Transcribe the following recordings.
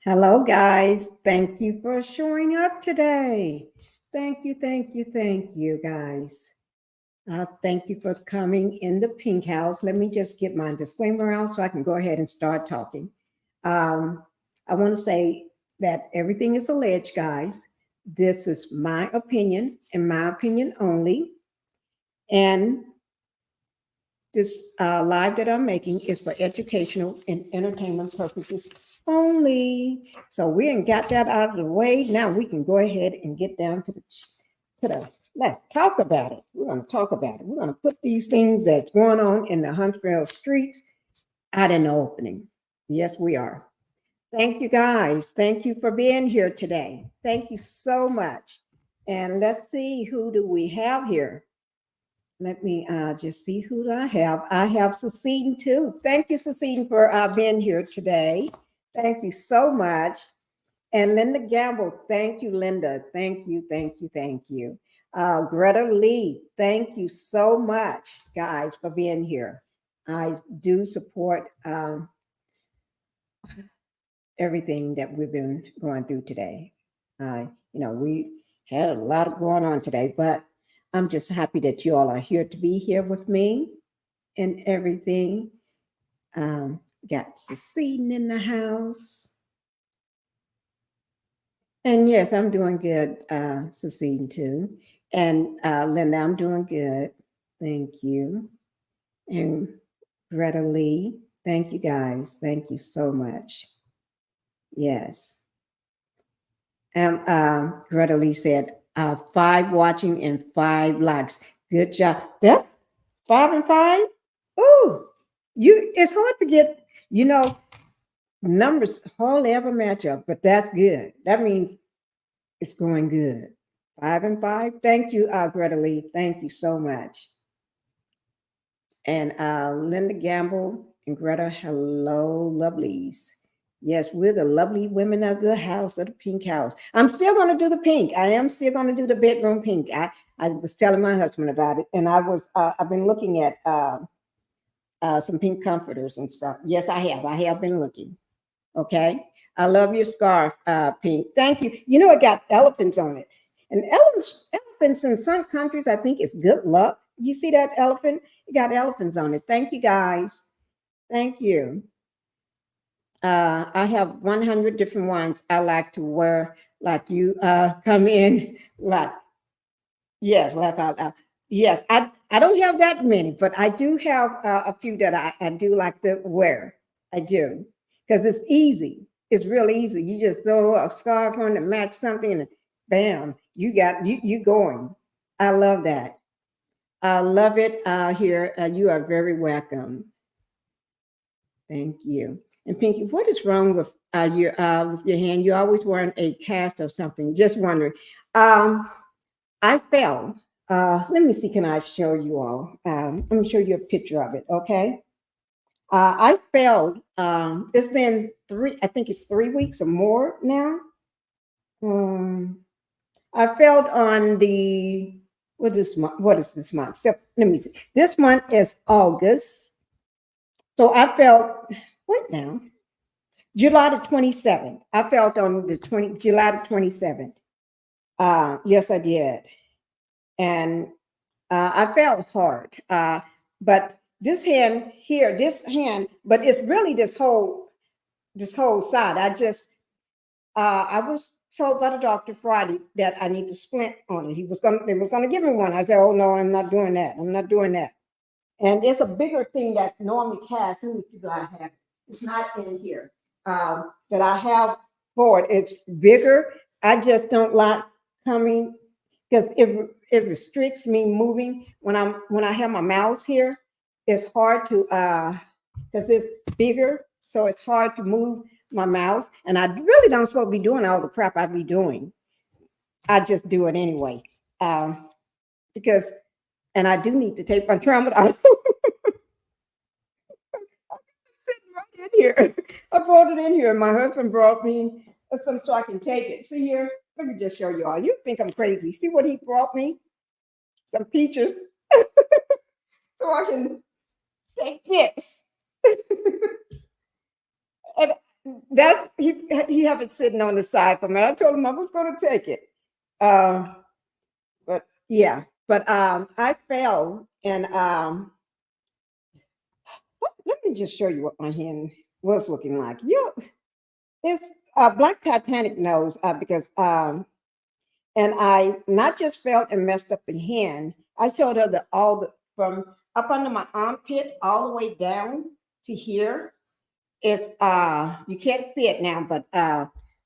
Hello, guys. Thank you for showing up today. Thank you, guys. Thank you for coming in the Pink House. Let me just get my disclaimer out so I can go ahead and start talking. Um, I want to say that everything is alleged, guys. This is my opinion and my opinion only. And this live that I'm making is for educational and entertainment purposes only. So we ain't got that out of the way. Now we can go ahead and get down to the let's talk about it. We're going to talk about it. We're going to put these things that's going on in the Huntsville streets out in the opening. Yes, we are. Thank you, guys. Thank you for being here today. Thank you so much. And let's see, who do we have here? Let me just see who do I have. I have Cecile too. Thank you, Cecile, for being here today. Thank you so much. And Linda Gamble, thank you, Linda. Thank you. Greta Lee, thank you so much, guys, for being here. I do support everything that we've been going through today. We had a lot going on today, but I'm just happy that you all are here to be here with me and everything. Got Cecile in the house. And yes, I'm doing good, Cecile too. And Linda, I'm doing good. Thank you. And Greta Lee, thank you guys. Thank you so much. Yes. And Greta Lee said, 5 watching and 5 likes. Good job. That's 5 and 5. Ooh, it's hard to get, numbers hardly ever match up, but that's good. That means it's going good. 5 and 5. Thank you, Greta Lee. Thank you so much. And Linda Gamble and Greta, hello, lovelies. Yes, we're the lovely women of the house, of the Pink House. I'm still going to do the pink. I am still going to do the bedroom pink. I was telling my husband about it, and I've been looking at some pink comforters and stuff. Yes, I have. I have been looking. Okay. I love your scarf, Pink. Thank you. You know, it got elephants on it. And elephants in some countries, I think, is good luck. You see that elephant? It got elephants on it. Thank you, guys. Thank you. I have 100 different ones I like to wear, like you come in, like, yes, laugh out loud. Yes, I don't have that many, but I do have a few that I do like to wear. I do, because it's easy. It's real easy. You just throw a scarf on to match something, and bam, you going. I love that. I love it here. You are very welcome. Thank you. And Pinkie, what is wrong with with your hand? You're always wearing a cast or something. Just wondering. I fell. Let me see. Can I show you all? Let me show you a picture of it. Okay. I failed. It's been I think it's 3 weeks or more now. I failed on what is this month? So let me see. This month is August. So I failed, what now? July the 27th. I failed on July the 27th. Yes, I did. And I felt hard. But this hand here, but it's really this whole side. I was told by the doctor Friday that I need to splint on it. They was gonna give me one. I said, oh no, I'm not doing that. I'm not doing that. And it's a bigger thing that's normally cast. Let me see what I have. It's not in here. That I have for it. It's bigger. I just don't like coming because it restricts me moving when I have my mouse here. It's hard to because it's bigger, so it's hard to move my mouse. And I really don't supposed to be doing all the crap I be doing. I just do it anyway because, and I do need to take my tramadol. Sitting right in here. I brought it in here. My husband brought me some so I can take it. See here, let me just show you all. You think I'm crazy. See what he brought me? Some peaches. So I can take this. And that's he have it sitting on the side for me. I told him I was going to take it. But yeah, but I fell and let me just show you what my hand was looking like. It's Black Titanic knows because and I not just felt and messed up the hand. I showed her all the from up under my armpit all the way down to here. It's you can't see it now, but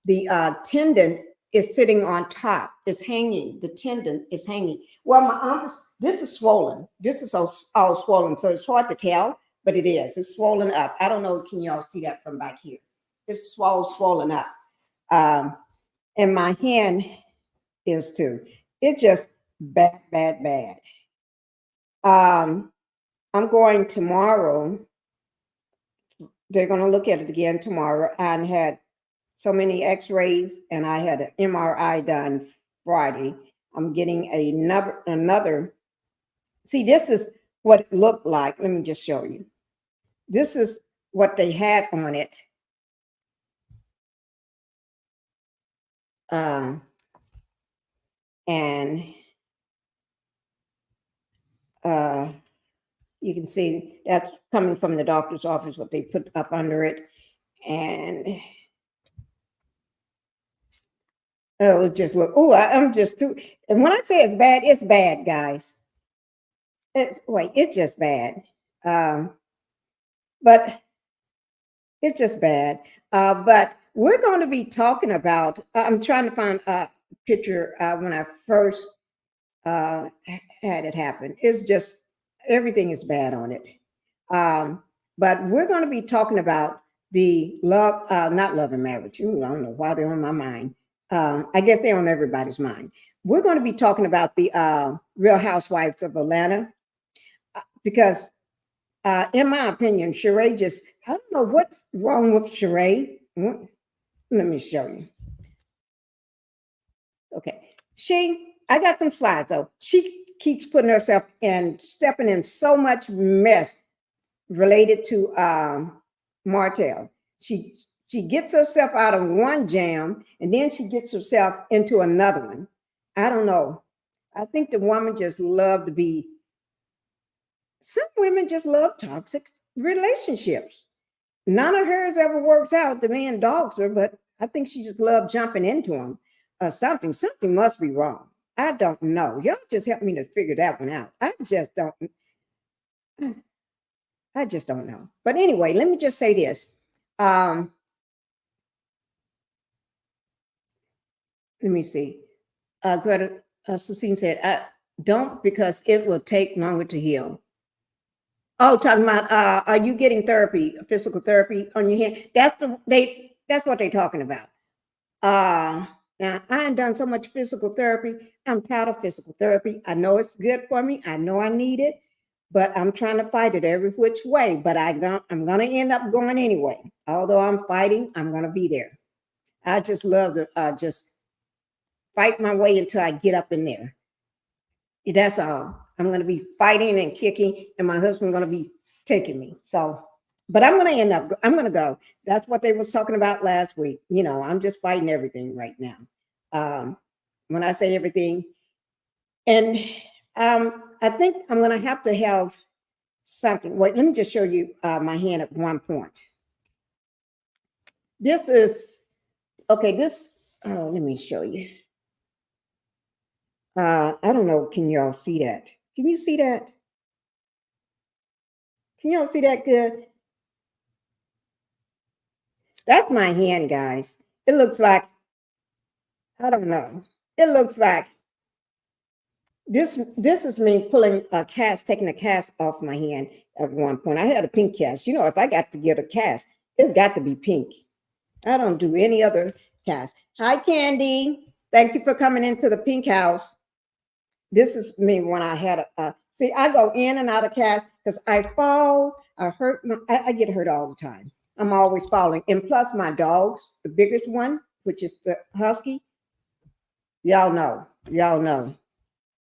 the tendon is sitting on top. It's hanging. The tendon is hanging. Well, my arm this is swollen. This is all swollen, so it's hard to tell, but it is. It's swollen up. I don't know. Can y'all see that from back here? It's swollen up. And my hand is too. It's just bad, bad, bad. I'm going tomorrow. They're going to look at it again tomorrow. I had so many x-rays and I had an MRI done Friday. I'm getting another. See, this is what it looked like. Let me just show you. This is what they had on it. And you can see that's coming from the doctor's office, what they put up under it. And oh, it just look, I'm just too, and when I say it's bad, guys. It's just bad. But it's just bad. But we're going to be talking about, I'm trying to find a picture when I first had it happen. It's just, everything is bad on it. But we're going to be talking about the not love and marriage. Ooh, I don't know why they're on my mind. I guess they're on everybody's mind. We're going to be talking about the Real Housewives of Atlanta because, in my opinion, Sheree I don't know what's wrong with Sheree. Let me show you. Okay. I got some slides though. She keeps putting herself and stepping in so much mess related to Martell. She gets herself out of one jam and then she gets herself into another one. I don't know. I think the woman just loved to be. Some women just love toxic relationships. None of hers ever works out. The man dogs her, but I think she just loved jumping into him. Something must be wrong. I don't know. Y'all just help me to figure that one out. I just don't know. But anyway, let me just say this. Let me see. Greta Cecile said, don't, because it will take longer to heal. Oh, talking about are you getting therapy, physical therapy on your hand? That's what they're talking about. Now I ain't done so much physical therapy. I'm proud of physical therapy. I know it's good for me. I know I need it, but I'm trying to fight it every which way. But I'm gonna end up going anyway. Although I'm fighting, I'm gonna be there. I just love to just fight my way until I get up in there. That's all. I'm going to be fighting and kicking, and my husband's going to be taking me. So, but I'm going to go. That's what they was talking about last week. You know, I'm just fighting everything right now. When I say everything, and I think I'm going to have something. Wait, let me just show you my hand at one point. This is, okay, let me show you. I don't know. Can y'all see that? Can you see that? Can y'all see that good? That's my hand, guys. It looks like, I don't know. It looks like this is me pulling a cast, taking a cast off my hand at one point. I had a pink cast. You know, if I got to get a cast, it's got to be pink. I don't do any other cast. Hi, Candy. Thank you for coming into the Pink House. This is me when I had see, I go in and out of cast because I fall, I get hurt all the time. I'm always falling. And plus my dogs, the biggest one, which is the husky, y'all know.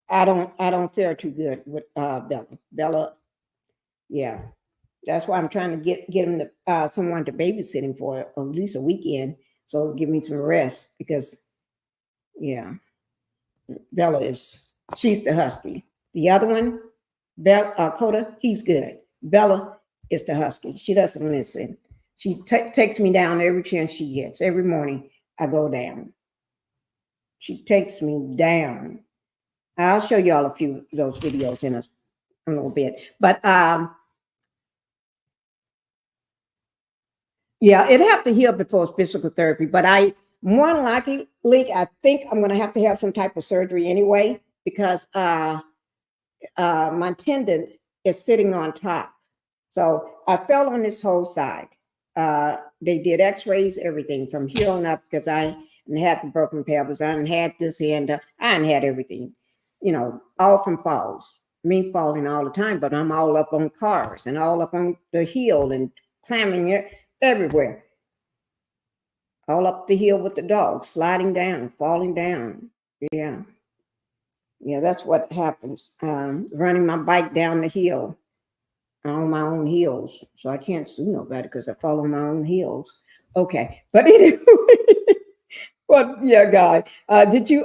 I don't fare too good with Bella. Bella, yeah. That's why I'm trying to get him to someone to babysit him for at least a weekend, so it'll give me some rest. Because yeah, Bella she's the husky. The other one, Coda, he's good. Bella is the husky. She doesn't listen. She takes me down every chance she gets. Every morning I go down. She takes me down. I'll show y'all a few of those videos in a little bit. But yeah, it have to heal before physical therapy. But more than likely, I think I'm going to have some type of surgery anyway, because my tendon is sitting on top. So I fell on this whole side. They did x-rays, everything from here on up, because I had the broken pelvis. I had this hand. I had everything, all from falls. Me falling all the time, but I'm all up on cars and all up on the hill and climbing it everywhere. All up the hill with the dog, sliding down, falling down. Yeah. Yeah, that's what happens. Running my bike down the hill on my own heels. So I can't sue nobody because I fall on my own heels. Okay. But anyway, but yeah, guys, did you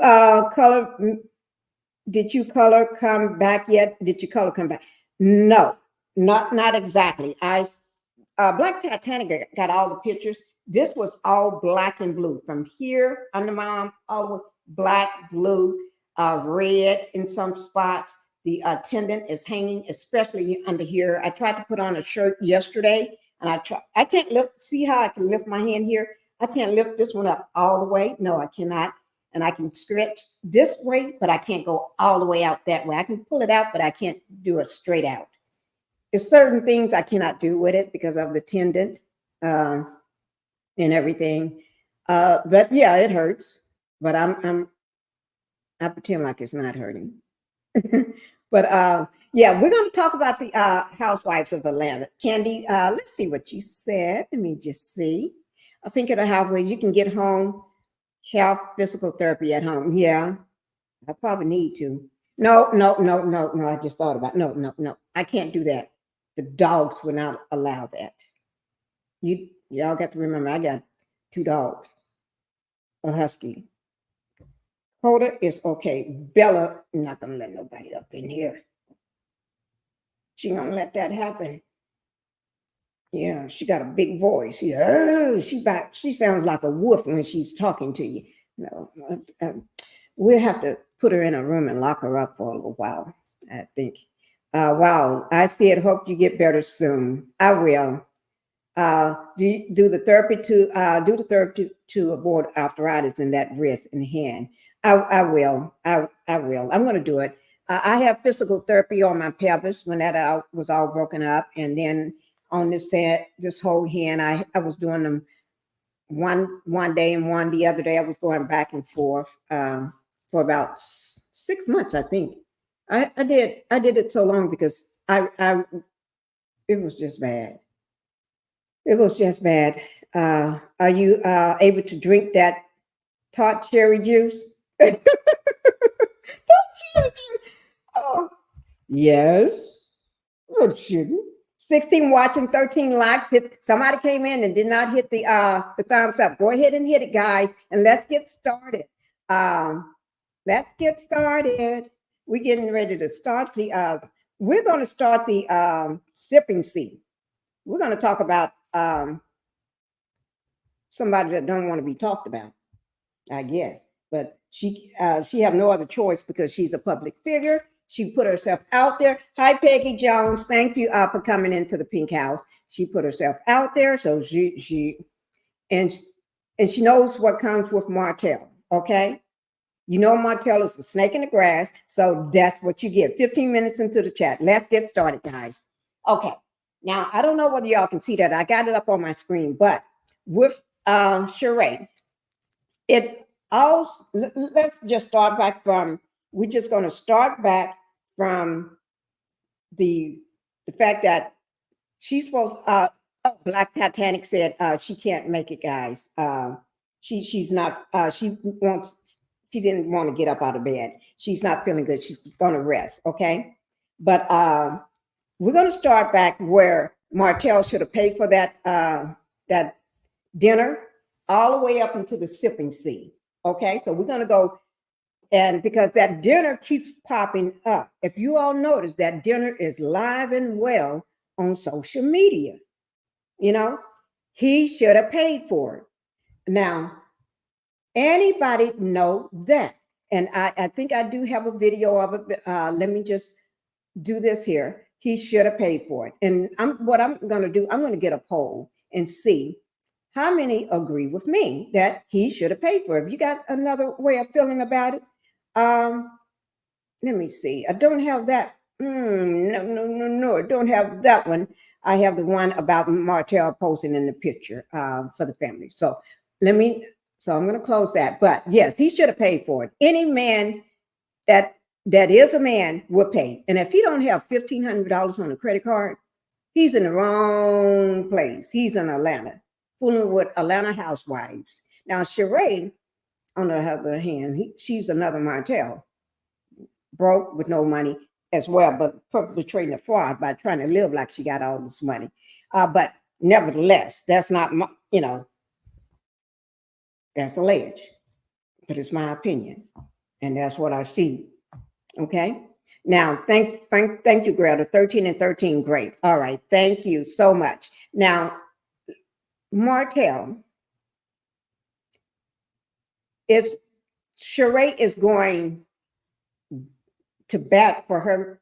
color come back yet? Did your color come back? No, not exactly. Black Titanic got all the pictures. This was all black and blue from here under my arm, all the way black, blue, red in some spots. The tendon is hanging, especially under here. I tried to put on a shirt yesterday, and I can't lift. See how I can lift my hand here? I can't lift this one up all the way. No, I cannot. And I can stretch this way, but I can't go all the way out that way. I can pull it out, but I can't do it straight out. There's certain things I cannot do with it because of the tendon and everything. But yeah, it hurts. But I pretend like it's not hurting. But yeah, we're going to talk about the housewives of Atlanta. Candy, let's see what you said. Let me just see. I think it'll have where you can get home health physical therapy at home. Yeah, I probably need to. No. I just thought about no. I can't do that. The dogs will not allow that. Y'all got to remember, I got 2 dogs, a husky. Coda is okay. Bella, I'm not gonna let nobody up in here. She gonna let that happen. Yeah, she got a big voice. Yeah, she sounds like a wolf when she's talking to you. No, we'll have to put her in a room and lock her up for a little while, I think. Wow, I said, hope you get better soon. I will. Do the therapy to avoid arthritis in that wrist and hand. I will. I will. I'm going to do it. I have physical therapy on my pelvis when that was all broken up, and then on this whole hand, I was doing them one day and one the other day. I was going back and forth for about 6 months, I think. I did it so long because it was just bad. It was just bad. Are you able to drink that tart cherry juice? Tart cherry juice. Oh, yes. Oh, shouldn't. 16 watching, 13 likes. Somebody came in and did not hit the thumbs up. Go ahead and hit it, guys, and let's get started. Let's get started. We're getting ready to start we're going to start the sipping seat. We're going to talk about somebody that don't want to be talked about, I guess. But she have no other choice because she's a public figure. She put herself out there. Hi, Peggy Jones. Thank you for coming into the Pink House. She put herself out there, so she knows what comes with Martell. Okay, Martell is a snake in the grass, so that's what you get. 15 minutes into the chat. Let's get started, guys. Okay. Now I don't know whether y'all can see that. I got it up on my screen, but with Sheree, let's just start back from. We're just going to start back from the fact that she's supposed. Black Titanic said she can't make it, guys. She's not. She didn't want to get up out of bed. She's not feeling good. She's going to rest. Okay, but we're going to start back where Martell should have paid for that dinner all the way up into the sipping sea. Okay, so we're gonna go, and because that dinner keeps popping up. If you all notice, that dinner is live and well on social media. You know, he should have paid for it. Now, anybody know that? And I think I do have a video of it. Let me just do this here. He should have paid for it. And what I'm going to do, I'm going to get a poll and see how many agree with me that he should have paid for it. If you got another way of feeling about it, let me see. I don't have that. No. I don't have that one. I have the one about Martell posting in the picture for the family. So I'm going to close that. But yes, he should have paid for it. Any man that is a man will pay. And if he don't have $1,500 on a credit card, he's in the wrong place. He's in Atlanta, fooling with Atlanta housewives. Now, Sheree, on the other hand, she's another Martell, broke with no money as well, but perpetrating a fraud by trying to live like she got all this money. But nevertheless, that's not, that's alleged, but it's my opinion. And that's what I see. Okay. Now, thank you, Greta. 13 and 13, great. All right. Thank you so much. Now, Martell Sheree is going to bat for her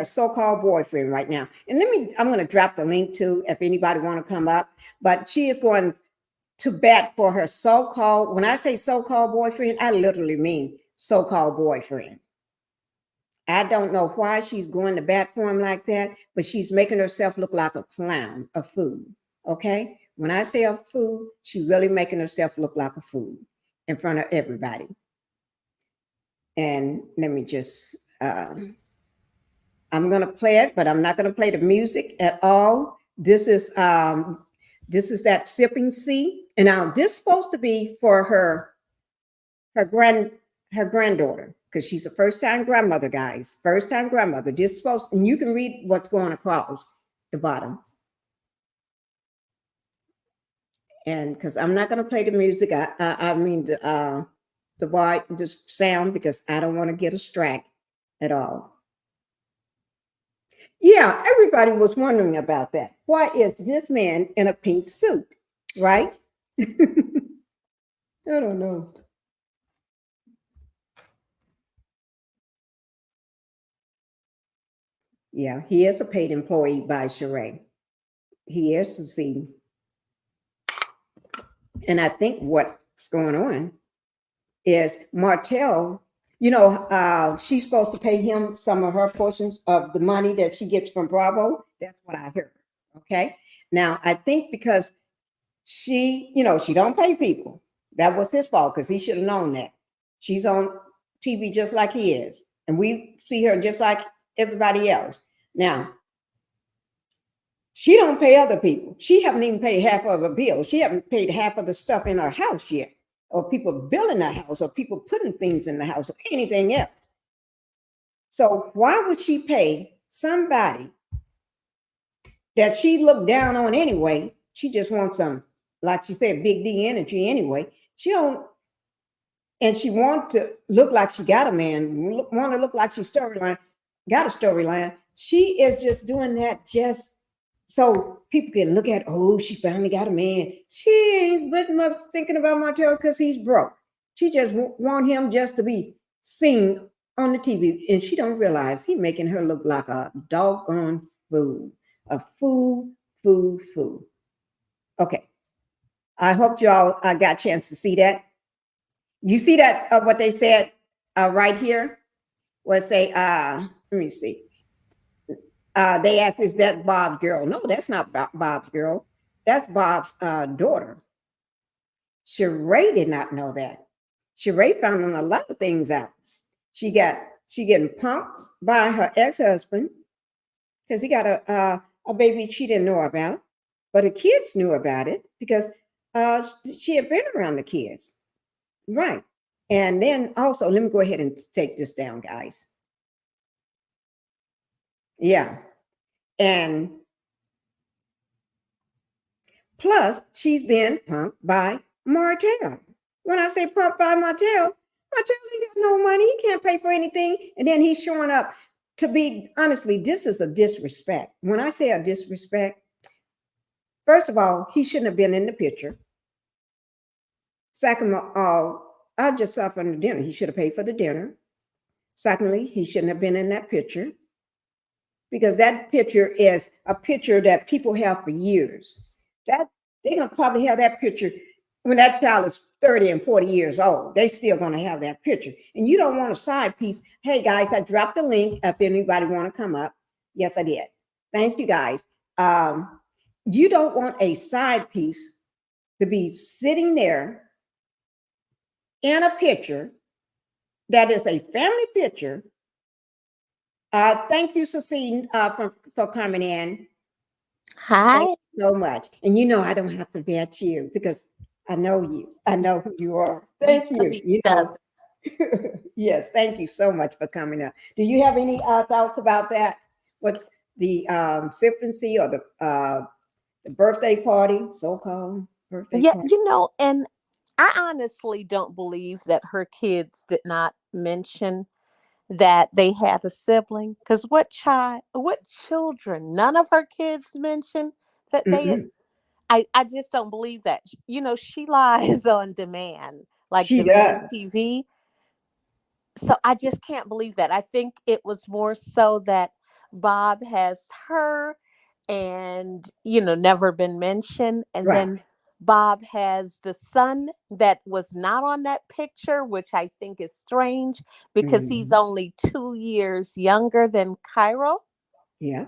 so-called boyfriend right now. And I'm going to drop the link too, if anybody want to come up, but she is going to bat for her so-called, when I say so-called boyfriend, I literally mean so-called boyfriend. I don't know why she's going to bat for him like that, but she's making herself look like a clown, a fool. Okay? When I say a fool, she's really making herself look like a fool in front of everybody. And let me just, I'm going to play it, but I'm not going to play the music at all. This is that sipping sea. And now this is supposed to be for her granddaughter, because she's a first-time grandmother, guys. First-time grandmother. This is supposed, and you can read what's going across the bottom. And because I'm not going to play the music, I mean the sound, because I don't want to get distracted at all. Yeah, everybody was wondering about that. Why is this man in a pink suit, right? I don't know. Yeah, he is a paid employee by Sheree. He is to see. And I think what's going on is Martell, she's supposed to pay him some of her portions of the money that she gets from Bravo. That's what I heard. Okay. Now, I think because she don't pay people. That was his fault, because he should have known that. She's on TV just like he is. And we see her just like everybody else. Now, she don't pay other people. She haven't even paid half of her bill. She haven't paid half of the stuff in her house yet, or people building the house, or people putting things in the house, or anything else. So why would she pay somebody that she looked down on anyway? She just wants some, like she said, big D energy anyway. She don't, and she want to look like she got a man, want to look like she's got a storyline. She is just doing that just so people can look at, oh, she finally got a man. She ain't but much thinking about Martell because he's broke. She just want him just to be seen on the TV, and she don't realize he making her look like a doggone fool. A fool. Okay. I hope y'all got a chance to see that. You see that what they said right here? Was say, let me see. They asked, is that Bob's girl? No, that's not Bob's girl. That's Bob's daughter. Sheree did not know that. Sheree found a lot of things out. She getting pumped by her ex-husband because he got a baby she didn't know about, but the kids knew about it because she had been around the kids. Right. And then also, let me go ahead and take this down, guys. Yeah. And Plus, she's been punked by Martell. When I say punked by Martell, Martell ain't got no money. He can't pay for anything. And then he's showing up. To be honestly, this is a disrespect. When I say a disrespect, first of all, he shouldn't have been in the picture. Second of all, I just saw from the dinner. He should have paid for the dinner. Secondly, he shouldn't have been in that picture because that picture is a picture that people have for years. That they're gonna probably have that picture when that child is 30 and 40 years old. They still gonna have that picture. And you don't want a side piece. Hey guys, I dropped the link if anybody want to come up. Yes, I did. Thank you guys. You don't want a side piece to be sitting there in a picture that is a family picture. Thank you, Cecile, for coming in. Hi. Thank you so much. And you know I don't have to bet you because I know you. I know who you are. Thank you. You know. Yes, thank you so much for coming up. Do you have any thoughts about that? What's the symphony or the birthday party, so-called birthday Yeah, party? and I honestly don't believe that her kids did not mention that they had a sibling. Because what children, none of her kids mentioned that Mm-mm. I just don't believe that. She lies on demand, like She demand does. TV. So I just can't believe that. I think it was more so that Bob has her and, never been mentioned. And Right. then Bob has the son that was not on that picture, which I think is strange because he's Mhm. only 2 years younger than Cairo Yeah.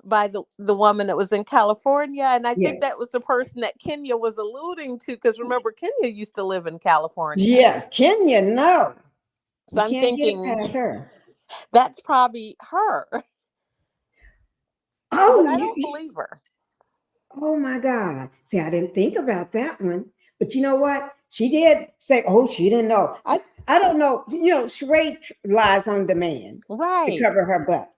by the woman that was in California. And I Yeah. think that was the person that Kenya was alluding to, because remember, Kenya used to live in California. Yes. Kenya, no. So You I'm can't get thinking past her. that's probably her, but Oh, I don't believe her. oh my God. See, I didn't think about that one. But you know what? She did say, oh, she didn't know. I don't know. Sheree lies on demand to Right. cover her butt.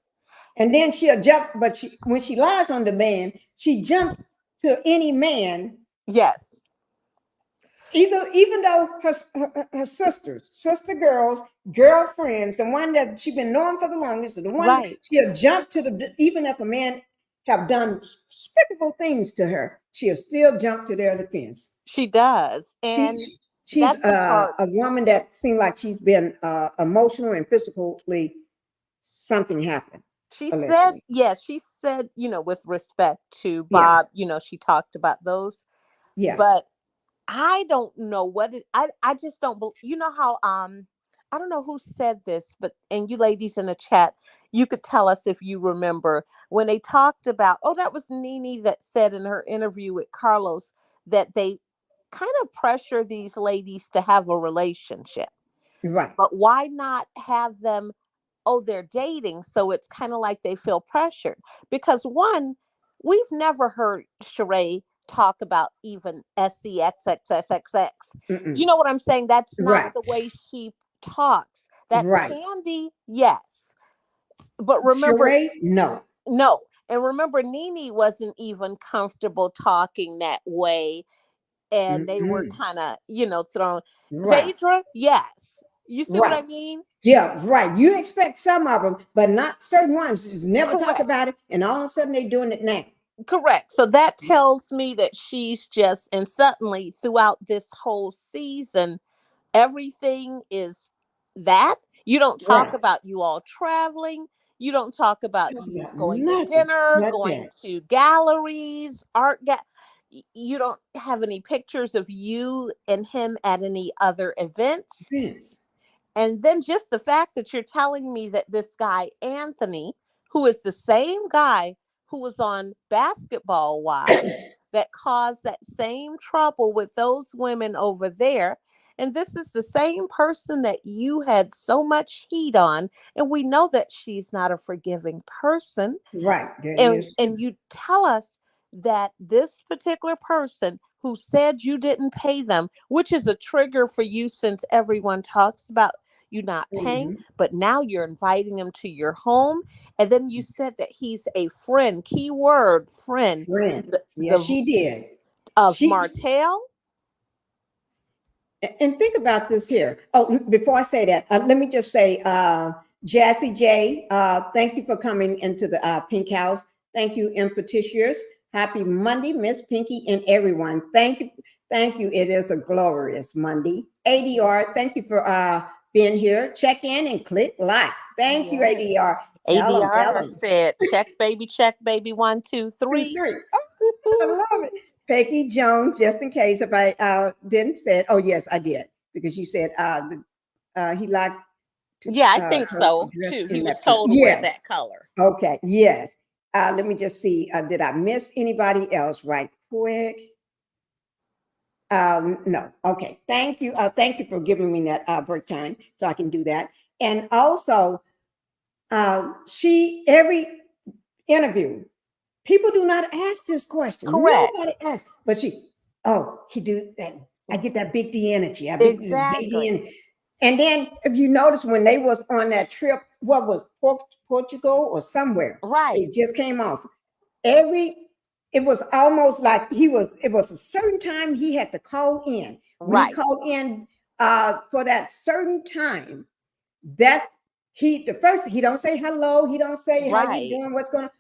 And then she'll jump, but when she lies on demand, she jumps to any man, Yes. even though her sisters, sister girls, girlfriends, the one that she's been knowing for the longest, the one Right. she'll jump to even if a man have done despicable things to her, she'll still jump to their defense. She does. She And she's that's the part. a woman that seemed like she's been emotional and physically something happened She said, allegedly. yes, she said, with respect to Yeah, Bob, she talked about those, yeah, but I don't know I just don't how I don't know who said this, but and you ladies in the chat, you could tell us if you remember when they talked about, oh, that was Nene that said in her interview with Carlos that they kind of pressure these ladies to have a relationship. right, But why not have them, oh, they're dating, so it's kind of like they feel pressured? Because one, we've never heard Sheree talk about even SEXXXXX. You mm-mm. know what I'm saying? That's not Right, the way she talks. That's right. Candy, yes. But remember, Sheree, no. no. And remember, Nene wasn't even comfortable talking that way. And they were Mm-mm. kind of, thrown. Right, Phaedra, yes. You see what right. I mean? Yeah, right. You expect some of them, but not certain ones. Just never talk Correct. about it, and all of a sudden they're doing it now. Correct. So that tells me that she's just, and suddenly throughout this whole season, everything is that. You don't talk Right. about you all traveling. You don't talk about Talk you about going to nothing dinner, but going that. to galleries, you don't have any pictures of you and him at any other events. Vince. And then just the fact that you're telling me that this guy, Anthony, who is the same guy who was on Basketball Wives, that caused that same trouble with those women over there. And this is the same person that you had so much heat on. And we know that she's not a forgiving person. Right. That and is true. and you tell us that this particular person who said you didn't pay them, which is a trigger for you since everyone talks about you're not paying, Mhm. but now you're inviting him to your home. And then you said that he's a friend, keyword friend, Friend. Yes, the she did. of She Martell. and think about this here. Oh, before I say that, let me just say, Jassy J, thank you for coming into the Pink House. Thank you, Impetitious. Happy Monday, Miss Pinkie and everyone. Thank you. Thank you. It is a glorious Monday. ADR, thank you for being here. Check in and click like. Thank you, Yes. ADR. Tell ADR them. said, check, baby, 1, 2, 2, 3. 3. I love it. Peggy Jones, just in case if I didn't say it. Oh, yes, I did. Because you said he liked Yeah, I her think to so dress too. He in was that color. told to wear Yes. that color. Okay. Yes. Let me just see. Did I miss anybody else right quick? No. Okay. Thank you. Thank you for giving me that break time so I can do that. And also, every interview, people do not ask this question. Correct. Nobody asks. But he do that. I get that big D energy. I big D Exactly. energy. And then if you notice when they was on that trip, what was Portugal or somewhere, Right. they just came off. It was almost like it was a certain time he had to call in. When he Right. called in for that certain time, that he don't say hello, he don't say how you Right. doing, what's going on.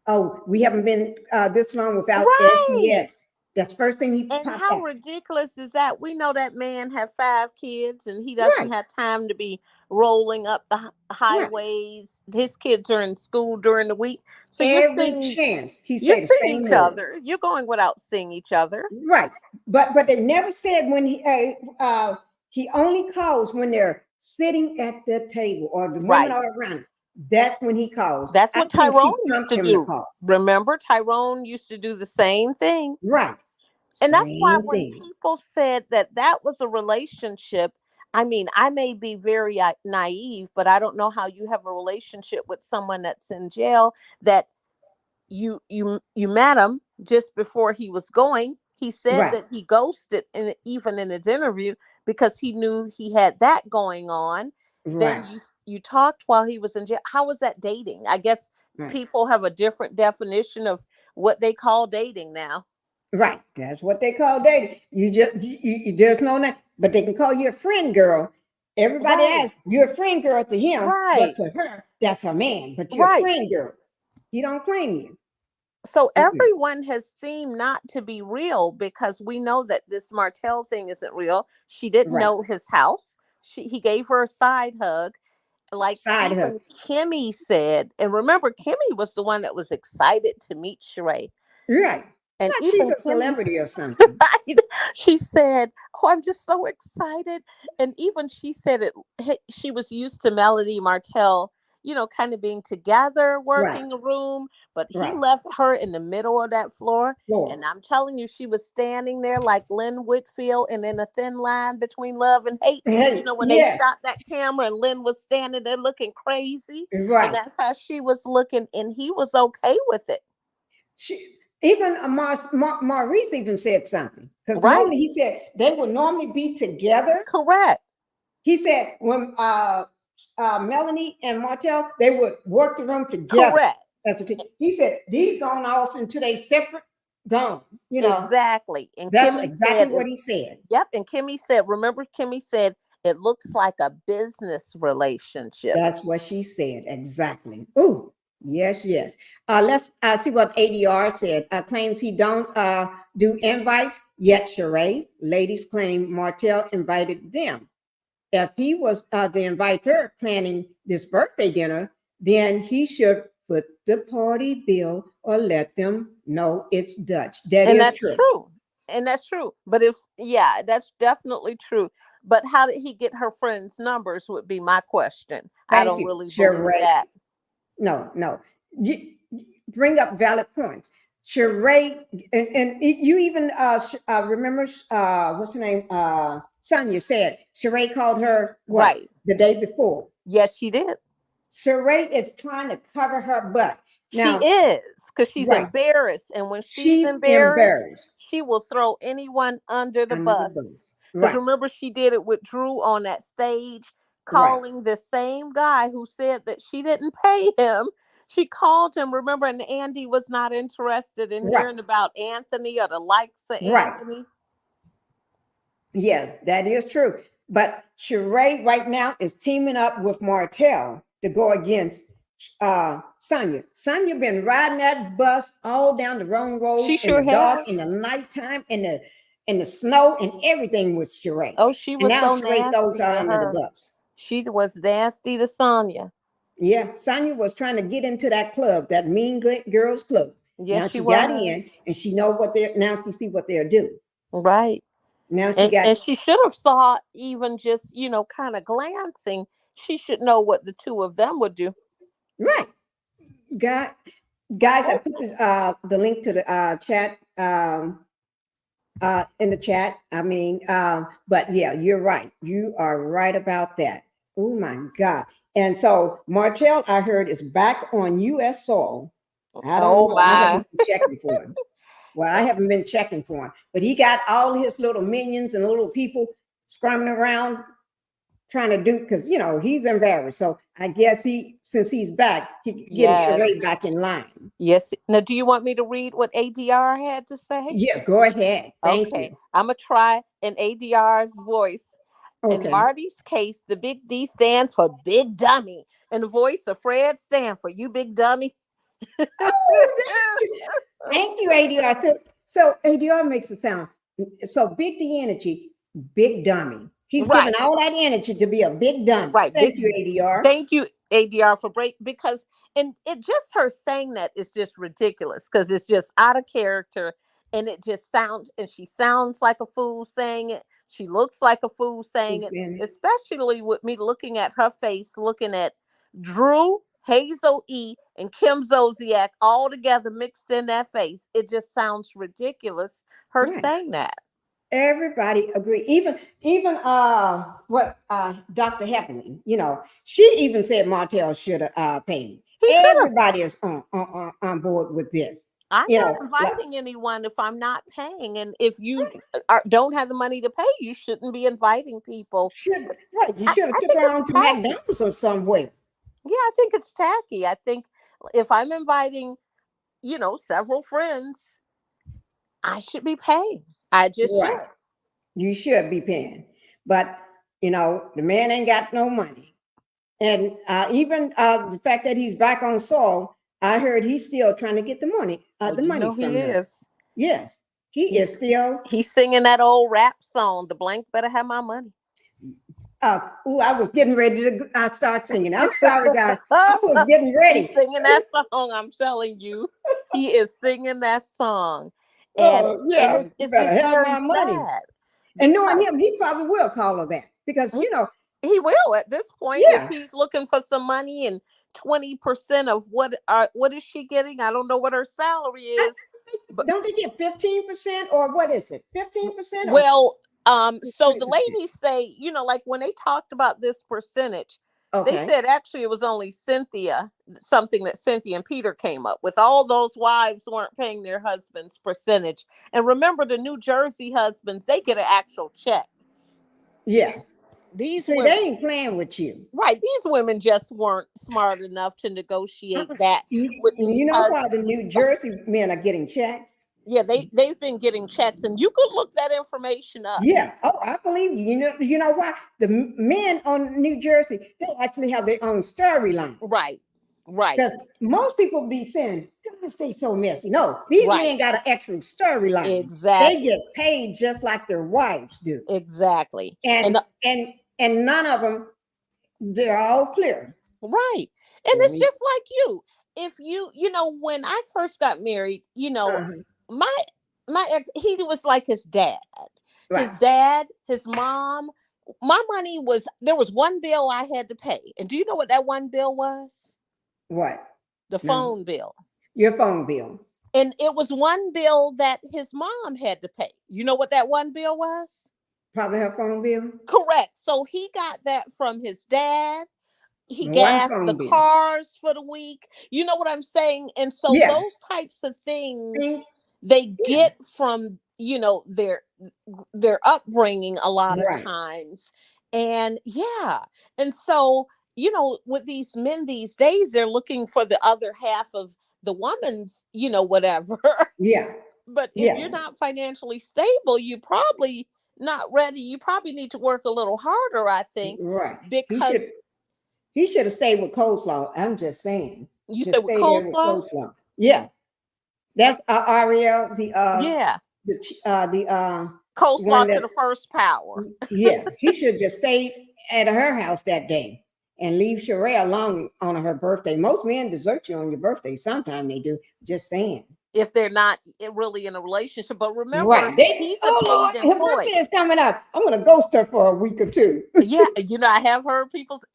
Oh, we haven't been this long without Right. SEX. That's the first thing he And popped how out. ridiculous is that? We know that man have 5 kids and he doesn't Right, have time to be rolling up the right. highways. His kids are in school during the week. So Every chance he you're say the seeing same each word. other. You're going without seeing each other. Right. But they never said when he only calls when they're sitting at the table or the women Right. are around. That's when he calls. That's I what think Tyrone she used prompts to him to do. call. Remember, Tyrone used to do the same thing. Right. And that's why Same when thing. people said that that was a relationship, I mean, I may be very naive, but I don't know how you have a relationship with someone that's in jail that you met him just before he was going. He said Right. that he ghosted even in his interview because he knew he had that going on. Then Right. you talked while he was in jail. How was that dating? I guess Right. people have a different definition of what they call dating now. Right. That's what they call dating. There's no name, but they can call you a friend girl. Everybody Right. asks, you're a friend girl to him, but Right. to her, that's her man. But you're a Right. friend girl. He don't claim you. So Mm-mm. everyone has seemed not to be real because we know that this Martell thing isn't real. She didn't Right. know his house. He gave her a side hug. Like Side hug. even Kimmy said, and remember, Kimmy was the one that was excited to meet Sheree. Right. And Like she's even a Kimmy, celebrity or something. she said, "Oh, I'm just so excited." And even she said it. She was used to Melody Martell, kind of being together, Right. working a room. But he Right. left her in the middle of that floor, Sure. and I'm telling you, she was standing there like Lynn Whitfield, and in a thin line between love and hate. Hey, When they yes. shot that camera, and Lynn was standing there looking crazy, and Right. that's how she was looking, and he was okay with it. Even Maurice even said something because Right? normally he said they would normally be together. Correct. He said when Melanie and Martell they would work the room together. Correct. That's what he said. These gone off into they separate gone. Exactly. And That's Kimmy exactly said, what he said. yep. And Kimmy said, remember, Kimmy said, it looks like a business relationship. That's what she said exactly. Oh, yes, yes. Let's see what ADR said. Claims he don't do invites yet. Sheree, ladies claim Martell invited them. If he was the inviter planning this birthday dinner, then he should foot the party bill or let them know it's Dutch. That And is that's true. true. And that's true. But yeah, that's definitely true. But how did he get her friends' numbers would be my question. I Thank don't you, really believe Sheree. that. No, no. You bring up valid points. Sheree, and you even remember what's her name? Sonia said Sheree called her what Right. the day before. Yes, she did. Sheree is trying to cover her butt. She Now, is because she's right. embarrassed. And when she's She's embarrassed, embarrassed she will throw anyone under the under the bus. bus. Because Right. remember, she did it with Drew on that stage. Right. calling the same guy who said that she didn't pay him. She called him, remember, and Andy was not interested in Right. hearing about Anthony or the likes of Right. Anthony. Yeah, that is true. But Sheree right now is teaming up with Martell to go against Sonya. Sonya been riding that bus all down the wrong She roads in sure the dark, has. in the nighttime, in the snow, and everything with Sheree. Oh, she And was now so Sheree throws her nasty to under the her. bus. She was nasty to Sonya. Yeah, Sonya was trying to get into that club, that Girls Club. Yes, Now she she got in, and was. she know what they're. Now she see what they're doing. Right. Now she got And she should have saw, even just, kind of glancing, she should know what the two of them would do. right. Got guys, I put the link to the chat in the chat. I mean, but yeah, you're right. You are right about that. Oh my God. And so Martell, I heard, is back on US soil. I don't Oh know. I my. haven't been checking for him. Well, I haven't been checking for him, but he got all his little minions and little people scrumming around trying to do, because he's embarrassed. So I guess since he's back, he getting Yes. Sheree back in line. Yes. Now, do you want me to read what ADR had to say? Yeah, go ahead. Thank Okay. you. I'm going to try in ADR's voice. In Okay. Marty's case, the big D stands for big dummy. In the voice of Fred Sanford, you big dummy. Oh, thank you, ADR. So ADR makes it sound so big. The energy, big dummy. He's Right. giving all that energy to be a big dummy. Right. Thank you, ADR. Thank you, ADR, for because and it just her saying that is just ridiculous, because it's just out of character, and it just sounds, and she sounds like a fool saying it. She looks like a fool saying Who's it, in it? especially with me looking at her face, looking at Drew, Hazel E, and Kim Zolciak all together mixed in that face. It just sounds ridiculous, her Right. saying that. Everybody agree. Even what Dr. Happening, she even said Martell should have paid. He could have. Everybody is on board with this. I'm You not know, like, inviting anyone if I'm not paying. And if you right. don't have the money to pay, you shouldn't be inviting people. You I, should have I took think her it's on to tacky. McDonald's or somewhere. Yeah, I think it's tacky. I think if I'm inviting, several friends, I should be paying. I just Right. should. You should be paying. But, the man ain't got no money. And even the fact that he's back on soil, I heard he's still trying to get the money He from her. is. Yes, he is still. He's singing that old rap song, "The Blank Better Have My Money." I was getting ready to start singing. I'm sorry, guys. I was getting ready. He's singing that song. I'm telling you, he is singing that song, and Oh, yeah. it's You just better have very my money. sad. And knowing him, Because he probably will call her that because, he will at this point, if yeah. he's looking for some money, and 20% of what is she getting? I don't know what her salary is, but Don't they get 15% or what is it? 15%? well, so the 20%? ladies say, like when they talked about this percentage, they Okay. said actually it was only something that Cynthia and Peter came up with. All those wives weren't paying their husbands percentage. And remember, the New Jersey husbands, they get an actual check. Yeah. These See, women, they ain't playing with you. right? These women just weren't smart enough to negotiate that with You these know why the husbands. New Jersey men are getting checks? Yeah, they've been getting checks, and you could look that information up. Yeah. Oh, I believe you. You know why? The men on New Jersey, they actually have their own storyline. Right. Because most people be saying, gosh, they so messy. No, these men got an extra storyline. Exactly. They get paid just like their wives do. Exactly. And none of them, they're all clear. Right. And it's just like you. If when I first got married, my ex, he was like his dad. Right. His dad, his mom. My money there was one bill I had to pay. And do you know what that one bill was? What? The phone bill. Your phone bill. And it was one bill that his mom had to pay. You know what that one bill was? Probably her phone bill. Correct. So he got that from his dad. He One gassed phone the bill. cars for the week. You know what I'm saying? And so those types of things they get from, their upbringing a lot of times. And yeah. And so, with these men these days, they're looking for the other half of the woman's, whatever. Yeah. But if Yeah. you're not financially stable, you probably not ready. You probably need to work a little harder, I think, Right. because He should have stayed with Coleslaw. I'm just saying. you said Just with stay there with coleslaw. Coleslaw. Yeah. That's Ariel, Yeah. the one Coleslaw to that, the first power. yeah, he should just stay at her house that day and leave Sheree alone on her birthday. Most men desert you on your birthday. Sometimes they do. Just saying. If they're not really in a relationship. But remember, Right. he's a Oh paid Lord, her birthday employee. is coming up. I'm gonna ghost her for a week or two. Yeah, I have heard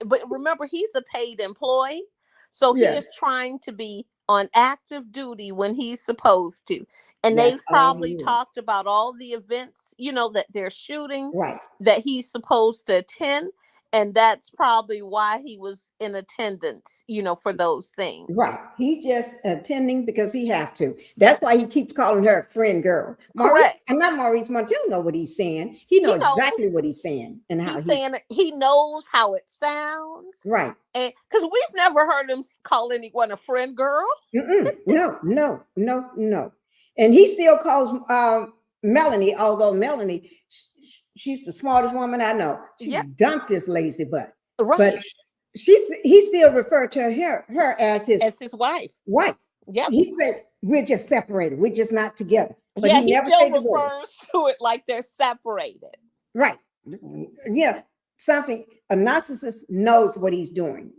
but remember, he's a paid employee. So he Yeah, is trying to be on active duty when he's supposed to. And that's they've all he probably is. talked about all the events, that they're shooting, Right. that he's supposed to attend. And that's probably why he was in attendance, for those things. Right. He's just attending because he have to. That's why he keeps calling her a friend girl. Maurice, Correct. and not Maurice Martell know what he's saying. He know He exactly knows. what he's saying and how He's saying he knows how it sounds. right. And because we've never heard him call anyone a friend girl. No, no, no, no. And he still calls Melanie, although Melanie, she's the smartest woman I know. She Yep. dumped this lazy butt. Right. But he still referred to her as his wife. wife. Yep. He said, we're just separated. We're just not together. But Yeah, he he never still said divorce. refers to it like they're separated. Right. Yeah. A narcissist knows what he's doing.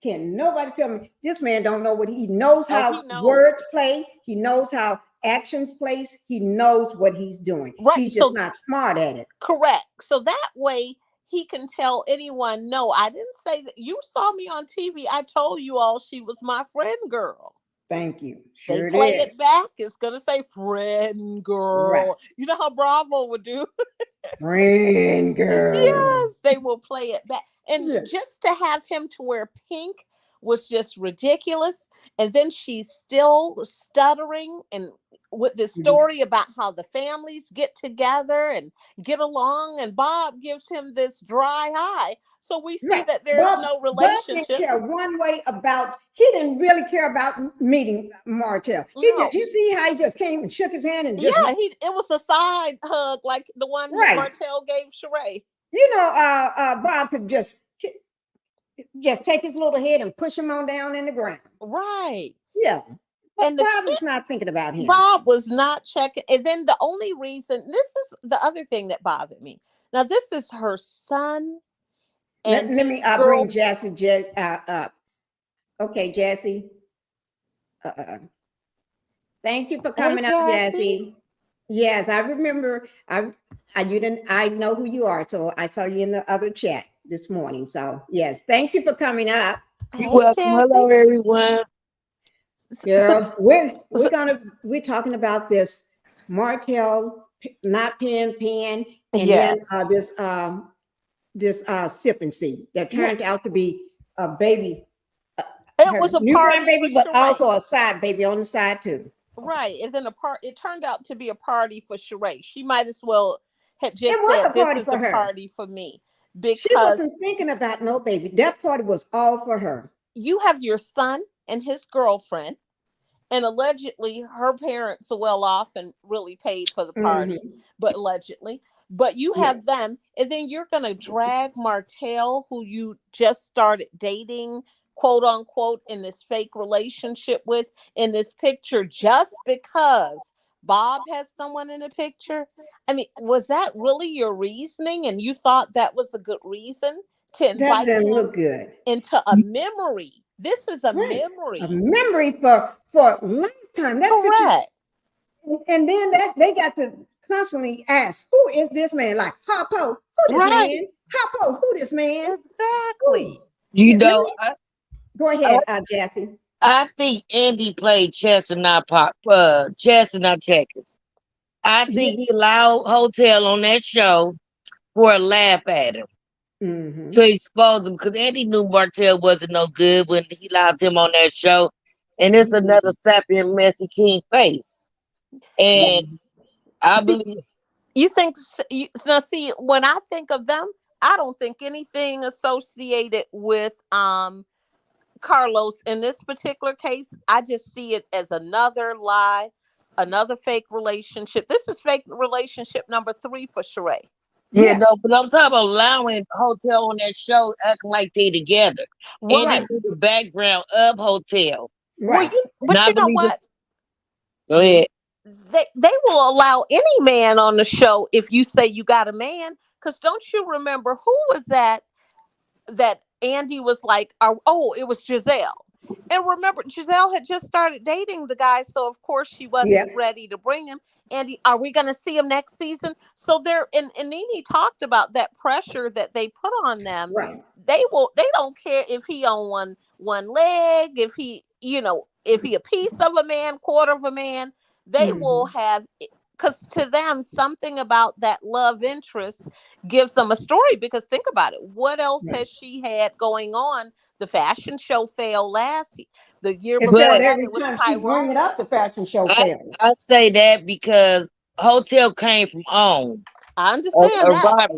Nobody tell me this man don't know what he knows how he knows. Words play. He knows how actions place. He knows what he's doing. Right. He's just not smart at it. Correct. So that way he can tell anyone, no, I didn't say that. You saw me on TV. I told you all she was my friend girl. Thank you. They Sure play did. it back. It's going to say friend girl. Right. You know how Bravo would do? Friend girl. Yes, they will play it back. And Yes. just to have him to wear pink was just ridiculous. And then she's still stuttering and with this story about how the families get together and get along, and Bob gives him this dry eye. So we see that there's no relationship. Bob didn't care one way about. He didn't really care about meeting Martell. You see how he just came and shook his hand and just it was a side hug like the one Martell gave Sheree. Bob could just take his little head and push him on down in the ground. Right. Yeah. But And Bob was not thinking about him. Bob was not checking. And then the only reason, this is the other thing that bothered me. Now, this is her son. And let me bring Jassy up. Okay, Jassy. Thank you for coming up, Jassy. Yes, I remember. I know who you are. So I saw you in the other chat this morning. So yes, thank you for coming up. You're welcome. Hello, everyone. Girl, we're talking about this Martell not pen, and then this sipping seed that turned out to be a baby. It was a new party baby, but also a side baby on the side too. Right, and then it turned out to be a party for Sheree. She might as well have just said, "This is a party for me," because she wasn't thinking about no baby. That party was all for her. You have your son and his girlfriend, and allegedly her parents are well off and really paid for the party, but allegedly. But you have them, and then you're going to drag Martell, who you just started dating, quote unquote, in this fake relationship with, in this picture, just because Bob has someone in the picture. I mean, was that really your reasoning? And you thought that was a good reason to invite him look good into a memory? This is a memory. A memory for a lifetime. That's correct. And then they got to constantly ask, who is this man? Like, Harpo, who this man? Harpo, who this man? Exactly. You know, go ahead, Jassy. I think Andy played chess and not checkers. I think he allowed Hotel on that show for a laugh at him. To expose him, because Andy knew Martell wasn't no good when he allowed him on that show. And it's another sappy and messy king face. And I believe you think now see, when I think of them, I don't think anything associated with Carlos in this particular case. I just see it as another lie, another fake relationship. This is fake relationship number 3 for Sheree. Yeah, no, but I'm talking about allowing Hotel on that show acting like they together. Well, And into the background of Hotel. Right. But you know what? Go ahead. They will allow any man on the show if you say you got a man. Because don't you remember who was that Andy was like, oh, it was Giselle. And remember, Giselle had just started dating the guy, so of course she wasn't ready to bring him. Andy, are we going to see him next season? So and Nene talked about that pressure that they put on them. Right. They don't care if he on one leg, if he a piece of a man, quarter of a man. They will have, because to them, something about that love interest gives them a story. Because think about it. What else has she had going on? The fashion show failed the year before that. Every time she bring it up, the fashion show fails. I say that because Hotel came from OWN. I understand that.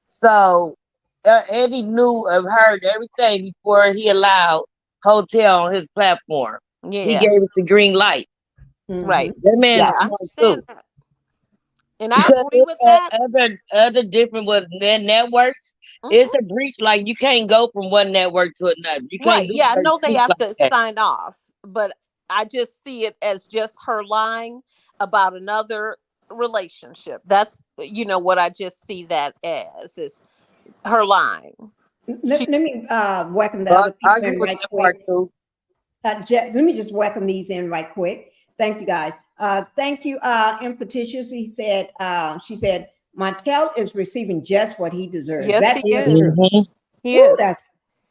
So Eddie knew of her everything before he allowed Hotel on his platform. Yeah. He gave us the green light. Right. That man is smart too. That. And I agree with that. Other different with networks, it's a breach. Like you can't go from one network to another. You can't do I know they have to sign off, but I just see it as just her lying about another relationship. That's what I just see that as, is her lying. Let me welcome the other people in right quick. Let me just welcome these in right quick. Thank you, guys. Thank you, Impetitious. She said, Martell is receiving just what he deserves. Yes, that he is true. He is.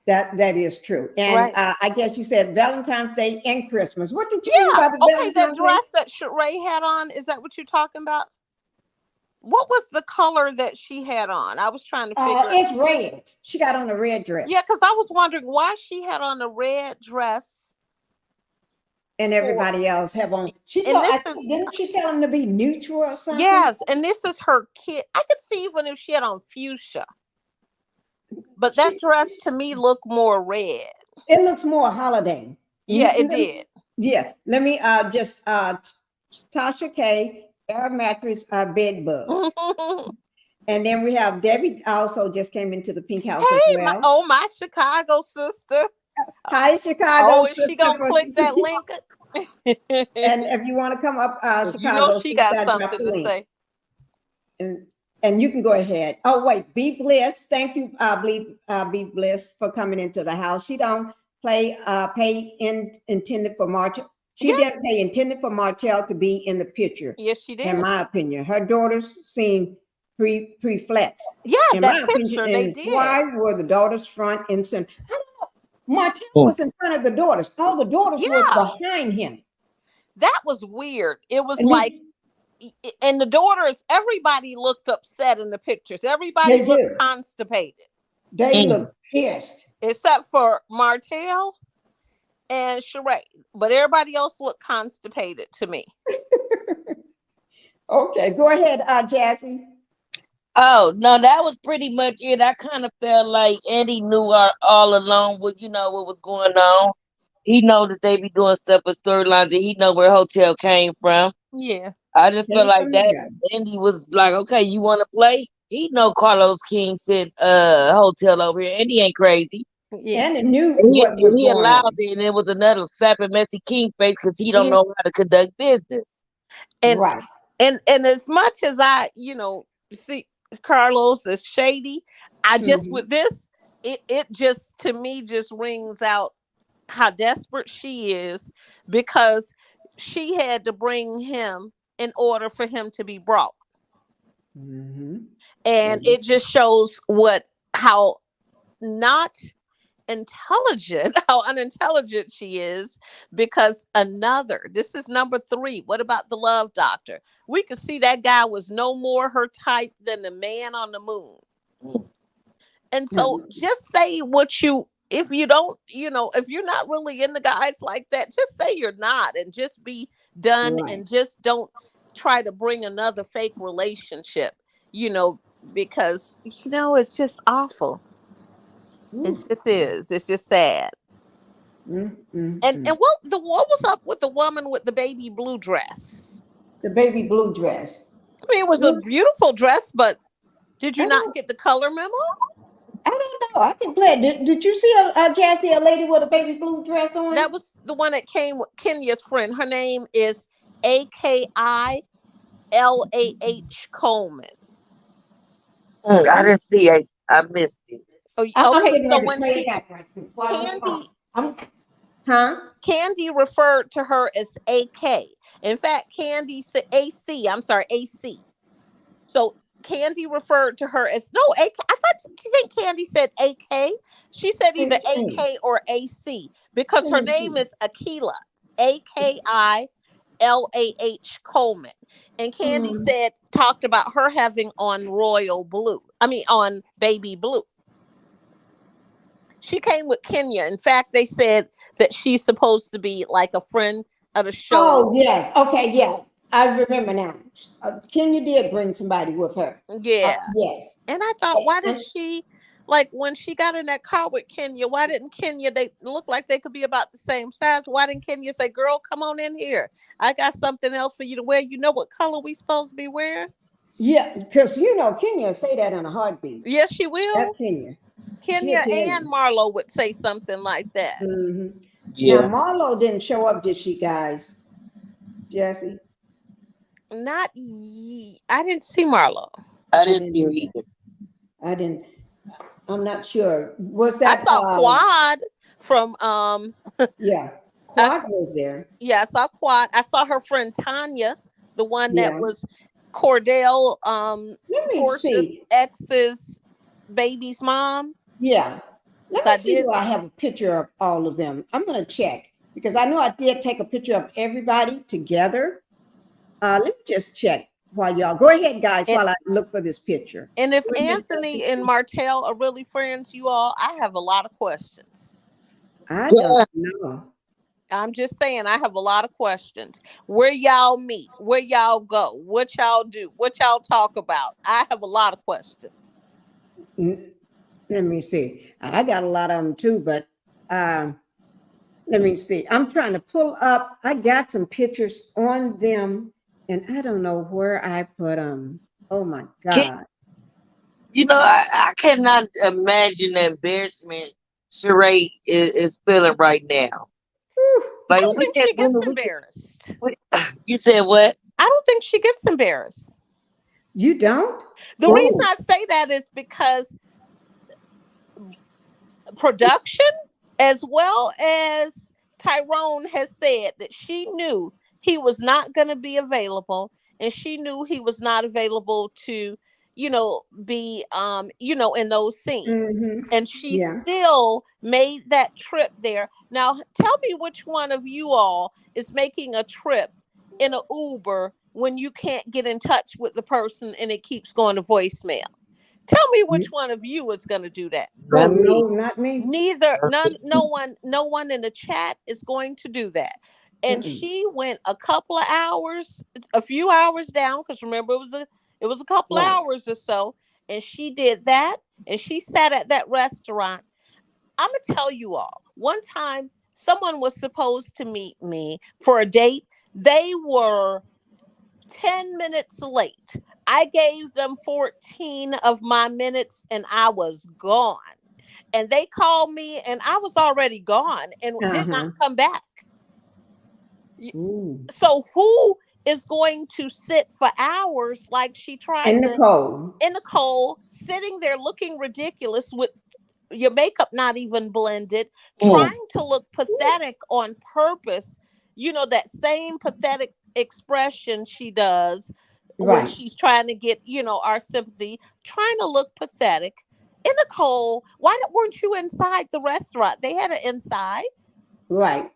That is true. And I guess you said Valentine's Day and Christmas. What did you mean by the Valentine's that dress that Sheree had on, is that what you're talking about? What was the color that she had on? I was trying to figure it's red. She got on a red dress. Yeah, because I was wondering why she had on a red dress. And everybody else have on. Didn't she tell him to be neutral or something? Yes, and this is her kid. I could see even if she had on fuchsia. But that dress to me looked more red. It looks more holiday. Yeah, it did. Yeah. Let me just Tasha K, Air Mattress Bed Bug. And then we have Debbie also just came into the Pink House as well. My Chicago sister. Hi, Chicago. Is she gonna click that link? And if you want to come up, Chicago, she got something to say. And you can go ahead. Oh wait, Be Bliss. Thank you, Be Bliss, for coming into the house. She don't pay intended for Martell. She didn't pay intended for Martell to be in the picture. Yes, she did. In my opinion, her daughters seem pre-flex. Yeah, in that picture they did. Why were the daughters front and center? I don't know. Martell was in front of the daughters. All the daughters were behind him. That was weird. It was and the daughters, everybody looked upset in the pictures. Everybody looked constipated. They looked pissed. Except for Martell and Sheree. But everybody else looked constipated to me. Okay, go ahead, Jazzy. Oh, no, that was pretty much it. I kind of felt like Eddie knew all along what was going on. He know that they be doing stuff with storylines, and he know where Hotel came from. Yeah. I just feel like that Andy was like, okay, you want to play? He know Carlos King said Hotel over here, and he ain't crazy. Yeah. And knew he allowed it, and it was another slapping messy King face because he don't know how to conduct business. And and as much as I, see Carlos is shady, I just with this, it just to me just rings out how desperate she is, because she had to bring him in order for him to be brought. And it just shows how not intelligent, how unintelligent she is, because this is number 3. What about the Love Doctor? We could see that guy was no more her type than the man on the moon. And so just say if you don't, if you're not really into guys like that, just say you're not, and just be done. And just don't try to bring another fake relationship, because it's just awful. It just is. It's just sad. And what was up with the woman with the baby blue dress? The baby blue dress. I mean, it was a beautiful dress, but did you not get the color memo? I don't know. I can play. Did you see a lady with a baby blue dress on? That was the one that came with Kenya's friend. Her name is AKILAH Coleman. I didn't see it. I missed it. Oh, okay. So when Candy referred to her as AK. In fact, Candy said AC. I'm sorry, AC. So Candy referred to her as I think Candy said AK. She said either AK or AC because her name is Akila, AKILAH Coleman. And Candy talked about her having on on baby blue. She came with Kenya. In fact, they said that she's supposed to be like a friend of the show. Oh, yes. Okay, yeah. I remember now. Kenya did bring somebody with her. Yeah. Yes. And I thought, why did she, when she got in that car with Kenya, why didn't Kenya, they look like they could be about the same size. Why didn't Kenya say, girl, come on in here. I got something else for you to wear. You know what color we supposed to be wearing? Yeah, because Kenya say that in a heartbeat. Yes, she will. That's Kenya. Kenya and Marlo would say something like that. Mm-hmm. Yeah. Now, Marlo didn't show up, did she, guys? Jesse? I didn't see Marlo. I didn't see her either. I didn't. I'm not sure. Was that? I saw Quad from. Yeah, Quad was there. Yeah, I saw Quad. I saw her friend Tanya, the one that was Cordell. Let me see. Ex's baby's mom. Yeah. Let me see. Do I have a picture of all of them? I'm gonna check because I know I did take a picture of everybody together. Let me just check while y'all go ahead, guys, while I look for this picture. And if Anthony and Martell are really friends, you all, I have a lot of questions. I don't know. I'm just saying, I have a lot of questions. Where y'all meet? Where y'all go? What y'all do? What y'all talk about? I have a lot of questions. Let me see. I got a lot of them too, but let me see. I'm trying to pull up. I got some pictures on them. And I don't know where I put them. Oh my God. I cannot imagine the embarrassment Sheree is feeling right now. I don't think she gets embarrassed. You said what? I don't think she gets embarrassed. You don't? The reason I say that is because production as well as Tyrone has said that she knew he was not going to be available, and she knew he was not available to, be, in those scenes. Mm-hmm. And she still made that trip there. Now, tell me which one of you all is making a trip in an Uber when you can't get in touch with the person and it keeps going to voicemail. Tell me which one of you is going to do that. No, not me. No one in the chat is going to do that. And she went a few hours down, because remember it was a couple hours or so, and she did that, and she sat at that restaurant. I'm gonna tell you all. One time, someone was supposed to meet me for a date. They were 10 minutes late. I gave them 14 of my minutes, and I was gone. And they called me, and I was already gone, and did not come back. Ooh. So who is going to sit for hours like she tried in the cold, sitting there looking ridiculous with your makeup not even blended, trying to look pathetic on purpose? That same pathetic expression she does when she's trying to get, our sympathy, trying to look pathetic in the cold. Why weren't you inside the restaurant? They had an inside. Right.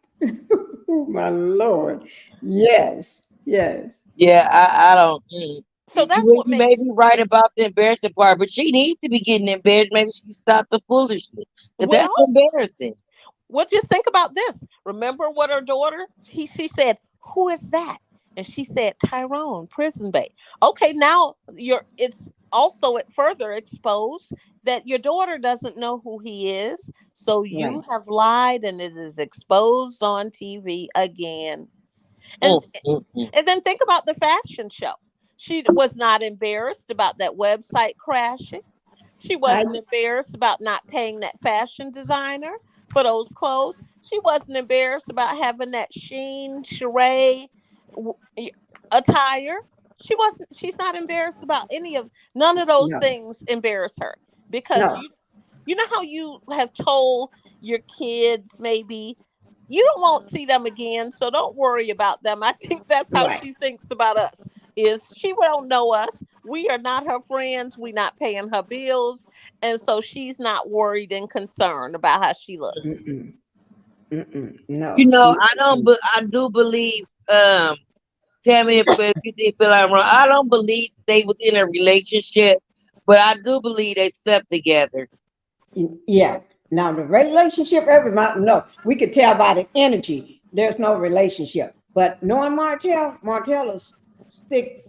My Lord. Yes. Yeah, I don't. So that's what makes. You may be right about the embarrassing part, but she needs to be getting embarrassed. Maybe she stopped the foolishness. But that's embarrassing. Well, just think about this. Remember what her daughter, she said, who is that? And she said, Tyrone, prison babe. Okay, now it's also further exposed that your daughter doesn't know who he is. So you have lied and it is exposed on TV again. And and then think about the fashion show. She was not embarrassed about that website crashing. She wasn't embarrassed about not paying that fashion designer for those clothes. She wasn't embarrassed about having that Sheree attire. She's not embarrassed about none of those things embarrass her because you know how you have told your kids maybe you don't want to see them again, so don't worry about them. I think that's how she thinks about us. Is she don't know us. We are not her friends. We're not paying her bills. And so she's not worried and concerned about how she looks. No. You know, I do believe, tell me if you did feel I'm wrong. I don't believe they was in a relationship, but I do believe they slept together. Yeah. Now the relationship, no, we could tell by the energy. There's no relationship. But knowing Martell will stick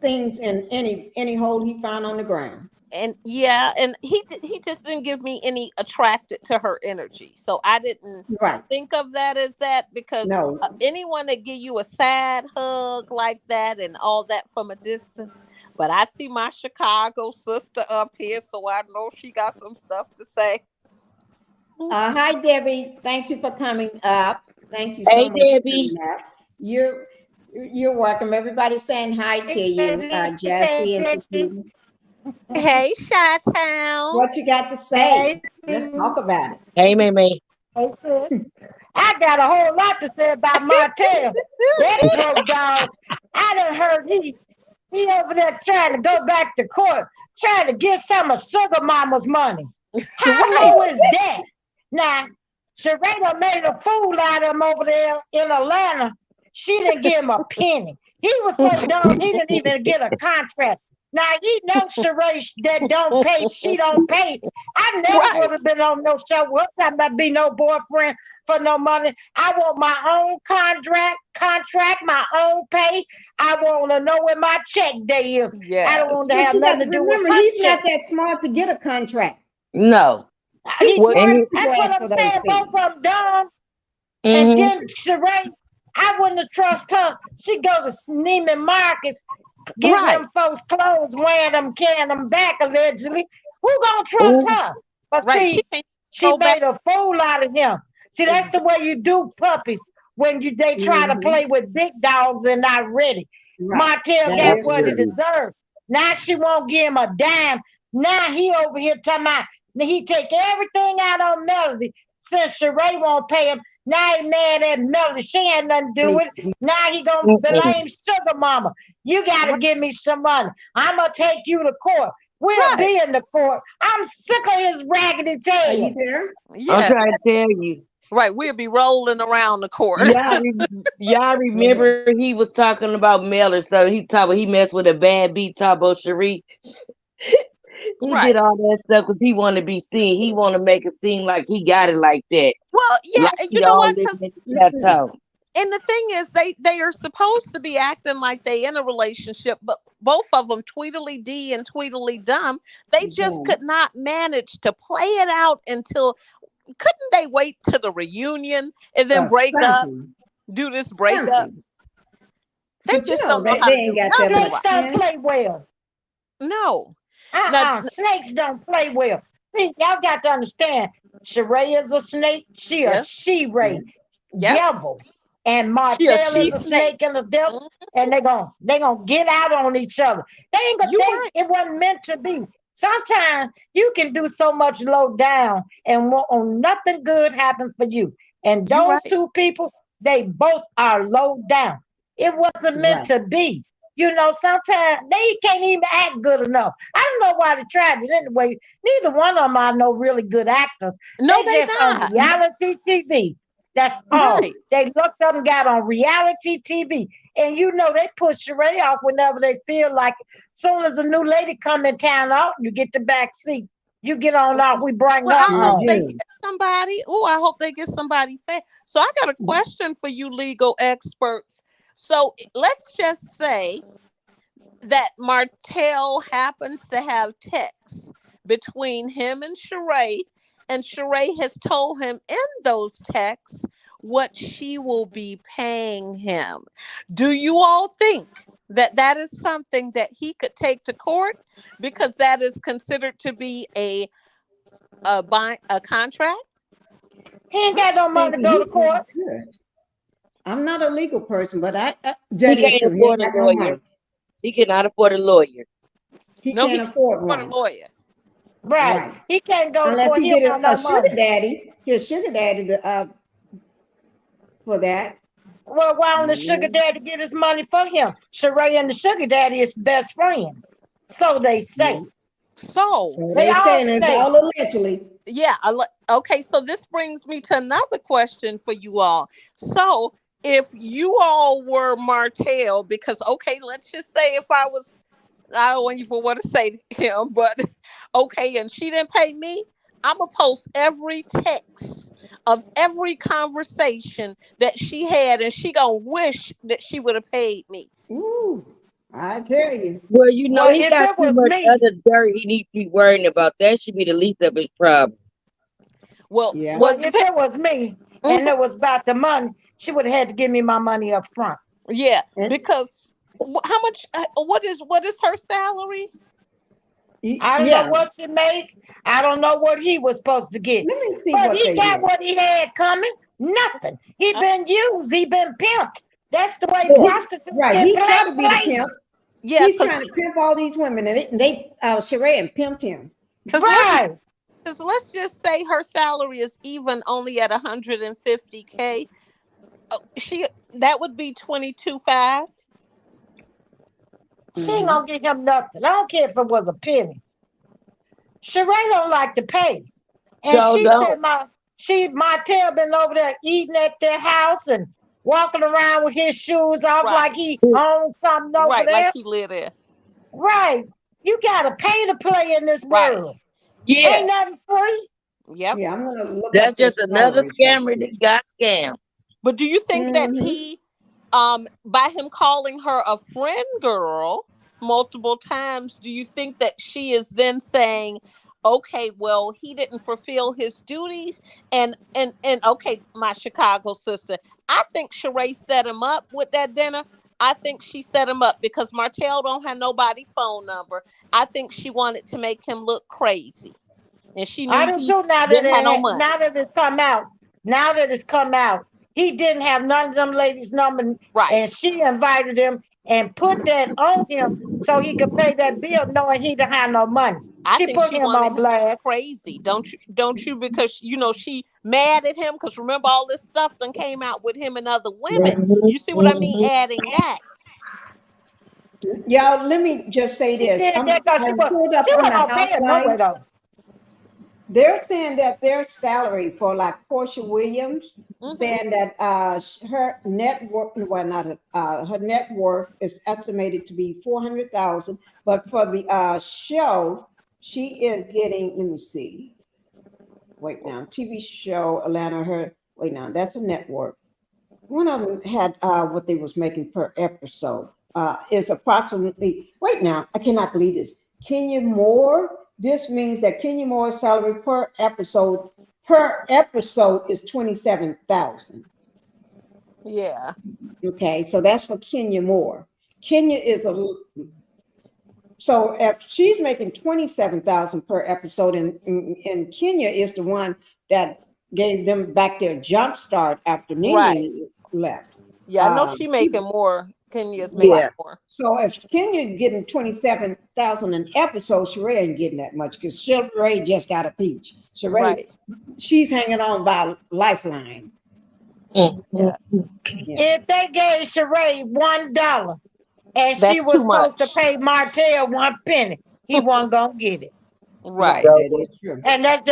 things in any hole he found on the ground. And yeah, and he just didn't give me any attracted to her energy. So I didn't think of that as that because anyone that give you a sad hug like that and all that from a distance. But I see my Chicago sister up here, so I know she got some stuff to say. Hi, Debbie. Thank you for coming up. Thank you so much. Debbie. You're welcome. Everybody's saying hi to you, Jesse and Cecilia. Hey, Chi-Town. What you got to say? Let's talk about it. Hey, May. Hey, sis. I got a whole lot to say about Martell. That broke dog. I done heard he over there trying to go back to court, trying to get some of Sugar Mama's money. How low is that? Now, Sheree done made a fool out of him over there in Atlanta. She didn't give him a penny. He was so dumb, he didn't even get a contract. Now, you know Sheree that don't pay, she don't pay. I never would have been on no show. What's that about be no boyfriend for no money? I want my own contract, my own pay. I want to know when my check day is. I don't want to have nothing to do with remember, he's not that smart to get a contract. No. He's smart. That's what I'm saying. Both of them dumb. And then Sheree, I wouldn't have trust her. She go to Neiman Marcus, get them folks clothes, wearing them, carrying them back allegedly. Who gonna trust her? But see, she made a fool out of him. See, that's the way you do puppies when they try to play with big dogs and not ready. Martell got what he deserved. Now she won't give him a dime. Now he over here talking about he take everything out on Melody since Sheree won't pay him. Now he mad at Melody. She ain't nothing to do with it. Now he gonna blame Sugar Mama. You gotta give me some money. I'm gonna take you to court. We'll be in the court. I'm sick of his raggedy tail. Are you there? Yeah. I'm trying to tell you. Right, we'll be rolling around the court. Y'all remember he was talking about Melody, so he messed with a bad beat Tabo Sheree. He did all that stuff because he want to be seen. He want to make it seem like he got it like that. Well, yeah, like you know what? And the thing is, they are supposed to be acting like they in a relationship, but both of them, Tweedledee D and Tweedledee Dumb, they just could not manage to play it out until. Couldn't they wait to the reunion and then break up? Do this breakup? They just don't know how to do it. Snakes don't play well. No. Snakes don't play well. See, y'all got to understand. Sheree is a snake. She a she-ray. Devil. And Martell is a snake and a devil. And they gonna get out on each other. They ain't gonna. It wasn't meant to be. Sometimes you can do so much low down and nothing good happen for you. And those two people, they both are low down. It wasn't meant to be. You know, sometimes they can't even act good enough. I don't know why they tried it anyway. Neither one of them are no really good actors. No, they just not. On reality TV. That's all. They looked up and got on reality TV. And you know, they push Sheree off whenever they feel like it. Soon as a new lady come in town out, you get the back seat. You get on out, we bring up. I hope they get somebody. I hope they get somebody fair. So I got a question for you legal experts. So let's just say that Martell happens to have texts between him and Sheree has told him in those texts what she will be paying him. Do you all think that that is something that he could take to court, because that is considered to be a contract? He ain't got no money to go to court. I'm not a legal person, but he can't afford a lawyer. He cannot afford a lawyer. He can't afford one. A lawyer. Right. He can't go unless to court. He get a sugar daddy. His sugar daddy for that. Well, why don't the sugar daddy get his money for him? Sheree and the sugar daddy is best friends. So they say. So they saying it's all allegedly. Yeah. Okay. So this brings me to another question for you all. So if you all were Martell, because, okay, let's just say if I don't even want to say him, but okay, and she didn't pay me, I'm going to post every text of every conversation that she had, and she going to wish that she would have paid me. Ooh, I tell you. Well, he got too much other dirt he needs to be worrying about. That should be the least of his problem. Well, if it was me and it was about the money, she would have had to give me my money up front. Yeah, because how much? What is her salary? I don't know what she make. I don't know what he was supposed to get. Let me see but what he got what he had coming. Nothing. He been used. He been pimped. That's the way prostitutes get He tried to be the pimp. Yeah, he's trying to pimp all these women, and they Sheree and pimped him. Right. Because let's just say her salary is even only at $150K. That would be $22,500. She ain't gonna give him nothing. I don't care if it was a penny. Sheree don't like to pay. And Martell been over there eating at their house and walking around with his shoes off like he owns something over there. Like he live there. Right. You gotta pay to play in this world. Yeah. Ain't nothing free. Yep. Yeah, I'm gonna look That's just another scammer that got scammed. But do you think that he, by him calling her a friend girl multiple times, do you think that she is then saying, okay, well, he didn't fulfill his duties, and okay, my Chicago sister, I think Sheree set him up with that dinner. I think she set him up because Martell don't have nobody's phone number. I think she wanted to make him look crazy, and she knew he didn't have no money. Now that it's come out, he didn't have none of them ladies' number, and she invited him and put that on him so he could pay that bill, knowing he didn't have no money. I think she wanted him to be crazy, don't you? Because she mad at him because remember all this stuff that came out with him and other women. You see what I mean? Adding that. Y'all, let me just say this. I'm pulled up on the Housewives. They're saying that their salary for like Portia Williams, saying that her net worth, her net worth is estimated to be $400,000, but for the show, she is getting. Let me see. Wait now, TV show Atlanta. That's a net worth. One of them had what they was making per episode. Is approximately. Wait now, I cannot believe this. Kenya Moore. This means that Kenya Moore's salary per episode is $27,000. Yeah. Okay, so that's for Kenya Moore. Kenya is so if she's making $27,000 per episode, and Kenya is the one that gave them back their jump start after Nene left. Yeah, I know she making more. Kenya's making more. So if Kenya getting $27,000 an episode, Sheree ain't getting that much because Sheree just got a peach. Sheree, she's hanging on by a lifeline. Yeah. If they gave Sheree $1 and she was supposed to pay Martell 1 penny, he wasn't gonna get it. Right. And that's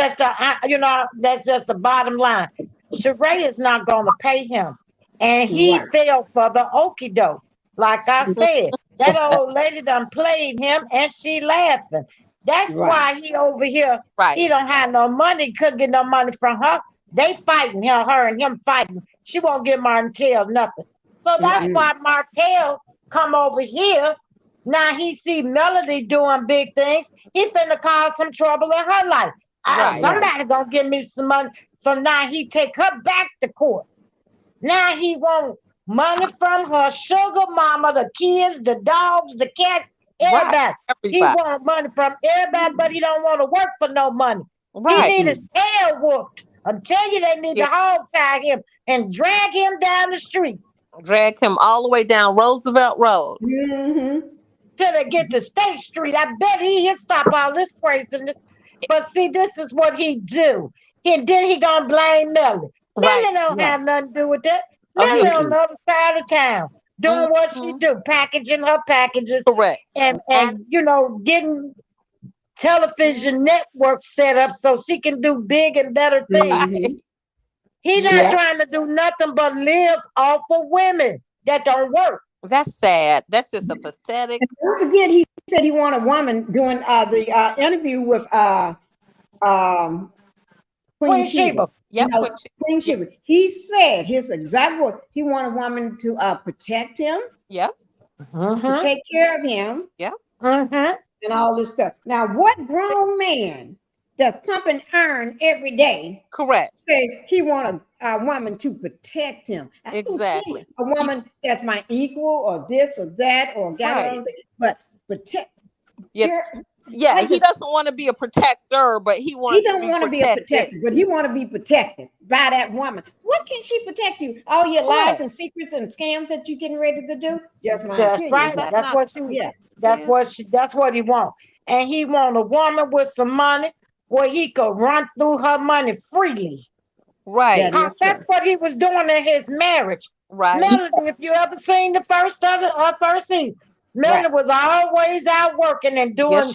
just the bottom line. Sheree is not gonna pay him. And he fell for the okie doke. Like I said, that old lady done played him and she laughing. That's why he over here, he don't have no money, couldn't get no money from her. They fighting her and him fighting. She won't give Martell nothing. So that's why Martell come over here. Now he see Melody doing big things. He finna cause some trouble in her life. Somebody gonna give me some money. So now he take her back to court. Now he want money from her sugar mama, the kids, the dogs, the cats, everybody. He want money from everybody, but he don't want to work for no money. He need his tail whooped. I'm telling you, they need to hog tie him and drag him down the street. Drag him all the way down Roosevelt Road. Till they get to State Street. I bet he'll stop all this craziness. But see, this is what he do. And then he gonna blame Melody. Melody don't have nothing to do with that. Melody on the other side of town doing what she do, packaging her packages. Correct. And you know, getting television networks set up so she can do big and better things. He's not trying to do nothing but live off of women that don't work. That's sad. That's just a pathetic. And don't forget, he said he wanted a woman doing the interview with Queen Sheba. Yep. You know, Queen Sheba. He said his exact word. He wanted a woman to protect him. Yep. To take care of him. Yep. And all this stuff. Now, what grown man that's pumping iron every day? Correct. Say he want a woman to protect him. I don't see a woman that's my equal or this or that or but protect. Yeah, he doesn't want to be a protector, but he wants. He don't want to be a protector, but he want to be protected by that woman. What can she protect you? All your lies and secrets and scams that you're getting ready to do? Just my opinion. Right. That's what she. Yeah. That's what he want. And he want a woman with some money where he could run through her money freely. Right. That's what he was doing in his marriage. Right. Melody, if you ever seen the first season, Melody was always out working and doing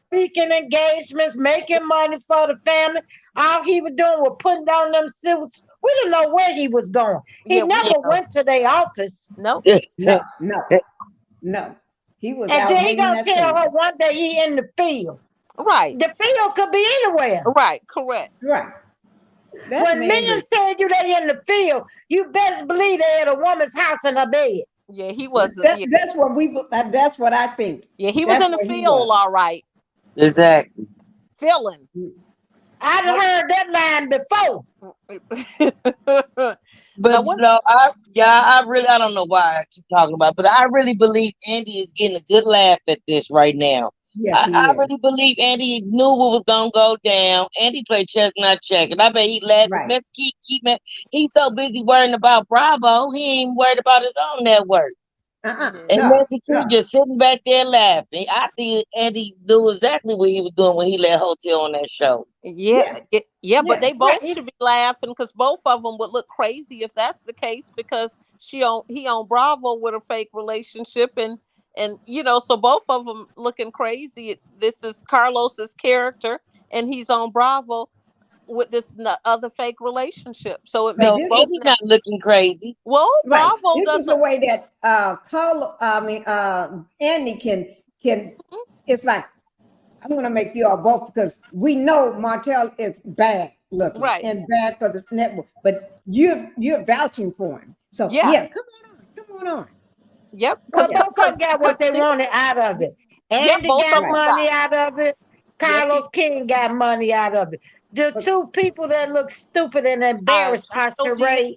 speaking engagements, making money for the family. All he was doing was putting down them suits. We didn't know where he was going. He never went to their office. No. He was and then he gonna tell her one day he in the field. Right. The field could be anywhere. Right. Correct. Right. When men said you they in the field, you best believe they had a woman's house in her bed. Yeah, he was. That's what I think. Yeah, he was in the field, all right. Exactly. Feeling. I've heard that line before. But I don't know why I keep talking about it, but I really believe Andy is getting a good laugh at this right now. Yes, I really believe Andy knew what was gonna go down. Andy played chestnut check, and I bet he laughed. Let's keep he's so busy worrying about Bravo, he ain't worried about his own network. And Messi just sitting back there laughing. I think Andy knew exactly what he was doing when he let Hotel on that show. But they both should be laughing because both of them would look crazy if that's the case because he on Bravo with a fake relationship and you know, so both of them looking crazy. This is Carlos's character and he's on Bravo with this other fake relationship. So it makes both he's not looking crazy. Well, Bravo this is the way that Andy can it's like, I'm going to make you all both because we know Martell is bad looking and bad for the network, but you're vouching for him. So come on. Yep. Because both of them got what they wanted out of it. Andy got money out of it. Carlos King got money out of it. The two people that look stupid and embarrassed are Sheree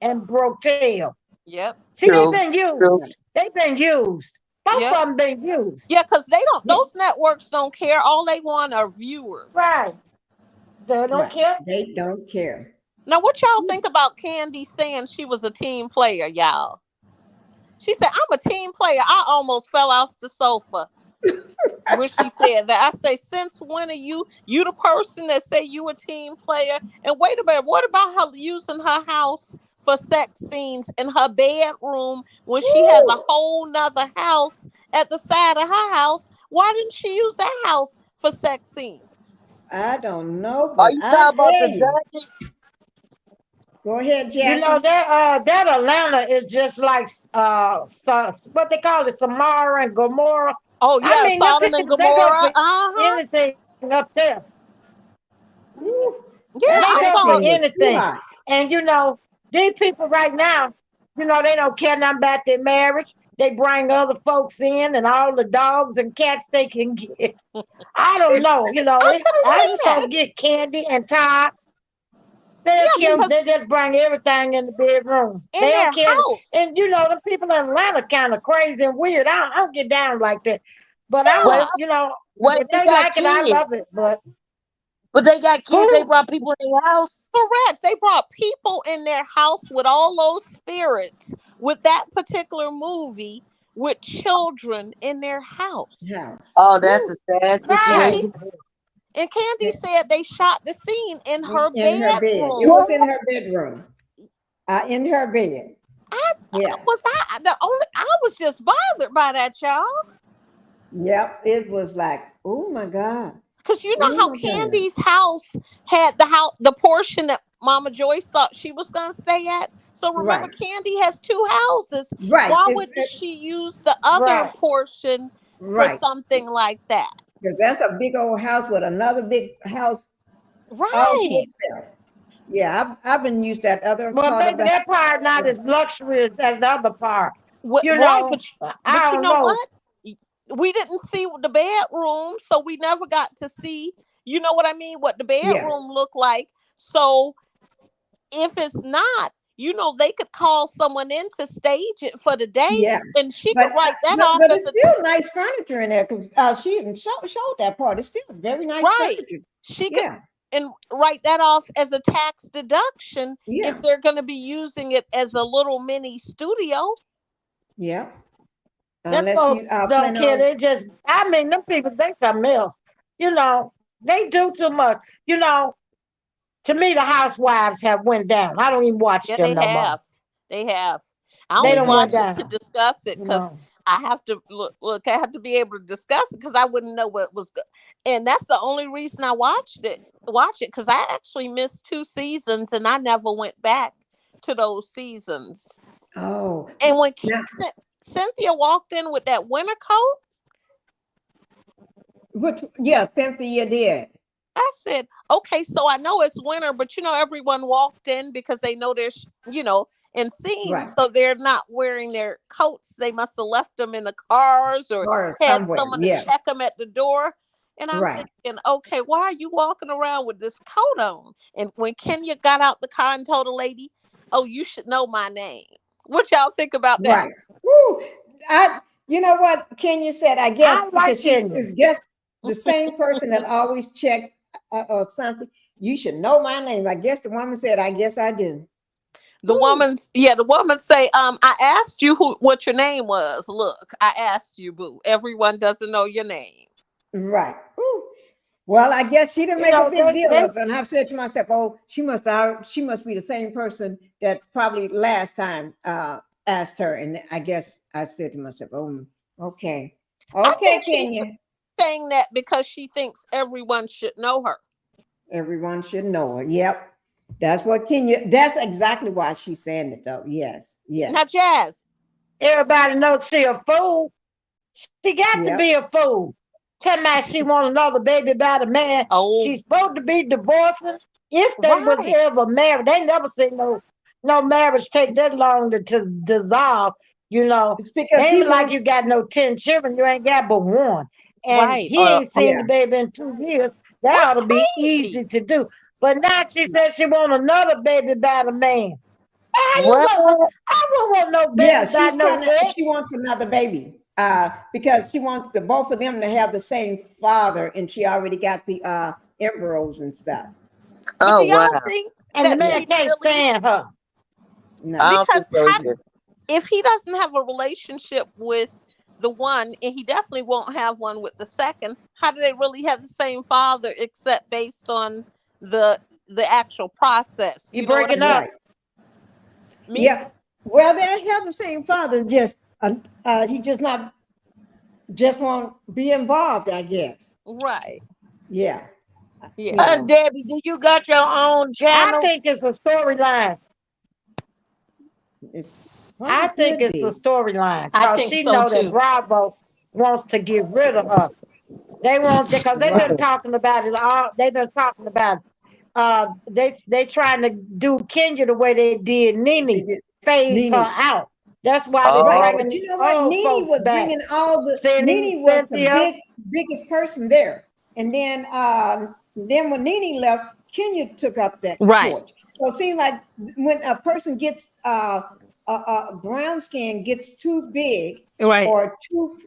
and Martell. Yep. See, they've been used. They've been used. Both of them been used. Yeah, because they don't. Those networks don't care. All they want are viewers. Right. They don't care. They don't care. Now, what y'all think about Candy saying she was a team player, y'all? She said, "I'm a team player. I almost fell off the sofa." When she said that, I say, since when are you the person that say you a team player? And wait a minute, what about her using her house for sex scenes in her bedroom when she has a whole nother house at the side of her house? Why didn't she use that house for sex scenes? I don't know. Are you talking about the jacket? Go ahead, Jack. You know that Atlanta is just like what they call it, Samara and Gomorrah. Oh yeah, I mean, Sodom and Gomorrah. Anything up there. Yeah, they go for anything. And you know, these people right now, You know, they don't care nothing about their marriage. They bring other folks in and all the dogs and cats they can get. I don't know. You know, I could I agree just that. don't get Candy and Todd. They Yeah, don't care. because They just bring everything in the bedroom. in They their don't care. And you house. know, the people in Atlanta kind of crazy and weird. I don't get down like that. But Wait, Yeah, you know, wait, if they they got like it, I kids. love it. But But they got kids. They who? brought people in their house. correct. They brought people in their house with all those spirits with that particular movie with children in their house. house. Oh, that's Woo. a sad And Right. she and Candy said they shot the scene in her In her bed. It bedroom. was in her bedroom. In her bed. I Yeah. I was just bothered by that, y'all. Yep. It was like, oh my God. Because you know Oh how my God. Candy's house had the portion that Mama Joyce thought she was going to stay at. So remember, Right. Candy has two houses. Right. Why wouldn't she use the other Right. portion for Right. something like that? Because that's a big old house with another big house all to Right. itself. Yeah, I've been used that other Well, part of maybe the that part not house. as luxurious as the other part. You Right, know, but I you don't know know. what? We didn't see the bedroom, so we never got to see, you know what I mean, what the Yeah. bedroom looked like. So if it's not, they could call someone in to stage it for the day, Yeah. and she But could write that but, off but as it's still nice furniture in there because she even showed that part. It's still very nice right. furniture. She could Yeah. and write that off as a tax deduction Yeah. if they're going to be using it as a little mini studio. Yeah. Them Unless folks you don't plan care. on. They just, I mean, them people, they something else. You know, they do too much. You know, to me, the housewives have went down. I don't even watch Yeah, them they no more. have. They have. I They only They don't went watch have. it to down. discuss it You because know, I have to look. I have to be able to discuss it because I wouldn't know what was good. And that's the only reason I watched it. Watch it because I actually missed 2 seasons and I never went back to those seasons. Oh. And when Now, Cynthia walked in with that winter coat, yeah, Cynthia did. I said, okay, so I know it's winter, but everyone walked in because they know there's, in scenes, Right. so they're not wearing their coats. They must have left them in the cars or Or had somewhere. someone to Yeah. check them at the door. And I'm Right. thinking, okay, why are you walking around with this coat on? And when Kenya got out the car and told the lady, oh, you should know my name. What y'all think about that? Right. Woo. You know what Kenya said, I guess, I like because she Kenya. is just the same person that always checks or something. You should know my name. I guess the woman said, I guess I do. The woman say, I asked you what your name was. Look, I asked you, boo. Everyone doesn't know your name. Right. Woo. Well, I guess she didn't You make a know, big deal of it. And I've said to myself, oh, she must be the same person that probably last time asked her. And I guess I said to myself, oh, okay. Okay, Kenya. She's saying that because she thinks everyone should know her. Everyone should know her. Yep. That's exactly why she's saying it, though. Yes. Yes. Now, Jazz. everybody knows she a fool. She got to be a fool. Tell me she want another baby by the man. Oh, She's supposed to be divorcing. If they was ever married, they never seen no marriage take that long to dissolve. You know, it's because ain't like you got no 10 children, you ain't got but one. And he ain't seen the baby in 2 years. That that's ought to be crazy. easy to do. But now she said she want another baby by the man. I won't want no baby by no ex. She wants another baby. Because she wants both of them to have the same father, and she already got the embryos and stuff. But do y'all think and the man can't stand her? No. Because if he doesn't have a relationship with the one, and he definitely won't have one with the second, how do they really have the same father except based on the actual process? You breaking up? Me? Yeah. Well, they have the same father, just he just won't be involved, I guess. Right. Yeah. Yeah. Debbie, do you got your own channel? I think it's a storyline. I think it's the storyline. I think she so know too. that Bravo wants to get rid of her. They want because they've been talking about it all. They've been talking about they trying to do Kenya the way they did Nene. phased her out. That's why they right. bringing But you know what? old Nene folks was back. bringing all the. Nene was the biggest person there, and then when Nene left, Kenya took up that torch. So it seems like when a person gets a brown skin gets too big, or too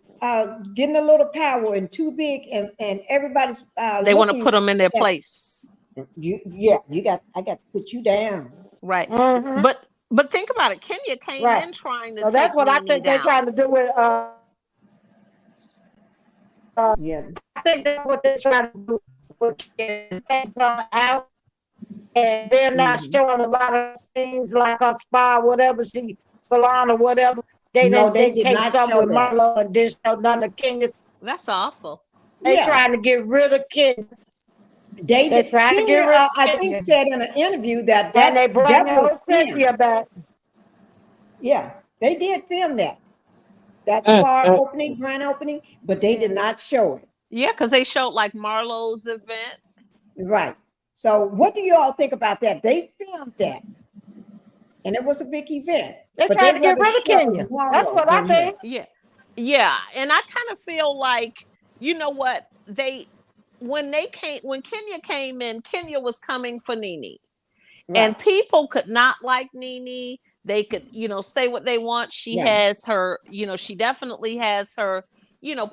getting a little power and too big, and everybody's they want to put them in their place. I got to put you down. Right. Mm-hmm. But think about it. Kenya came in trying to take that's what Nene I think down. they're trying to do with yeah. I think that's what they're trying to do with out. And they're not showing a lot of things like her spa, whatever salon or whatever. They did take not some show with that. Marlo and didn't show none of Kenya's. That's awful. They trying to get rid of Kenya. They trying to get rid of Kenya. I think said in an interview that they brought was Cynthia back. Yeah, they did film that spa opening, grand opening, but they did not show it. Yeah, because they showed like Marlo's event. Right. So what do you all think about that? They filmed that. And it was a big event. They tried to get rid of Kenya. That's what I think. Yeah. Yeah. And I kind of feel like, you know what, when Kenya came in, Kenya was coming for Nene. Right. And people could not like Nene. They could, say what they want. She has her, she definitely has her,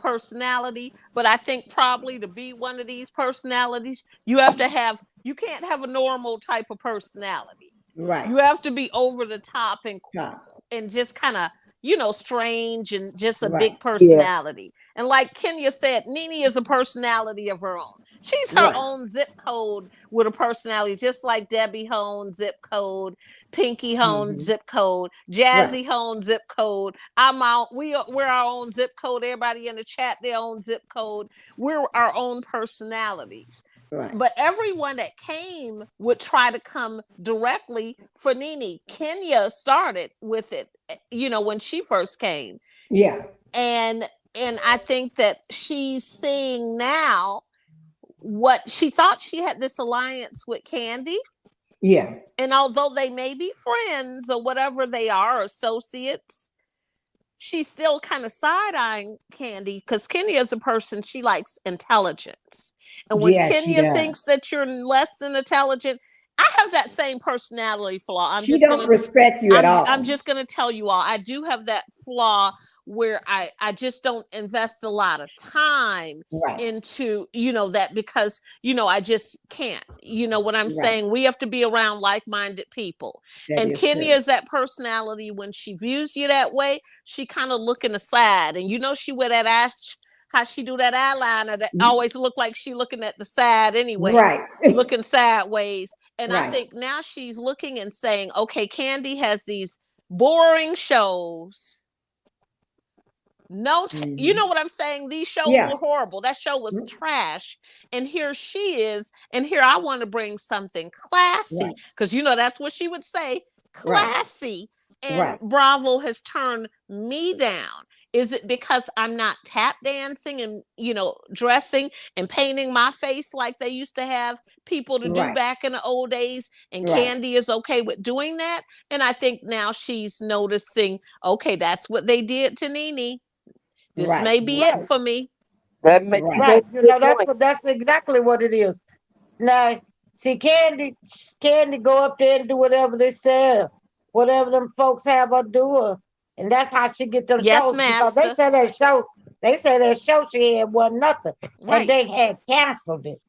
personality. But I think probably to be one of these personalities, you can't have a normal type of personality. Right. You have to be over the top and just kind of, strange and just a big personality. Yeah. And like Kenya said, Nene is a personality of her own. She's her own zip code with a personality, just like Debbie Hone's zip code, Pinkie Hone's zip code, Jazzy Hone's zip code. We're our own zip code. Everybody in the chat, their own zip code. We're our own personalities. Right. But everyone that came would try to come directly for Nene. Kenya started with it, when she first came. Yeah. And I think that she's seeing now what she thought she had this alliance with Kandi. Yeah. And although they may be friends or whatever they are, associates, she's still kind of side-eyeing Kandi because Kenya is a person, she likes intelligence. And when Kenya thinks that you're less than intelligent, I have that same personality flaw. She don't respect you at all. I'm just going to tell you all, I do have that flaw where I just don't invest a lot of time into, that because, I just can't, what I'm saying? We have to be around like-minded people. And Kenya is that personality. When she views you that way, she kind of looking aside. And she wear that how she do that eyeliner that always look like she looking at the side anyway. Right. Looking sideways. And I think now she's looking and saying, okay, Kandi has these boring shows. You know what I'm saying? These shows were horrible. That show was trash. And here she is. And here I want to bring something classy. Because, that's what she would say. Classy. And Bravo has turned me down. Is it because I'm not tap dancing and, dressing and painting my face like they used to have people to do back in the old days? And Kandi is okay with doing that. And I think now she's noticing, okay, that's what they did to Nene. This may be it for me. That's exactly what it is. Now, see, Kandi go up there and do whatever they say, whatever them folks have her do, and that's how she get them shows. Master. Because they say that show she had wasn't nothing, and they had canceled it.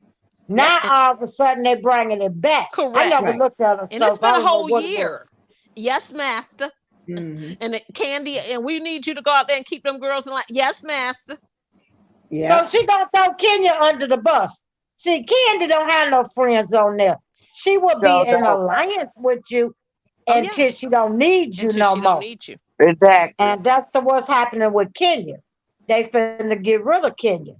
Now all of a sudden they're bringing it back. Correct. I never looked at it, and it's been a whole year. Yes, Master. And Kandi, and we need you to go out there and keep them girls in line. Yes, Master. Yeah. So she gonna throw Kenya under the bus. See, Kandi don't have no friends on there. She will be in alliance with you until she don't need you no more. Don't need you. Exactly. And that's what's happening with Kenya. They finna get rid of Kenya.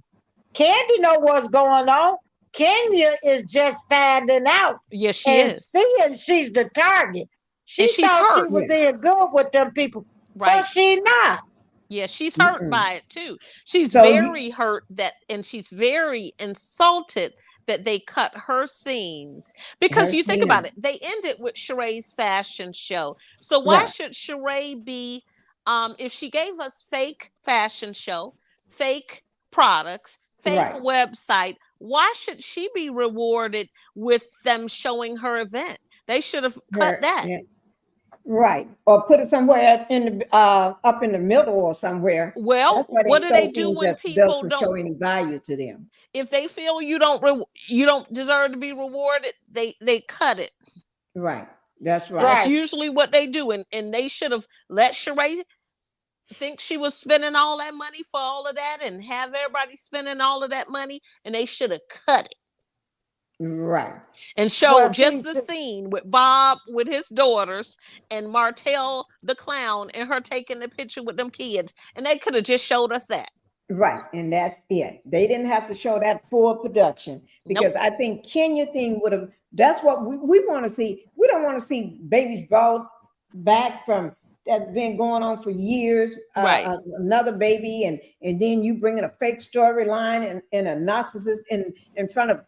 Kandi know what's going on. Kenya is just finding out. Yes, she is. Seeing she's the target. She thought she was in good with them people, but she not. Yeah, she's hurt by it too. She's very hurt and she's very insulted that they cut her scenes, because you think about it, they ended with Sheree's fashion show. So why should Sheree be, if she gave us fake fashion show, fake products, fake website, why should she be rewarded with them showing her event? They should have cut that. Yeah. Right. Or put it somewhere in the up in the middle or somewhere. Well, what do they do when people don't show any value to them? If they feel you don't deserve to be rewarded, they cut it. Right. That's right. That's usually what they do. And they should have let Sheree think she was spending all that money for all of that and have everybody spending all of that money, and they should have cut it. Right. And showed just the scene with Bob with his daughters and Martell the clown and her taking the picture with them kids. And they could have just showed us that. Right. And that's it. They didn't have to show that full production, because I think Kenya thing would have, that's what we want to see. We don't want to see babies brought back from that's been going on for years. Another baby, and then you bringing a fake storyline and a narcissist in front of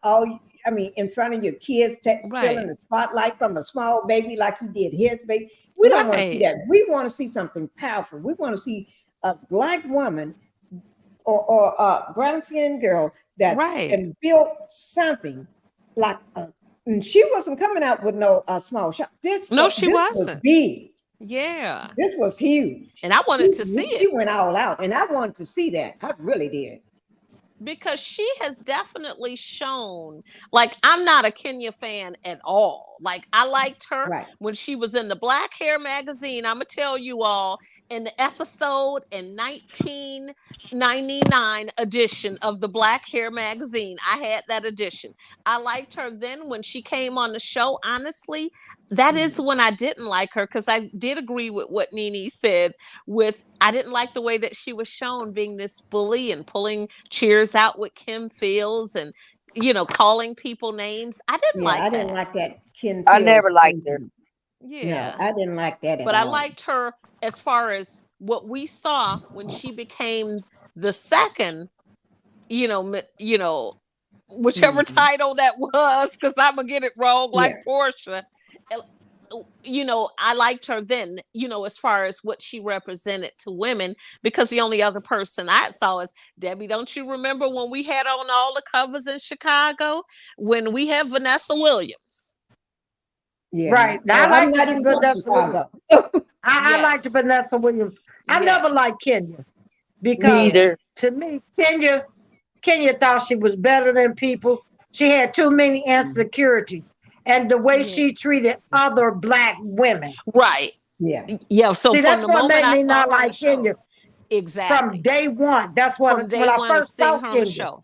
in front of your kids, stealing the spotlight from a small baby like he did his baby. We don't want to see that. We want to see something powerful. We want to see a Black woman or a brown skinned girl that can build something like and she wasn't coming out with no small shop. She wasn't. Was big. Yeah. This was huge. And I wanted to see it. She went all out, and I wanted to see that. I really did. Because she has definitely shown, like, I'm not a Kenya fan at all. Like, I liked her when she was in the Black Hair magazine. I'm going to tell you all, in the episode in 1999 edition of the Black Hair magazine, I had that edition. I liked her then when she came on the show. Honestly, that is when I didn't like her, because I did agree with what Nene said I didn't like the way that she was shown being this bully and pulling cheers out with Kim Fields and, calling people names. I didn't like that. I didn't like that. I never liked her. Yeah. No, I didn't like that at all. But I liked her as far as what we saw when she became the second, whichever title that was, because I'm going to get it wrong, like Portia. I liked her then, as far as what she represented to women, because the only other person I saw is Debbie. Don't you remember when we had on all the covers in Chicago when we had Vanessa Williams? Yeah. Right. Now, I like Vanessa Williams. I liked Vanessa Williams. I never liked Kenya, because to me, Kenya thought she was better than people. She had too many insecurities. And the way she treated other Black women. Right. Yeah. Yeah. So see, that's what made me not like Kenya. Exactly. From day one. That's when I first saw her on the show.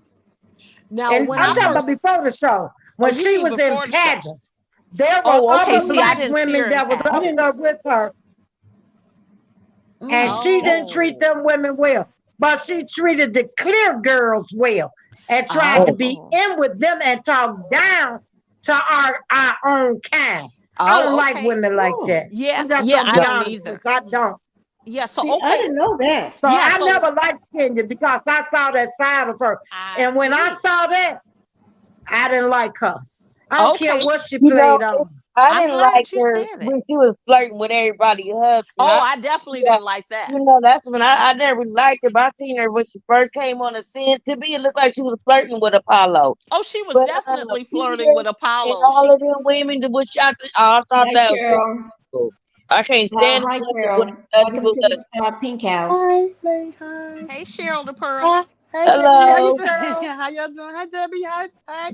Now, and when I'm talking about before the show, when she was in pageants, there were other Black women that was up there with her. And she didn't treat them women well. But she treated the clear girls well and tried to be in with them and talk down to our own kind. I don't like women like that. Yeah, I don't either. I don't. Yeah, so I didn't know that. So I never liked Kenya because I saw that side of her. And when I saw that, I didn't like her. I don't care what she played on. I didn't like her when she was flirting with everybody's husband. I definitely didn't like that. That's when I never liked her. But I seen her when she first came on the scene. To me, it looked like she was flirting with Apollo. Oh, she was definitely flirting with Apollo. And all of them women, which I thought that was cool. I can't stand hi, Cheryl. Welcome to the Pink House. Hi. Hey, Cheryl the Pearl. Hey, hello. Debbie, how y'all doing? Hi, Debbie. Hi.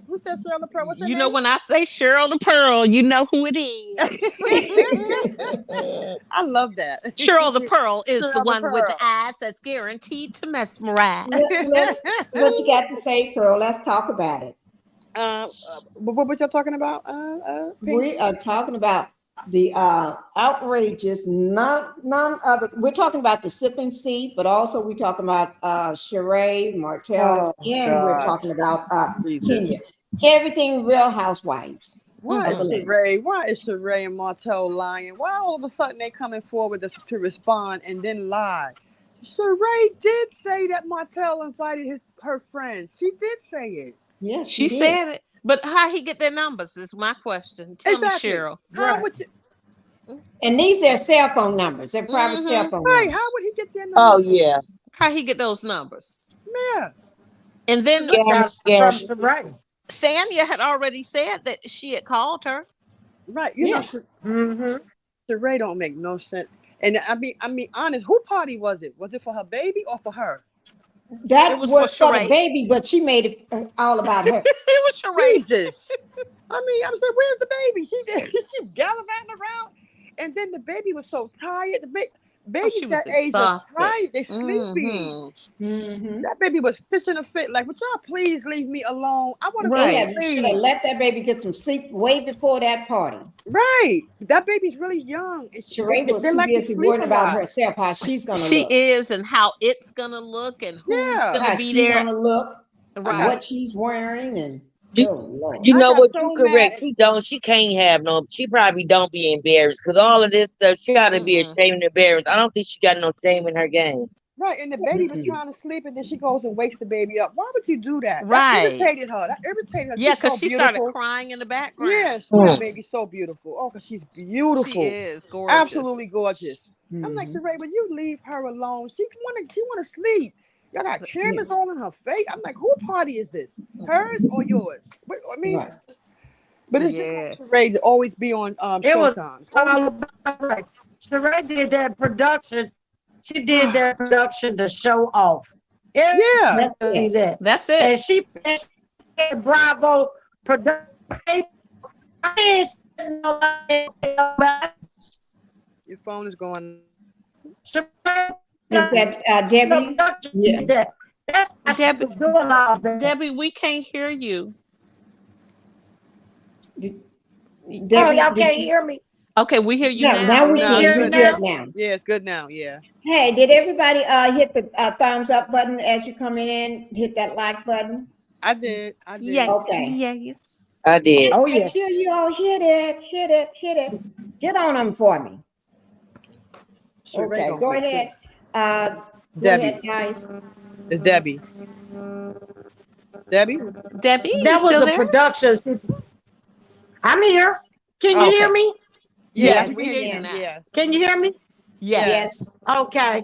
Who said Cheryl the Pearl? What's her name? When I say Cheryl the Pearl, you know who it is. I love that. Cheryl the Pearl is the one with the eyes that's guaranteed to mesmerize. What you got to say, Pearl? Let's talk about it. What were y'all talking about? We are talking about the outrageous, none other. We're talking about the sipping seat, but also we're talking about Sheree, Martell, we're talking about Kenya. Everything Real Housewives. Why is Sheree and Martell lying? Why all of a sudden they coming forward to respond and then lie? Sheree did say that Martell invited her friends. She did say it. Yeah, she said it. But how he get their numbers is my question. Tell me, Cheryl. How would you? And these are cell phone numbers. They're private cell phone numbers. How would he get their numbers? Oh yeah. How he get those numbers? Yeah. And then Sanya had already said that she had called her. Right. You know, Sheree don't make no sense. And I mean, honest, who party was it? Was it for her baby or for her? That was for the baby, but she made it all about her. It was Sheree. Jesus. I mean, I was like, where's the baby? She's gallivanting around. And then the baby was so tired. The baby that age was tired. They sleepy. That baby was fishing a fit. Like, would y'all please leave me alone? I want to go to sleep. Let that baby get some sleep way before that party. Right. That baby's really young. Sheree was too busy worrying about herself, how she's going to look. She is, and how it's going to look, and who's going to be there. Going to look, what she's wearing, and you know what? You correct. She can't have no. She probably don't be embarrassed because all of this stuff. She got to be ashamed and embarrassed. I don't think she got no shame in her game. Right, and the baby was trying to sleep, and then she goes and wakes the baby up. Why would you do that? Right. That irritated her. Yeah, because she started crying in the background. Yes, that baby's so beautiful. Oh, because she's beautiful. She is gorgeous. Absolutely gorgeous. I'm like, Sheree, will you leave her alone? She want to sleep. Y'all got cameras all in her face. I'm like, who party is this? Hers or yours? I mean, but it's just like Sheree to always be on Showtime. Sheree did that production. She did that production to show off. That's it. And she did Bravo production. Your phone is going. Is that Debbie? Yeah. Debbie, we can't hear you. Debbie, y'all can't hear me. Okay, we hear you now. Now we hear you good now. Yeah, it's good now. Yeah. Hey, did everybody hit the thumbs up button as you coming in? Hit that like button. I did. Yeah. Okay. Yes. I did. Oh yeah. Make sure you all hit it. Get on them for me. Okay, go ahead. Debbie, guys. It's Debbie. Debbie, that was the production. I'm here. Can you hear me? Yes, we hear you now. Yes. Can you hear me? Yes. Okay.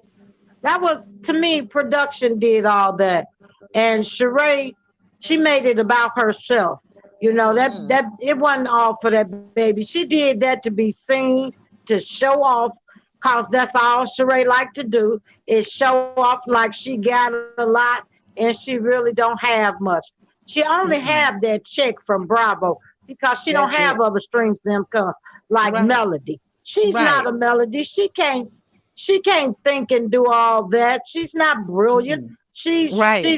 That was, to me, production did all that. And Sheree, she made it about herself. You know, that it wasn't all for that baby. She did that to be seen, to show off, because that's all Sheree like to do, is show off like she got a lot and she really don't have much. She only have that check from Bravo because she don't have other streams of income like Melody. She's not a Melody. She can't think and do all that. She's not brilliant. She's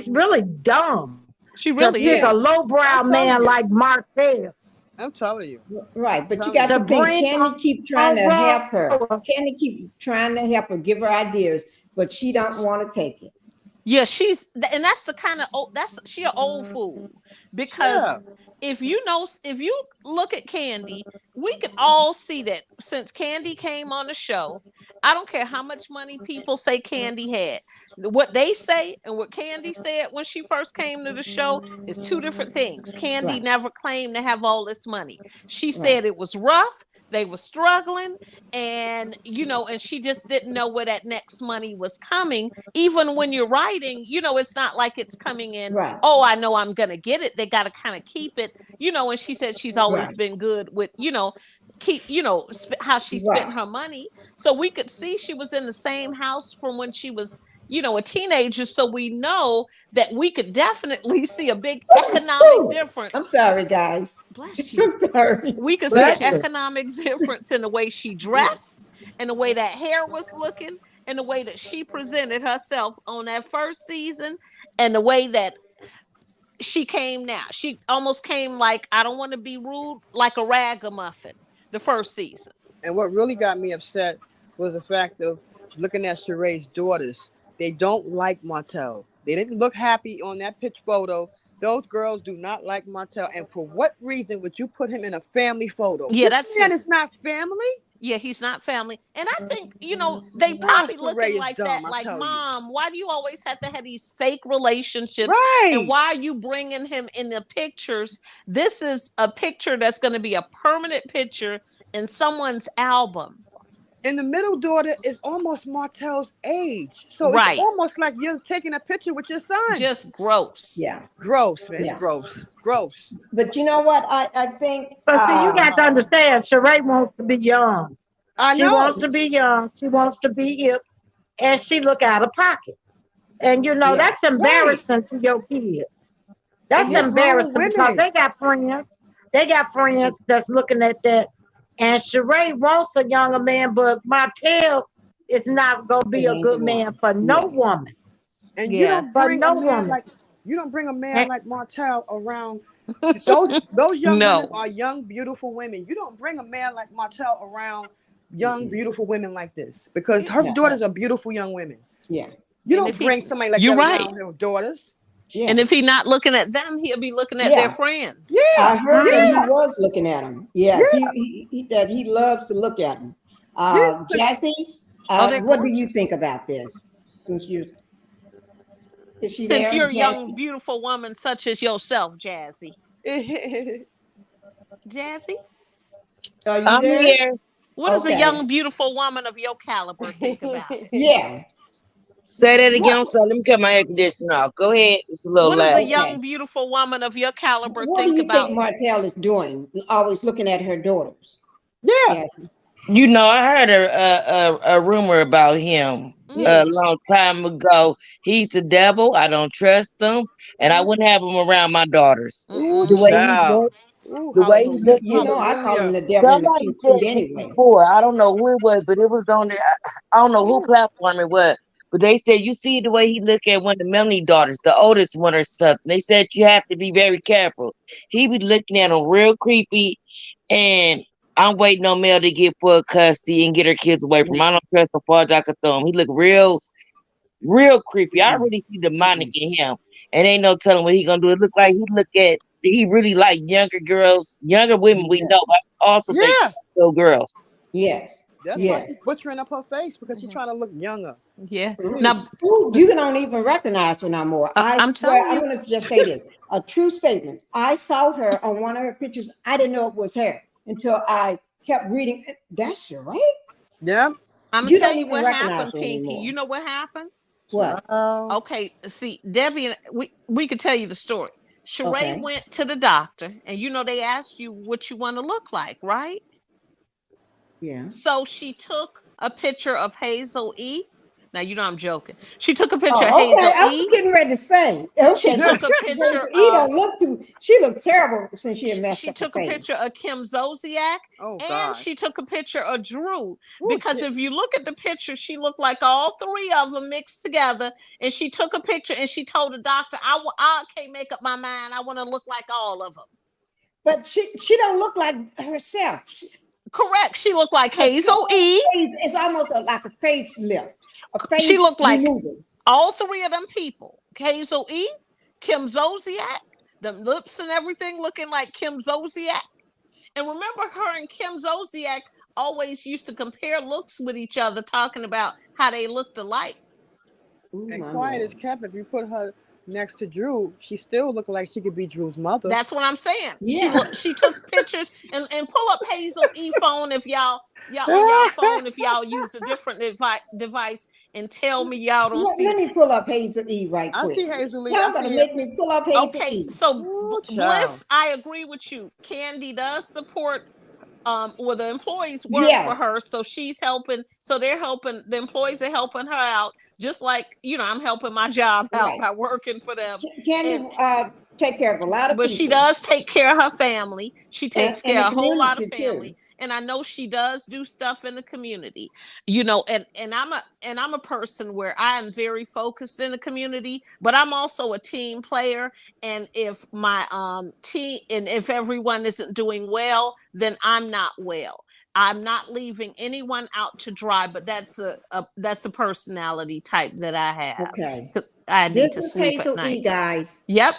really dumb. She really is a lowbrow man like Martell. I'm telling you. Right, but you got to think, Candy keep trying to help her. Candy keep trying to help her, give her ideas, but she don't want to take it. Yeah, and that's the kind of she an old fool, because if you look at Candy, we can all see that since Candy came on the show, I don't care how much money people say Candy had. What they say and what Candy said when she first came to the show is two different things. Candy never claimed to have all this money. She said it was rough. They were struggling, and and she just didn't know where that next money was coming. Even when you're writing, it's not like it's coming in. Right. Oh, I know I'm gonna get it. They got to kind of keep it, and she said she's always been good with, keep, how she spent her money. So we could see she was in the same house from when she was, a teenager. So we know that we could definitely see a big economic difference. I'm sorry, guys. Bless you. I'm sorry. We could see an economic difference in the way she dressed, and the way that hair was looking, and the way that she presented herself on that first season, and the way that she came now. She almost came like, I don't want to be rude, like a ragamuffin the first season. And what really got me upset was the fact of looking at Sheree's daughters. They don't like Martell. They didn't look happy on that pitch photo. Those girls do not like Martell. And for what reason would you put him in a family photo? Yeah, that's it's not family. Yeah, he's not family. And I think, they probably looking like dumb, that. Like, Mom, why do you always have to have these fake relationships? Right. And why are you bringing him in the pictures? This is a picture that's going to be a permanent picture in someone's album. And the middle daughter is almost Martell's age. So it's almost like you're taking a picture with your son. Just gross. Yeah. Gross, man. Yeah. Gross. But you know what? I think. But see, you got to understand, Sheree wants to be young. She wants to be young. She wants to be hip. And she look out of pocket. And, that's embarrassing to your kids. That's embarrassing because they got friends. They got friends that's looking at that. And Sheree wants a younger man, but Martell is not going to be a good man for no woman. And you don't bring a man like Martell around. Those young women are young, beautiful women. You don't bring a man like Martell around young, beautiful women like this because her daughters are beautiful young women. Yeah. You don't bring somebody like that around her daughters. Yeah. And if he's not looking at them, he'll be looking at their friends. Yeah, I heard that he was looking at them. Yes, that he loves to look at them. Jazzy, what do you think about this? Since you're a young, beautiful woman such as yourself, Jazzy. Jazzy, are you there? Here. What does a young, beautiful woman of your caliber think about? Yeah. Say that again. So let me cut my air conditioner off. Go ahead. It's a little loud. What does a young, beautiful woman of your caliber think about? What do you think Martell is doing? Always looking at her daughters. Yeah. I heard a rumor about him a long time ago. He's the devil. I don't trust him, and I wouldn't have him around my daughters. The way he looked, I call him the devil. Somebody said anyway. Before, I don't know who it was, but it was on the. I don't know who platform it was. But they said, you see the way he looked at one of the Melanie daughters, the oldest one or something. They said you have to be very careful. He be looking at them real creepy. And I'm waiting on Mel to get full custody and get her kids away from him. I don't trust him far as I could throw him. He look real creepy. I really see demonic in him. And ain't no telling what he gonna do. It look like he really like younger girls, younger women we know. But I also think little girls. Yes. That's why she's butchering up her face because she's trying to look younger. Yeah. Now you don't even recognize her no more. I'm telling you. I'm going to just say this: a true statement. I saw her on one of her pictures. I didn't know it was her until I kept reading. That's Sheree. Yeah. I'm gonna tell you what happened, Pinkie. You know what happened? What? Okay. See, Debbie and we could tell you the story. Sheree went to the doctor, and they asked you what you want to look like, right? Yeah. So she took a picture of Hazel E. Now I'm joking. She took a picture of Hazel E. I was getting ready to say. She took a picture she looked terrible since she had messed up. She took a picture of Kim Zolciak, and she took a picture of Drew. Because if you look at the picture, she looked like all three of them mixed together. And she took a picture and she told the doctor, I can't make up my mind. I want to look like all of them. But she don't look like herself. Correct. She looked like Hazel E. It's almost like a facelift. She looked like all three of them people. Hazel E, Kim Zolciak, the lips and everything looking like Kim Zolciak. And remember, her and Kim Zolciak always used to compare looks with each other, talking about how they looked alike. And quiet as kept, if you put her next to Drew, she still looked like she could be Drew's mother. That's what I'm saying. Yeah. She took pictures and pull up Hazel E phone if y'all phone if y'all use a different device and tell me y'all don't see. Let me pull up Hazel E right quick. I see Hazel E. Y'all gonna make me pull up Hazel E. Okay, so Bliss, I agree with you. Candy does support the employees work for her, so she's helping. So they're helping. The employees are helping her out. Just like, I'm helping my job out by working for them. Candy take care of a lot of people. But she does take care of her family. She takes care of a whole lot of family. Too. And I know she does do stuff in the community. And I'm a person where I am very focused in the community, but I'm also a team player. And if my team and if everyone isn't doing well, then I'm not well. I'm not leaving anyone out to dry, but that's a personality type that I have. Okay. Because I need to sleep at night. Guys. Yep.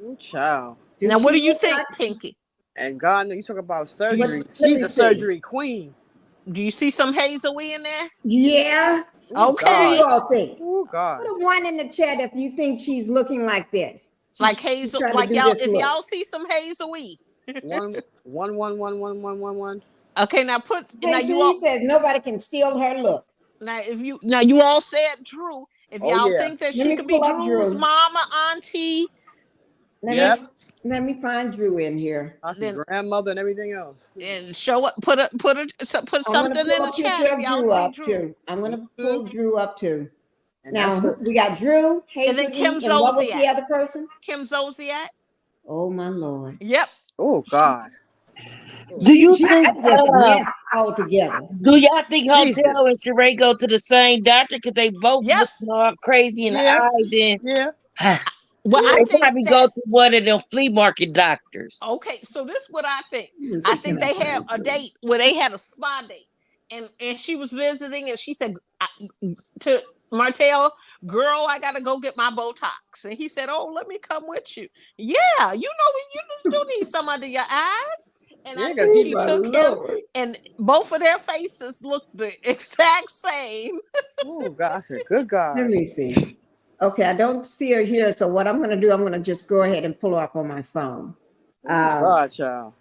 Ooh, child. Now, what do you think, Pinkie? And God, you talk about surgery. She's a surgery queen. Do you see some Hazel-y in there? Yeah. Okay. What do you all think? Oh God. Put a 1 in the chat if you think she's looking like this. Like Hazel, like y'all, if y'all see some Hazel-y. 1. Okay, now now you all says nobody can steal her look. Now you all said Drew. If y'all think that she could be Drew's mama, auntie. Let me find Drew in here. Grandmother and everything else. And show up, put something in the chat if y'all see Drew. I'm gonna pull Drew up too. And now we got Drew, Hazel, and then Kim Zolciak. And what was the other person? Kim Zolciak. Oh my Lord. Yep. Oh God. Do you think all together? Do y'all think Hotel and Sheree go to the same doctor because they both look crazy in the eyes? Yeah. Well, I think probably go to one of them flea market doctors. Okay, so this is what I think. I think they had a date where they had a spa date, and she was visiting, and she said to Martell, "Girl, I gotta go get my Botox," and he said, "Oh, let me come with you." Yeah, you do need some under your eyes. And I think she took him, and both of their faces looked the exact same. Oh gosh, good God. Let me see. Okay, I don't see her here, so what I'm going to do, I'm going to just go ahead and pull her up on my phone. Child.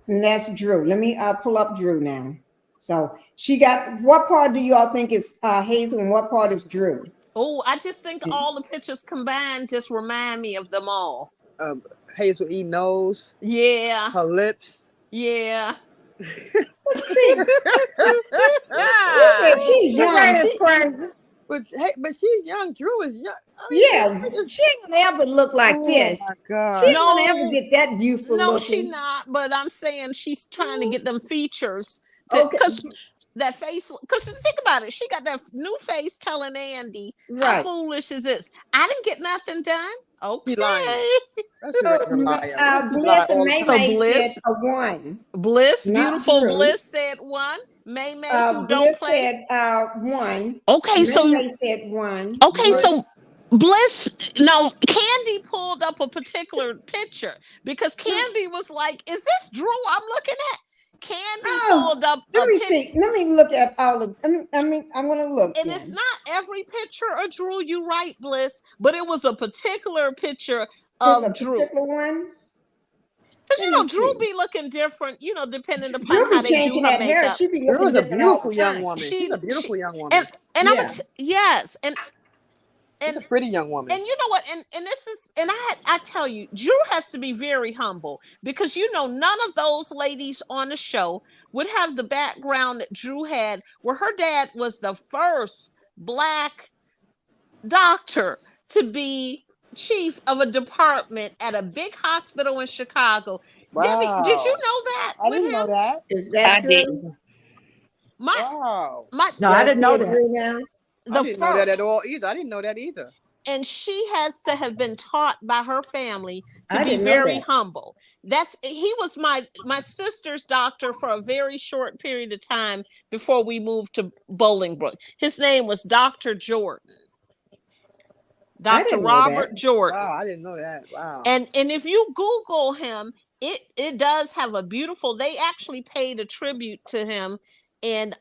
And that's Drew. Let me pull up Drew now. So she got, what part do you all think is Hazel and what part is Drew? Oh, I just think all the pictures combined just remind me of them all. Hazel nose. Yeah. Her lips. Yeah. See, she's young. But she's young. Drew is young. She ain't gonna ever look like this. My God. She ain't gonna ever get that beautiful. No, looking. she not. But I'm saying she's trying to get them features because that face. Because think about it, she got that new face telling Andy, "How foolish is this? I didn't get nothing done." Okay. Bliss and May said a 1. Bliss, beautiful Bliss said 1. May who don't play said 1. Okay, May said 1. Okay, so Bliss. No, Candy pulled up a particular picture because Candy was like, "Is this Drew I'm looking at?" Candy pulled up. Let me see. Let me look at all of. I mean, I'm gonna look. And it's not every picture of Drew. You right, Bliss, but it was a particular picture of Drew. One. Because Drew be looking different, depending upon how they do her makeup. She be looking a beautiful young woman. She's a beautiful young woman. And I'm yes, and she's a pretty young woman. And you know what? And this is, and I tell you, Drew has to be very humble because none of those ladies on the show would have the background that Drew had, where her dad was the first Black doctor to be chief of a department at a big hospital in Chicago. Wow. Debbie, did you know that? I didn't know that. Is that true? Wow. No, I didn't know that. I didn't know that at all either. I didn't know that either. And she has to have been taught by her family to be very humble. He was my sister's doctor for a very short period of time before we moved to Bolingbrook. His name was Dr. Jordan. Dr. Robert Jordan. Wow, I didn't know that. Wow. And if you Google him, it does have a beautiful, they actually paid a tribute to him in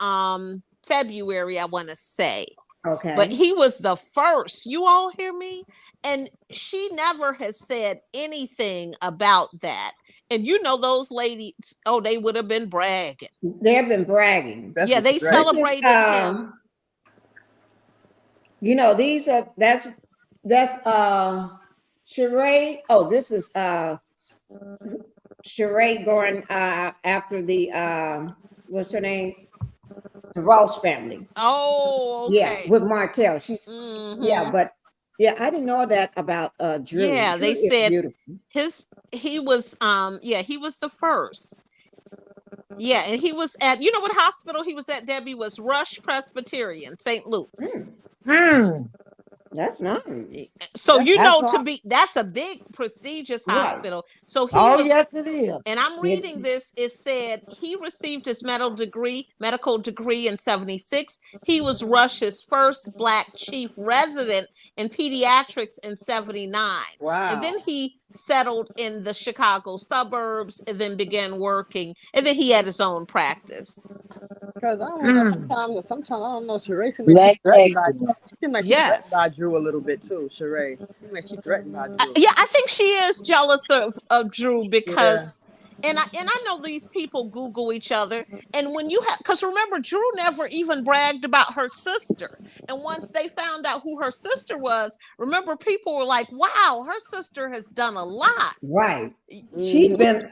February, I want to say. Okay. But he was the first. You all hear me? And she never has said anything about that. And those ladies, they would have been bragging. They have been bragging. They celebrated him. That's Sheree. Oh, this is Sheree going after the what's her name? The Ross family. Oh, okay. Yeah, with Martell. She's but I didn't know that about Drew. Yeah, Drew they said beautiful. he was the first. Yeah, and he was at what hospital he was at, Debbie? Was Rush Presbyterian, St. Luke. That's nice. So that's a big prestigious hospital. So yes it is. And I'm reading this. It said he received his medical degree in 1976. He was Rush's first Black chief resident in pediatrics in 1979. Wow. And then he settled in the Chicago suburbs and then began working. And then he had his own practice. Because I don't know. Sometimes I don't know. Sheree seems like Black she's threatened by. excellence. She seems like she's threatened by Drew a little bit too. Sheree seems like she's threatened by Drew. Yeah, I think she is jealous of Drew because, and I know these people Google each other, and when you have, because remember, Drew never even bragged about her sister, and once they found out who her sister was, remember, people were like, "Wow, her sister has done a lot." Right. She's been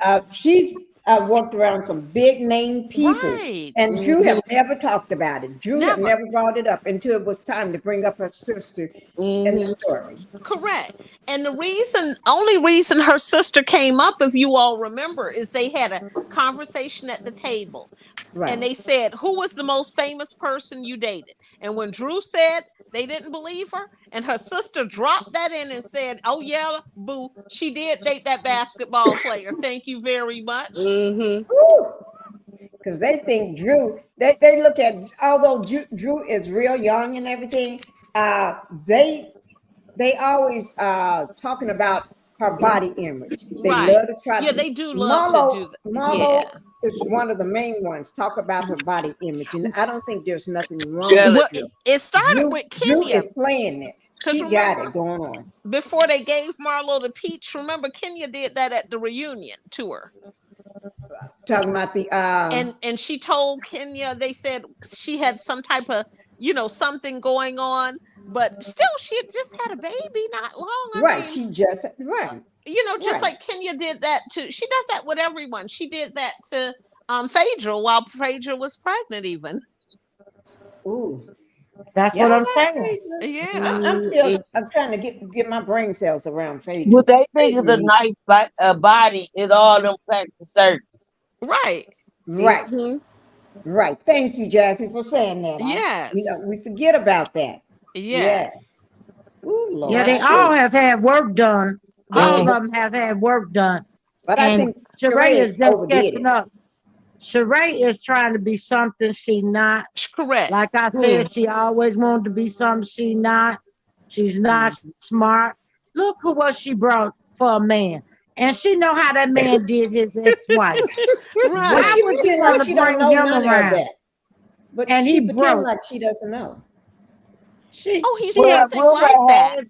worked around some big name people, and Drew have never talked about it. Drew have never brought it up until it was time to bring up her sister in the story. Correct. And the only reason her sister came up, if you all remember, is they had a conversation at the table. Right. And they said, who was the most famous person you dated? And when Drew said they didn't believe her, and her sister dropped that in and said, oh yeah, boo, she did date that basketball player. Thank you very much. Because they think Drew, they look at, although Drew is real young and everything, they always talking about her body image. They love to try to. They do love to do that. Marlo is one of the main ones. Talk about her body image, and I don't think there's nothing wrong with it. It started with Kenya. Drew is slaying it. She got it going on. Before they gave Marlo the peach, remember Kenya did that at the reunion tour. Talking about the and she told Kenya, they said she had some type of something going on, but still she had just had a baby not long ago. Right. She just just like Kenya did that to, she does that with everyone. She did that to Phaedra while Phaedra was pregnant even. Ooh. That's what I'm saying. Yeah. I'm trying to get my brain cells around Phaedra. What they think is a nice body is all them plastic surgeries. Right. Right. Right. Thank you, Jasmine, for saying that. Yes. We forget about that. Yes. Ooh, Lord. Yeah, they all have had work done. All of them have had work done. But I think Sheree is just catching up. Sheree is trying to be something she not. Correct. Like I said, she always wanted to be something she not. She's not smart. Look at what she brought for a man. And she know how that man did his ex-wife. Right. She pretend like she don't know none of that. But and she pretend like she doesn't know. He's something like that.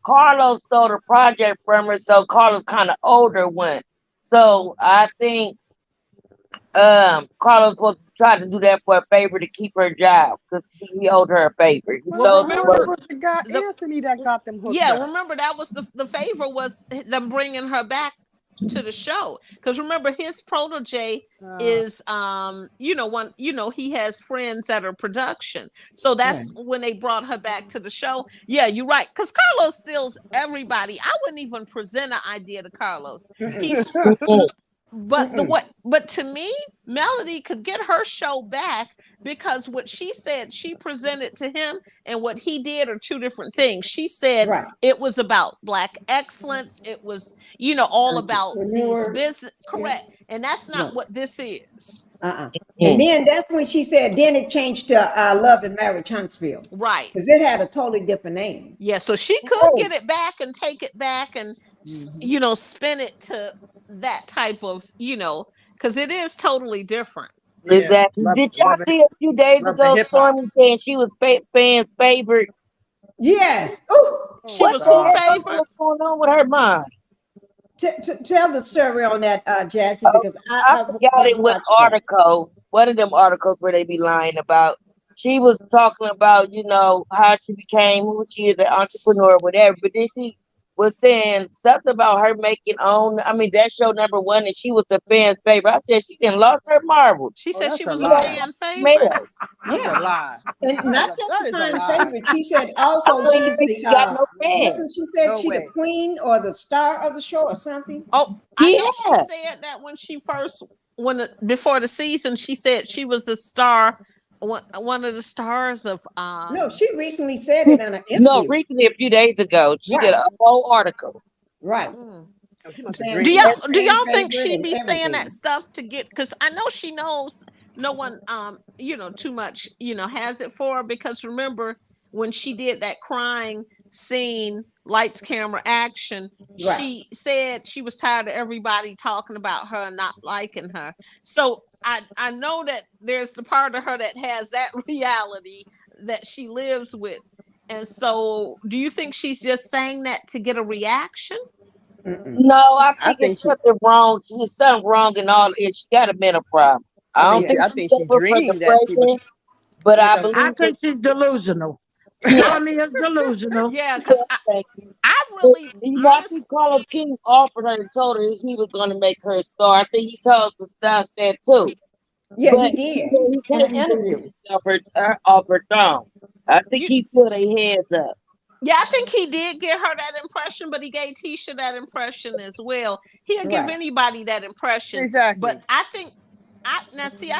Carlos stole the project from her, so Carlos kind of owed her one. So I think Carlos was trying to do that for a favor to keep her job because he owed her a favor. Remember the guy Anthony that got them hooked up. Remember that was the favor was them bringing her back to the show, because remember his protege is he has friends that are production, so that's when they brought her back to the show. Yeah, you're right, because Carlos steals everybody. I wouldn't even present an idea to Carlos. He's but to me, Melody could get her show back, because what she said she presented to him and what he did are two different things. She said it was about Black excellence. It was, all about these business. Correct. And that's not what this is. And then that's when she said, then it changed to Love and Marriage Huntsville. Right. Because it had a totally different name. Yeah. So she could get it back and take it back and, spin it to that type of, because it is totally different. Exactly. Did y'all see a few days ago Stormy saying she was fans' favorite? Yes. Oh, she was who favorite? What's going on with her mind? Tell the story on that, Jassy, because I forgot it with article. One of them articles where they be lying about. She was talking about, how she became who she is, an entrepreneur, whatever. But then she was saying something about her making own. I mean, that show number one, and she was a fan's favorite. I said she didn't lost her marbles. She said she was a fan favorite. That's a lie. And not just a fan favorite. She said also she got no fans. She said she the queen or the star of the show or something. Oh, I know she said that when she first before the season, she said she was the star. One of the stars of no, she recently said it on an interview. No, recently a few days ago she did a whole article. Right. Do y'all think she'd be saying that stuff to get, because I know she knows no one too much has it for her, because remember when she did that crying scene Lights, Camera, Action, Right. she said she was tired of everybody talking about her and not liking her. So I know that there's the part of her that has that reality that she lives with. And so do you think she's just saying that to get a reaction? No, I think it's something wrong. She's something wrong in all. She got a mental problem. I think she dreamed that she was. But I believe I think she's delusional. Tommy is delusional. Yeah, because I really. He called King, offered her and told her he was going to make her a star. I think he told the stars that too. Yeah, but he did. He can't in an interview. Off her throne. I think he put their heads up. Yeah, I think he did get her that impression, but he gave Tisha that impression as well. He'll give anybody that impression. Exactly. But I think I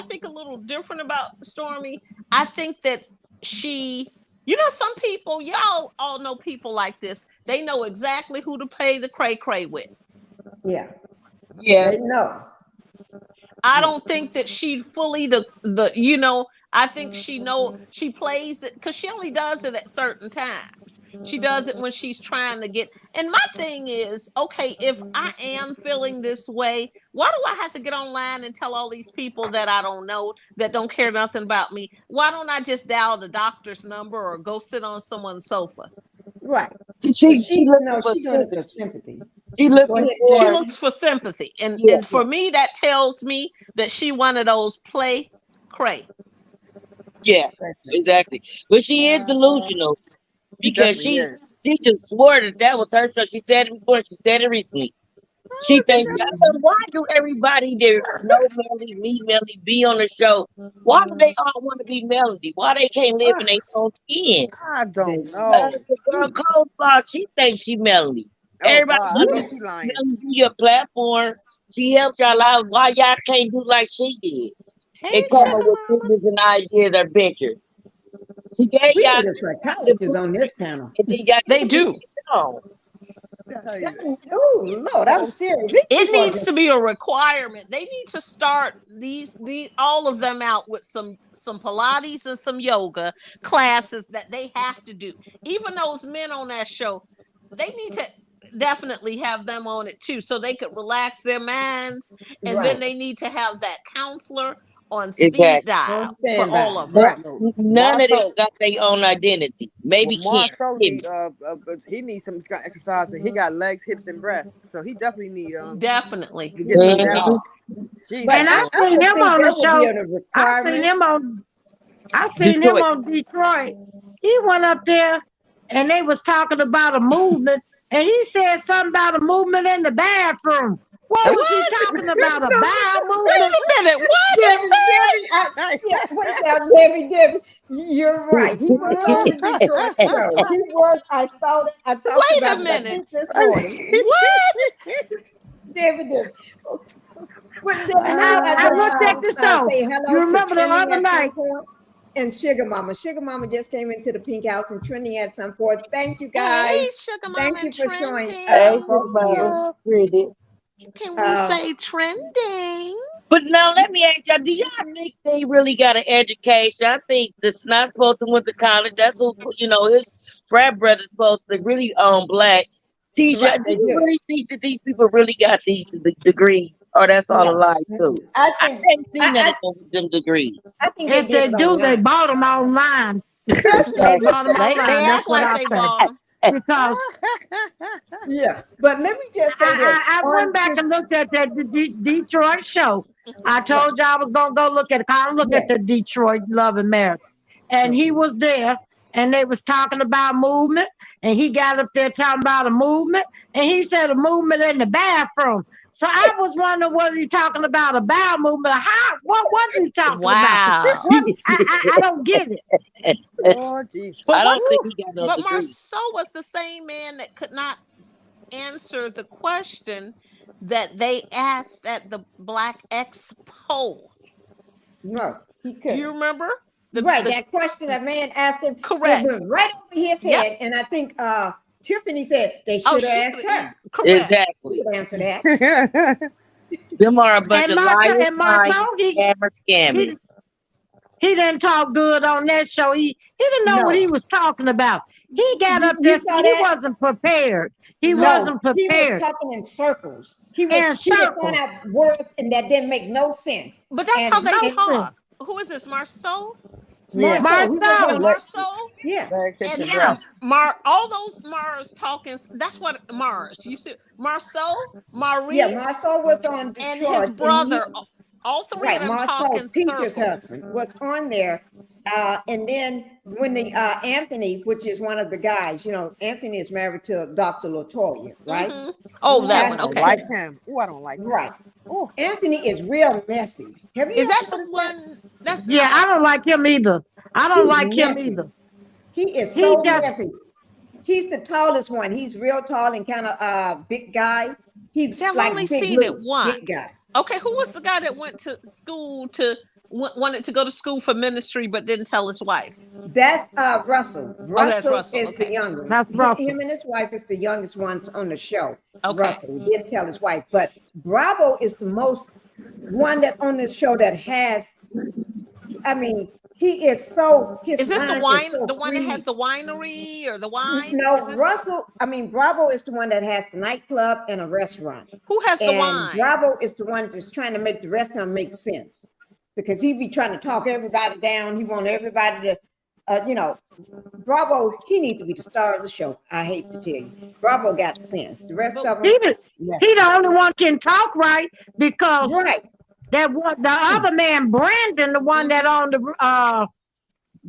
think a little different about Stormy. I think that she, some people, y'all all know people like this. They know exactly who to pay the cray with. Yeah. Yeah. They know. I don't think that she fully I think she plays it because she only does it at certain times. She does it when she's trying to get. And my thing is, okay, if I am feeling this way, why do I have to get online and tell all these people that I don't know, that don't care nothing about me? Why don't I just dial the doctor's number or go sit on someone's sofa? Right. She doing it for sympathy. She looks for sympathy. And for me, that tells me that she one of those play cray. Yeah, exactly. But she is delusional because she just swore that was her show. She said it before. She said it recently. She thinks, why do everybody there know Melody, meet Melody, be on the show? Why do they all want to be Melody? Why they can't live in their own skin? I don't know. The girl Coleslaw, she thinks she Melody. Everybody, Melody do your platform. She helped y'all out. Why y'all can't do like she did? And come up with business and ideas or ventures. She gave y'all the psychologists on this panel. They do. Oh Lord, I'm serious. It needs to be a requirement. They need to start these all of them out with some Pilates and some yoga classes that they have to do. Even those men on that show, they need to definitely have them on it too, so they could relax their minds. And then they need to have that counselor on speed dial for all of them. None of them got their own identity. Maybe he needs some exercise, but he got legs, hips, and breasts, so he definitely need definitely. To get that and I seen him on the show. I seen him on Detroit. He went up there and they was talking about a movement, and he said something about a movement in the bathroom. What was he talking about? A bowel movement? Wait a minute. What? Debbie, you're right. He was on the Detroit show. He was. I saw that. I talked Wait about a minute. this morning. What? Debbie. I looked at the show. You remember the other night? And Sugar Mama just came into the Pink House, and Trinity had some for us. Thank you guys. Hey, Sugar Mama. Thank you for showing. Can we say trending? But now let me ask y'all, do y'all think they really got an education? I think the not supposed to went to college. That's who, his frat brother's supposed to really black. Tisha, do you really think that these people really got these degrees? Or that's all a lie too? I haven't seen that with them degrees. I think if they do, they bought them online. They act like they bought them. Because but let me just say this. I went back and looked at that Detroit show. I told you I was gonna go look at it. I look at the Detroit Love America, and he was there, and they was talking about movement, and he got up there talking about a movement, and he said a movement in the bathroom. So I was wondering, was he talking about a bowel movement? What was he talking about? I don't get it. But Marceau was the same man that could not answer the question that they asked at the Black Expo. No, he couldn't. Do you remember? That question that man asked him. Correct. It went right over his head, and I think Tiffany said they should have asked her. Correct. Exactly. Answer that. Them are a bunch of liars, scammers. He didn't talk good on that show. He didn't know what he was talking about. He got up there. He wasn't prepared. He wasn't prepared. He was talking in circles. He was throwing out words and that didn't make no sense. But that's how they talk. Who is this, Marceau? Yeah. Marceau. Yeah. And all those Mars talking. That's what Mars. You see, Marceau, Maurice. Yeah, Marceau was on Detroit, and his brother. All three of them talking teacher's husband was on there. And then when the Anthony, which is one of the guys, you know, Anthony is married to Dr. LaToya, right? Mm-hmm. Oh, that one. Okay. I don't like him. Oh, I don't like him. Right. Oh, Anthony is real messy. Is that the one? I don't like him either. I don't like him either. He is so messy. He's the tallest one. He's real tall and kind of big guy. He's I've like only big seen Luke, it once. Big guy. Okay, who was the guy that went to school wanted to go to school for ministry but didn't tell his wife? That's Russell. Russell is okay. the younger. That's Russell. Him and his wife is the youngest ones on the show. Okay. Russell didn't tell his wife, but Bravo is the most one that on this show that has. I mean, he is so. Is this the wine? So the one that has the winery or the wine? No, Bravo is the one that has the nightclub and a restaurant. Who has the wine? Bravo is the one that's trying to make the restaurant make sense because he be trying to talk everybody down. He want everybody to, Bravo. He needs to be the star of the show. I hate to tell you, Bravo got sense. The rest of them, he the only one can talk right because that one, the other man, Brandon, the one that on the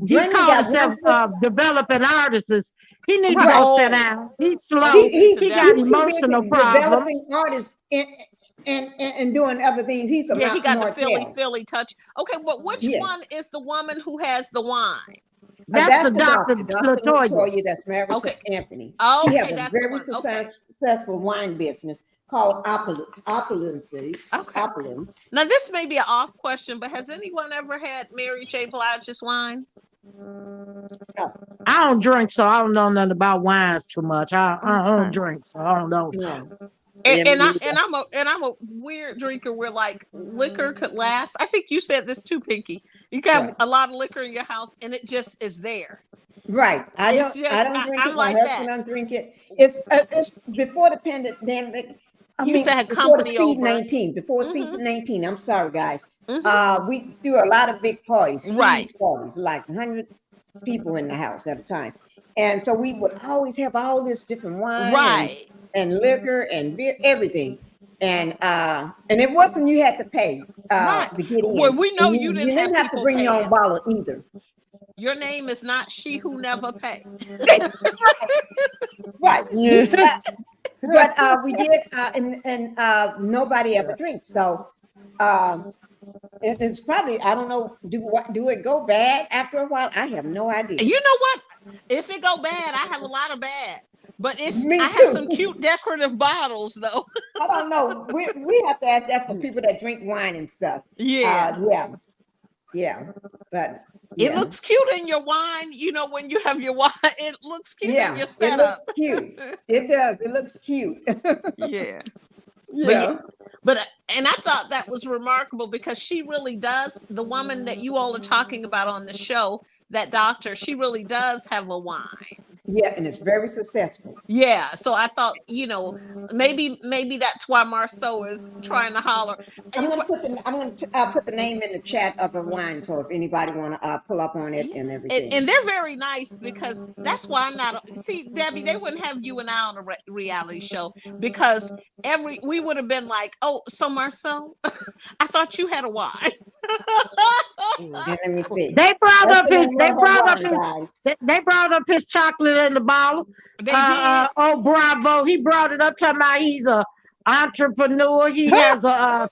he called himself developing artists. He needs to go sit down. He's slow. He got emotional problems. Developing artists and doing other things. He's a he got the Philly touch. Okay, well, which one is the woman who has the wine? That's the Dr. LaToya that's married to Anthony. Oh, she has a very successful wine business called Opulences. Opulence. Now, this may be an off question, but has anyone ever had Mary J. Blige's wine? I don't drink, so I don't know nothing about wines too much. I don't drink, so I don't know. Yeah. I'm a weird drinker where like liquor could last. I think you said this too, Pinkie. You got a lot of liquor in your house, and it just is there. Right. I don't drink it. My husband don't drink it. It's before the pandemic. You said company over. Before season 19. I'm sorry, guys. We do a lot of big parties. Right. Parties, like hundreds of people in the house at a time. And so we would always have all this different wine. Right. And liquor and beer, everything. And it wasn't you had to pay to get in. Well, we know you didn't have to bring your own bottle either. Your name is not She Who Never Pay. Right. Yeah. But we did, and nobody ever drinks. So it's probably, I don't know, do it go bad after a while? I have no idea. You know what? If it go bad, I have a lot of bad. But I have some cute decorative bottles though. I don't know. We have to ask that for people that drink wine and stuff. Yeah. But it looks cute in your wine. You know, when you have your wine, it looks cute in your setup. It looks cute. It does. It looks cute. Yeah. But I thought that was remarkable because she really does. The woman that you all are talking about on the show, that doctor, she really does have a wine. Yeah, and it's very successful. Yeah, so I thought, maybe that's why Marceau is trying to holler. I'm going to put the name in the chat of a wine, so if anybody want to pull up on it and everything. And they're very nice because that's why I'm not. See, Debbie, they wouldn't have you and I on a reality show because we would have been like, oh, so Marceau, I thought you had a wine. Let me see. They brought up his chocolate in the bottle. They did. Oh, Bravo. He brought it up talking about he's a entrepreneur. He has a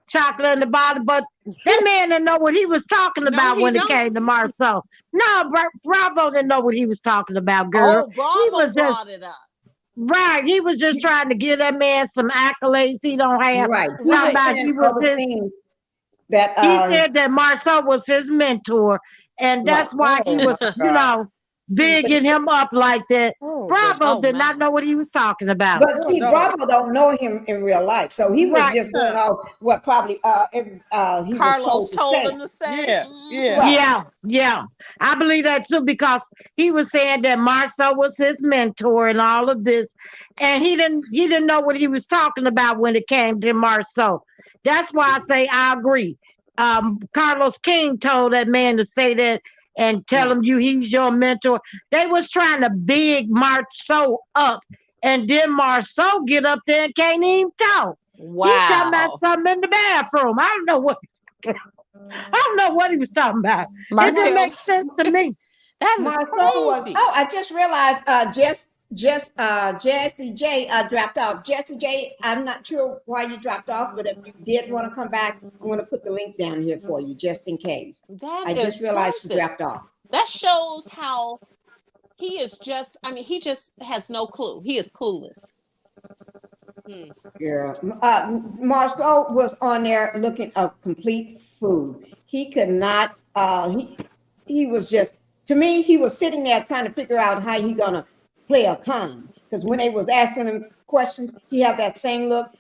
chocolate in the bottle, but that man didn't know what he was talking about when it came to Marceau. No, Bravo didn't know what he was talking about, girl. Oh, Bravo brought it up. Right. He was just trying to give that man some accolades he don't have. Right. He said that Marceau was his mentor, and that's why he was, bigging him up like that. Bravo did not know what he was talking about. But see, Bravo don't know him in real life, so he was just going off what probably he Carlos told him to say. Yeah. I believe that too, because he was saying that Marceau was his mentor and all of this, and he didn't know what he was talking about when it came to Marceau. That's why I say I agree. Carlos King told that man to say that and tell him he's your mentor. They was trying to big Marceau up, and then Marceau get up there and can't even talk. Wow. He's talking about something in the bathroom. I don't know what he was talking about. It didn't make sense to me. That is crazy. I just realized Jesse J dropped off. Jesse J, I'm not sure why you dropped off, but if you did want to come back, I'm going to put the link down here for you just in case. I just realized she dropped off. That shows how he is just, he just has no clue. He is clueless. Yeah. Marceau was on there looking a complete fool. He could not, he was just, to me, he was sitting there trying to figure out how he gonna play a con. Because when they was asking him questions, he had that same look.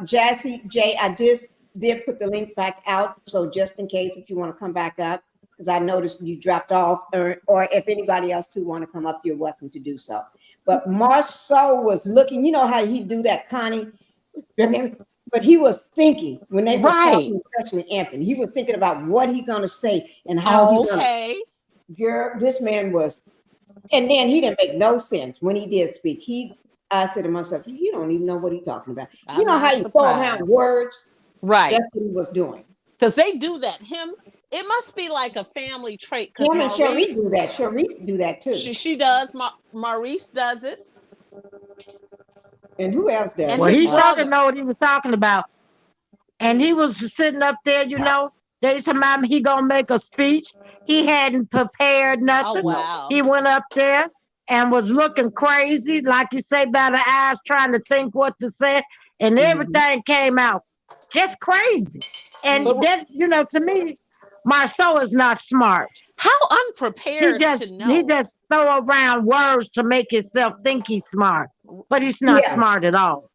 Jesse J, I just did put the link back out. So just in case if you want to come back up, because I noticed you dropped off, or if anybody else too want to come up, you're welcome to do so. But Marceau was looking, you know how he do that, Connie? But he was thinking when they were talking, especially Anthony, he was thinking about what he's gonna say and how he's gonna. Girl, this man was, and then he didn't make no sense when he did speak. I said to myself, you don't even know what he's talking about. You know how you throw around words? Right. That's what he was doing. Because they do that. It must be like a family trait. Him and Sheree do that. Sheree do that too. She does. Maurice does it. And who else does it? Well, he sure didn't know what he was talking about. And he was sitting up there, they told him he gonna make a speech. He hadn't prepared nothing. Oh, wow. He went up there and was looking crazy, like you say, by the eyes, trying to think what to say, and everything came out just crazy. And that, to me, Marceau is not smart. How unprepared to know. He just throw around words to make himself think he's smart, but he's not smart at all.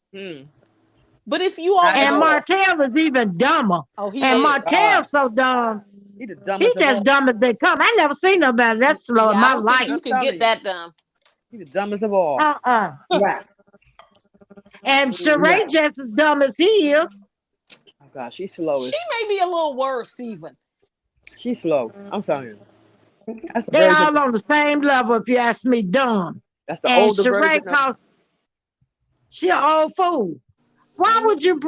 But if you all and Martell is even dumber. And Martell's so dumb. He's just dumb as they come. I never seen nobody that slow in my life. You can get that dumb. He's the dumbest of all. Right. And Sheree just as dumb as he is. Oh God, she's slow. She may be a little worse even. She's slow. I'm telling you. They all on the same level, if you ask me, dumb. That's the older Sheree version. She an old fool. Why would you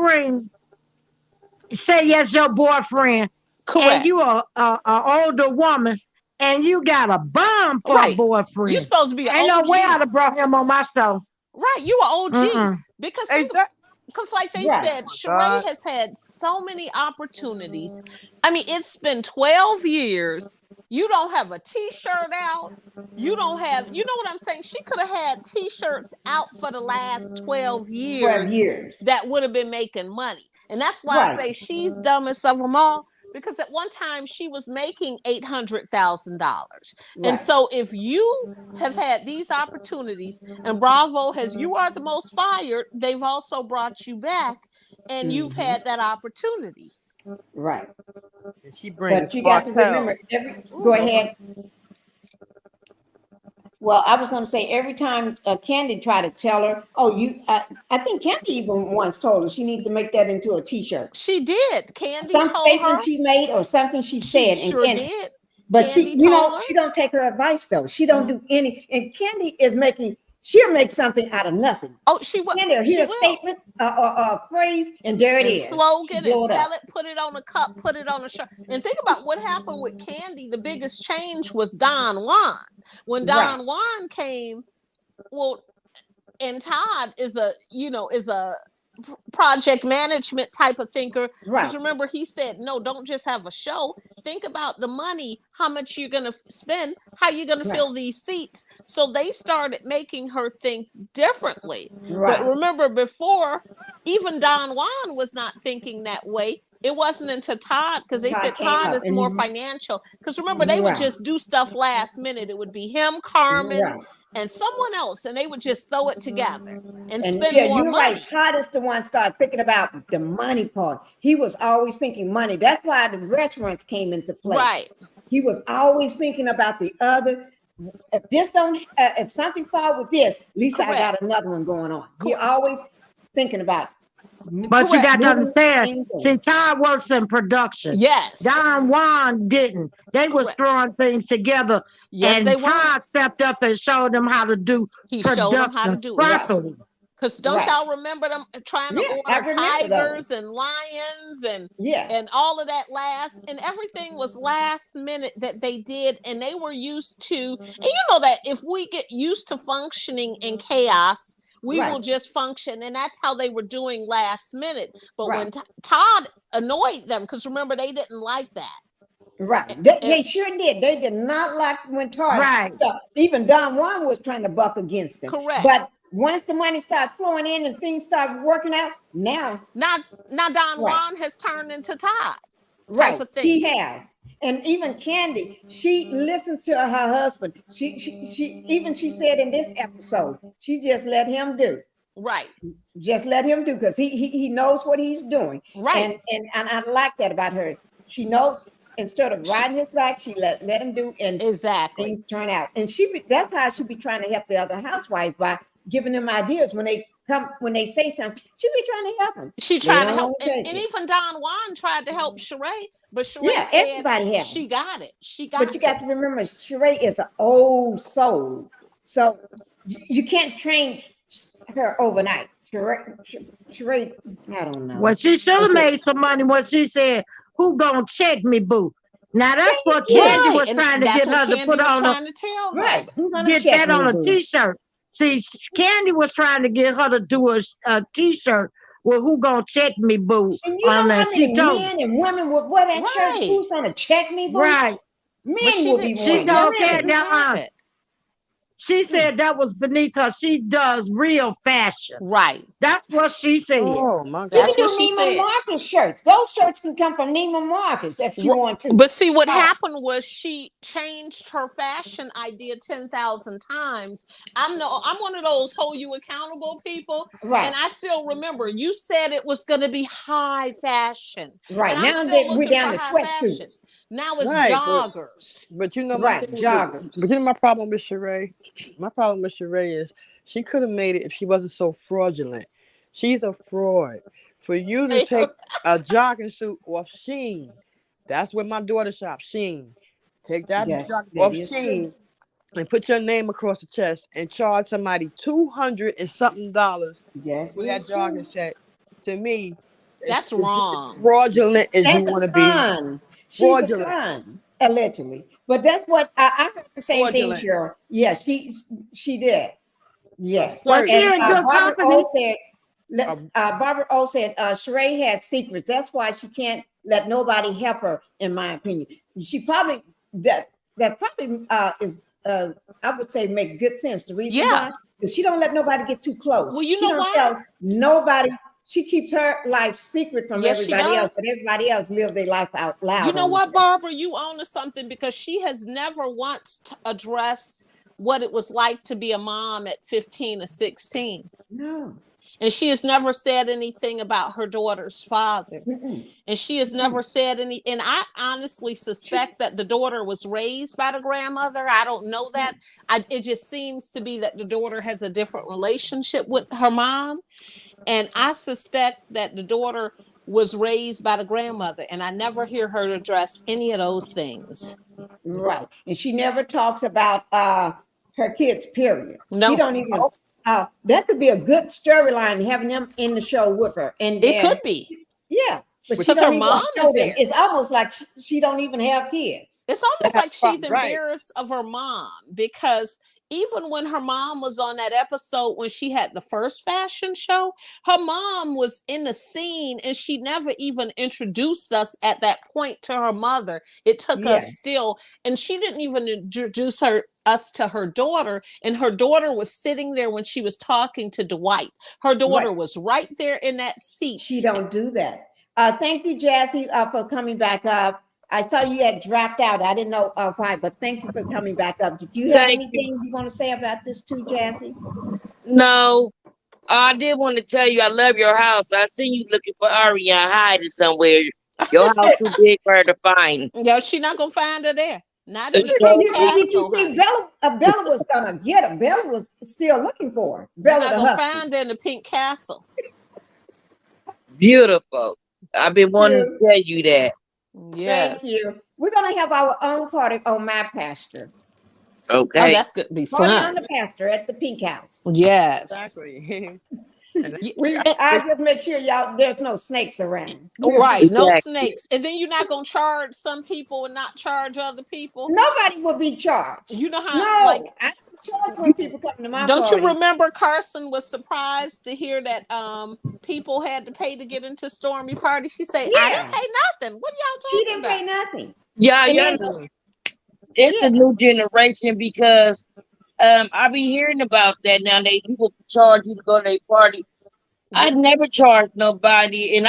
say yes, your boyfriend, correct, and you a older woman, and you got a bum for a boyfriend? You're supposed to be an Ain't OG. no way I'd have brought him on my show. Right, you an OG. Because like they said, Sheree has had so many opportunities. It's been 12 years. You don't have a t-shirt out. You don't have, you know what I'm saying? She could have had t-shirts out for the last 12 years. 12 years. That would have been making money. And that's why I say she's dumbest of them all. Because at one time she was making $800,000. And so if you have had these opportunities and Bravo you are the most fired, they've also brought you back and you've had that opportunity. Right. And she brings but you got to remember, go ahead. Well, I was going to say every time Candy tried to tell her, I think Candy even once told her she needs to make that into a t-shirt. She did. Candy some told statement her. She made or something she said. She sure did. But Candy she don't take her advice though. She don't do any. And Candy is she'll make something out of nothing. Oh, she will. Hear a statement, a phrase, and there it is. Slogan and sell it, put it on a cup, put it on a shirt. And think about what happened with Candy. The biggest change was Don Juan. When Don Juan came, and Todd is a project management type of thinker. Because remember, he said, no, don't just have a show. Think about the money, how much you're going to spend, how you're going to fill these seats. So they started making her think differently. But remember, before, even Don Juan was not thinking that way. It wasn't until Todd, because they said Todd is more financial. Because remember, they would just do stuff last minute. It would be him, Carmen, and someone else, and they would just throw it together and spend more money. Right. Todd is the one started thinking about the money part. He was always thinking money. That's why the restaurants came into play. Right. He was always thinking about the other. If this don't, if something fall with this, at least I got another one going on. He always thinking about. But you got to understand, see, Todd works in production. Yes. Don Juan didn't. They was throwing things together. Yes, and Todd stepped up and showed them how to do showed them how to do properly. Because don't y'all remember them trying to order tigers and lions and all of that and everything was last minute that they did, and they were used to, and you know that if we get used to functioning in chaos, we will just function, and that's how they were doing last minute. But when Todd annoyed them, because remember, they didn't like that. Right. They sure did. They did not like when Todd. Right. So even Don Juan was trying to buck against them. Correct. But once the money started flowing in and things started working out, now Don Juan has turned into Todd. Right. He has. And even Candy, she listens to her husband. She said in this episode, she just let him do. Right. Just let him do, because he knows what he's doing. Right. And I like that about her. She knows, instead of riding his back, she let him do, and things turn out. And that's how she be trying to help the other housewives, by giving them ideas when they say something. She be trying to help them. She tried to help, and even Don Juan tried to help Sheree. But Sheree said everybody has. She got it. But you got to remember, Sheree is an old soul, so you can't train her overnight. Sheree, I don't know. Well, she should have made some money when she said, "Who gonna check me, boo?" Now that's what Candy was trying to get her to put on. Get that on a T-shirt. See, Candy was trying to get her to do a T-shirt. Well, who gonna check me, boo? And you know how many men and women would wear that shirt? Who's gonna check me, boo? Right. Men will be she don't care that. She said that was beneath her. She does real fashion. Right. That's what she said. Oh my God. You can do Neiman Marcus shirts. Those shirts can come from Neiman Marcus if you want to. But see, what happened was she changed her fashion idea 10,000 times. I'm one of those hold you accountable people. Right. And I still remember you said it was going to be we're now we're down to sweatsuits. Now it's joggers. But you know joggers. But you know my problem with Sheree? My problem with Sheree is she could have made it if she wasn't so fraudulent. She's a fraud. For you to take a jogging suit off Shein, that's where my daughter shops, Shein. Take that jogging off Shein and put your name across the chest and charge somebody $200 and something for that jogging set. To me, that's wrong. Fraudulent as you want to be. Fraudulent, allegedly. But that's what I heard the same thing, Cheryl. Yeah, she did. Yes. Well, and Barbara O said Sheree had secrets. That's why she can't let nobody help her, in my opinion. She probably that probably is I would say make good sense. The reason why, because she don't let nobody get too close. Well, you she know don't tell nobody. She keeps her life secret from everybody else, but everybody else live their life out loud. You know what, Barbara? You own to something, because she has never once addressed what it was like to be a mom at 15 or 16. No. And she has never said anything about her daughter's father. Mm-mm. And she has never said any. And I honestly suspect that the daughter was raised by the grandmother. I don't know that. It just seems to be that the daughter has a different relationship with her mom. And I suspect that the daughter was raised by the grandmother. And I never hear her address any of those things. Right. And she never talks about her kids, period. No. She don't even. That could be a good storyline, having them in the show with her. And it could be. Yeah. But because her mom is there. It's almost like she don't even have kids. It's almost like she's embarrassed of her mom, because even when her mom was on that episode when she had the first fashion show, her mom was in the scene and she never even introduced us at that point to her mother. It took us still, and she didn't even introduce us to her daughter, and her daughter was sitting there when she was talking to Dwight. Her daughter was right there in that seat. She don't do that. Thank you, Jazzy, for coming back up. I saw you had dropped out. I didn't know why, but thank you for coming back up. Did you have anything you want to say about this too, Jazzy? No. I did want to tell you I love your house. I seen you looking for Aria hiding somewhere. Your house too big for her to find. Yo, she not gonna find her there. Not in the Pink Castle. See, Bella was gonna get her. Bella was still looking for her. Bella not gonna find her in the Pink Castle. Beautiful. I've been wanting to tell you that. Yes. Thank you. We're gonna have our own party on my pasture. Okay. Oh, that's gonna be fun. Party on the pasture at the Pink House. Yes. Exactly. I just make sure y'all there's no snakes around. Right, no snakes. And then you're not gonna charge some people and not charge other people. Nobody will be charged. You know how I don't charge when people come to my Don't parties. you remember Carson was surprised to hear that people had to pay to get into Stormy party? She said, I didn't pay nothing. What are y'all talking about? She didn't pay nothing. Yeah, it's a new generation because I be hearing about that now. People charge you to go to their party. I never charged nobody, and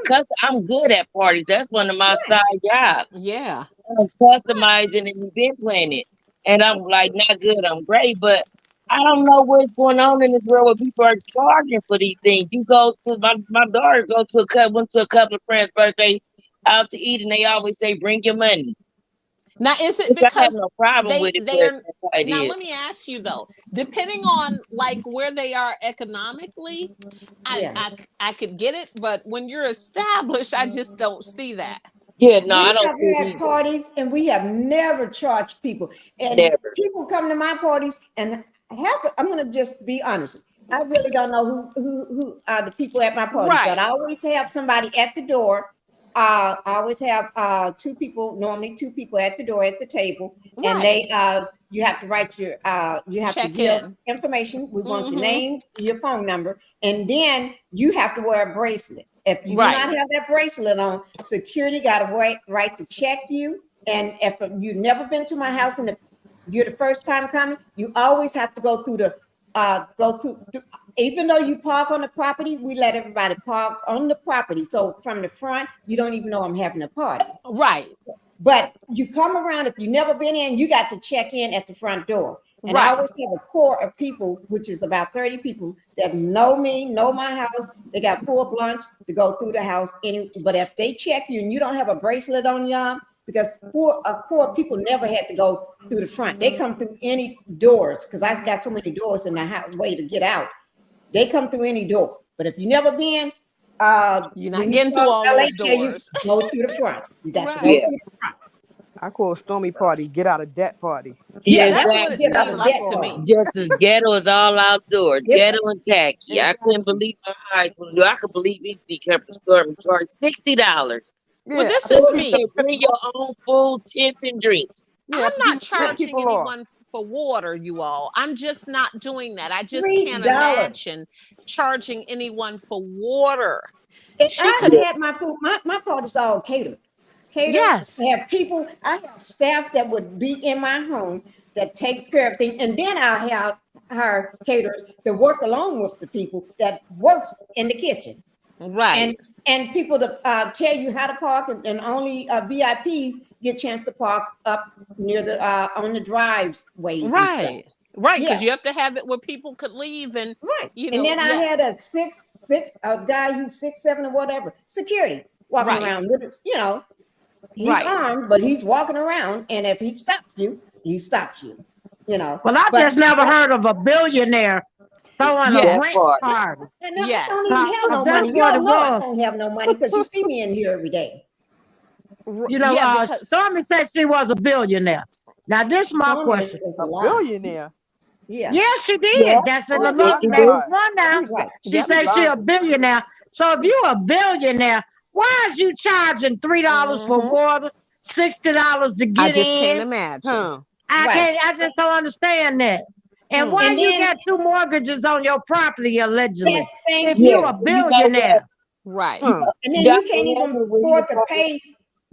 cause I'm good at parties. That's one of my side jobs. Yeah, I'm customizing and event planning, and I'm like not good. I'm great, but I don't know what's going on in this world where people are charging for these things. You go to my daughter went to a couple of friends' birthday out to eat, and they always say bring your money. Now, is it because I have no problem with it? Now, let me ask you though. Depending on like where they are economically, I could get it, but when you're established, I just don't see that. Yeah, no, I don't. We have had parties, and we have never charged people. And people come to my parties, and I'm going to just be honest. I really don't know who are the people at my parties, but I always have somebody at the door. I always have two people at the door at the table, and they you have to write your to give information. We want your name, your phone number, and then you have to wear a bracelet. If you do not have that bracelet on, security got a right to check you. And if you've never been to my house and you're the first time coming, you always have to go through even though you park on the property, we let everybody park on the property. So from the front, you don't even know I'm having a party. Right. But you come around, if you've never been in, you got to check in at the front door. And I always have a core of people, which is about 30 people that know me, know my house. They got full lunch to go through the house. But if they check you and you don't have a bracelet on y'all, because a core of people never had to go through the front. They come through any doors because I got so many doors in the house, way to get out. They come through any door. But if you never been, you're not getting through all those doors. You go through the front. You got to go through the front. I call a Stormy party get out of debt party. Yeah, that's what it seemed like to me. Just as ghetto as all outdoors, ghetto and tacky. I couldn't believe my eyes. I could believe it became a store and charged $60. Well, this is me. Bring your own food, tents, and drinks. I'm not charging anyone for water, you all. I'm just not doing that. I just can't imagine charging anyone for water. If I could have my food, my party's all catered. Yes. I have people, I have staff that would be in my home that takes care of things. And then I'll have our caterers that work along with the people that works in the kitchen. Right. And people to tell you how to park, and only VIPs get a chance to park up near the on the driveways. Right. Right, because you have to have it where people could leave and and then I had a guy who's 6'7" or whatever, security walking around with it, he's armed, but he's walking around, and if he stops you, he stops you. Well, I just never heard of a billionaire throwing a rent party. And I don't even have no money. Y'all know I don't have no money because you see me in here every day. Stormy said she was a billionaire. Now, this is my question. A billionaire? Yeah. Yeah, she did. Yeah. That's in the book. One now. She said she a billionaire. So if you're a billionaire, why is you charging $3 for water, $60 to get in? I just can't imagine. I just don't understand that. And why you got 2 mortgages on your property allegedly? Yes, if you're a billionaire. Right. And then you can't even afford to pay.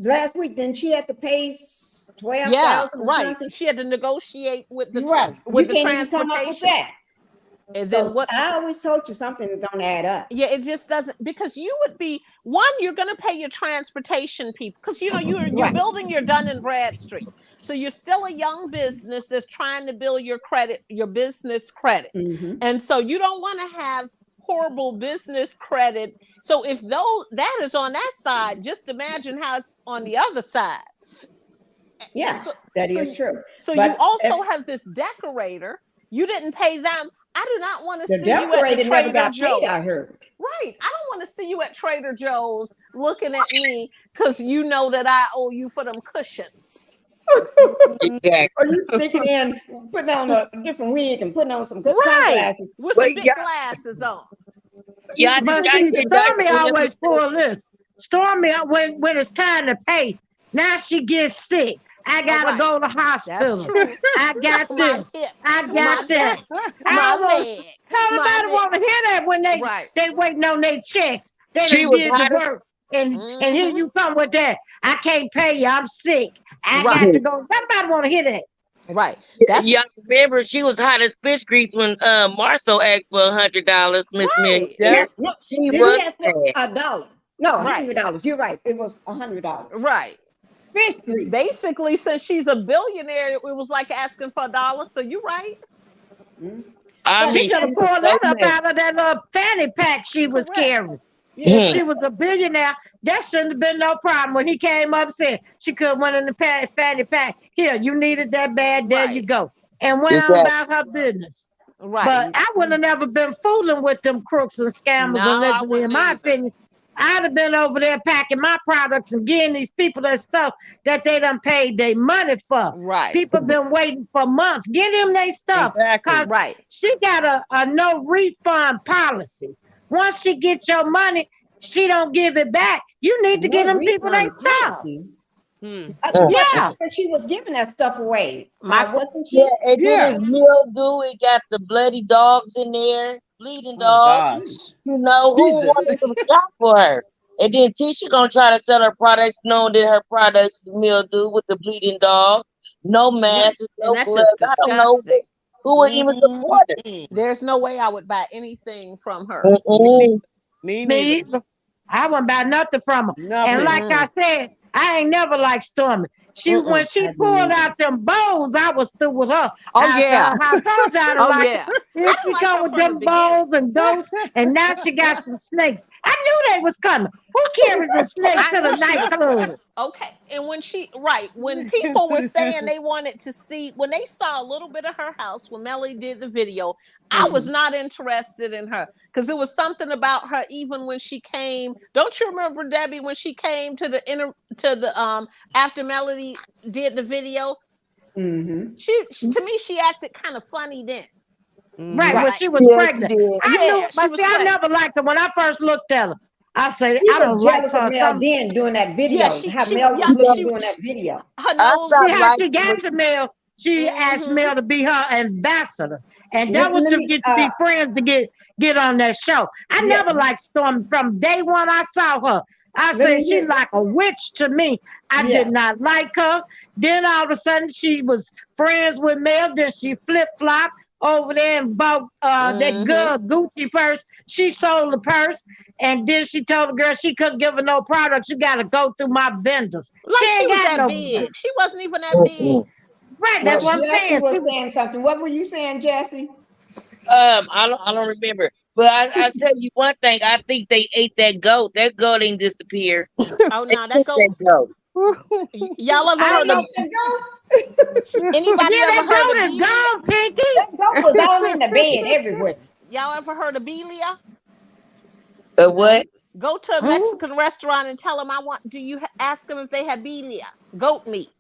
Last week, then she had to pay $12,000. Right. She had to negotiate with the with the transportation. And so then what? I always told you something don't add up. Yeah, it just doesn't, because you would be one. You're going to pay your transportation people because you're building your Dun and Bradstreet. So you're still a young business that's trying to build your credit, your business credit, and so you don't want to have horrible business credit. So if that is on that side, just imagine how it's on the other side. Yeah, that is true. So you also have this decorator. You didn't pay them. I do not want to see you at the Trader Joe's. I heard. Right. I don't want to see you at Trader Joe's looking at me because you know that I owe you for them cushions. Exactly. Or you sticking in, putting on a different wig and putting on some good sunglasses with some big glasses on. Yeah, but Stormy always pull this. Stormy, when it's time to pay, now she gets sick. I gotta go to the hospital. I got this. I got that. Nobody want to hear that when they waiting on their checks. They done did the work. And here you come with that. I can't pay you. I'm sick. I got to go. Nobody want to hear that. Right. Y'all remember she was hot as fish grease when Marcel asked for $100, Miss Millie. Yeah. She was $1. No, $100. You're right. It was $100. Right. Fish grease. Basically, since she's a billionaire, it was like asking for $1. So you're right. I mean, she could have pulled that up out of that little fanny pack she was carrying. If she was a billionaire, that shouldn't have been no problem. When he came up and said she could have went in the fanny pack. Here, you needed that bad. There you go. And went on about her business. Right. But I would have never been fooling with them crooks and scammers. Allegedly, in my opinion, I'd have been over there packing my products and getting these people that stuff that they done paid their money for. Right. People been waiting for months. Get them their stuff. Exactly. She got a no refund policy. Once she gets your money, she don't give it back. You need to get them people their stuff. Yeah, she was giving that stuff away. Wasn't she? Yeah, it did mildew. It got the bloody dogs in there, bleeding dogs. You know who wanted to shop for her? And then Tisha gonna try to sell her products, knowing that her products mildew with the bleeding dog, no masks, no gloves. I don't know who would even support it. There's no way I would buy anything from her. Me neither. I wouldn't buy nothing from her. And like I said, I ain't never liked Stormy. When she pulled out them bowls, I was through with her. I told y'all Here she come with them bowls and ghosts, and now she got some snakes. I knew they was coming. Who carries a snake to the nightclub? Okay, and when people were saying they wanted to see, when they saw a little bit of her house, when Melly did the video, I was not interested in her because it was something about her. Even when she came, don't you remember, Debbie, when she came to the after Melody did the video? She to me, she acted kind of funny then. Right, when she was pregnant. I never liked her when I first looked at her. I said, I don't like her. Mel then doing that video. How Mel was doing that video. She got to Mel. She asked Mel to be her ambassador. And that was to get to be friends to get on that show. I never liked Storm from day one I saw her. I said she's like a witch to me. I did not like her. Then all of a sudden she was friends with Mel. Then she flip-flopped over there and bought that girl Gucci purse. She sold the purse. And then she told the girl she couldn't give her no products. You got to go through my vendors. Like she was that big. She wasn't even that big. Right, that's what I'm saying. Jesse was saying something. What were you saying, Jesse? I don't remember. But I tell you one thing. I think they ate that goat. That goat ain't disappeared. Oh no, that goat. Y'all ever heard of anybody ever heard of gone, Pinkie? That goat was all in the bed everywhere. Y'all ever heard of Belia? What? Go to a Mexican restaurant and tell them ask them if they have Belia, goat meat.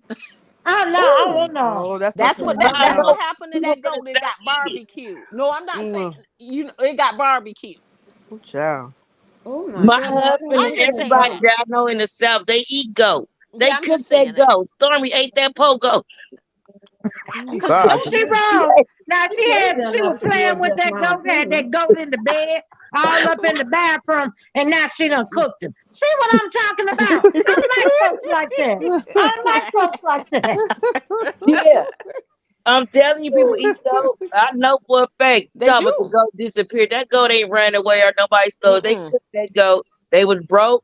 Oh no, I don't know. That's what happened to that goat. It got barbecued. No, I'm not saying it got barbecued. Oh, child. Oh my husband and everybody y'all know in the South, they eat goat. They cook that goat. Stormy ate that pogo. She wrong. Now she was playing with that goat, had that goat in the bed, all up in the bathroom, and now she done cooked him. See what I'm talking about? I don't like folks like that. I don't like folks like that. Yeah. I'm telling you, people eat goat. I know for a fact. They Talking about do. the goat disappeared. That goat ain't ran away or nobody stole. They Mm-mm. took that goat. They was broke.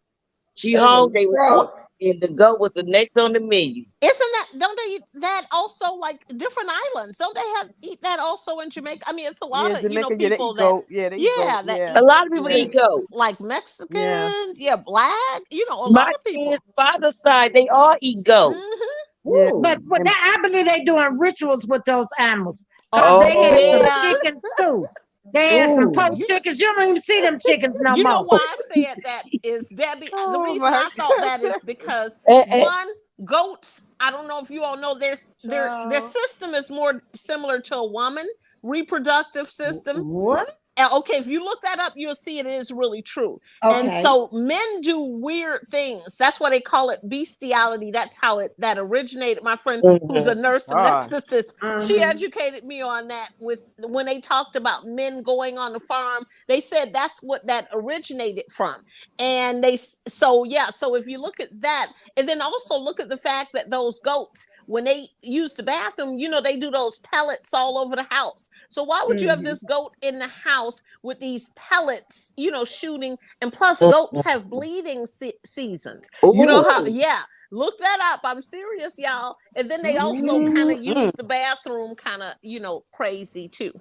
She They home. was They was broke. and the goat was the next on the menu. Isn't that, don't they eat that also like different islands? Don't they have eat that also in Jamaica? I mean, it's a lot Yeah, of, you know, Jamaica. Yeah, they people eat that, goat. Yeah, they eat goat. that Yeah, A eat lot of people yeah, eat goat. like yeah. Mexicans, yeah, black, you know, a My lot of people. kids' father's side, they all eat goat. Mm-hmm. Yeah. Ooh. But And that, I believe they doing rituals with those animals. Cause Oh, they had some Oh, yeah. chickens too. They had some Ooh. poached chickens. You don't even see them chickens no You know more. why I said that is, Debbie, the oh reason my I thought that is because eh. one, goats, I don't know if you all know, their God. system is more similar to a woman reproductive system. What? Okay, if you look that up, you'll see it is really true. And Okay. so men do weird things. That's why they call it bestiality. That's how that originated. My friend who's a nurse God. anesthetist, she educated me on that with when they talked about men going on the farm. They said that's what that originated from. And so if you look at that, and then also look at the fact that those goats, when they use the bathroom, you know, they do those pellets all over the house. So why would you have this goat in the house with these pellets, you know, shooting? And plus, goats have bleeding seasons. You know how? Yeah. Look that up. I'm serious, y'all. And then they also kind of use the bathroom kind of, you know, crazy too.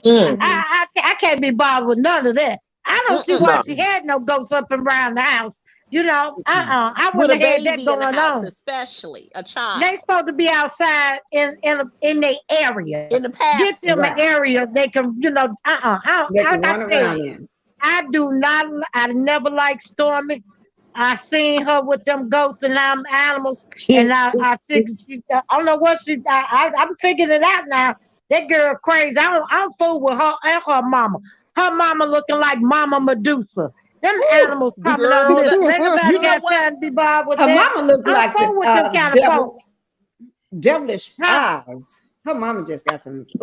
I can't be bothered with none of that. I don't see why No. she had no ghosts up and around the house. You know, I With wouldn't a have had that baby in the going house, on. especially a child. They supposed to be outside in their area. In the Get pasture. them an area they can, you know, They can run around in. I do not, I never liked Stormy. I seen her with them goats and them animals, and I figured I don't know what I'm figuring it out now. That girl crazy. I'm fool with her and her mama. Her mama looking like Mama Medusa. Them animals coming up Girl, missing. Ain't nobody you know got what? time to be bothered with Her that. mama looks I'm like fool with them kind of folks. devilish Huh? eyes. Her mama just got some. She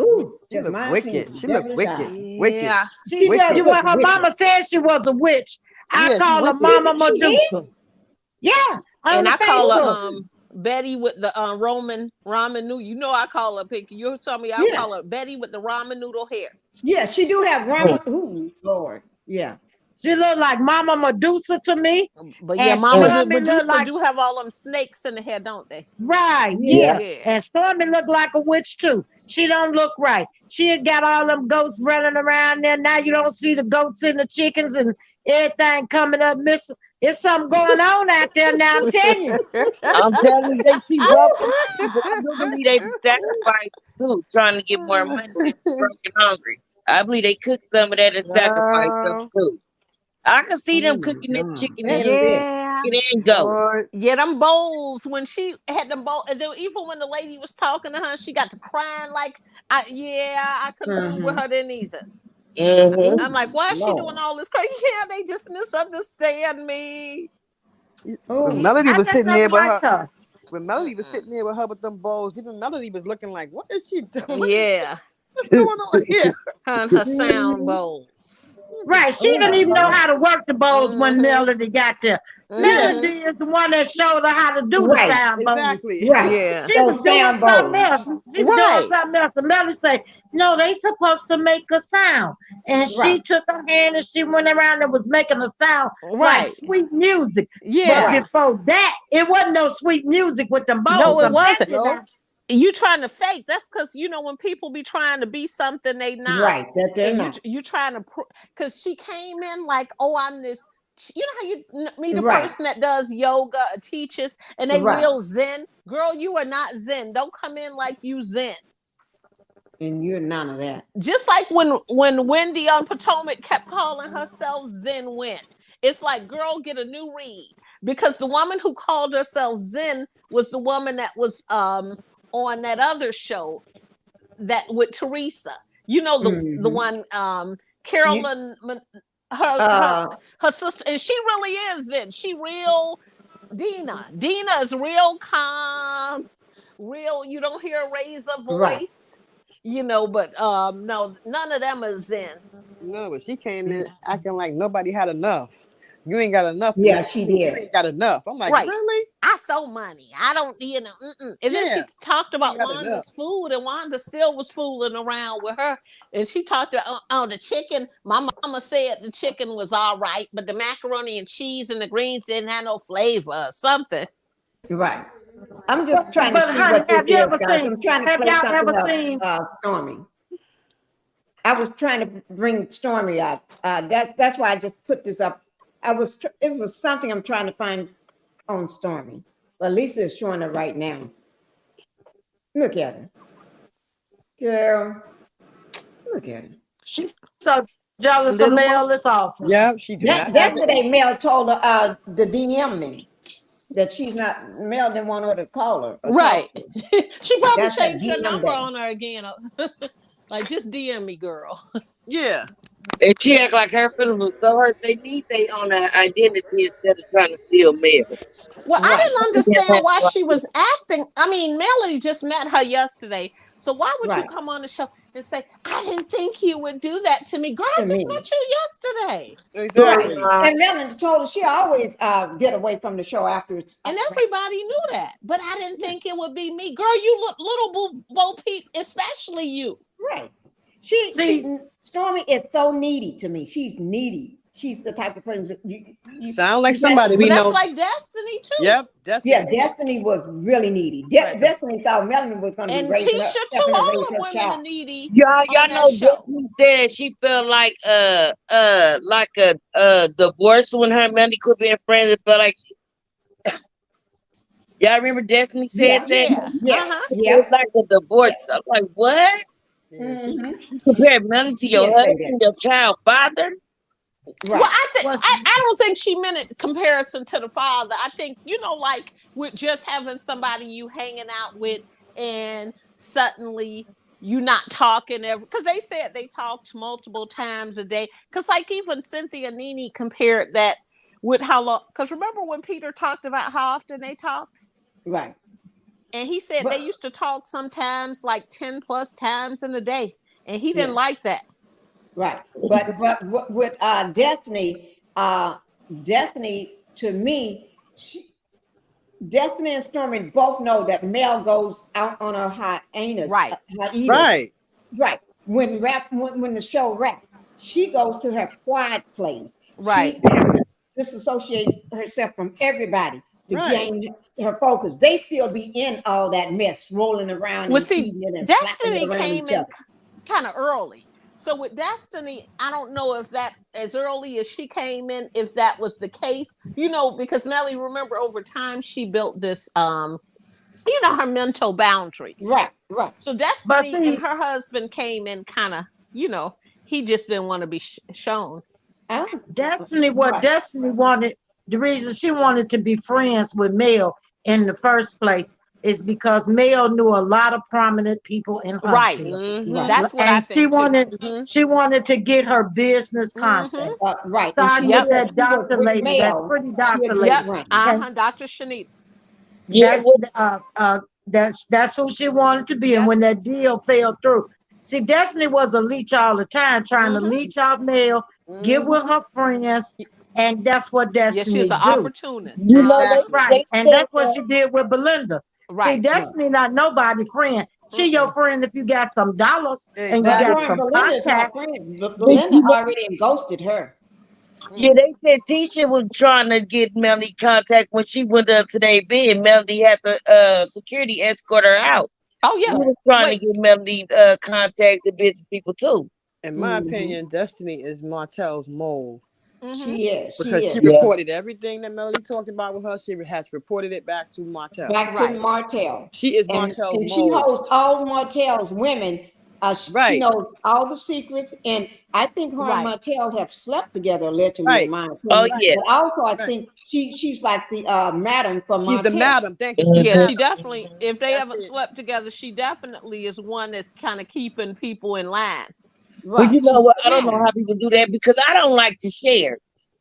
Just look mine wicked. some She look devilish wicked. eyes. Wicked. Yeah. She does You look what her wicked. mama said she was a witch. I Yeah, she call her wicked. Mama She is? Medusa. Yeah, on And the I call Facebook. her Betty with the ramen noodle. You know I call her Pinkie. You told me I'll Yeah. call her Betty with the ramen noodle hair. Yeah, she do have ramen. Ooh, Lord. Yeah. She look like Mama Medusa to me. But yeah, And Mama Stormy look Medusa like do have all them snakes in the hair, don't they? right, Yeah. yeah. And Stormy look like a witch too. She don't look right. She had got all them goats running around there. Now you don't see the goats and the chickens and everything coming up missing. It's something going on out there now. I'm telling you. I'm telling you, they see broken hungry, but I do believe they be sacrificed too, trying to get more money than broken hungry. I believe they cook some of that and sacrifice them too. I can see them cooking that chicken That's and sick. Yeah. chicken and goat. Yeah, them bowls, when she had them bowl, and then even when the lady was talking to her, she got to crying like, I couldn't fool with her then either. I'm like, why is she doing all this crazy? Yeah, they just misunderstand me. When Melody was sitting there with like her. When Melody was sitting there with her with them bowls, even Melody was looking like, what is she doing? Yeah. What's going on here? Her and her sound bowls. Right. She didn't even know how to work the bowls when Melody got there. Melody is the one that showed her how to do the sound bowls. Exactly. Right. Yeah. She was doing something else. She was doing something else. And Melody said, no, they supposed to make a sound. And she took her hand and she went around and was making a sound like sweet music. Yeah. But before that, it wasn't no sweet music with them bowls. No, it wasn't. No. You trying to fake? That's because when people be trying to be something they not. Right, that they're not. You trying to because she came in like, oh, I'm this. You know how you meet a person that does yoga or teaches and they real zen. Girl, you are not zen. Don't come in like you zen. And you're none of that. Just like when Wendy on Potomac kept calling herself Zen Wen. It's like, girl, get a new read. Because the woman who called herself Zen was the woman that was on that other show that with Teresa, you know, the one Carolyn, her sister, and she really is then. She real Dina is real calm, real, you don't hear a raise of voice, you know, but no, none of them is Zen. No, but she came in acting like nobody had enough. You ain't got enough. Yeah, she did. You ain't got enough. I'm like, really? I throw money. I don't, And then she talked about Wanda's food, and Wanda still was fooling around with her. And she talked about, the chicken. My mama said the chicken was all right, but the macaroni and cheese and the greens didn't have no flavor or something. Right. I'm just trying to see what this is, guys. I'm trying to play something up, Stormy. I was trying to bring Stormy out. That's why I just put this up. It was something I'm trying to find on Stormy. But Lisa is showing her right now. Look at her. Girl. Look at her. She's so jealous of Mel. It's awful. Yeah, she did. Yesterday, Mel told her the DM me that she's not, Mel didn't want her to call her. Right. She probably changed her number on her again. Like, just DM me, girl. Yeah. And she act like her feelings was so hurt. They need their own identity instead of trying to steal Mel. Well, I didn't understand why she was acting. I mean, Melody just met her yesterday. So why would you come on the show and say, I didn't think you would do that to me? Girl, I just met you yesterday. Exactly. And Melody told her she always get away from the show afterwards. And everybody knew that. But I didn't think it would be me. Girl, you look little Bo Peep, especially you. Right. Stormy is so needy to me. She's needy. She's the type of person that you sound like somebody we know. That's like Destiny too. Yep, Destiny. Yeah, Destiny was really needy. Destiny thought Melanie was going to be raising Keisha her. too. All the women are needy. Y'all know Destiny said she felt like a divorce when her and Melanie quit being friends. It felt like she. Y'all remember Destiny said that? Yeah. It was like a divorce. I'm like, what? Mm-hmm. You compare Melanie to your husband, your child father? Right. Well, I don't think she meant it comparison to the father. I think, like with just having somebody you hanging out with and suddenly you not talking because they said they talked multiple times a day. Because like even Cynthia and Nene compared that with how long. Because remember when Peter talked about how often they talked? Right. And he said they used to talk sometimes like 10 plus times in a day. And he didn't like that. Right. But with Destiny, Destiny to me, Destiny and Stormy both know that Mel goes out on her hiatus. Right. Right. When the show wraps, she goes to her quiet place. Right. She disassociate herself from everybody to gain her focus. They still be in all that mess, rolling around. Well, see, Destiny came in kind of early. So with Destiny, I don't know if that as early as she came in, if that was the case, because Melly, remember over time she built this, her mental boundaries. Right. So Destiny and her husband came in kind of, he just didn't want to be shown. Destiny wanted, the reason she wanted to be friends with Mel in the first place is because Mel knew a lot of prominent people in her field. Mm-hmm. That's what I think. She wanted to get her business contact. Right. Starting with that doctor lady, that pretty doctor lady. Dr. Shanita. That's who she wanted to be. And when that deal fell through. See, Destiny was a leech all the time, trying to leech off Mel, get with her friends. And that's what Destiny did. She's an opportunist. Right. And that's what she did with Belinda. Right. See, Destiny not nobody friend. She your friend if you got some dollars and you got some contact. Belinda already ghosted her. Yeah, they said Tisha was trying to get Melanie contact when she went up to their bed. Melanie had the security escort her out. Oh, yeah. She was trying to get Melanie contact the business people too. In my opinion, Destiny is Martell's mole. Mm-hmm. She is. Because she reported everything that Melody talked about with her. She has reported it back to Martell. To Martell. She is Martell's mole. She holds all Martell's women. She knows all the secrets. And I think her and Martell have slept together allegedly. In my opinion. Oh, yeah. But also, I think she's like the madam for Martell. She's the madam. Thank you. Yeah, she definitely, if they haven't slept together, she definitely is one that's kind of keeping people in line. Right. But you know what? I don't know how people do that because I don't like to share.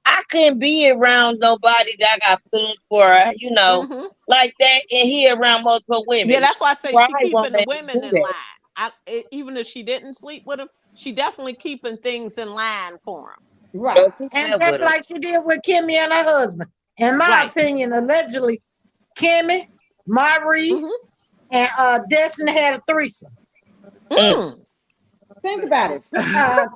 I couldn't be around nobody that I got feelings for, like that, and he around multiple women. Yeah, that's why I say she's keeping the women in line. Even if she didn't sleep with him, she definitely keeping things in line for him. Right. And just like she did with Kimmy and her husband. In my opinion, allegedly, Kimmy, Maurice, and Destiny had a threesome. Think about it.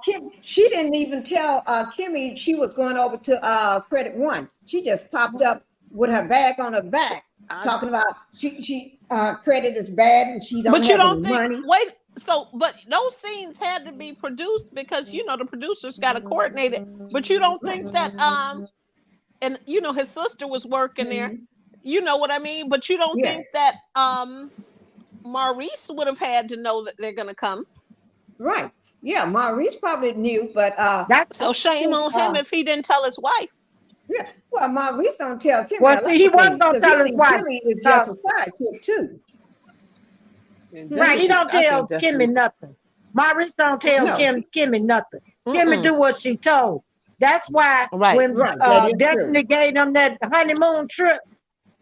Kim, she didn't even tell Kimmy she was going over to Credit One. She just popped up with her bag on her back, talking about she credit is bad and she don't have any money. But those scenes had to be produced because the producers got to coordinate it. But you don't think that and his sister was working there. You know what I mean? But you don't think that Maurice would have had to know that they're gonna come. Right. Yeah, Maurice probably knew, but so shame on him if he didn't tell his wife. Yeah, well, Maurice don't tell Kimmy. Well, he wasn't gonna tell his wife. Kimmy is just a sidekick too. Right, he don't tell Kimmy nothing. Maurice don't tell Kimmy nothing. Kimmy do what she told. That's why when Destiny gave them that honeymoon trip,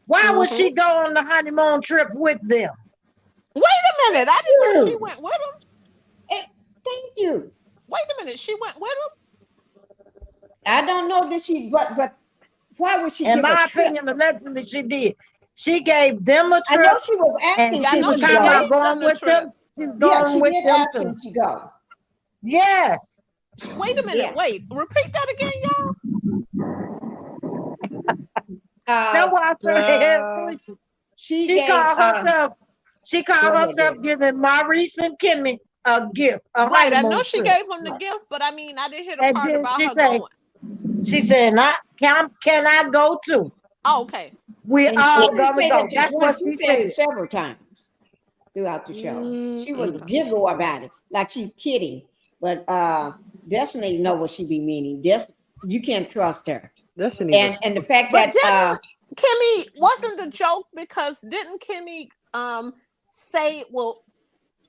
why would she go on the honeymoon trip with them? Wait a minute, I didn't know she went with them. Thank you. Wait a minute, she went with him? I don't know that she, but why would she? In my opinion, allegedly she did. She gave them a trip. I know she was asking. She was talking about going with them. She was going with them too. She go. Yes. Wait a minute. Wait. Repeat that again, y'all. That's why I said she called herself. She called herself giving Maurice and Kimmy a gift. Right. I know she gave them the gift, but I mean, I didn't hear the part about her going. She said, "Can I go too?" Oh, okay. We all gonna go. That's what she said several times throughout the show. She was giggle about it, like she's kidding. But Destiny know what she be meaning. You can't trust her. Destiny and the fact that Kimmy wasn't a joke because didn't Kimmy say, well,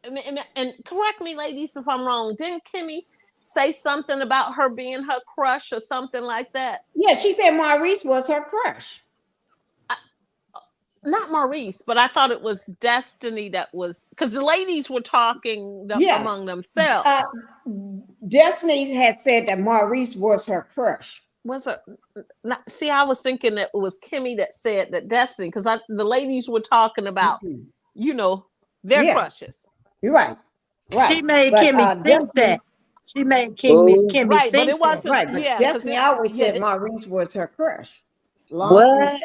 and correct me, ladies, if I'm wrong, didn't Kimmy say something about her being her crush or something like that? Yeah, she said Maurice was her crush. Not Maurice, but I thought it was Destiny that was, because the ladies were talking among themselves. Destiny had said that Maurice was her crush. Was it? See, I was thinking that it was Kimmy that said that Destiny, because the ladies were talking about, their crushes. You're right. Right. She made Kimmy think that. She made Kimmy think but it wasn't. Right, but Destiny always said Maurice was her crush. What?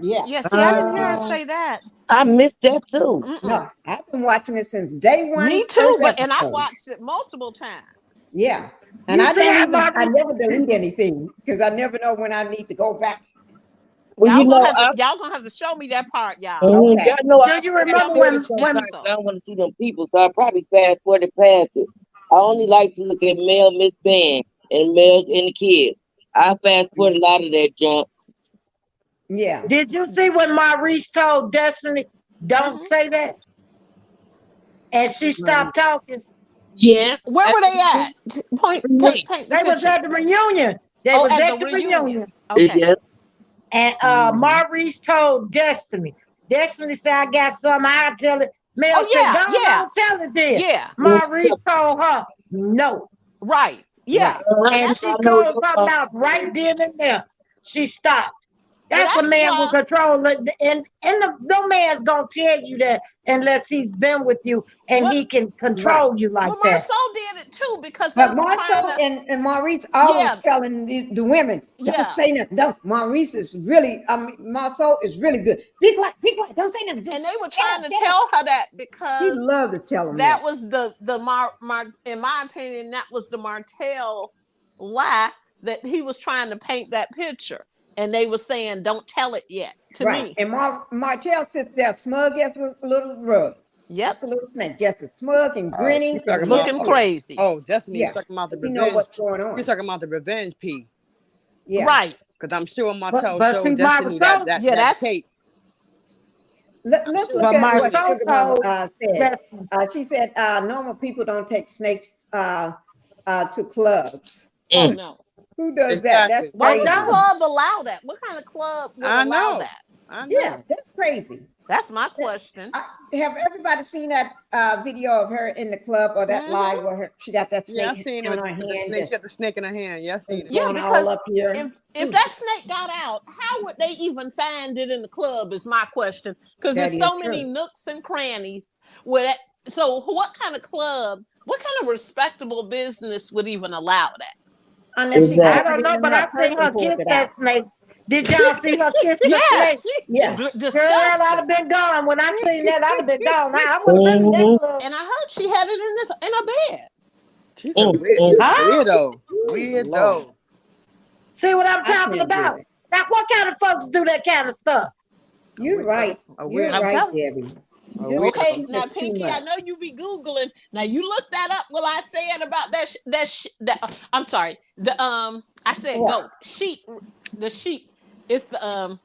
Yeah, see, I didn't hear her say that. I missed that too. No, I've been watching it since day one. Me too, and I've watched it multiple times. Yeah, and I never delete anything because I never know when I need to go back. Well, y'all gonna have to show me that part, y'all. Okay. Y'all know, do you remember when I don't want to see them people, so I probably fast forward past it. I only like to look at male Miss Band and male and the kids. I fast forward a lot of that junk. Yeah. Did you see when Maurice told Destiny, "Don't say that," and she stopped talking? Yes. Where were they at? They was at the reunion. They was at the reunion. Okay. Yes. And Maurice told Destiny. Destiny said, "I got something. I'll tell it." Mel said, "Don't tell it then." Yeah. Maurice told her, "No." Right. Yeah. And she told something else right then and there. She stopped. That's a man with control, and no man's gonna tell you that unless he's been with you and he can control you like that. Marcel did it too because. But Marcel and Maurice always telling the women, "Don't say nothing." Don't. Maurice is really, Marcel is really good. Be quiet, don't say nothing. And they were trying to tell her that because he loved to tell them that was the in my opinion, that was the Martell lie that he was trying to paint that picture. And they were saying, "Don't tell it yet." To me, and Martell sits there smug as a little rug. Yep, a little snake, just as smug and grinning, looking crazy. Oh, Destiny's talking about the revenge. You know what's going on. She's talking about the revenge piece. Yeah, right. Because I'm sure Martell showed Destiny that tape. Let's look at what Sugar Mama said. She said, "Normal people don't take snakes to clubs." Oh no. Who does that? That's why would the club allow that? What kind of club would allow that? I know. Yeah, that's crazy. That's my question. Have everybody seen that video of her in the club or that live where she got that snake I seen on it her hand? She got the snake in her hand. Yeah, I seen it. Yeah, because all up here. if that snake got out, how would they even find it in the club is my question. Because there's so many nooks and crannies. So what kind of club, what kind of respectable business would even allow that? Unless she I don't know, but I seen her kiss that snake. Did y'all see her kiss the snake? Yeah. Disgusting. Girl, I'd have been gone. When I seen that, I'd have been gone. I would have been in that club. And I heard she had it in her bed. She's a weirdo. Weirdo. See what I'm talking about? Now, what kind of folks do that kind of stuff? You're right. You're right, Debbie. Okay, now Pinkie, I know you be Googling. Now you look that up. What I said about that I'm sorry. I said goat sheep. The sheep. It's the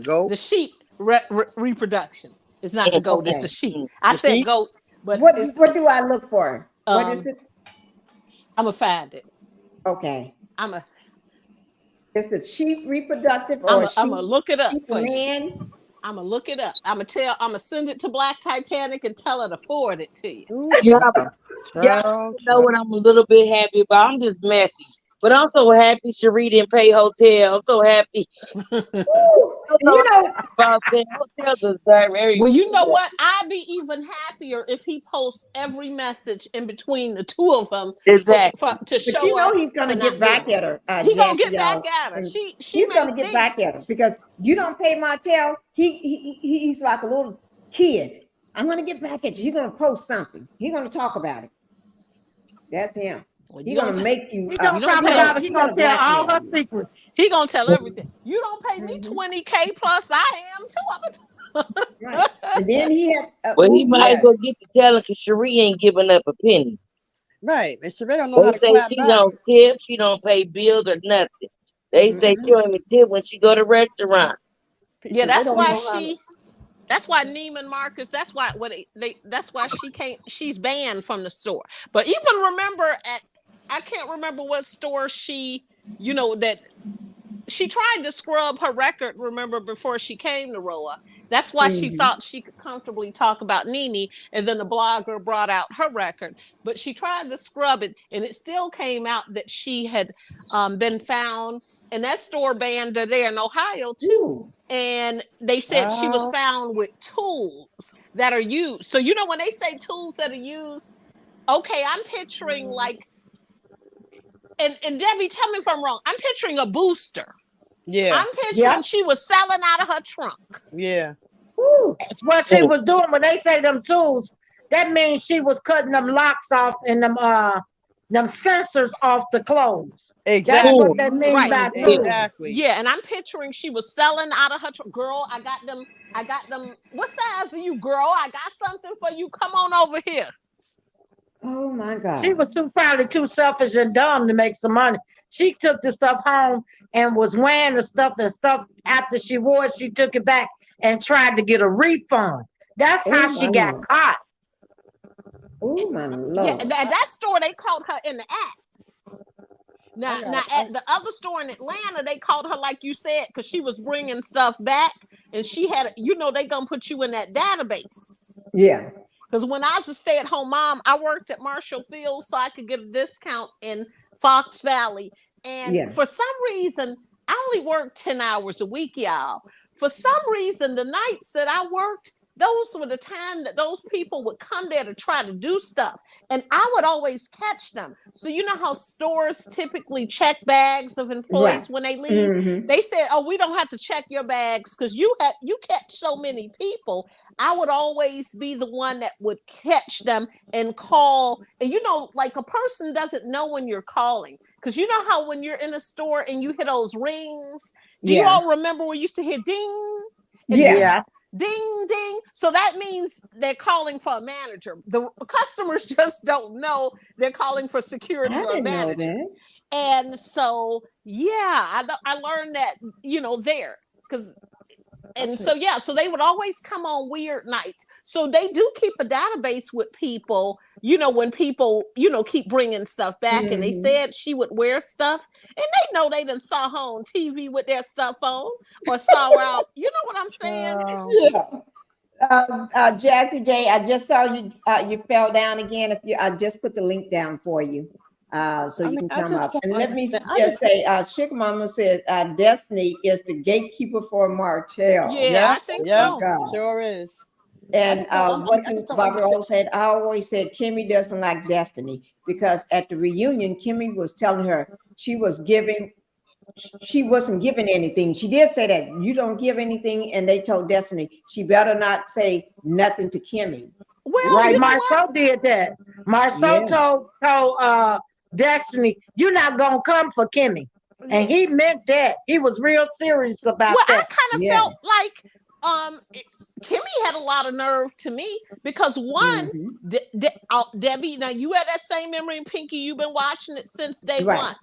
goat. The sheep reproduction. It's not the goat. It's the sheep. I said sheep? Goat, but what do I look for? What is it? I'm gonna find it. Okay. It's the sheep reproductive or I'm gonna look it up for man. you. I'm gonna look it up. I'm gonna send it to Black Titanic and tell her to forward it to you. Y'all know what I'm a little bit happy about. I'm just messy. But I'm so happy Sheree didn't pay hotel. I'm so happy. About that hotel deserve everything. Well, you know what? I'd be even happier if he posts every message in between the two of them. Exactly. To show but you know he's going to get back at her. He's going to get back at her. He's going to get back at her because you don't pay Martell. He's like a little kid. I'm going to get back at you. You're going to post something. He's going to talk about it. That's him. He's gonna make you. He's gonna tell all her secrets. He gonna tell everything. You don't pay me $20,000 plus. I am too. Right. And then he had. He might as well get to tell her because Sheree ain't giving up a penny. Right, and Sheree don't know how to clap she back. don't tip. She don't pay bills or nothing. They say she don't even tip when she go to restaurants. Yeah, that's why That's why Neiman Marcus. That's why that's why she can't. She's banned from the store. But even remember I can't remember what store that she tried to scrub her record, remember, before she came to RHOA. That's why she thought she could comfortably talk about Nene, and then the blogger brought out her record. But she tried to scrub it, and it still came out that she had been found, and that store banned her there in Ohio, too. And they said she was found with tools that are used. So, when they say tools that are used, okay, I'm picturing like, and Debbie, tell me if I'm wrong. I'm picturing a booster. Yeah. I'm picturing she was selling out of her trunk. Yeah. That's what she was doing. When they say them tools, that means she was cutting them locks off and them sensors off the clothes. Exactly. That's what that means by tools. Exactly. Yeah, and I'm picturing she was selling out of her trunk. Girl, I got them. What size are you, girl? I got something for you. Come on over here. Oh my God. She was probably too selfish and dumb to make some money. She took the stuff home and was wearing the stuff after she wore it, she took it back and tried to get a refund. That's how she got caught. Oh my Lord. Yeah, that store, they caught her in the act. Now at the other store in Atlanta, they called her, like you said, because she was bringing stuff back, and she had, they gonna put you in that database. Yeah. Because when I was a stay-at-home mom, I worked at Marshall Field so I could get a discount in Fox Valley. And for some reason, I only worked 10 hours a week, y'all. For some reason, the nights that I worked, those were the time that those people would come there to try to do stuff. And I would always catch them. So you know how stores typically check bags of employees when they leave? Mm-hmm. They said, we don't have to check your bags because you catch so many people. I would always be the one that would catch them and call. And like a person doesn't know when you're calling. Because you know how when you're in a store and you hear those rings? Do you all remember we used to hear ding? Yeah. Ding, ding. So that means they're calling for a manager. The customers just don't know they're calling for security or a manager. And so, I learned that, there. Because And so they would always come on weird nights. So they do keep a database with people, when people, keep bringing stuff back. And they said she would wear stuff, and they know they done saw her on TV with their stuff on, or saw her out. You know what I'm saying? Yeah. Jackie J, I just saw you. You fell down again. I just put the link down for you, so you can come up. And let me just say, Chick Mama said, Destiny is the gatekeeper for Martell. Yeah, I think so. God. Sure is. And what Barbara said, I always said Kimmy doesn't like Destiny, because at the reunion, Kimmy was telling her she wasn't giving anything. She did say that you don't give anything, and they told Destiny she better not say nothing to Kimmy. Well, right, Marceau did that. Marceau told Destiny, "You're not gonna come for Kimmy," and he meant that. He was real serious about that. Well, I kind of felt like Kimmy had a lot of nerve to me, because one, Debbie, now you had that same memory, and Pinkie, you've been watching it since day one.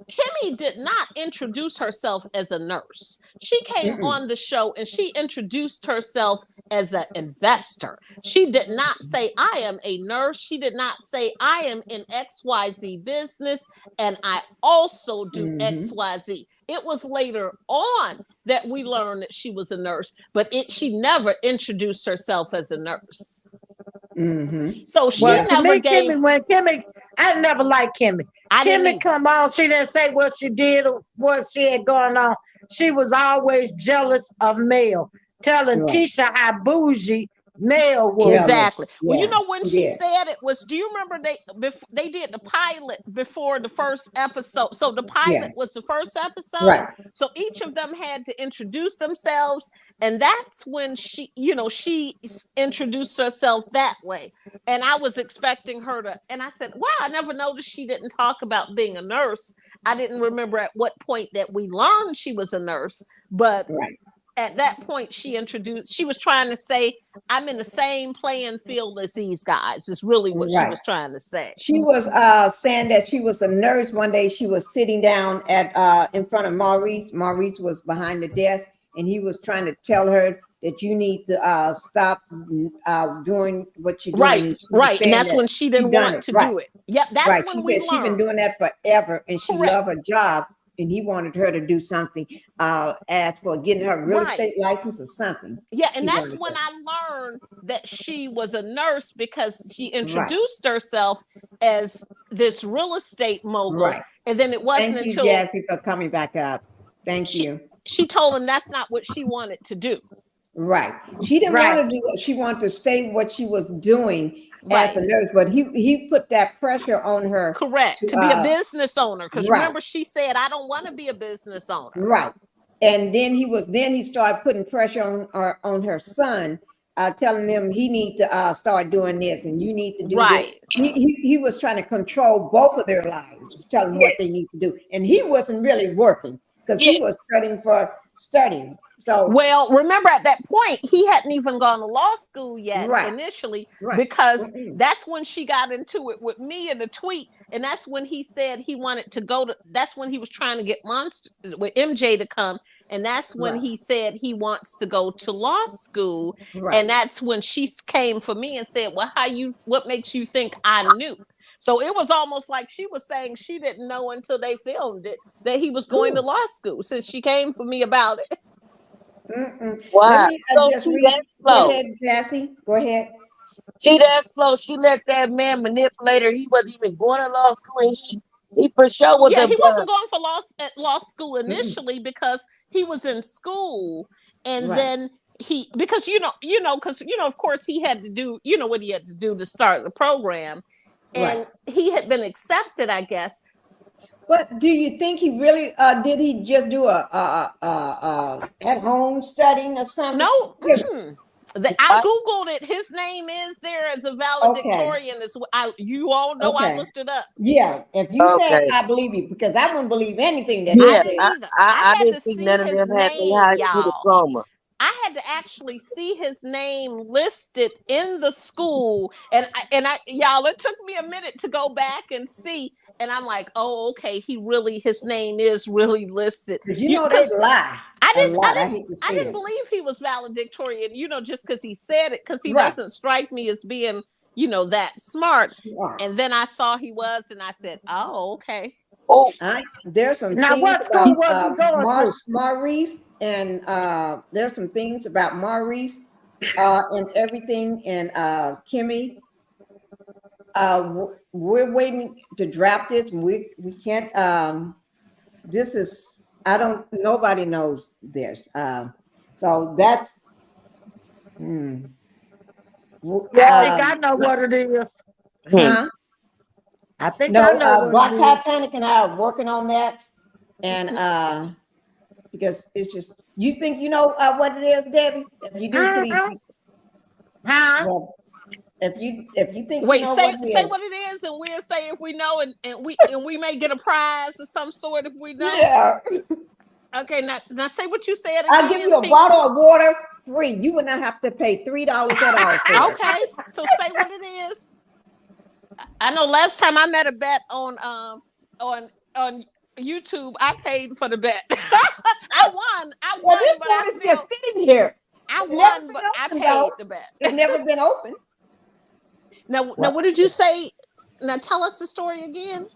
Kimmy did not introduce herself as a nurse. She came on the show and she introduced herself as an investor. She did not say, I am a nurse. She did not say, I am in XYZ business and I also do XYZ. It was later on that we learned that she was a nurse, but she never introduced herself as a nurse. So she never gave. Kimmy, I never liked Kimmy. Kimmy come on, she didn't say what she did or what she had going on. She was always jealous of Mel, telling Tisha how bougie Mel was. Exactly. Well, when she said it was, do you remember they did the pilot before the first episode? So the pilot was the first episode. Right. So each of them had to introduce themselves. And that's when she introduced herself that way. And I was expecting her to, and I said, wow, I never noticed she didn't talk about being a nurse. I didn't remember at what point that we learned she was a nurse, but at that point she was trying to say, I'm in the same playing field as these guys, is really what she was trying to say. She was saying that she was a nurse. One day she was sitting down in front of Maurice. Maurice was behind the desk, and he was trying to tell her that you need to stop doing what you're doing. Right. And that's when she didn't want to do it. Yep, that's when we learned. She's been doing that forever, and she loved her job, and he wanted her to do something, as for getting her real estate license or something. Yeah, and that's when I learned that she was a nurse, because she introduced herself as this real estate mogul. Right. And then it wasn't until... Thank you, Jassy, for coming back up. Thank you. She told him that's not what she wanted to do. Right. She didn't want to do it. She wanted to stay what she was doing as a nurse, but he put that pressure on her. Correct. To be a business owner. Because remember, she said, I don't want to be a business owner. Right. And then he started putting pressure on her son, telling him he needs to start doing this and you need to do this. He was trying to control both of their lives, telling them what they need to do. And he wasn't really working, because he was studying. So, well, remember at that point, he hadn't even gone to law school yet initially, because that's when she got into it with me in the tweet. And that's when he said he wanted to go to, that's when he was trying to get with MJ to come. And that's when he said he wants to go to law school. And that's when she came for me and said, well, what makes you think I knew? So it was almost like she was saying she didn't know until they filmed it that he was going to law school, since she came for me about it. Wow. So she that slow. Go ahead, Jassy. Go ahead. She that slow. She let that man manipulate her. He wasn't even going to law school, and he for sure was. Yeah, he wasn't going for law school initially, because he was in school, and then because of course he had to do what he had to do to start the program, and he had been accepted, I guess. But do you think he really did? He just do a at home studying or something? No, I googled it. His name is there as a valedictorian. You all know I looked it up. Yeah, if you said, I believe you, because I wouldn't believe anything that he said. I didn't think none of them had the high school diploma. I had to actually see his name listed in the school, and I y'all, it took me a minute to go back and see, and I'm like, oh, okay, his name is really listed. Because they lie. I didn't believe he was valedictorian, just because he said it, because he doesn't strike me as being, that smart. And then I saw he was, and I said, oh, okay. Oh, there's some now things about Maurice, and there's some things about Maurice and everything, and Kimmy. We're waiting to draft this. We can't. This is nobody knows this. So that's. I think I know what it is. Huh? I think I know Black Titanic and I are working on that, and because it's just you think you know what it is, Debbie. If you do, please. Well, if you think wait, say what it is, and we'll say if we know, and we may get a prize of some sort if we know. Yeah. Okay, now say what you said again. I'll give you a bottle of water free. You would not have to pay $3 at all. Okay, so say what it is. I know last time I met a bet on YouTube, I paid for the bet. I won, well, this but one is just sitting here. I won, but I paid the bet. It's never been open. Now, what did you say? Now, tell us the story again,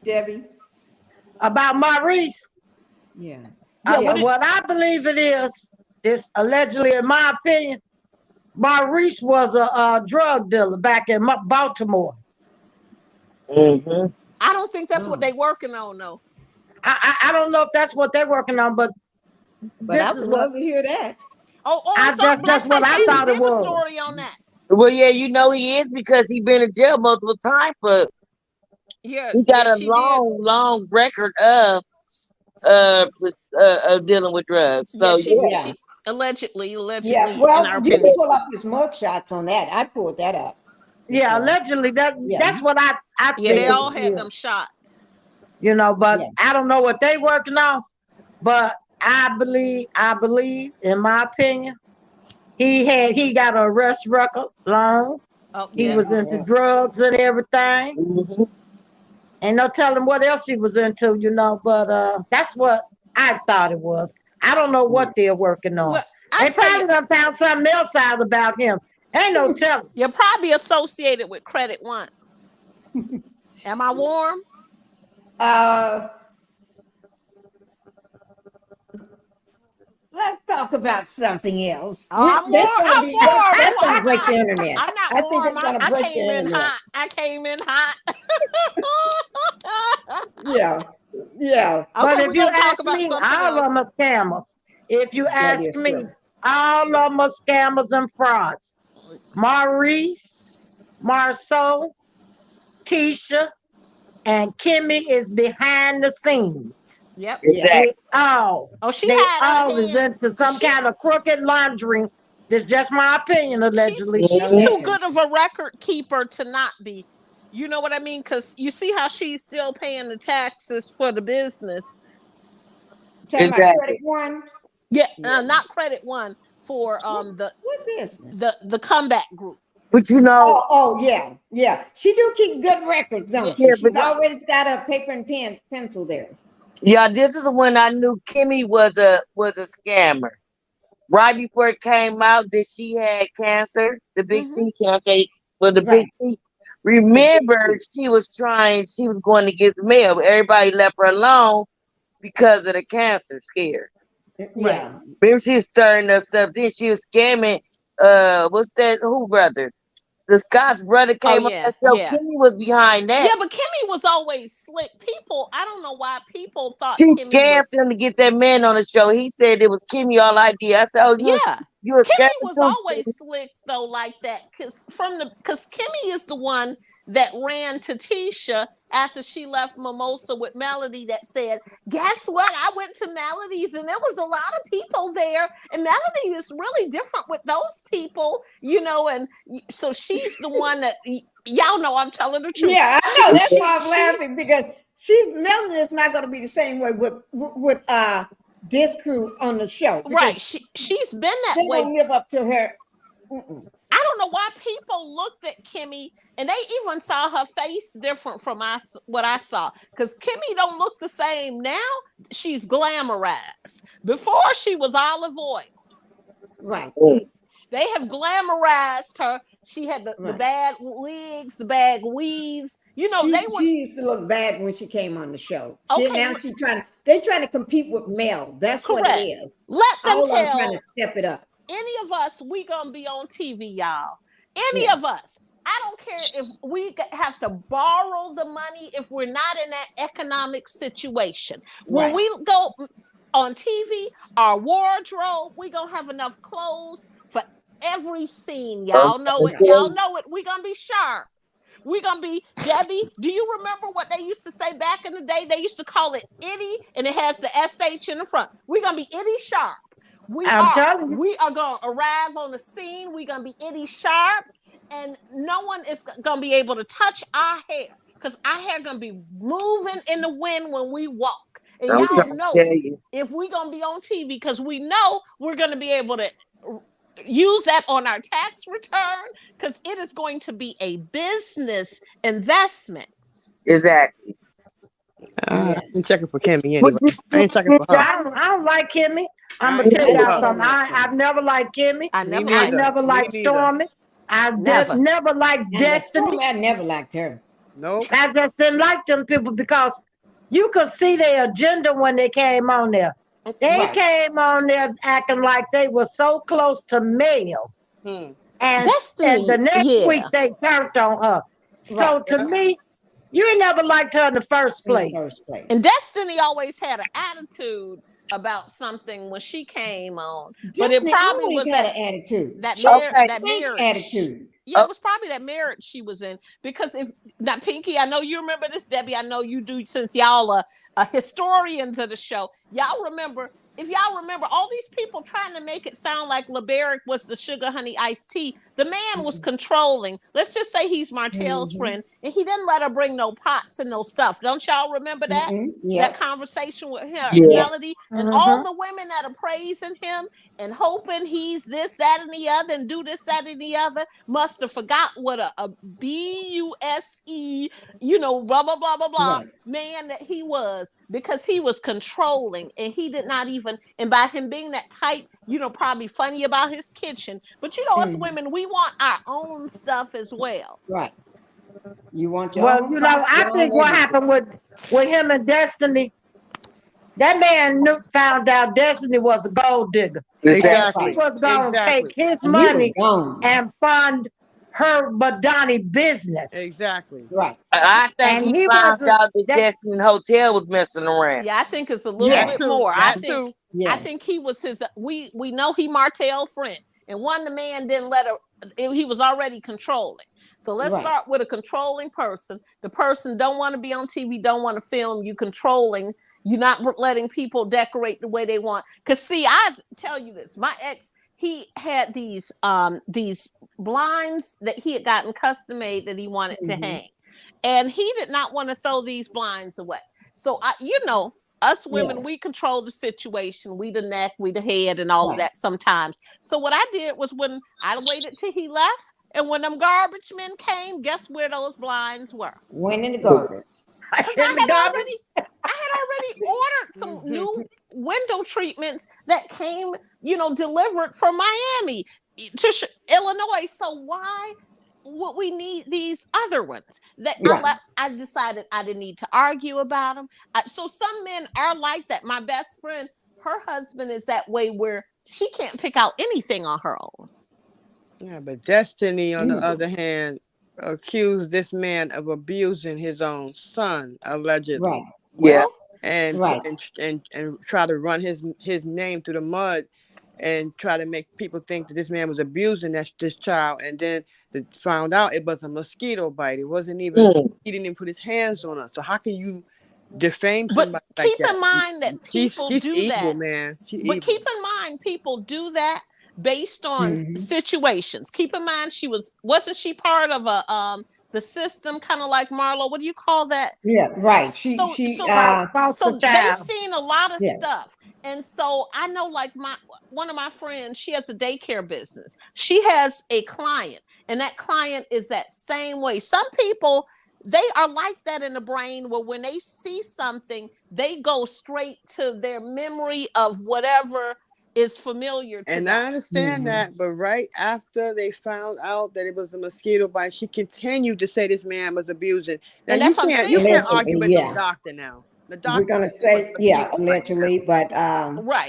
Debbie. About Maurice. Yeah. What I believe it is allegedly, in my opinion, Maurice was a drug dealer back in Baltimore. Mm-hmm. I don't think that's what they're working on, though. I don't know if that's what they're working on, but I would love to hear that. That's what I thought it was. A story on that. Well, yeah, he is, because he's been in jail multiple times, but he got a long record of dealing with drugs. So she allegedly. Yeah, well, you can pull up his mugshots on that. I pulled that up. Yeah, allegedly that's what I think. Yeah, they all had them shots. But I don't know what they working on. But I believe, in my opinion, he got a arrest record long. He was into drugs and everything. Mm-hmm. Ain't no telling what else he was into, but that's what I thought it was. I don't know what they're working on. Well, they probably done found something else out about him. Ain't no telling. You're probably associated with Credit One. Am I warm? Let's talk about something else. I'm warm. That's going to break the internet. I'm not warm. I came in hot. I came in hot. Yeah. But if you ask me, all of them are scammers. If you ask me, all of them are scammers and frauds. Maurice, Marceau, Tisha, and Kimmy is behind the scenes. Yep. Exactly. They all is into some kind of crooked laundering. That's just my opinion, allegedly. She's too good of a record keeper to not be. You know what I mean? Because you see how she's still paying the taxes for the business. Talking about Credit One? Yeah, not Credit One, for what business? The Comeback Group. But yeah. She do keep good records, don't she? She's always got a paper and pencil there. Yeah, this is when I knew Kimmy was a scammer. Right before it came out that she had cancer, the big C cancer, big C. Remember, she was going to get the mail, but everybody left her alone because of the cancer scare. Yeah. Remember, she was stirring up stuff. Then she was scamming, what's that, who brother? The Scott's brother came up and Kimmy was behind that. Yeah, but Kimmy was always slick. I don't know why people thought she scammed him to get that man on the show. He said it was Kimmy all idea. I said, Kimmy was always slick though, like that, because Kimmy is the one that ran to Tisha after she left Mimosa with Melody that said, guess what? I went to Melody's and there was a lot of people there. And Melody is really different with those people, and so she's the one that, y'all know I'm telling the truth. Yeah, I know. That's why I'm laughing, because Melody is not going to be the same way with this crew on the show. Right. She's been that way. They don't live up to her. I don't know why people looked at Kimmy and they even saw her face different from what I saw. Because Kimmy don't look the same now. She's glamorized. Before she was olive oil. Right. They have glamorized her. She had the bad wigs, the bad weaves. You know, she used to look bad when she came on the show. Okay. Now they're trying to compete with Mel. That's correct. What it is. Let them All tell. trying to step it up. Any of us, we gonna be on TV, y'all. Any of us. I don't care if we have to borrow the money if we're not in that economic situation. When we go on TV, our wardrobe, we gonna have enough clothes for every scene. Y'all know it. Y'all know it. We gonna be sharp. We're gonna be Debbie. Do you remember what they used to say back in the day? They used to call it itty, and it has the SH in the front. We're gonna be itty sharp. We are gonna arrive on the scene. We're gonna be itty sharp, and no one is gonna be able to touch our hair because our hair gonna be moving in the wind when we walk. And y'all know if we're gonna be on TV, because we know we're gonna be able to use that on our tax return, because it is going to be a business investment. Exactly. I ain't checking for Kimmy anyway. I ain't checking for her. I don't like Kimmy. I'm gonna tell y'all something. I've never liked Kimmy. I never liked Stormy. I never liked Destiny. I never liked her. Nope. I just didn't like them people because you could see their agenda when they came on there. They came on there acting like they were so close to Mel. And the next week they turned on her. So to me, you ain't never liked her in the first place. And Destiny always had an attitude about something when she came on. But it probably was that attitude. That marriage attitude. Yeah, it was probably that marriage she was in. Because if now, Pinkie, I know you remember this, Debbie. I know you do, since y'all are historians of the show. Y'all remember. If y'all remember, all these people trying to make it sound like LeBaric was the sugar honey iced tea. The man was controlling. Let's just say he's Martell's friend, and he didn't let her bring no pots and no stuff. Don't y'all remember that? That conversation with her, Melody, and all the women that are praising him and hoping he's this, that, and the other, and do this, that, and the other, must have forgot what a BUSE, blah, blah, blah, blah, blah, man that he was, because he was controlling, and he did not even, and by him being that type, probably funny about his kitchen. But us women, we want our own stuff as well. Right. You want your own. Well, I think what happened with him and Destiny, that man found out Destiny was a gold digger. Exactly. He was going to take his money and fund her Badani business. Exactly. Right. I think he found out the Destiny Hotel was messing around. Yeah, I think it's a little bit more. I think he was his. We know he Martell friend, and the man didn't let her. He was already controlling. So let's start with a controlling person. The person don't want to be on TV, don't want to film. You controlling. You're not letting people decorate the way they want. Because see, I tell you this, my ex, he had these blinds that he had gotten custom made that he wanted to hang, and he did not want to throw these blinds away. So us women, we control the situation. We the neck, we the head, and all of that sometimes. So what I did was, when I waited till he left, and when them garbage men came, guess where those blinds were? Went in the garbage. I had already ordered some new window treatments that came, delivered from Miami to Illinois. So why would we need these other ones? That I decided I didn't need to argue about them. So some men are like that. My best friend, her husband is that way, where she can't pick out anything on her own. Yeah, but Destiny, on the other hand, accused this man of abusing his own son, allegedly. Right. Yeah. And try to run his name through the mud, and try to make people think that this man was abusing this child, and then found out it was a mosquito bite. It wasn't even. He didn't even put his hands on her. So how can you defame somebody like that? Keep in mind that people she's do evil, that, man. Keep in mind people do that based on situations. Keep in mind wasn't she part of the system, kind of like Marlo? What do you call that? Yeah, right. So they've seen a lot of stuff. And so I know, like, one of my friends, she has a daycare business. She has a client, and that client is that same way. Some people, they are like that in the brain, where when they see something, they go straight to their memory of whatever is familiar to them. And I understand that, but right after they found out that it was a mosquito bite, she continued to say this man was abusing. Now, you can't argue with no doctor now. The doctor, we're gonna say, allegedly, but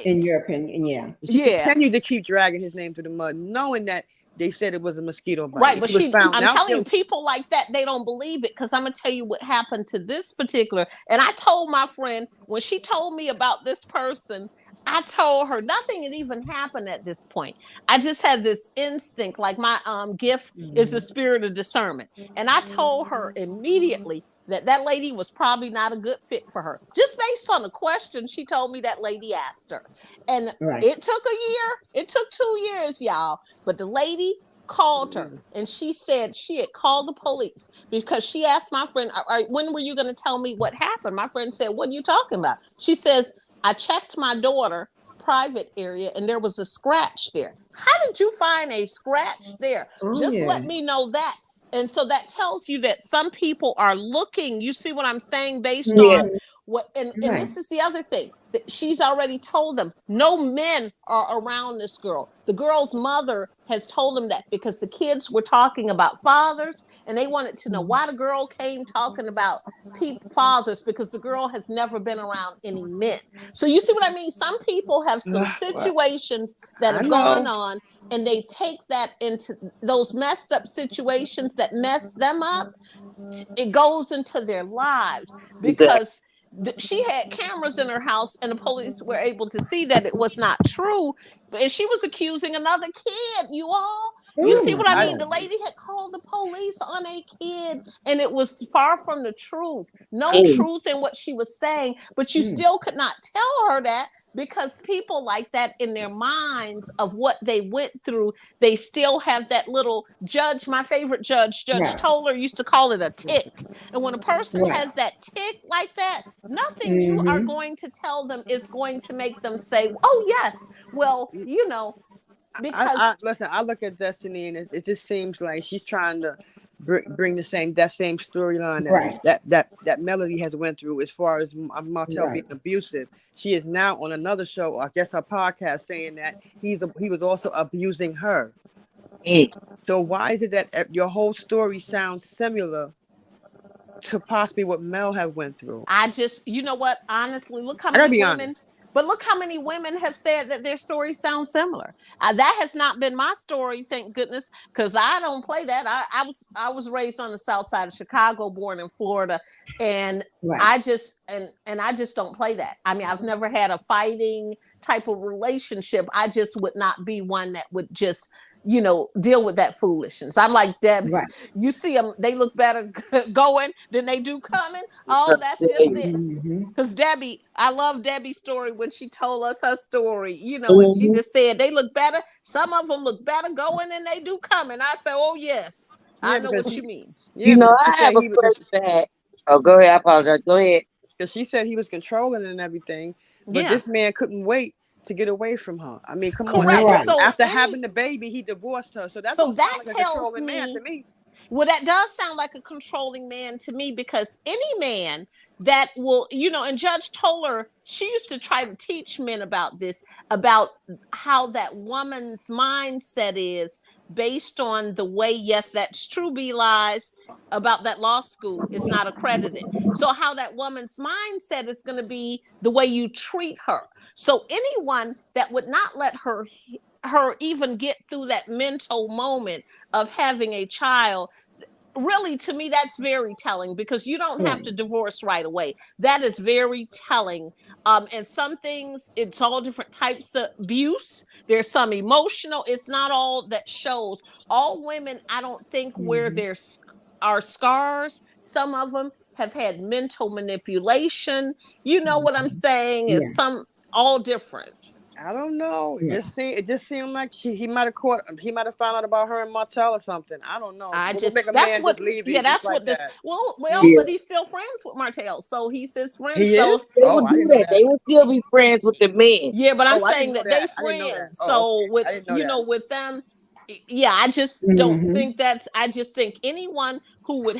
in your opinion, she continued to keep dragging his name through the mud, knowing that they said it was a mosquito bite. Right, but I'm telling you, people like that, they don't believe it, because I'm gonna tell you what happened to this particular. And I told my friend, when she told me about this person, I told her nothing had even happened at this point. I just had this instinct, like my gift is the spirit of discernment. And I told her immediately that lady was probably not a good fit for her, just based on the question she told me that lady asked her. And it took a year. It took 2 years, y'all. But the lady called her, and she said she had called the police because she asked my friend, when were you going to tell me what happened? My friend said, what are you talking about? She says, I checked my daughter's private area and there was a scratch there. How did you find a scratch there? Let me know that. And so that tells you that some people are looking. You see what I'm saying? Based on what, and this is the other thing that she's already told them. No men are around this girl. The girl's mother has told them that, because the kids were talking about fathers, and they wanted to know why the girl came talking about fathers, because the girl has never been around any men. So you see what I mean? Some people have some situations that have gone on, and they take that into those messed up situations that mess them up. It goes into their lives, because she had cameras in her house, and the police were able to see that it was not true. And she was accusing another kid, you all. You see what I mean? The lady had called the police on a kid, and it was far from the truth. No truth in what she was saying, but you still could not tell her that, because people like that, in their minds of what they went through, they still have that little judge. My favorite Judge Toller used to call it a tick. And when a person has that tick like that, nothing you are going to tell them is going to make them say, oh yes, well, you know, because listen, I look at Destiny, and it just seems like she's trying to bring that same storyline that Melody has went through, as far as Martell being abusive. She is now on another show, I guess her podcast, saying that he was also abusing her. So why is it that your whole story sounds similar to possibly what Mel have went through? I just, you know what, honestly, look how many women. But look how many women have said that their stories sound similar. That has not been my story, thank goodness, because I don't play that. I was raised on the south side of Chicago, born in Florida, and I just don't play that. I mean, I've never had a fighting type of relationship. I just would not be one that would just, you know, deal with that foolishness. I'm like Debbie. You see them, they look better going than they do coming. Oh, that's just it. Because Debbie, I love Debbie's story when she told us her story. You know, when she just said they look better. Some of them look better going than they do coming. I said, oh yes, I know what you mean. You know, I have a question. Oh, go ahead. I apologize. Go ahead. Because she said he was controlling and everything, but this man couldn't wait to get away from her. I mean, come on. So after having the baby, he divorced her. So that tells me, man to me. Well, that does sound like a controlling man to me, because any man that will, you know, and Judge Toller, she used to try to teach men about this, about how that woman's mindset is based on the way, yes, that's true, be lies about that law school. It's not accredited. So how that woman's mindset is going to be the way you treat her. So anyone that would not let her even get through that mental moment of having a child, really, to me, that's very telling, because you don't have to divorce right away. That is very telling. And some things, it's all different types of abuse. There's some emotional. It's not all that shows. All women, I don't think, where there are scars. Some of them have had mental manipulation. You know what I'm saying? Is some all different. I don't know. Yeah. It just seemed like he might have found out about her and Martell or something. I don't know. I What just would make a that's man what just leave you yeah, just that's like what this that? well, Yeah. but he's still friends with Martell. So he's his friend. He is? So They Oh, would I do didn't know that. that. They would still be friends with the men. yeah, but I'm Oh, I didn't saying know that they that. I didn't know that. friends. Oh, So okay. with I didn't know that. with them, yeah, I just don't think that's. I just think anyone who would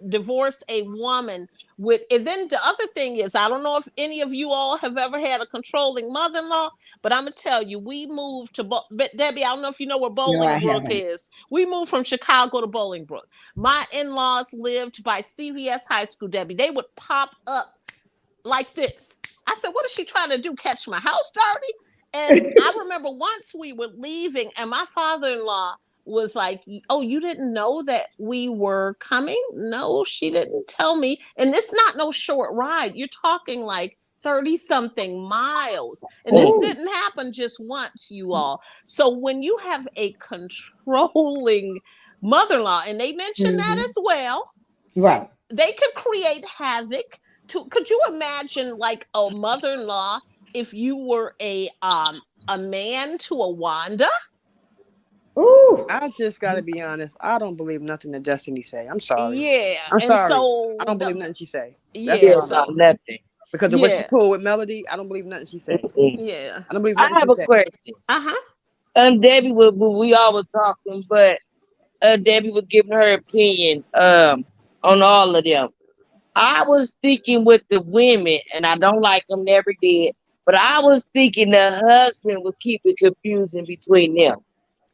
divorce a woman with. And then the other thing is, I don't know if any of you all have ever had a controlling mother-in-law, but I'm gonna tell you, we moved to Debbie. I don't know if you know where Bolingbrook is. We moved from Chicago to Bolingbrook. My in-laws lived by CVS High School. Debbie, they would pop up like this. I said, "What is she trying to do? Catch my house dirty?" And I remember once we were leaving, and my father-in-law was like, "Oh, you didn't know that we were coming?" No, she didn't tell me. And it's not no short ride. You're talking like 30-something miles. And this didn't happen just once, you all. So when you have a controlling mother-in-law, and they mentioned that as well, right? They could create havoc. Could you imagine like a mother-in-law if you were a man to a Wanda? Ooh. I just got to be honest. I don't believe nothing that Destiny say. I'm sorry. Yeah. I'm and sorry. So I don't believe nothing she say. Yeah, nothing. Because the way she pulled with Melody, I don't believe nothing she say. Yeah. I don't believe I nothing have she a say. question. Debbie we all was talking, but Debbie was giving her opinion on all of them. I was thinking with the women, and I don't like them, never did. But I was thinking the husband was keeping confusion between them.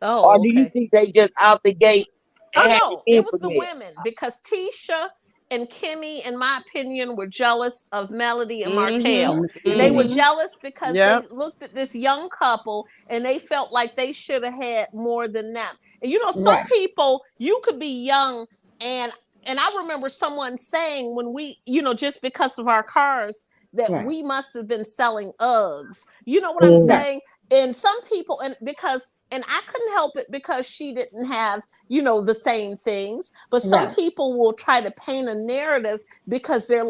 Oh, or do you think they just out the gate? No, it was the women because Tisha and Kimmy, in my opinion, were jealous of Melody and Martell. They were jealous because they looked at this young couple and they felt like they should have had more than them. And some people, you could be young and I remember someone saying when we, just because of our cars, that we must have been selling Uggs. You know what I'm saying? And some people, and I couldn't help it because she didn't have, the same things. But some people will try to paint a narrative because they're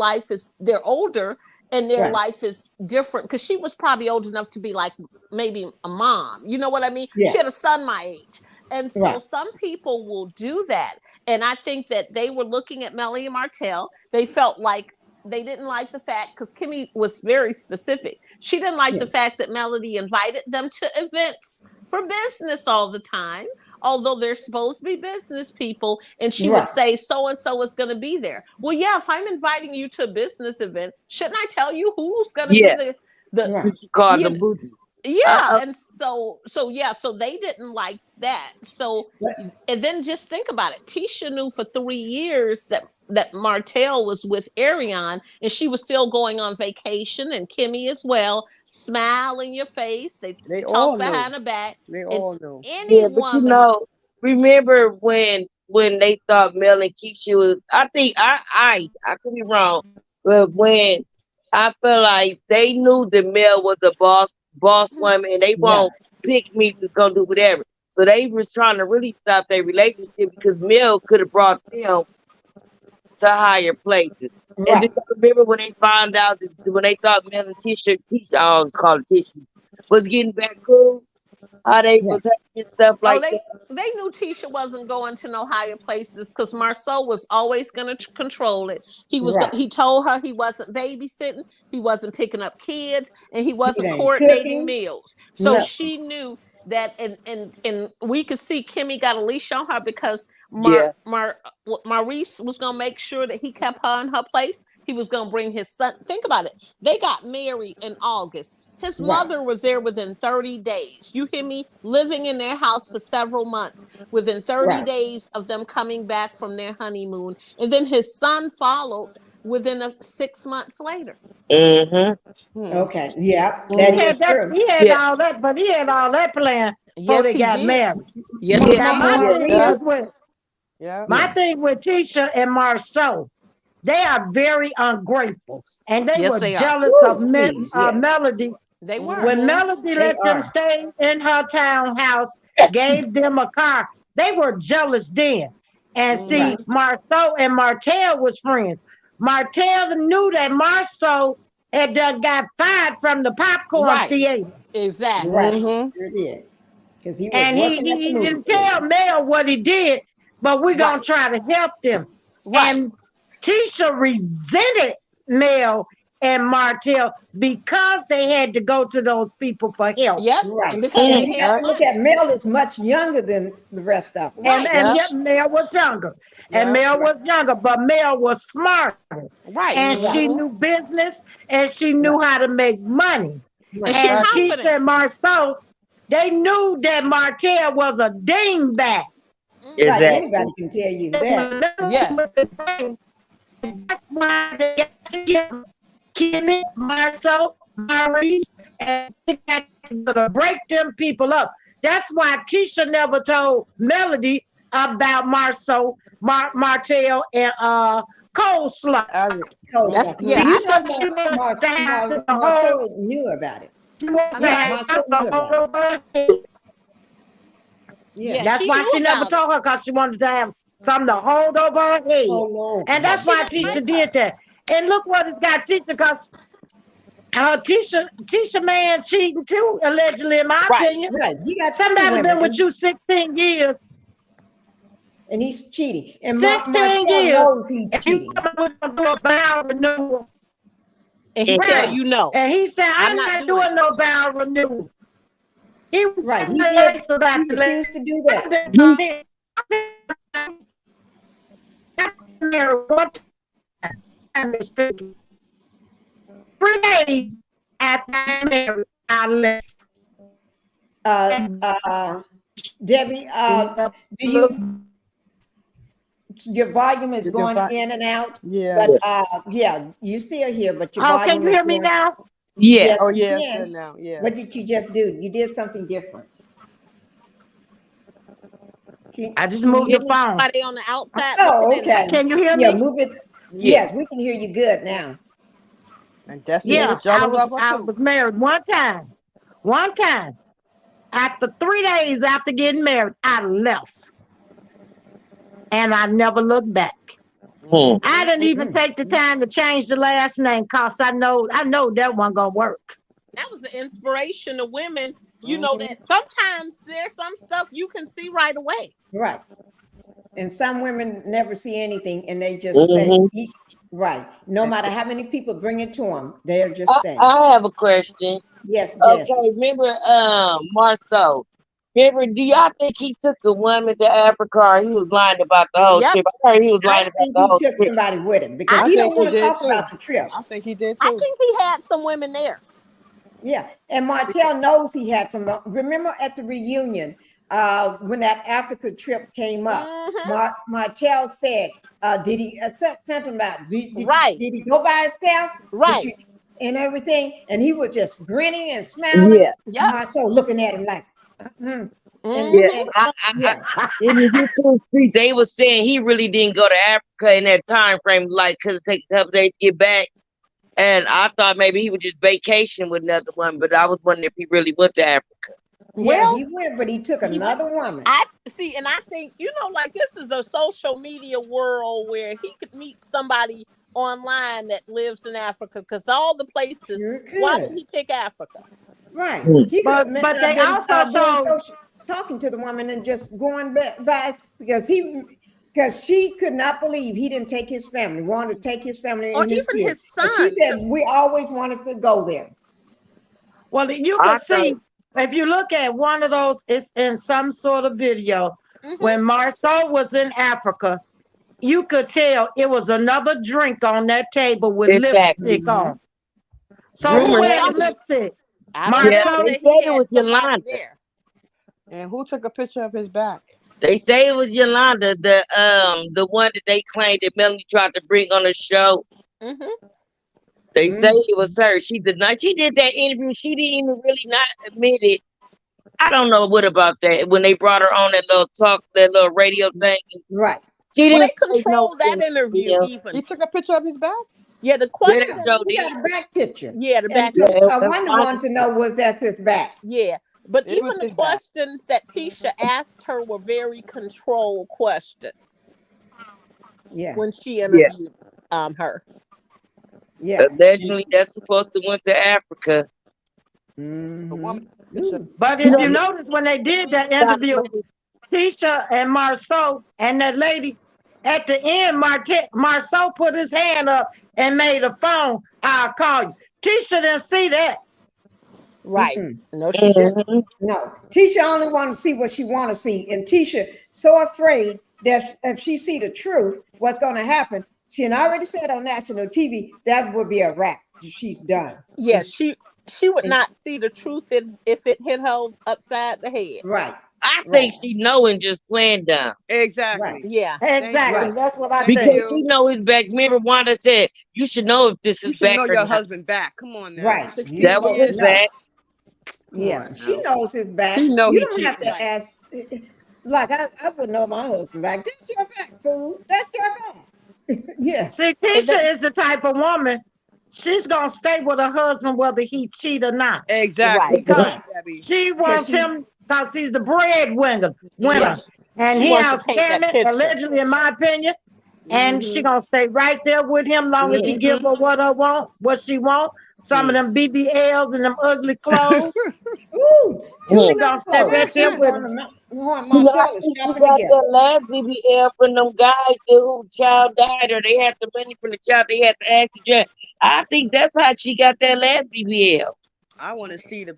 older and their life is different. Because she was probably old enough to be like maybe a mom. You know what I mean? Yeah. She had a son my age. And so some people will do that. And I think that they were looking at Melly and Martell. They felt like they didn't like the fact, because Kimmy was very specific. She didn't like the fact that Melody invited them to events for business all the time, although they're supposed to be business people. And she would say, so-and-so is going to be there. Well, yeah, if I'm inviting you to a business event, shouldn't I tell you who's going to be the booty? Yeah. And so they didn't like that. So, and then just think about it. Tisha knew for 3 years that Martell was with Ariane, and she was still going on vacation, and Kimmy as well. Smile in your face. They talk behind her back. They all know. Any woman. Remember when they thought Mel and Keisha was? I think I could be wrong, but when I feel like they knew that Mel was a boss woman, and they won't pick me to go do whatever. So they was trying to really stop their relationship because Mel could have brought them to higher places. And do you remember when they found out when they thought Mel and Tisha, I always call it Tisha, was getting back cool? How they was having stuff like that. They knew Tisha wasn't going to no higher places because Marceau was always going to control it. He told her he wasn't babysitting, he wasn't picking up kids, and he wasn't coordinating meals. So she knew that, and we could see Kimmy got a leash on her because Maurice was going to make sure that he kept her in her place. He was going to bring his son. Think about it. They got married in August. His mother was there within 30 days. You hear me? Living in their house for several months within 30 days of them coming back from their honeymoon. And then his son followed within 6 months later. Okay. Yeah. He had all that, but he had all that planned before they got married. Yes, my thing with Tisha and Marceau, they are very ungrateful. And they were jealous of Melody. They were. When Melody let them stay in her townhouse, gave them a car, they were jealous then. And see, Marceau and Martell was friends. Martell knew that Marceau had done got fired from the popcorn theater. Exactly. Right. Sure did. Because he was working at the movie didn't tell Mel what he did, but we're gonna try to help them. And Tisha resented Mel and Martell because they had to go to those people for help. Yep. Right. And because they you have had to look at Mel is much younger than the rest of them. And yet Mel was younger. And Mel was younger, but Mel was smarter. Right. And she knew business and she knew how to make money. And Tisha and Marceau, they knew that Martell was a dingbat. Exactly. Anybody can tell you that. Yes. That's why they got together. Kimmy, Marceau, Maurice, and they got to break them people up. That's why Tisha never told Melody about Marceau, Martell, and Coleslaw. I thought Marceau knew about it. That's why she never told her, because she wanted to have something to hold over her head. And that's why Tisha did that. And look what it's got Tisha, because Tisha man cheating too, allegedly, in my opinion. Right. You got somebody been with you 16 years. And he's cheating. And 16 years. knows he's cheating. And he tell you no. And he said, I'm not doing no vow renewal. He was right. He refused to do that. And 3 days after I married, I left. Debbie, do you? Your volume is going in and out. Yeah. But you still here, but your volume. Can you hear me now? Yeah. Oh yeah, good now. Yeah. What did you just do? You did something different. I just moved the phone. Somebody on the outside. Oh, okay. Can you hear me? Yeah, move it. Yes, we can hear you good now. And that's I was married one time. One time. After 3 days after getting married, I left. And I never looked back. I didn't even take the time to change the last name because I know that wasn't gonna work. That was the inspiration to women. You know that sometimes there's some stuff you can see right away. Right. And some women never see anything and they just stay. Right. No matter how many people bring it to them, they're just staying. I have a question. Yes. Okay. Remember, Marceau. Remember, do y'all think he took a woman to Africa, or he was lying about the whole trip? I heard he was lying about the whole trip. He took somebody with him because he don't want to talk about the trip. I think he did too. I think he had some women there. Yeah, and Martell knows he had some. Remember at the reunion, when that Africa trip came up, Martell said, "Did he something about? Did he go by himself? Right, and everything?" And he was just grinning and smiling. Yeah. Martell looking at him like. In the YouTube street, they were saying he really didn't go to Africa in that time frame, like because it takes a couple days to get back. And I thought maybe he would just vacation with another one, but I was wondering if he really went to Africa. Well, he went, but he took another woman. I see, and I think like this is a social media world where he could meet somebody online that lives in Africa because all the places. Why did he pick Africa? Right. But they also showed talking to the woman and just going by because she could not believe he didn't take his family, wanted to take his family or and even his son. She said we always wanted to go there. Well, you can see if you look at one of those, it's in some sort of video when Marceau was in Africa. You could tell it was another drink on that table with lipstick on. So who had lipstick? They said it was Yolanda. And who took a picture of his back? They say it was Yolanda, the one that they claimed that Melanie tried to bring on the show. They say it was her. She did not. She did that interview. She didn't even really not admit it. I don't know what about that when they brought her on that little talk, that little radio thing. Right. She didn't control that interview. Even he took a picture of his back. Yeah, the question. He got a back picture. Yeah, the back. I wanted to know was that his back. Yeah, but even the questions that Tisha asked her were very controlled questions. Yeah. When she interviewed her. Yeah. Allegedly, that's supposed to went to Africa. But if you notice when they did that interview, Tisha and Marceau and that lady, at the end, Marceau put his hand up and made a phone. I'll call you. Tisha didn't see that. Right. No, she didn't. No. Tisha only want to see what she want to see. And Tisha so afraid that if she see the truth, what's going to happen, she had already said on national TV, that would be a wrap. She's done. Yes, she would not see the truth if it hit her upside the head. Right. I think she know and just playing dumb. Exactly. Right. Yeah. Exactly. That's what I Because think. she know his back. Remember, Wanda said, "You should know if this is You should back know or your not." husband back. Come on now. Right. 16 That was his years. back. Yeah, she knows his back. She know you he don't have to cheating. ask. Like I would know my husband back. That's your back, fool. That's your back. Yeah. See, Tisha is the type of woman, she's going to stay with her husband whether he cheat or not. Exactly. Because Debbie. she wants him because he's the breadwinner. Yeah. And She he wants to out paint that scamming, picture. allegedly, in my opinion. And she going to stay right there with him long as he give her what she want. Some of them BBLs and them ugly clothes. Ooh, She going to stay right there with him. Martell is She shopping got together. that last BBL from them guys who child died, or they had the money from the child. They had the accident. I think that's how she got that last BBL. I want to see the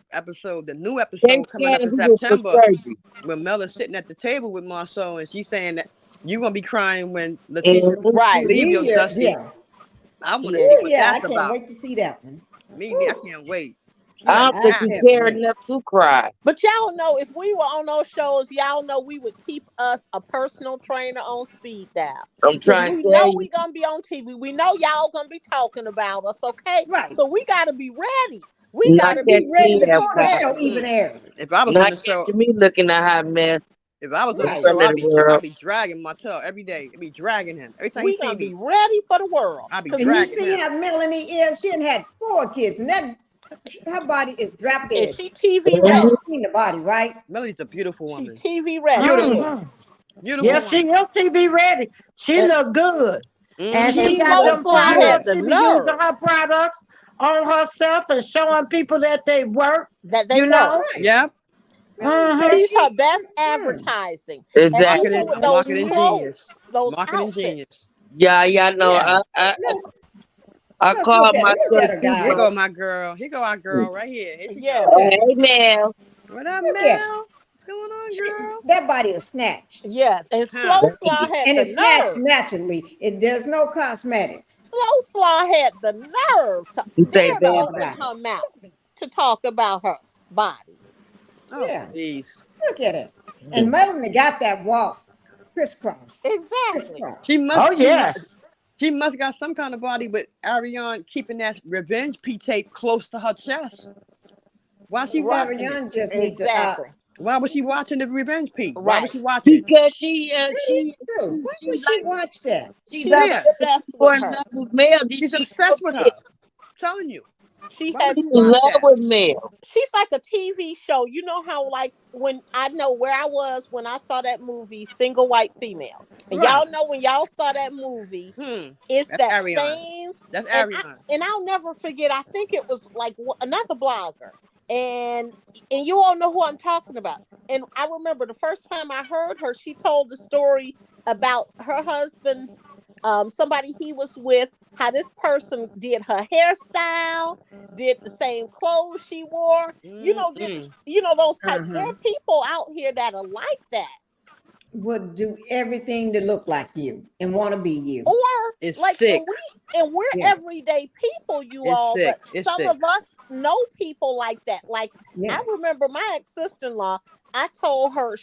new episode coming up in September, when Mel is sitting at the table with Marceau, and she's saying that you're gonna be crying when Letitia leave your Dusty. Yeah. I want to see what I that's can't about. wait to see that one. Me, I can't wait. I don't think he cared enough to cry. But y'all know, if we were on those shows, y'all know we would keep us a personal trainer on speed dial. I'm trying we to know tell we gonna be on TV. We know y'all gonna be talking about us, okay? Right. So we gotta be ready. We gotta be ready before the ready. show even airs. If I was on the show, me looking a hot mess. If I was on the Right. show, I'd be dragging Martell every day. I'd be dragging him. Every time We he see gonna me, be ready for the world. I'd be And dragging you see him. how Melanie is. She done had 4 kids, and that her body is drop dead. And she TV ready. You've seen the body, right? Melody's a beautiful woman. She TV ready. Beautiful. Beautiful. Yes, she is TV ready. She look good. And she got them products. She be using her products on herself and showing people that they work. That they know. Yeah. She's her best advertising. Exactly. And even with those Marketing clothes, genius. those Marketing outfits. genius. Yeah, know. I called myself. Here go my girl. Here go our girl right here. Yeah. Hey, Mel. What up, Mel? What's going on, girl? That body is snatched. Yes, and Slow Slaw had and the it's snatched nerve. naturally. There's no cosmetics. Slow Slaw had the nerve to say dare to that open her mouth to talk about her body. Oh, Yeah. please. Look at it. And Melanie got that walk crisscross. Exactly. She must. Oh, yes. She must got some kind of body with Ariane keeping that revenge P tape close to her chest. Why she watching Ariane it? just needs Exactly. Why was she watching the revenge P? Why Right. was she watching it? Because she Why would she watch that? She's obsessed with her. She's obsessed with her. I'm telling you. She Why has would you watch that? with Mel. She's like a TV show. You know how, like, when I know where I was when I saw that movie, Single White Female. And y'all know when y'all saw that movie, it's That's that Ariane. same. That's and Ariane. and I'll never forget. I think it was like another blogger, and you all know who I'm talking about. And I remember the first time I heard her, she told the story about her husband's somebody he was with, how this person did her hairstyle, did the same clothes she wore, those type. There are people out here that are like that. Would do everything to look like you and want to be you. Or It's like sick. and we're everyday people, It's all, sick. but It's some sick. of us know people like that. Like I remember my ex-sister-in-law, I told her,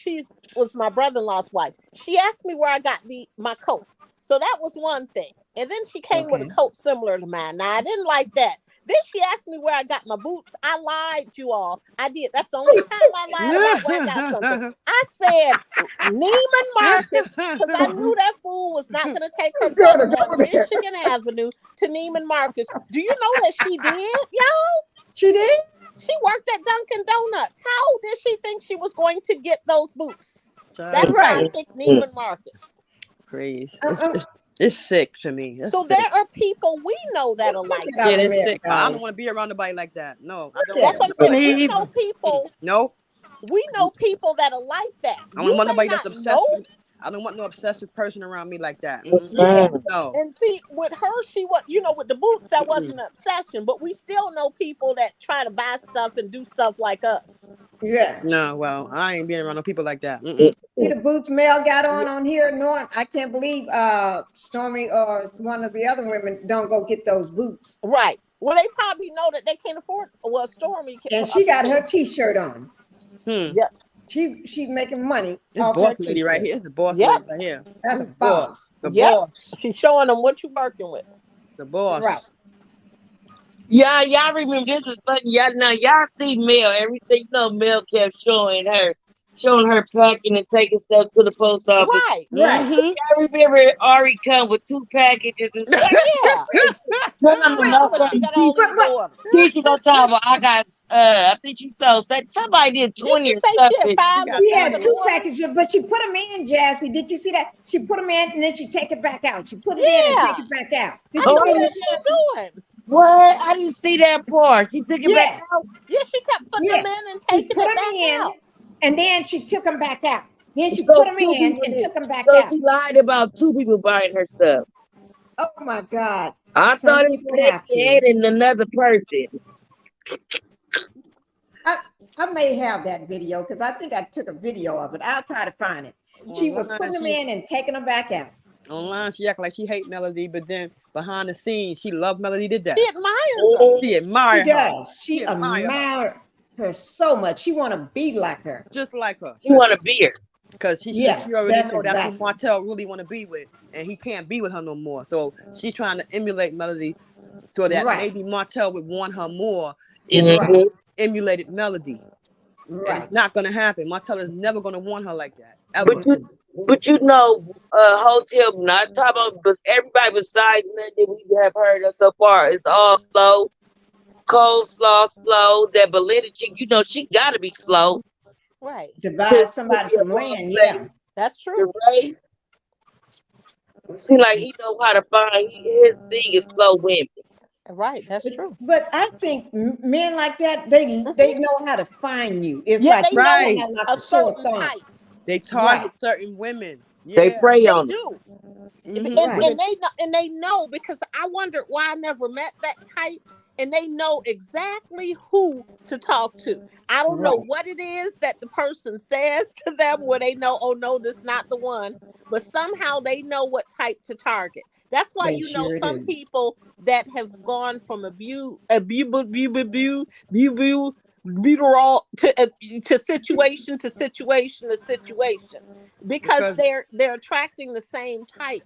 was my brother-in-law's wife. She asked me where I got my coat. So that was one thing. And then she came with a coat similar to mine. Now, I didn't like that. Then she asked me where I got my boots. I lied, you all. I did. That's the only time I lied about where I got something. I said Neiman Marcus, because I knew that fool was not going to take her brother down Michigan Avenue to Neiman Marcus. Do you know that she did, y'all? She did? She worked at Dunkin' Donuts. How did she think she was going to get those boots? That's why I picked Neiman Marcus. Crazy. It's sick to me. So there are people we know that are like that. Yeah, it's sick. I don't want to be around nobody like that. No, I don't. That's what I'm saying. We know people. No. We know people that are like that. I don't want nobody that's obsessed. I don't want no obsessive person around me like that. Yeah. No. And see, with her, she was, with the boots, that wasn't an obsession. But we still know people that try to buy stuff and do stuff like us. Yeah. No, well, I ain't being around no people like that. See the boots Mel got on here, Norton. I can't believe Stormy or one of the other women don't go get those boots. Right. Well, they probably know that they can't afford. Well, Stormy can, and she got her T-shirt on. Yep. She's making money. This boss lady right here. It's a boss lady right here. That's a boss. The boss. She's showing them what you're working with. The boss. Right. Yeah, y'all remember this is funny. Y'all see Mel. Everything Mel kept showing her packing and taking stuff to the post office. Right. Y'all remember Ari come with 2 packages and stuff. Yeah. She's on top of I got I think she sold somebody did 20 or something. She had 2 packages, but she put them in, Jassy. Did you see that? She put them in and then she take it back out. She put it in and take it back out. Did you see what she's doing? What? I didn't see that part. She took it back out. Yeah, she kept putting them in and taking it back out. And then she took them back out. Then she put them in and took them back out. So she lied about 2 people buying her stuff. Oh my God. I thought it was Ed and another person. I may have that video because I think I took a video of it. I'll try to find it. She was putting them in and taking them back out. Online, she act like she hate Melody, but then behind the scenes, she loved Melody to death. She admires her. She admires her. She admires her so much. She want to be like her. Just like her. She want to be her. Because she already know that's who Martell really want to be with. And he can't be with her no more. So she's trying to emulate Melody so that maybe Martell would want her more if emulated Melody. Right. It's not going to happen. Martell is never going to want her like that. Ever. But Hotel, not talking about, but everybody besides men that we have heard of so far, it's all slow. Coleslaw slow. That Belinda chick, she got to be slow. Right. To buy somebody some land, that's true. Right. It seems like he know how to find his thing is slow women. Right, that's true. But I think men like that, they know how to find you. It's like they know a certain type. They target certain women. Yeah. They prey on them. Mm-hmm. And they know because I wondered why I never met that type. And they know exactly who to talk to. I don't know what it is that the person says to them where they know, oh no, this is not the one. But somehow they know what type to target. That's why some people that have gone from to situation to situation to situation because they're attracting the same type.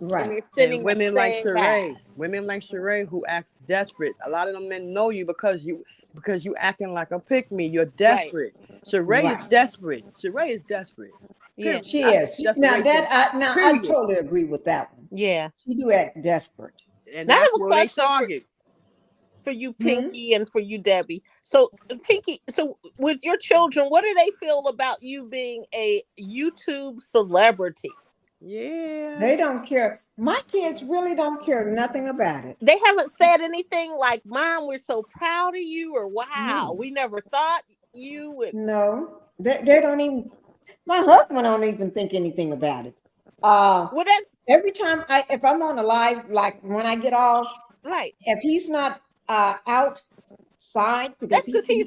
Right. And they're sitting women like Sheree who acts desperate. A lot of them men know you because you acting like a pick me. You're desperate. Right. Sheree is desperate. Sheree is desperate. Yeah, she is. I totally agree with that one. Yeah, she do act desperate. And that's where they target. For you, Pinkie, and for you, Debbie. So, Pinkie, with your children, what do they feel about you being a YouTube celebrity? Yeah. They don't care. My kids really don't care nothing about it. They haven't said anything like, Mom, we're so proud of you, or wow, we never thought you would. No, they don't even, my husband don't even think anything about it. Well, that's every time if I'm on a live, like when I get off, right. If he's not outside, that's because he's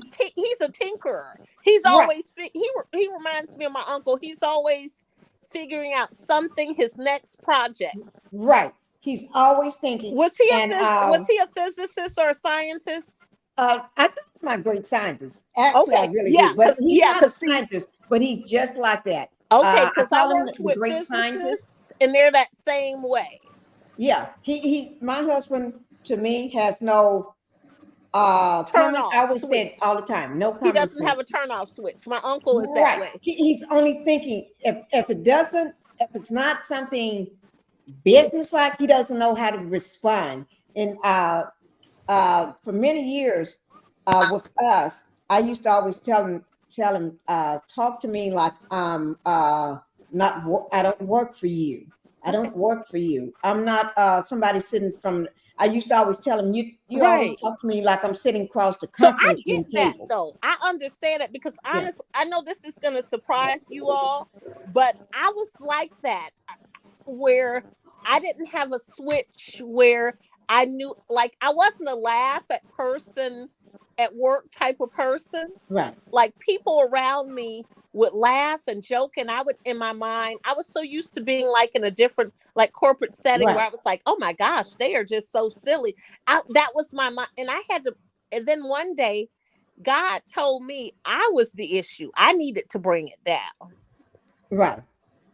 a tinkerer. He's always he reminds me of my uncle. He's always figuring out something, his next project. Right. He's always thinking. Was he a physicist or a scientist? I think he's my great scientist. Actually, I really do. But he's not a scientist, but he's just like that. Okay, because I worked with great scientists, and they're that same way. Yeah, he my husband to me has no turn off. I always say all the time, no. He doesn't have a turn off switch. My uncle is that way. He's only thinking if it's not something business like, he doesn't know how to respond. And for many years with us, I used to always tell him talk to me like I don't work for you. I don't work for you. I'm not somebody sitting from. I used to always tell them, you always talk to me like I'm sitting across the conference room I get table. that though. I understand it because honestly, I know this is going to surprise you all, but I was like that where I didn't have a switch where I knew, like, I wasn't a laugh at person at work type of person. Right. Like people around me would laugh and joke, and I would, in my mind, I was so used to being like in a different like corporate setting where I was like, oh my gosh, they are just so silly. That was my mind, and I had to. And then one day, God told me I was the issue. I needed to bring it down. Right.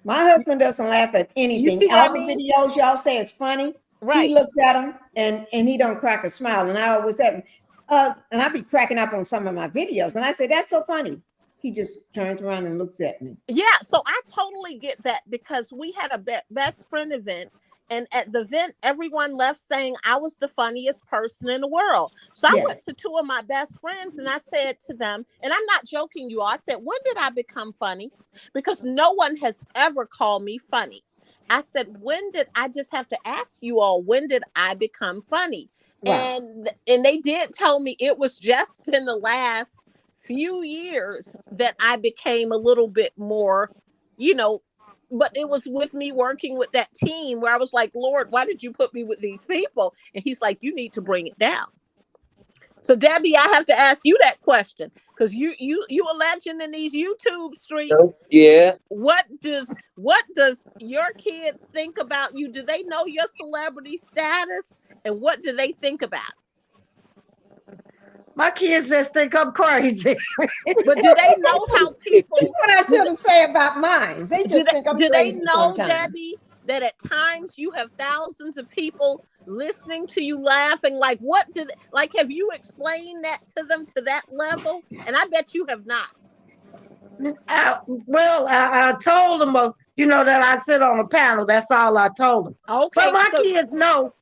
My husband doesn't laugh at anything. You see what I mean? Videos y'all say it's funny. Right. He looks at them and he don't crack a smile. And I always have, and I be cracking up on some of my videos. And I say, that's so funny. He just turns around and looks at me. Yeah. So I totally get that because we had a best friend event. And at the event, everyone left saying I was the funniest person in the world. So I went to two of my best friends and I said to them, and I'm not joking you all, I said, when did I become funny? Because no one has ever called me funny. I said, when did I just have to ask you all, when did I become funny? Wow. And they did tell me it was just in the last few years that I became a little bit more, but it was with me working with that team where I was like, Lord, why did you put me with these people? And he's like, you need to bring it down. So Debbie, I have to ask you that question because you a legend in these YouTube streets. Yeah. What does your kids think about you? Do they know your celebrity status? And what do they think about? My kids just think I'm crazy. But do they know how people... What I shouldn't say about mine. They just think I'm crazy. Do they know, Debbie, that at times you have thousands of people listening to you laughing? Like, have you explained that to them to that level? And I bet you have not. I told them, that I sit on a panel. That's all I told them. Okay. But my kids know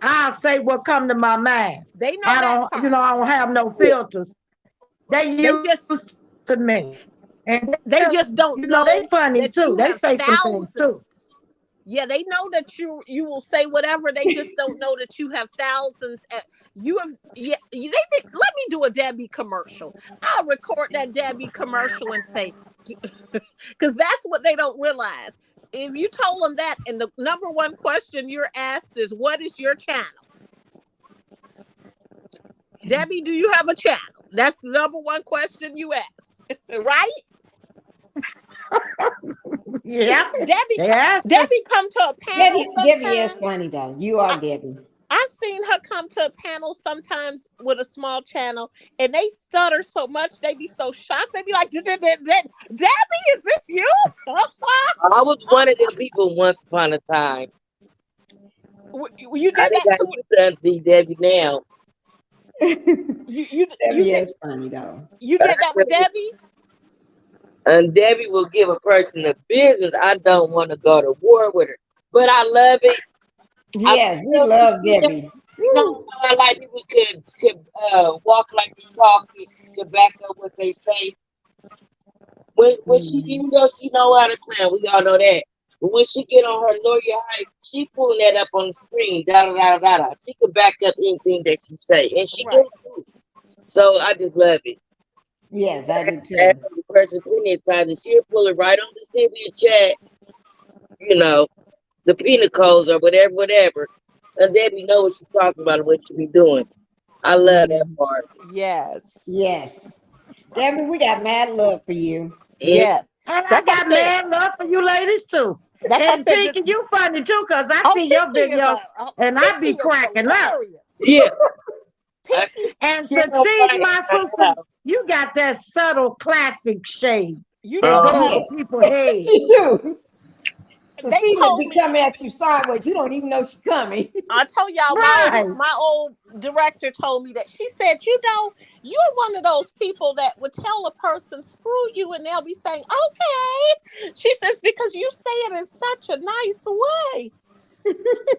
I'll say what come to my mind. They know I don't have no filters. They just to me. And they just don't know. They funny too. They say some things too. Yeah, they know that you will say whatever. They just don't know that you have thousands. You have, they think, let me do a Debbie commercial. I'll record that Debbie commercial and say, because that's what they don't realize. If you told them that, and the number one question you're asked is, what is your channel? Debbie, do you have a channel? That's the number one question you ask, right? Yeah. Debbie come to a panel. Debbie is funny though. You are Debbie. I've seen her come to a panel sometimes with a small channel, and they stutter so much, they be so shocked. They be like, Debbie, is this you? I was one of them people once upon a time. You did that too? You done see Debbie now. Debbie is funny though. You did that with Debbie? And Debbie will give a person a business. I don't want to go to war with her, but I love it. Yes, we love Debbie. I like people could walk like they talk to back up what they say. When she, even though she know how to clown, we all know that. But when she get on her lawyer hype, she pulling that up on the screen. She can back up anything that she say, and she does too. So I just love it. Yes, I do too. That's the person plenty of times, and she'll pull it right on the Sylvia chat. The peanut codes or whatever. And Debbie know what she's talking about and what she be doing. I love that part. Yes. Debbie, we got mad love for you. Yes. And I got mad love for you ladies too. And Pinkie, you funny too, because I see your videos and I be cracking up. Yeah. And succeed, my sister, you got that subtle classic shade. You know, people hate. She do. So she be coming at you sideways. You don't even know she's coming. I told y'all, my old director told me that. She said, you're one of those people that would tell a person, screw you, and they'll be saying, okay. She says, because you say it in such a nice way.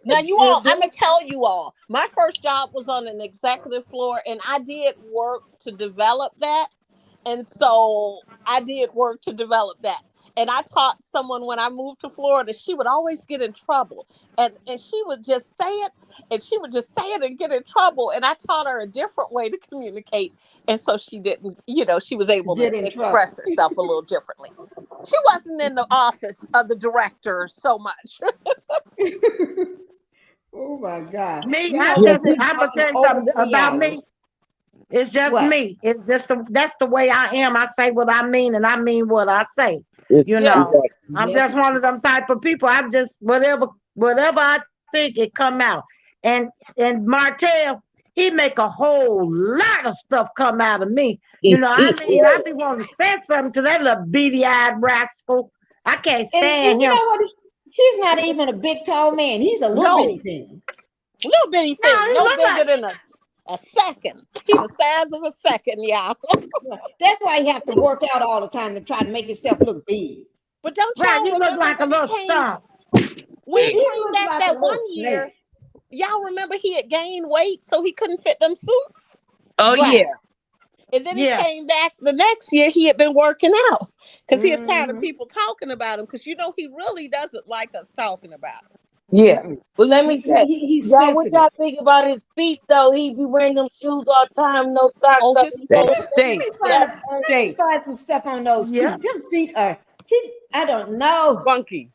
Now, you all, I'm going to tell you all, my first job was on an executive floor, and I did work to develop that. And so I did work to develop that. And I taught someone when I moved to Florida, she would always get in trouble. And she would just say it, and she would just say it and get in trouble. And I taught her a different way to communicate. And so she didn't, she was able to express herself a little differently. She wasn't in the office of the director so much. Oh my God. Me, I'm gonna tell you something about me. It's just me. It's just that's the way I am. I say what I mean, and I mean what I say. I'm just one of them type of people. I'm just whatever I think it come out. And Martell, he make a whole lot of stuff come out of me. I be wanting to say something to that little beady-eyed rascal. I can't stand him. You know what? He's not even a big tall man. He's a little bitty thing. Little bitty thing. No bigger than a second. He's the size of a second, y'all. That's why he have to work out all the time to try to make himself look big. But don't y'all remember look like a little stump. When he came back that one year, y'all remember he had gained weight so he couldn't fit them suits? Oh, yeah. And then he came back the next year, he had been working out because he was tired of people talking about him because he really doesn't like us talking about him. Yeah. Well, let me tell you, what y'all think about his feet, though? He be wearing them shoes all the time, no socks. Oh, that stinks. Find some stuff on those feet. Them feet are, I don't know. Funky.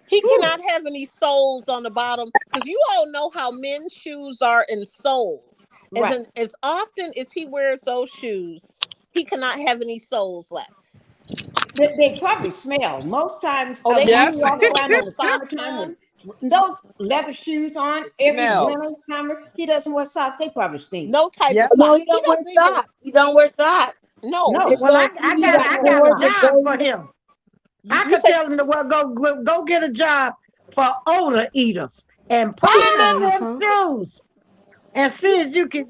He cannot have any soles on the bottom because you all know how men's shoes are in soles. As often as he wears those shoes, he cannot have any soles left. They probably smell. Most times, when you walk around in the summertime with those leather shoes on every winter, summer, he doesn't wear socks. They probably stink. No type of socks. No, he don't wear socks. He don't wear socks. No. Well, I got a job for him. I could tell him to go get a job for odor eaters and put in them shoes and see if you can,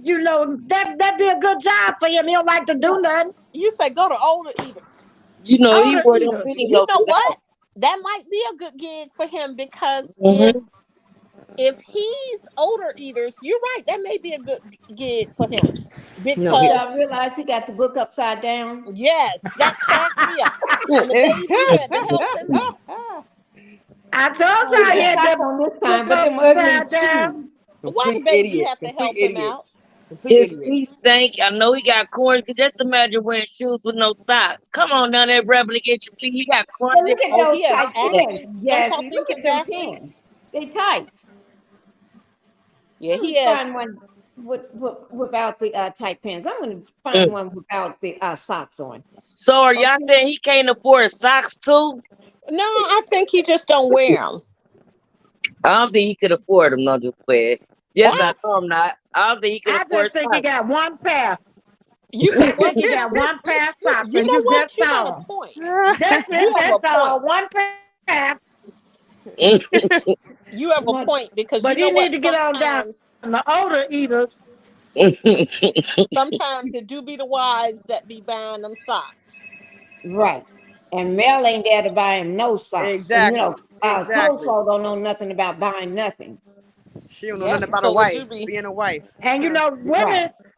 that'd be a good job for him. He don't like to do nothing. You say go to odor eaters. He wore them. You know what? That might be a good gig for him because if he's odor eaters, you're right. That may be a good gig for him. Because I realized he got the book upside down. Yes, that cracked me up. And the baby had to help him out. I told you I had that on this time, but them ugly shoes. Why the baby have to help him out? His feet stink. I know he got corns. Just imagine wearing shoes with no socks. Come on down there, Rebel, to get your feet. He got corns. Look at those tight pants. Yes, look at them pants. They tight. Yeah, he has. Find one without the tight pants. I'm going to find one without the socks on. So are y'all saying he can't afford socks too? No, I think he just don't wear them. I don't think he could afford them. No, just play. Yes, I know I'm not. I don't think he could afford socks. I just think he got one pair. You think he got one pair of socks? You know what? You got a point. That's all. One pair. You have a point because you need to get on down the older eaters. Sometimes it do be the wives that be buying them socks. Right. And Mel ain't there to buy him no socks. Exactly. And, Coleslaw don't know nothing about buying nothing. She don't know nothing about a wife, being a wife. And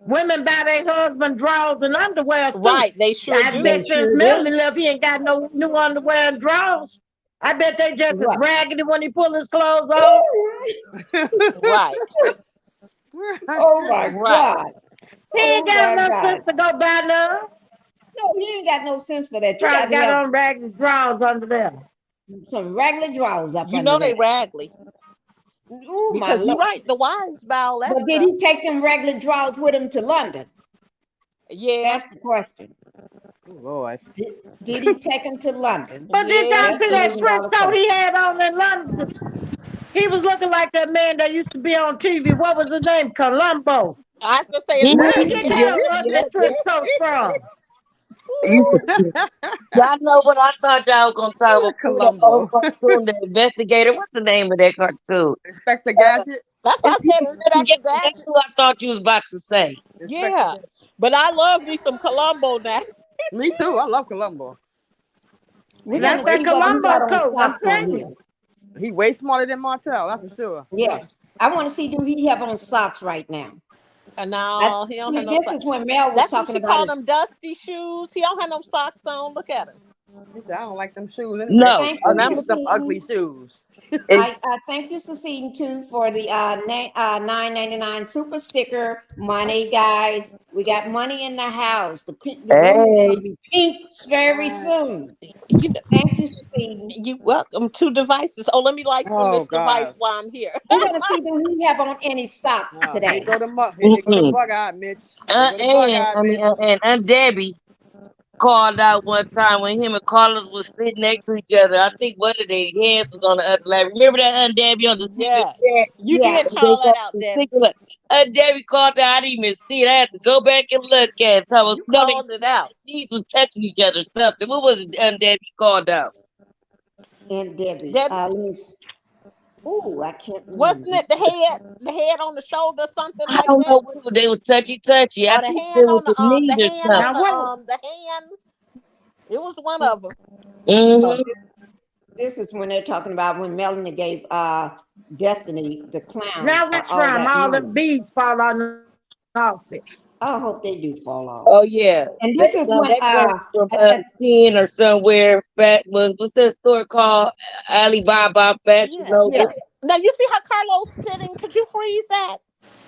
women buy their husband drawers and underwear too. Right, they sure do. I bet since Melanie left, he ain't got no new underwear and drawers. I bet they just as raggedy when he pull his clothes off. Right. Oh my God. He ain't got no sense to go buy none. No, he ain't got no sense for that. Got on raggedy drawers under there. Some raggedy drawers up You know they raggedy. Ooh, because you're right, the wives buy all that. But did he take them raggedy drawers with him to London? Yeah. That's the question. Lord. Did he take him to London? But did y'all see that trench coat he had on in London? He was looking like that man that used to be on TV. What was his name? Columbo. I was going to say, where did that trench coat from? Y'all know what I thought y'all were going to talk about? Columbo. Cartoon, the investigator. What's the name of that cartoon? Inspector Gadget. That's what I said. That's what I thought you was about to say. Yeah, but I love me some Columbo now. Me too. I love Columbo. That's that Columbo coat. I'm telling you. He way smarter than Martell. That's for sure. Yeah, I want to see, do he have on socks right now? No, he don't have no socks. This is when Mel was talking about. Call them dusty shoes. He don't have no socks on. Look at him. He said, I don't like them shoes anyway. No, Thank and you, I'm Them ugly Cecile. shoes. I thank you, Cecile, too, for the $9.99 super sticker money, guys. We got money in the house. The room is hey. going to be pink very soon. You know, Thank you, Cecile. you welcome to devices. Oh, let me like from Oh this device God. while I'm here. We're going to see do we have on any socks No, here today. go the bug eyed Mitch. Here go the bug And eyed I Mitch. mean, and Debbie called out one time when him and Carlos was sitting next to each other. I think one of their hands was on the other lap. Remember that Aunt Debbie on the secret Yes, chat? you Yeah. did call that out, Debbie. Aunt Debbie called out. I didn't even see it. I had to go back and look at it. You called it out. These was touching each other or something. What was it Aunt Debbie called out? And Debbie. Debbie, I can't remember. wasn't it the head on the shoulder, something I like don't that? know what they was touchy. I Or the think hand it was on the knee the or hand something. on the hand. It was one of them. No, this is when they're talking about when Melanie gave Destiny the clown. Now which from all the beads fall on off it. I hope they do fall off. Oh yeah, And this is when that comes from Teen or somewhere. What's that store called? Alibaba Fashion Nova. Yeah. Now you see how Carlos sitting. Could you freeze that?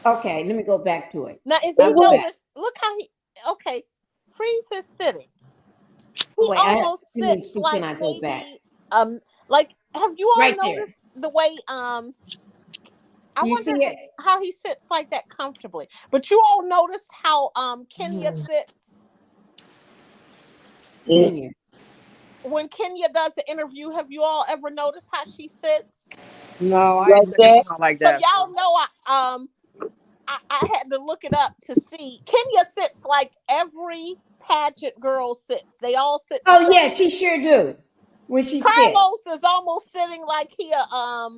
Okay, let me go back to it. Now if you notice, look how he. Okay, freeze his sitting. He almost sits like maybe like. Have you all noticed the way I wonder how he sits like that comfortably. But you all notice how Kenya sits? Kenya. When Kenya does the interview, have you all ever noticed how she sits? No, I ain't like that. So y'all know I had to look it up to see. Kenya sits like every pageant girl sits. They all sit. Oh yeah, she sure do. When she Carlos is almost sitting like he a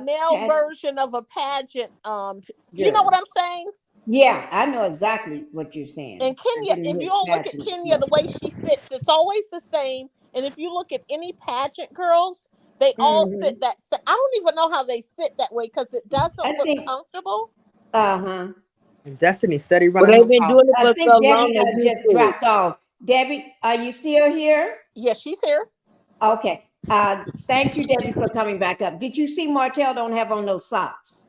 male version of a pageant. You know what I'm saying? Yeah, I know exactly what you're saying. And Kenya, if you all look at Kenya, the way she sits, it's always the same. And if you look at any pageant girls, they all sit that. I don't even know how they sit that way because it doesn't look comfortable. And Destiny steady running. Well, they've been doing it for so long. Debbie just dropped off. Debbie, are you still here? Yes, she's here. Okay. Thank you, Debbie, for coming back up. Did you see Martell don't have on those socks?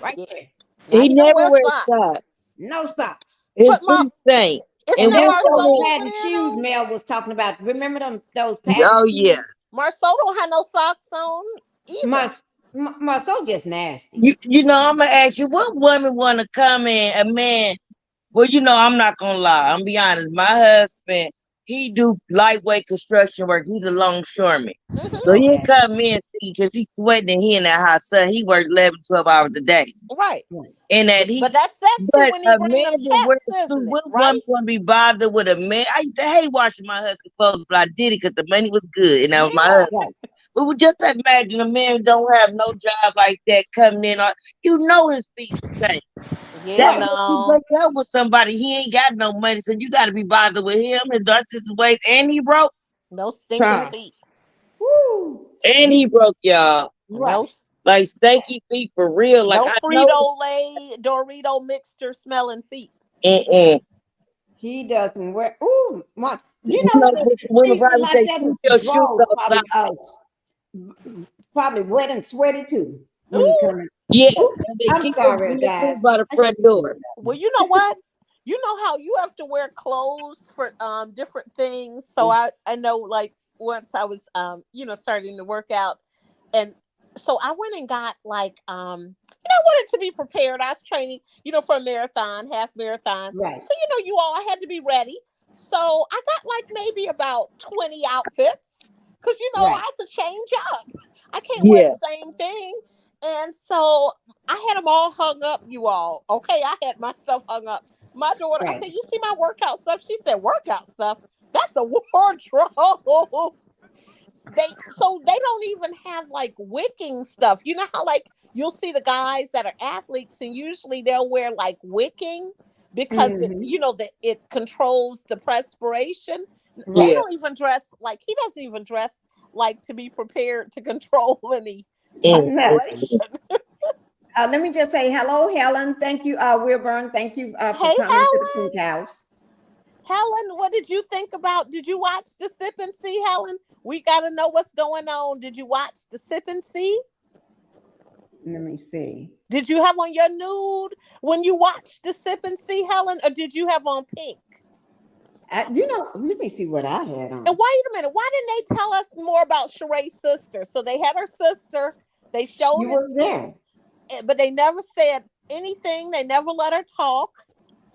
Right there. He never wears socks. No socks. His feet stink. And then those patent shoes Mel was talking about. Remember those patent shoes? Oh yeah. Marceau don't have no socks on either. Marceau just nasty. You know, I'm gonna ask you, what woman want to come in, a man? Well, you know, I'm not gonna lie. I'm gonna be honest. My husband, he do lightweight construction work. He's a longshoreman. So he come in because he's sweating and he in that hot sun. He worked 11, 12 hours a day. Right. And that but that's sexy when he brings them checks, isn't it? Right? Woman wouldn't be bothered with a man. I used to hate washing my husband's clothes, but I did it because the money was good and that was my husband. But we just imagine a man who don't have no job like that coming in. You know his feet stink. Yeah, no. He break up with somebody. He ain't got no money, so you got to be bothered with him. And that's his waist, and he broke. No stinking feet. Woo. And he broke, y'all. No, like stinky feet for real. Like no Frito-Lay Dorito mixture smelling feet. He doesn't wear. Ooh, you know women probably say keep your shoes probably wet and sweaty too. Yeah, I'm sorry, guys. By the front door. Well, you know what? You know how you have to wear clothes for different things. So I know, like once I was starting to work out, and so I went and got like I wanted to be prepared. I was training, for a marathon, half marathon. Right. So I had to be ready. So I got like maybe about 20 outfits because I have to change up. I can't wear the same thing. And so I had them all hung up, you all. Okay, I had my stuff hung up. My daughter, I said, "You see my workout stuff?" She said, "Workout stuff? That's a wardrobe." They don't even have like wicking stuff. You know how like you'll see the guys that are athletes and usually they'll wear like wicking because it controls the perspiration. They don't even dress like he doesn't even dress like to be prepared to control any perspiration. Let me just say hello, Helen. Thank you, Wilburn. Thank you for coming to the Pink House. Helen, what did you think about? Did you watch the Sip and See, Helen? We got to know what's going on. Did you watch the Sip and See? Let me see. Did you have on your nude when you watched the Sip and See, Helen, or did you have on pink? Let me see what I had on. And wait a minute, why didn't they tell us more about Sheree's sister? So they had her sister. They showed she was there, but they never said anything. They never let her talk.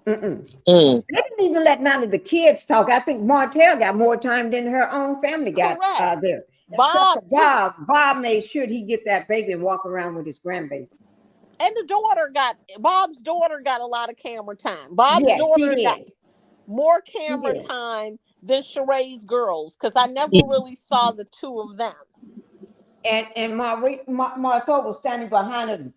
They didn't even let none of the kids talk. I think Martell got more time than her own family got there. Bob made sure he get that baby and walk around with his grandbaby. And Bob's daughter got a lot of camera time. Bob's daughter got more camera time than Sheree's girls, because I never really saw the two of them. And Marcel was standing behind her,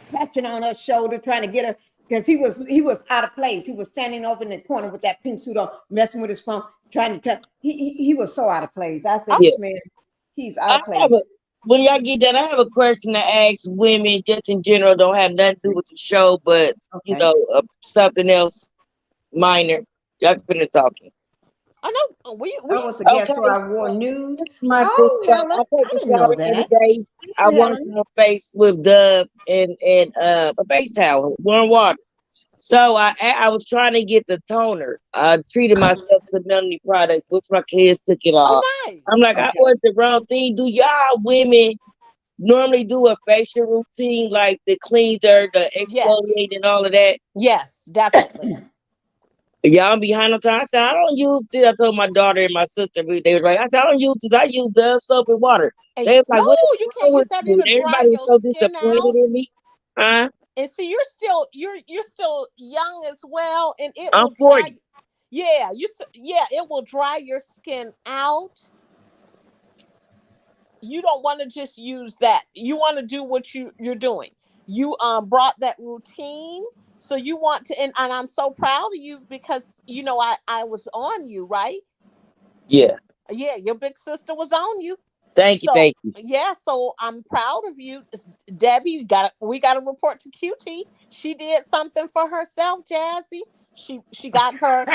touching on her shoulder, trying to get her. Because he was out of place. He was standing over in the corner with that pink suit on, messing with his phone, trying to tell. He was so out of place. I said, this man, he's out of place. When y'all get done, I have a question to ask women, just in general, don't have nothing to do with the show, but something else minor. Y'all can finish talking. I know. We was a guest, so I wore nude. My sister, I didn't know that. I washed my face with Dove and a face towel, warm water. So I was trying to get the toner. I treated myself to Melanie products, which my kids took it off. Oh, nice. I'm like, I ordered the wrong thing. Do y'all women normally do a facial routine like the cleanser, the exfoliate, and all of that? Yes, definitely. Y'all behind on time. I said, I don't use this. I told my daughter and my sister, they were like, I said, I don't use this. I use Dove soap and water. They was like, no, you can't use that. Everybody was so disappointed in me. Huh? And see, you're still young as well, and it I'm will 40. dry. Yeah, it will dry your skin out. You don't want to just use that. You want to do what you're doing. You brought that routine. So you want to, and I'm so proud of you, because I was on you, right? Yeah. Yeah, your big sister was on you. Thank you. Yeah, so I'm proud of you, Debbie. We got to report to QT. She did something for herself, Jazzy. She got her.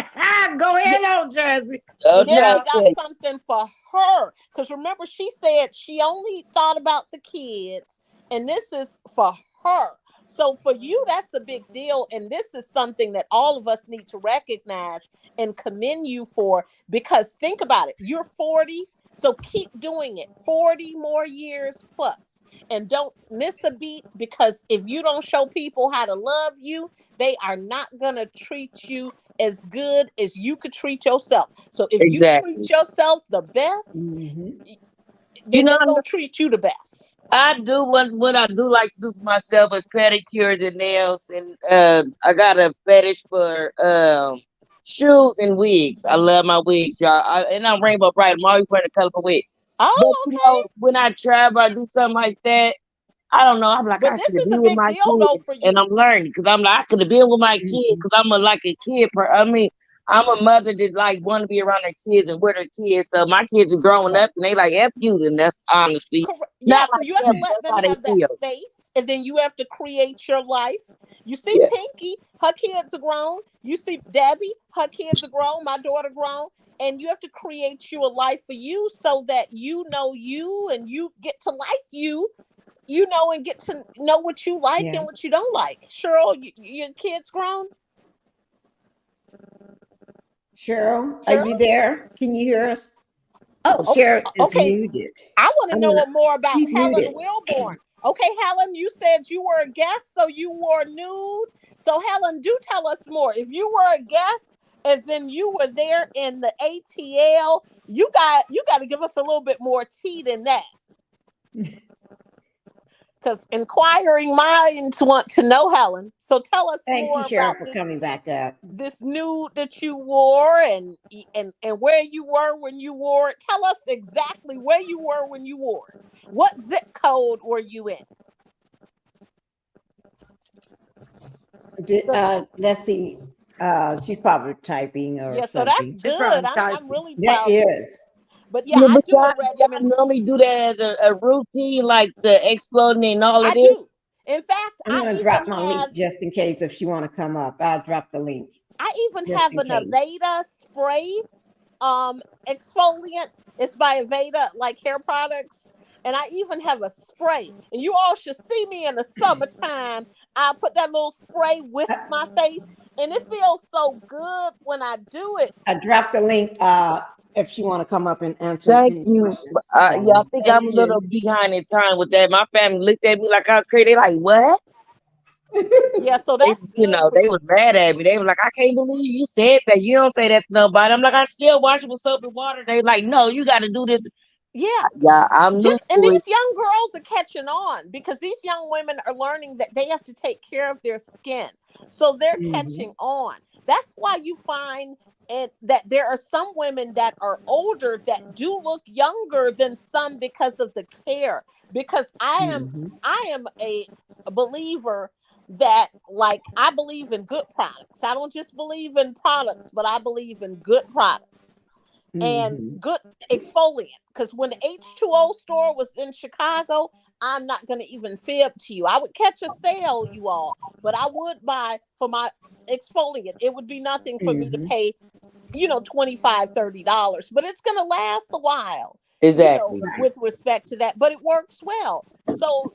Go ahead on, Jazzy. She got something for her, because remember, she said she only thought about the kids, and this is for her. So for you, that's a big deal. And this is something that all of us need to recognize and commend you for, because think about it. You're 40, so keep doing it. 40 more years plus. And don't miss a beat, because if you don't show people how to love you, they are not going to treat you as good as you could treat yourself. So if you treat yourself the best, then they're going to treat you the best. I do what I do like to do for myself is pedicures and nails, and I got a fetish for shoes and wigs. I love my wigs, y'all. And I'm rainbow bright. I'm always wearing a colorful wig. Oh, but, when I travel, I do something like that. I don't know. I'm like, I should be with my kids, and I'm learning, because I'm like, I could have been with my kids, because I'm like a kid. I'm a mother that want to be around their kids and with their kids. So my kids are growing up, and they like F you, and that's honestly. Yeah, so you have to let them have that space, and then you have to create your life. You see, Pinkie, her kids are grown. You see, Debbie, her kids are grown. My daughter grown, and you have to create you a life for you, so that you know you, and you get to like you, and get to know what you like and what you don't like. Cheryl, your kids grown? Cheryl, are you there? Can you hear us? Oh, Cheryl is muted. I want to know more about Helen Wilborn. Okay, Helen, you said you were a guest, so you wore nude. So Helen, do tell us more. If you were a guest, as in you were there in the ATL, you got to give us a little bit more tea than that. Because inquiring minds want to know, Helen. So tell us more about this, coming back up. This nude that you wore, and where you were when you wore it. Tell us exactly where you were when you wore it. What zip code were you in? Let's see. She's probably typing or something. So that's good. I'm really proud. That is. But I do a regimen. Normally do that as a routine, like the exploding and all of this. In fact, I'm going to drop my link just in case if she want to come up. I'll drop the link. I even Just have in an case. Aveda spray exfoliant. It's by Aveda, like hair products. And I even have a spray. And you all should see me in the summertime. I put that little spray, whisk my face, and it feels so good when I do it. I dropped the link if you want to come up and answer Thank any you. questions. Yeah, I think I'm a little behind in time with that. My family looked at me like I was crazy. They like, what? Yeah, so that's You good. know, they was mad at me. They was like, I can't believe you said that. You don't say that to nobody. I'm like, I still wash it with soap and water. They like, no, you got to do this. Yeah. Yeah, I'm new And to it. these young girls are catching on because these young women are learning that they have to take care of their skin. So they're catching on. That's why you find that there are some women that are older that do look younger than some because of the care. Because I am a believer that, like, I believe in good products. I don't just believe in products, but I believe in good products and good exfoliant. Because when the H2O store was in Chicago, I'm not going to even fib to you. I would catch a sale, you all, but I would buy for my exfoliant. It would be nothing for me to pay, $25, $30, but it's going to last a while. Exactly. With respect to that, but it works well. So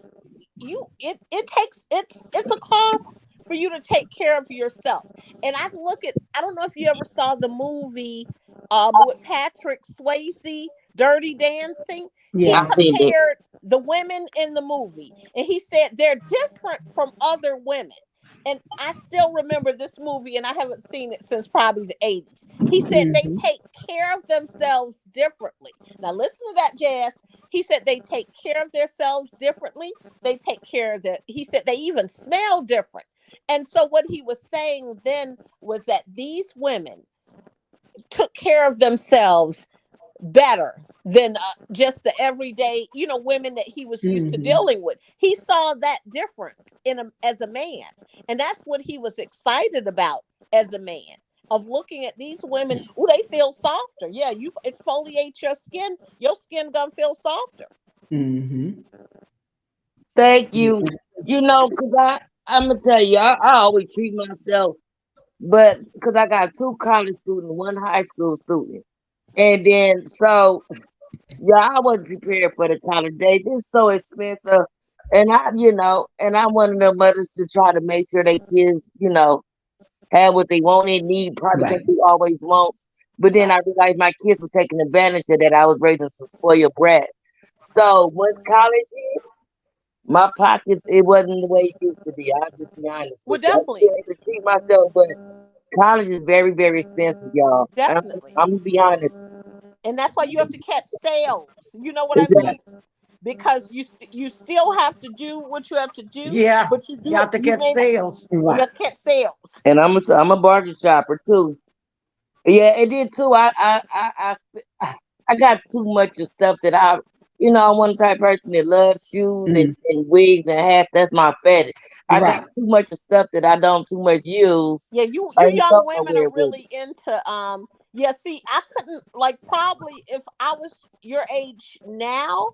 it's a cost for you to take care of yourself. And I don't know if you ever saw the movie with Patrick Swayze, Dirty Dancing. He compared the women in the movie and he said they're different from other women. And I still remember this movie, and I haven't seen it since probably the 80s. He said they take care of themselves differently. Now, listen to that, Jazz. He said they take care of themselves differently. They take care of he said they even smell different. And so what he was saying then was that these women took care of themselves better than just the everyday, women that he was used to dealing with. He saw that difference as a man. And that's what he was excited about as a man, of looking at these women. Oh, they feel softer. Yeah, you exfoliate your skin gonna feel softer. Thank you. Because I'm going to tell you, I always treat myself, but because I got 2 college students, 1 high school student. And then, so, yeah, I wasn't prepared for the college days. It's so expensive. And I'm one of the mothers to try to make sure their kids, have what they want and need, probably because they always want. But then I realized my kids were taking advantage of that. I was raising some spoiled brat. So once college hit, my pockets, it wasn't the way it used to be. I'll just be honest. Well, definitely. I could treat myself, but college is very, very expensive, y'all. Definitely. I'm going to be honest. And that's why you have to catch sales. You know what I mean? Because you still have to do what you have to do. Yeah, but you have to catch sales. You have to catch sales. And I'm a bargain shopper too. Yeah, it did too. I got too much of stuff that I'm one type of person that loves shoes and wigs and hats. That's my fetish. I got too much of stuff that I don't too much use. Yeah, you young women are really into yeah, see, I couldn't, like, probably if I was your age now,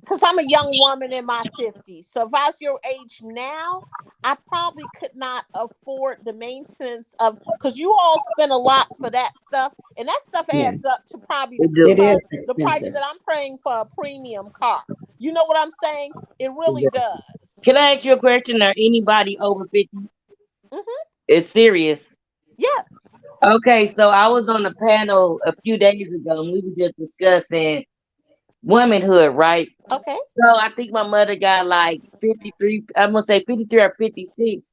because I'm a young woman in my 50s. So if I was your age now, I probably could not afford the maintenance of, because you all spend a lot for that stuff. And that stuff adds up to probably the price that I'm paying for a premium car. You know what I'm saying? It really does. Can I ask you a question? Are anybody over 50? It's serious. Yes. Okay, so I was on a panel a few days ago and we were just discussing womanhood, right? Okay. So I think my mother got like 53. I'm gonna say 53 or 56.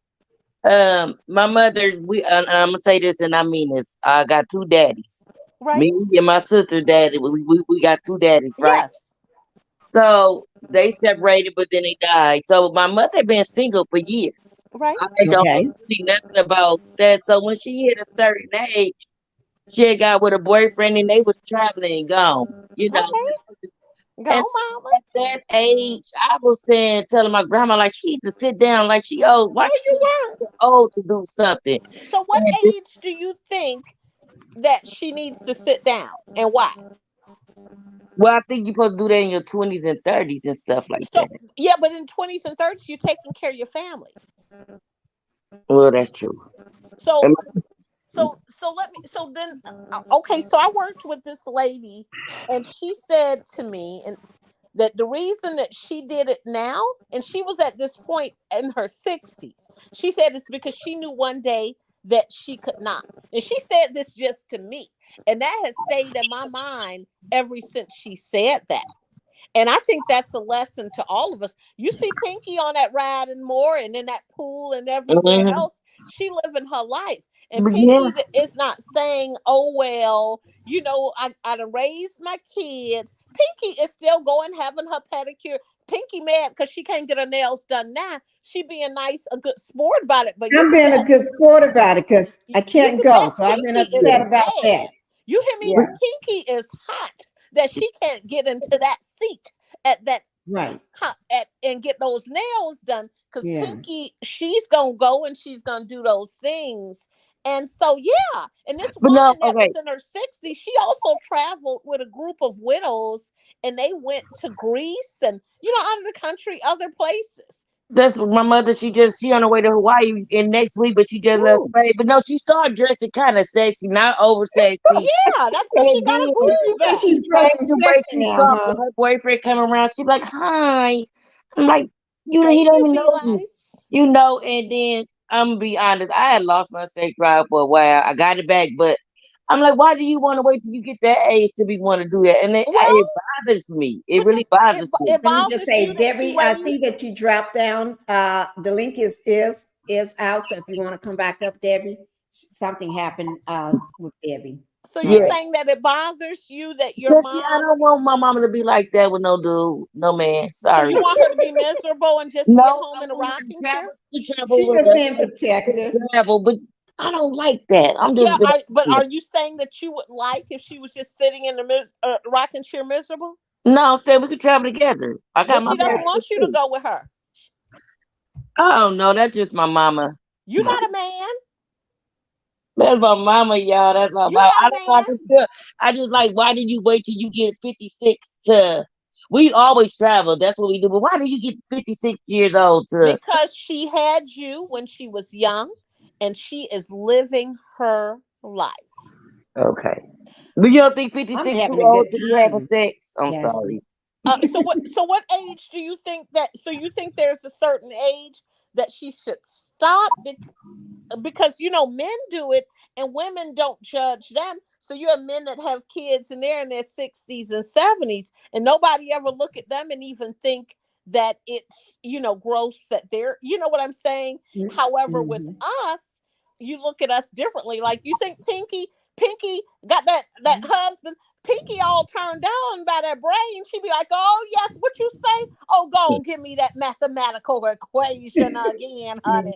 My mother, I'm gonna say this and I mean this. I got 2 daddies. Right. Me and my sister's daddy. We got 2 daddies, right? Yes. So they separated, but then they died. So my mother been single for years. Right. I don't see nothing about that. So when she hit a certain age, she had got with a boyfriend and they was traveling and gone. Go, mama. At that age, I was telling my grandma, like, she needs to sit down, like she old. Why you weren't old to do something? So what age do you think that she needs to sit down, and why? Well, I think you're supposed to do that in your 20s and 30s and stuff like that. Yeah, but in 20s and 30s, you're taking care of your family. Well, that's true. So I worked with this lady, and she said to me, and that the reason that she did it now, and she was at this point in her 60s, she said it's because she knew one day that she could not. And she said this just to me, and that has stayed in my mind ever since she said that. And I think that's a lesson to all of us. You see Pinkie on that ride and more, and in that pool and everywhere else. She living her life. And Pinkie is not saying, oh, well, I done raised my kids. Pinkie is still going, having her pedicure. Pinkie mad because she can't get her nails done now. She being nice, a good sport about it. But I'm being a good sport about it because I can't go. So I've been upset about that. You hear me? Yeah. Pinkie is hot that she can't get into that seat at that and get those nails done, because Pinkie, she's gonna go and she's gonna do those things. And so and this woman that was in her 60s, she also traveled with a group of widows, and they went to Greece and out of the country, other places. That's my mother. She on her way to Hawaii in next week, but she just left Spain. But no, she started dressing kind of sexy, not over sexy. That's because she got a groove back. She's dressing sexy now, huh? Her boyfriend come around, she like, hi. I'm like, he don't even know you. And then I'm gonna be honest, I had lost my sex drive for a while. I got it back, but I'm like, why do you want to wait till you get that age to be want to do that? And it bothers me. It really bothers me. Let me just say, Debbie, I see that you dropped down. The link is out. So if you want to come back up, Debbie, something happened with Debbie. So you're saying that it bothers you that your mom? I don't want my mama to be like that with no dude, no man. Sorry. So you want her to be miserable and just be at home in a rocking chair? She's just being protected. But I don't like that. I'm just. But are you saying that you would like if she was just sitting in the rocking chair miserable? No, I'm saying we could travel together. She doesn't want you to go with her. Oh no, that's just my mama. You're not a man. That's my mama, y'all. That's my mama. I just like, why did you wait till you get 56 to? We always travel. That's what we do. But why did you get 56 years old to? Because she had you when she was young, and she is living her life. Okay. But you don't think 56 is too old to be having sex? I'm sorry. So what age do you think that? So you think there's a certain age that she should stop? Because men do it and women don't judge them. So you have men that have kids and they're in their 60s and 70s, and nobody ever look at them and even think that it's gross that they're, what I'm saying. Mm-hmm. However, with us, you look at us differently. Like, you think Pinkie got that husband, Pinkie all turned down by that brain. She'd be like, oh yes, what you say? Oh, go and give me that mathematical equation again, honey.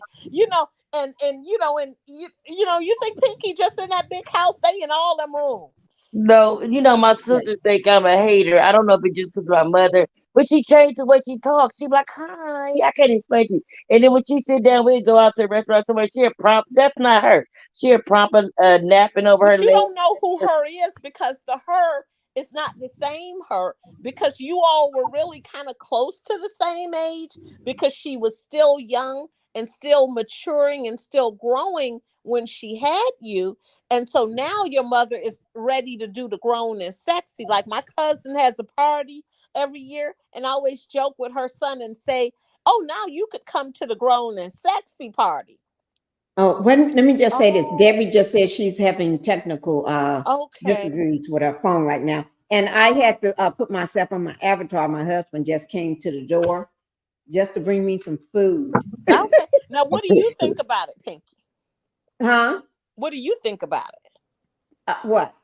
And you think Pinkie just in that big house, they in all them rooms. No, my sisters think I'm a hater. I don't know if it's just because of my mother, but she changed the way she talks. She be like, hi, I can't explain to you. And then when she sit down, we go out to a restaurant somewhere, she'll prompt. That's not her. She'll prompt napping over her leg. You don't know who her is, because the her is not the same her, because you all were really kind of close to the same age, because she was still young and still maturing and still growing when she had you. And so now your mother is ready to do the grown and sexy. Like, my cousin has a party every year, and I always joke with her son and say, oh, now you could come to the grown and sexy party. Oh, let me just say this. Debbie just said she's having technical difficulties with her phone right now. And I had to put myself on my avatar. My husband just came to the door just to bring me some food. Okay. Now, what do you think about it, Pinkie? Huh? What do you think about it? What?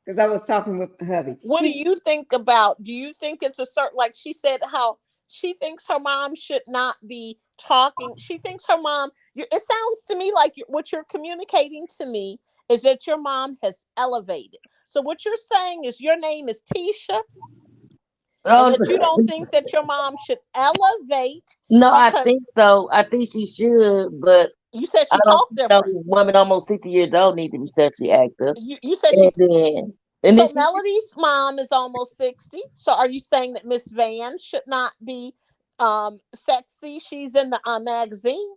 Because I was talking with hubby. What do you think about? Do you think it's a certain, like she said, how she thinks her mom should not be talking? She thinks her mom. It sounds to me like what you're communicating to me is that your mom has elevated. So what you're saying is your name is Tisha. And that you don't think that your mom should elevate? No, I think so. I think she should, but you said she talked different. Women almost 60 years old need to be sexually active. You said she. So Melody's mom is almost 60. So are you saying that Miss Van should not be sexy? She's in the magazine.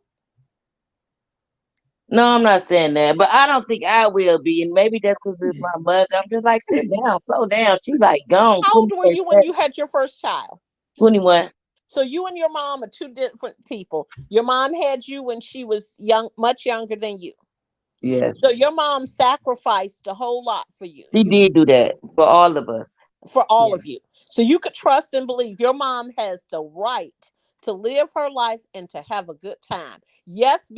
No, I'm not saying that, but I don't think I will be, and maybe that's because it's my mother. I'm just like, sit down, slow down. She like gone. How old were you when you had your first child? 21. So you and your mom are two different people. Your mom had you when she was young, much younger than you. Yes. So your mom sacrificed a whole lot for you. She did do that for all of us. For all of you. So you could trust and believe your mom has the right to live her life and to have a good time. Yes,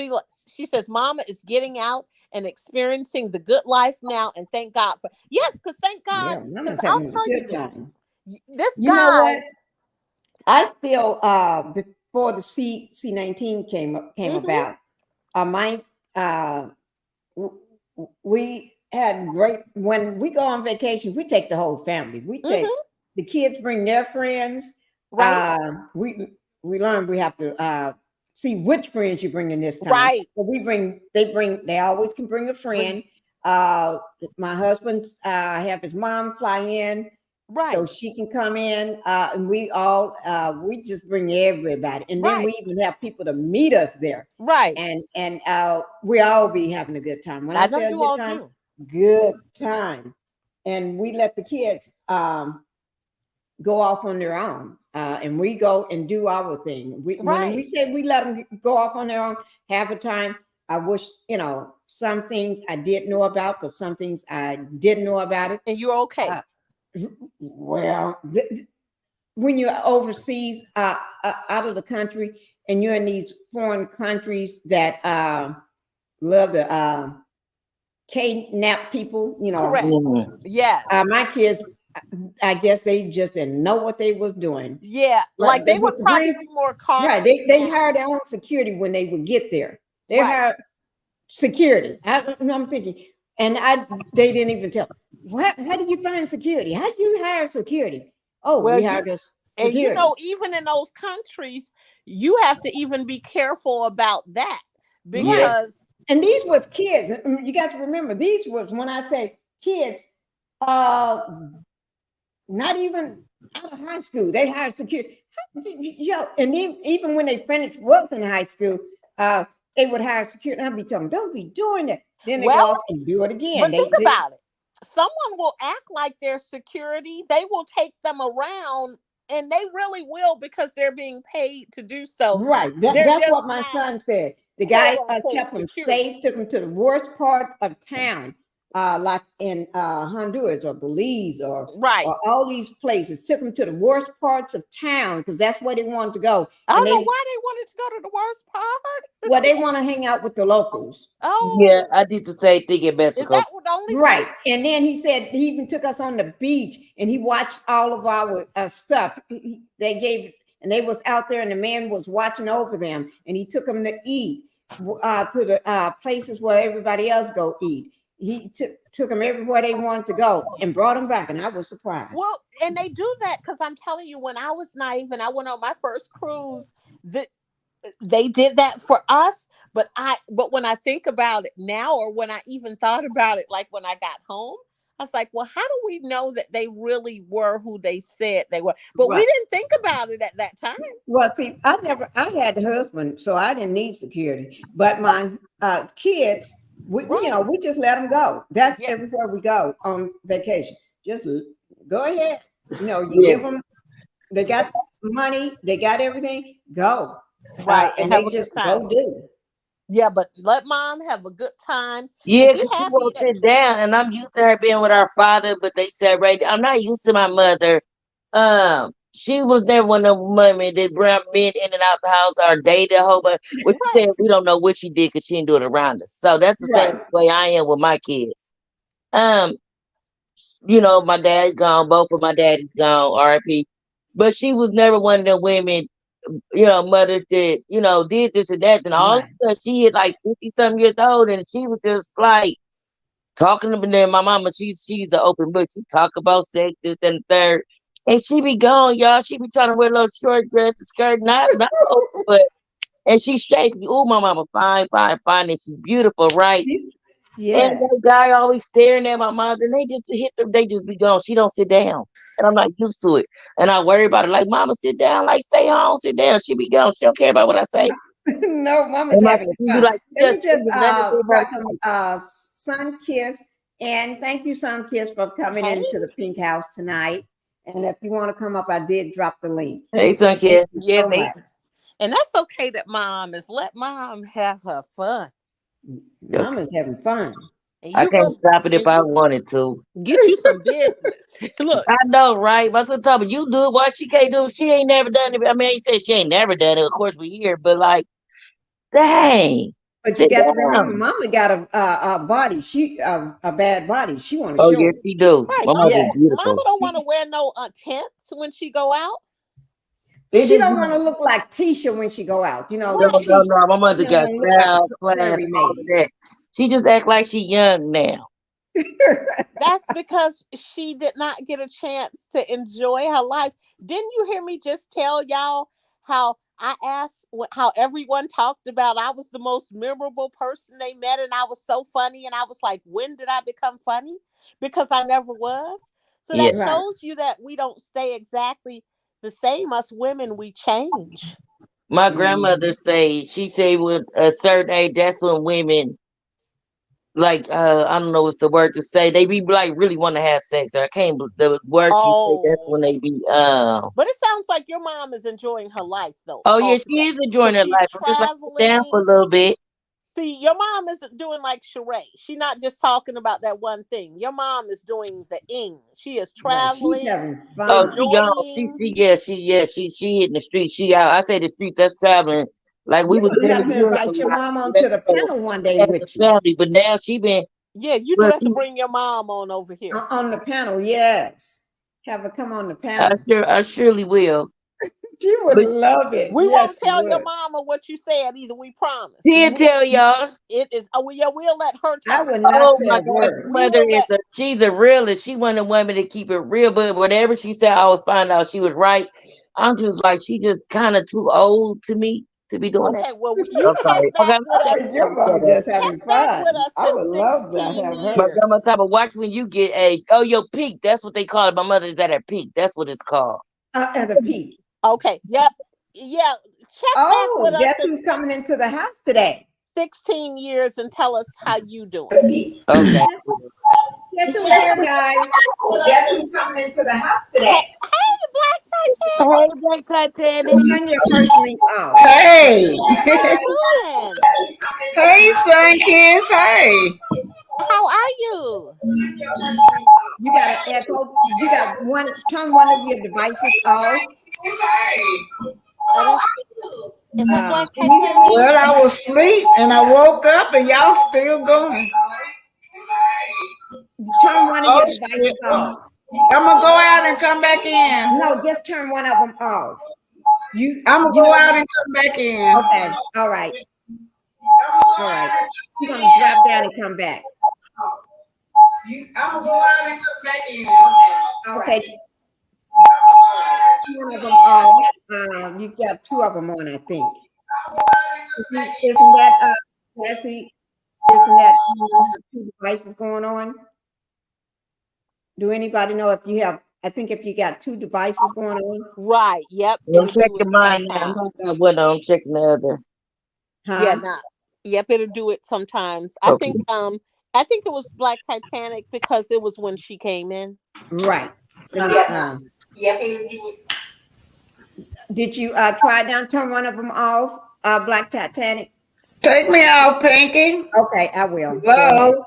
she says mama is getting out and experiencing the good life now, and thank God for because thank God, because I'll tell you this you guy. Know what? I still before the C-19 came about, we had great, when we go on vacation, we take the whole family. We take the kids, bring their friends. Right. We learn we have to see which friends you bring in this time. Right. So they always can bring a friend. My husband have his mom fly in. Right. So she can come in, and we just bring everybody. And then we even have people to meet us there. Right. And we all be having a good time. When I say a good time, good time. And we let the kids go off on their own. And we go and do our thing. When we say we let them go off on their own, half the time, I wish, some things I did know about, but some things I didn't know about it. And you're okay. Well, when you're overseas, out of the country, and you're in these foreign countries that love to kidnap people, Correct. Yes. My kids, I guess they just didn't know what they was doing. Yeah, like they would probably be more cautious. Right, they hired their own security when they would get there. They hired security. I'm thinking, and they didn't even tell. How do you find security? How do you hire security? Oh, we hired us security. And even in those countries, you have to even be careful about that because. And these was kids. You got to remember, these was, when I say kids, not even out of high school. They hired security. And even when they finished work in high school, they would hire security. I'd be telling them, don't be doing that. Then they go off and do it again. But think about it. Someone will act like they're security. They will take them around, and they really will because they're being paid to do so. Right. That's what my son said. The guy kept him safe, took him to the worst part of town, like in Honduras or Belize or all these places. Took him to the worst parts of town because that's where they wanted to go. I don't know why they wanted to go to the worst part. Well, they want to hang out with the locals. Oh, yeah, I did the same thing in Mexico. Is that the only place? And then he said he even took us on the beach and he watched all of our stuff. They was out there and the man was watching over them, and he took them to eat to the places where everybody else go eat. He took them everywhere they wanted to go and brought them back, and I was surprised. Well, and they do that because I'm telling you, when I was naive and I went on my first cruise, they did that for us. But when I think about it now, or when I even thought about it, like when I got home, I was like, well, how do we know that they really were who they said they were? But we didn't think about it at that time. Well, see, I had a husband, so I didn't need security. But my kids, we just let them go. That's everywhere we go on vacation. Just go ahead. You give them, they got money, they got everything, go. Right. And they just go do. Yeah, but let mom have a good time. Yeah, because she won't sit down, and I'm used to her being with our father, but they said, I'm not used to my mother. She was never one of the women that brought men in and out the house or dated a whole bunch. Which said we don't know what she did because she didn't do it around us. So that's the same way I am with my kids. My dad's gone, both of my daddies gone, RIP. But she was never one of the women, mothers that, did this and that. And all of a sudden she hit like 50-something years old, and she was just like talking to me. Then my mama, she's an open book. She talk about sex, this and the third. And she be gone, y'all. She be trying to wear a little short dress and skirt, not open, but and she shaped me. Oh, my mama, fine, and she's beautiful, right? Yeah. And that guy always staring at my mom, and they just be gone. She don't sit down. And I'm not used to it. And I worry about it. Like, mama, sit down, like stay home, sit down. She be gone. She don't care about what I say. No, Mama's having fun. Like, Let me just welcome Sun Kiss, and thank you, Sun Kiss, for coming into the Pink House tonight. And if you want to come up, I did drop the link. Hey, Sun Kiss. Yeah, and that's okay that let Mom have her fun. Mama's having fun. I can't stop it if I wanted to. Get you some business. Look, I know, right? My son told me, you do it. Why she can't do it? She ain't never done it. I mean, he said she ain't never done it. Of course, we hear, but like, dang. But you got to remember, Mama got a body. She a bad body. She want to show. Oh yes, she do. Right. Mama don't want to wear no tents when she go out. She don't want to look like Tisha when she go out. You know. No. My mother got style, class, all of that. She just act like she young now. That's because she did not get a chance to enjoy her life. Didn't you hear me just tell y'all how I asked how everyone talked about I was the most memorable person they met and I was so funny, and I was like, when did I become funny? Because I never was. So that shows you that we don't stay exactly the same. Us women, we change. My grandmother she say with a certain age, that's when women, like, I don't know what's the word to say. They be like really want to have sex. I can't. The word you say, that's when they be. But it sounds like your mom is enjoying her life, though. Oh yeah, she is enjoying her life. I'm just like down for a little bit. See, your mom isn't doing like Sheree. She's not just talking about that one thing. Your mom is doing the ing. She is traveling. She's having fun. Oh, she gone. She hitting the street. She out. I say the street. That's traveling. Like we was have to invite your mom onto the panel one day with you. But now she been. Yeah, you do have to bring your mom on over here on the panel. Yes, have her come on the panel. I surely will. She would love it. We won't tell your mama what you said either. We promise. She'll tell y'all. It is. Oh, yeah, we'll let her talk. I would not say a word. Mother she's a realist. She wanted women to keep it real, but whatever she said, I would find out she was right. I'm just like, she just kind of too old to me to be doing that. Okay, well, you check back with us. Your mom just having fun. I would love to have her. My grandma type of watch when you get your peak. That's what they call it. My mother is at her peak. That's what it's called. At the peak. Okay. Yep. Yeah. Check back with us. Guess who's coming into the house today? 16 years and tell us how you doing. Okay. Guess who's here, guys? Guess who's coming into the house today? Hey, Black Titanic. Turn your first link off. Hey. Hey, Sun Kiss. Hey. How are you? You got an echo. You got turn one of your devices off. Well, I was asleep and I woke up and y'all still going. Turn one of your devices off. I'm gonna go out and come back in. No, just turn one of them off. I'm gonna go out and come back in. Okay. All right. You're gonna drop down and come back. I'm gonna go out and come back in. Okay. One of them off. You got two of them on, I think. Isn't that Leslie? Isn't that two devices going on? Do anybody know if you have? I think if you got two devices going on. Right. Yep. I'm checking mine now. I'm checking the other. Yeah. Yep. It'll do it sometimes. Okay. I think it was Black Titanic because it was when she came in. Right. Yep. It'll do it. Did you try down? Turn one of them off. Black Titanic. Take me out, Pinkie. Okay, I will. Hello.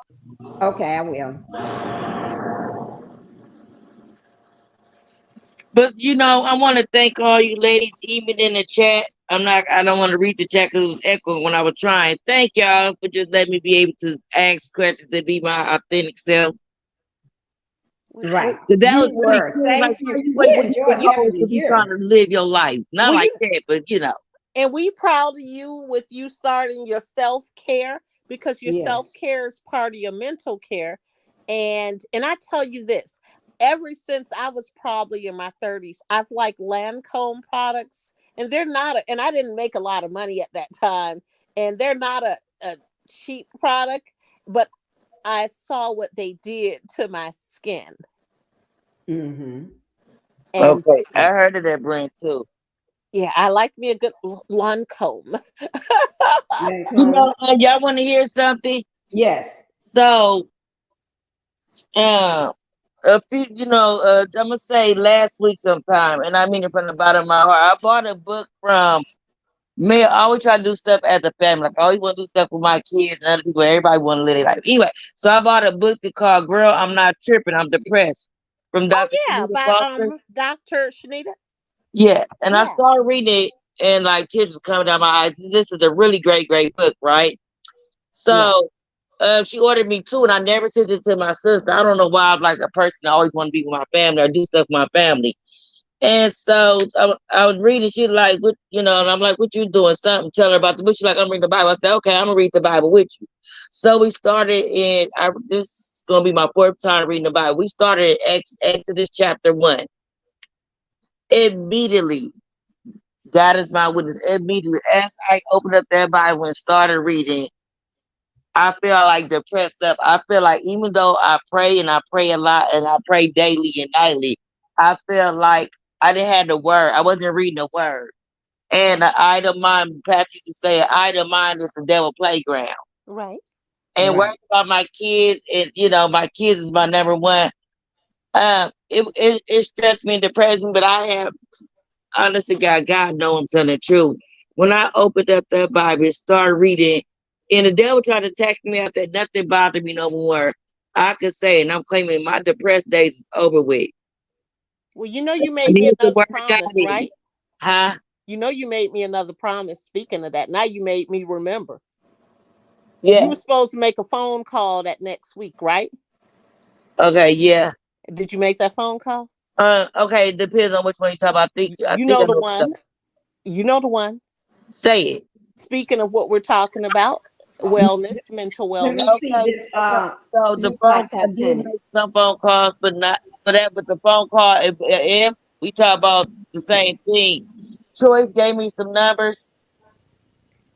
Okay, I will. But I want to thank all you ladies, even in the chat. I don't want to read the chat because it was echoing when I was trying. Thank y'all for just letting me be able to ask questions and be my authentic self. Right. That was were. Cool. Thank like, you. We enjoyed you be trying to live your life. Not like that, but And we proud of you with you starting your self-care, because your self-care is part of your mental care. And I tell you this, ever since I was probably in my 30s, I've liked Lancome products, and they're not, and I didn't make a lot of money at that time, and they're not a cheap product, but I saw what they did to my skin. Mm-hmm. Okay, I heard of that brand too. Yeah, I like me a good lawn comb. Y'all want to hear something? Yes. So, a few, I'm gonna say last week sometime, and I mean it from the bottom of my heart. I bought a book from me. I always try to do stuff as a family. Like I always want to do stuff with my kids and other people. Everybody want to live their life. Anyway, so I bought a book called "Girl, I'm Not Tripping, I'm Depressed" from Dr. Yeah, Shanita by Foster. Dr. Shanita. Yeah, and I Yeah. started reading it, and like tears was coming down my eyes. This is a really great book, right? So she ordered me two, and I never sent it to my sister. I don't know why I'm like a person I always want to be with my family or do stuff with my family. And so I was reading. She like, what, and I'm like, what you doing? Something. Tell her about the book. She's like, I'm reading the Bible. I said, okay, I'm gonna read the Bible with you. So we started this is gonna be my fourth time reading the Bible. We started Exodus chapter 1. Immediately, God is my witness. Immediately, as I opened up that Bible and started reading, I feel like depressed up. I feel like even though I pray and I pray a lot and I pray daily and nightly, I feel like I didn't have the word. I wasn't reading the word. And the idle mind, Pat used to say, an idle mind is the devil playground. Right. And worrying about my kids, and my kids is my number one. It stressed me and depressed me, but I have, honestly, God know I'm telling the truth. When I opened up that Bible and started reading, and the devil tried to attack me after nothing bothered me no more, I could say, and I'm claiming my depressed days is over with. Well, you made me another promise, right? Huh? You made me another promise. Speaking of that, now you made me remember. Yeah. You were supposed to make a phone call that next week, right? Okay, yeah. Did you make that phone call? Okay, it depends on which one you talk about. I think the one. You know the one. Say it. Speaking of what we're talking about, wellness, mental wellness. Okay. So the phone call, I did make some phone calls, but not for that. But the phone call, if we talk about the same thing, Choice gave me some numbers.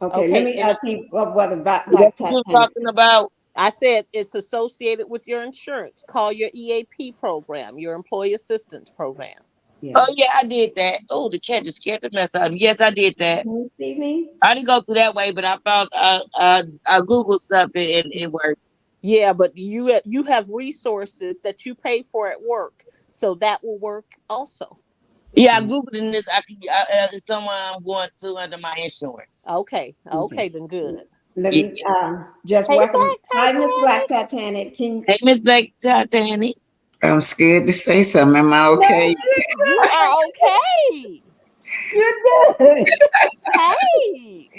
Okay, let me see what about what you're talking about. I said it's associated with your insurance. Call your EAP program, your employee assistance program. Yeah. Oh yeah, I did that. Oh, the cat just scared the mess out of me. Yes, I did that. Can you see me? I didn't go through that way, but I found I Googled something and it worked. Yeah, but you have resources that you pay for at work, so that will work also. Yeah, I Googled in this. It's someone I'm going to under my insurance. Okay, then good. Let me just welcome. Hi, Miss Black Titanic. Hey, Miss Black Titanic. I'm scared to say something. Am I okay? No, you are okay. You're good. Hey.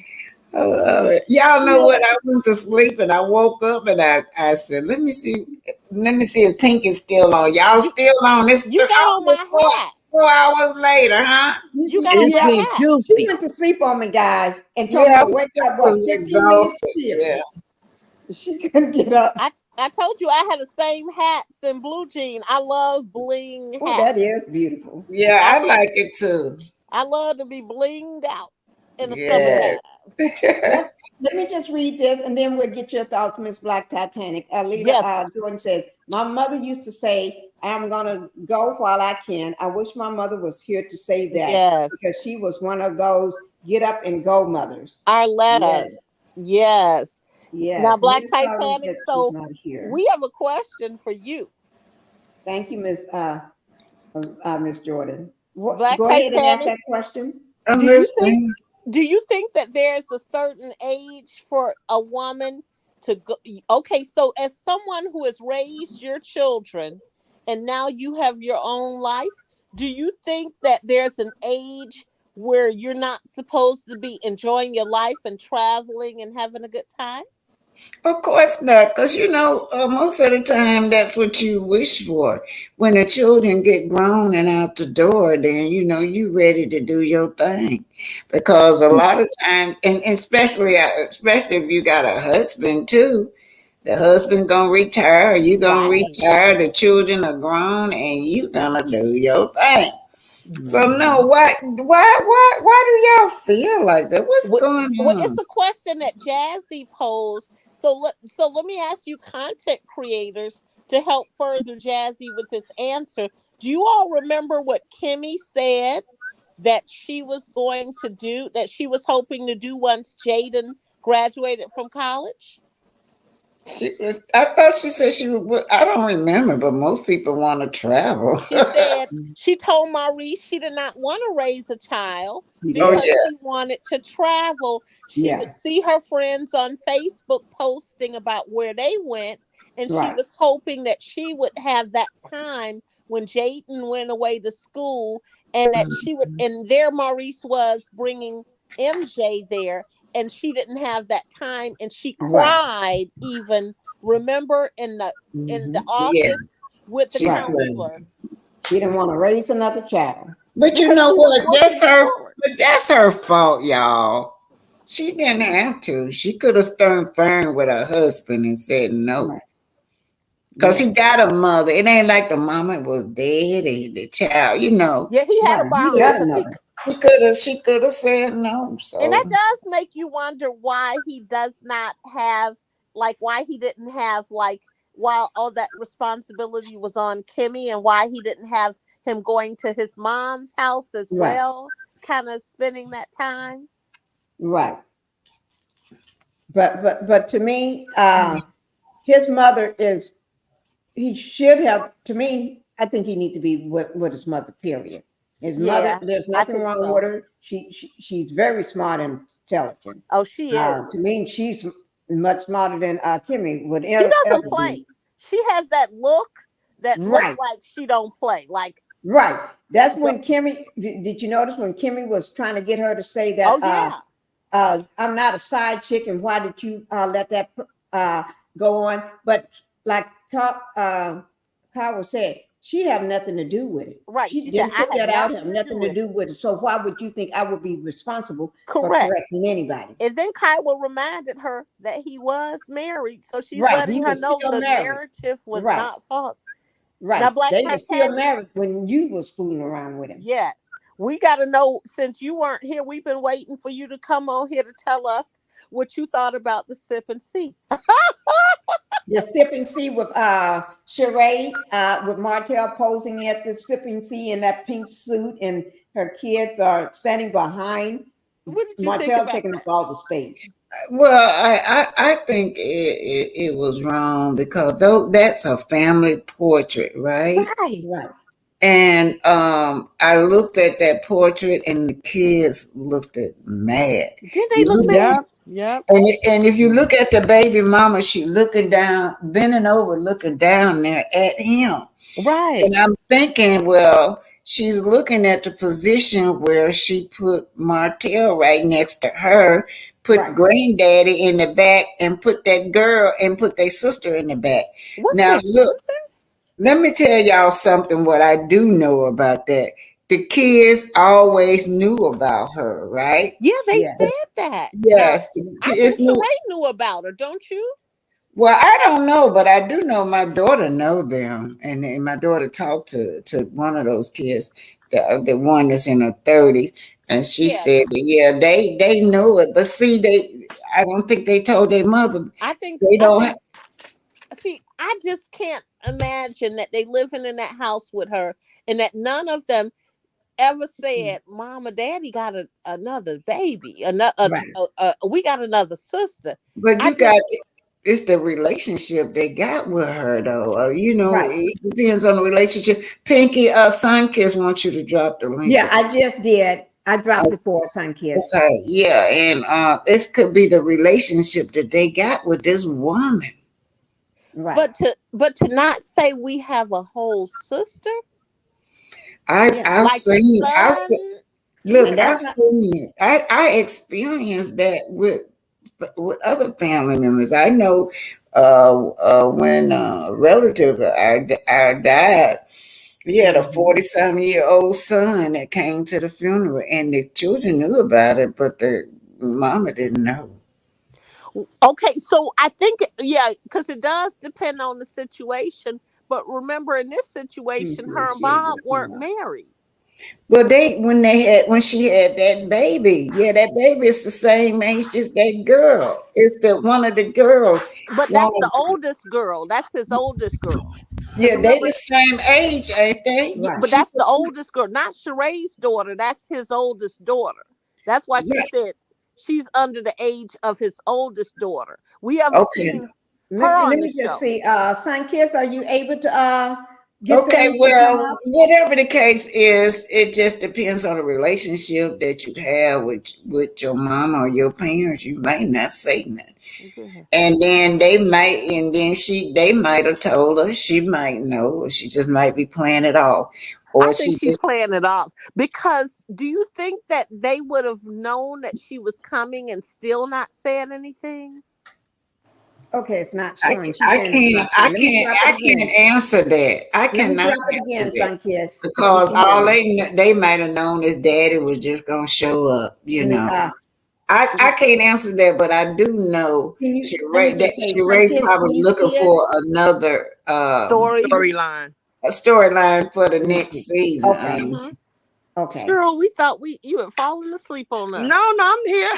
Y'all know what? I went to sleep and I woke up and I said, let me see if Pinkie's still on. Y'all still on? You got on my hat. 4 hours later, huh? You got on my hat. She went to sleep on me, guys, and told me to wake up. What? 15 minutes. Yeah. She couldn't get up. I told you I had the same hats and blue jean. I love bling hats. Oh, that is beautiful. Yeah, I like it too. I love to be blinged out in the summertime. Let me just read this, and then we'll get your thoughts, Miss Black Titanic. Alita Jordan says, my mother used to say, I'm going to go while I can. I wish my mother was here to say that. Because she was one of those get up and go mothers. Arletta. Yes. Now, Black Titanic, so we have a question for you. Thank you, Miss Jordan. Black Go ahead and ask that question. Do you think that there's a certain age for a woman to go? Okay, so as someone who has raised your children and now you have your own life, do you think that there's an age where you're not supposed to be enjoying your life and traveling and having a good time? Of course not, because most of the time that's what you wish for. When the children get grown and out the door, then you ready to do your thing. Because a lot of times, and especially if you got a husband too, the husband gonna retire, you gonna retire, the children are grown, and you gonna do your thing. So no, why do y'all feel like that? What's going on? Well, it's a question that Jazzy posed. So let me ask you, content creators, to help further Jazzy with this answer. Do you all remember what Kimmy said that she was going to do, that she was hoping to do once Jaden graduated from college? I thought she said she would. I don't remember, but most people want to travel. She said she told Maurice she did not want to raise a child because she wanted to travel. She would see her friends on Facebook posting about where they went, and she was hoping that she would have that time when Jayden went away to school, and that she would, and there Maurice was bringing MJ there, and she didn't have that time, and she cried even, remember, in the office with the counselor. She didn't want to raise another child. But you know what? That's her fault, y'all. She didn't have to. She could have stood firm with her husband and said no. Because he got a mother. It ain't like the mama was dead, the child, you know. Yeah, he had a bond. She could have said no. So. And that does make you wonder why he does not have, like, why he didn't have, like, while all that responsibility was on Kimmy, and why he didn't have him going to his mom's house as well, kind of spending that time. Right. But to me, his mother is, he should have, to me, I think he needs to be with his mother, period. His mother, there's nothing wrong with her. She's very smart and intelligent. Oh, she is. To me, she's much smarter than Kimmy would ever. She doesn't play. She has that look that looks like she don't play. Like That's when Kimmy. Did you notice when Kimmy was trying to get her to say that? I'm not a side chick, and why did you let that go on? But like Carl said, she have nothing to do with it. Right. She didn't put that out, have nothing to do with it. So why would you think I would be responsible for correcting anybody? And then Kyle reminded her that he was married. So she's letting her know the narrative was not false. Right. Now, they were still married when you was fooling around with him. Yes. We got to know, since you weren't here, we've been waiting for you to come on here to tell us what you thought about the sip and see. The sip and see with Sheree, with Martell posing at the sip and see in that pink suit, and her kids are standing behind. What did you Martell think taking up all the space. Well, I think it was wrong because that's a family portrait, right? Right. And I looked at that portrait, and the kids looked mad. Did they look mad? Yeah. And if you look at the baby mama, she looking down, bending over, looking down there at him. Right. And I'm thinking, well, she's looking at the position where she put Martell right next to her, put granddaddy in the back, and put that girl and put their sister in the back. Now look, let me tell y'all something, what I do know about that. The kids always knew about her, right? Yeah, they said that. Yes. I think Sheree knew about her, don't you? Well, I don't know, but I do know my daughter know them. And my daughter talked to one of those kids, the one that's in her 30s. And she said, yeah, they know it. But see, I don't think they told their mother. I think they don't. See, I just can't imagine that they living in that house with her and that none of them ever said, Mama, Daddy got another baby. We got another sister. But it's the relationship they got with her, though. It depends on the relationship. Pinkie, Sunkiss wants you to drop the link. Yeah, I just did. I dropped it for Sunkiss. Okay, yeah, and this could be the relationship that they got with this woman. Right. But to not say we have a whole sister. I've seen it. I experienced that with other family members. I know when a relative I died, he had a 40-some-year-old son that came to the funeral, and the children knew about it, but the mama didn't know. Okay, so I think, because it does depend on the situation. But remember, in this situation, her and Bob weren't married. Well, when she had that baby, that baby is the same age as that girl. It's one of the girls. But that's the oldest girl. That's his oldest girl. Yeah, they the same age, ain't they? Right. But that's the oldest girl, not Sheree's daughter. That's his oldest daughter. That's why she said she's under the age of his oldest daughter. We haven't seen her on let the me just show. see. Sun Kiss, are you able to get Okay, them to come well, up? whatever the case is, it just depends on the relationship that you have with your mama or your parents. You may not say nothing. Yeah. And then they might have told her, she might know, or she just might be playing it off. Or I think she's playing it off, because do you think that they would have known that she was coming and still not said anything? Okay, it's not I showing. can't answer that. I Let me cannot drop it again, answer that. Sun Kiss. Because all they might have known is daddy was just gonna show up, you know. I can't answer that, but I do know Sheree probably looking for another storyline. A storyline for the next season. Okay. Okay. Cheryl, we thought you had fallen asleep on us. No, I'm here.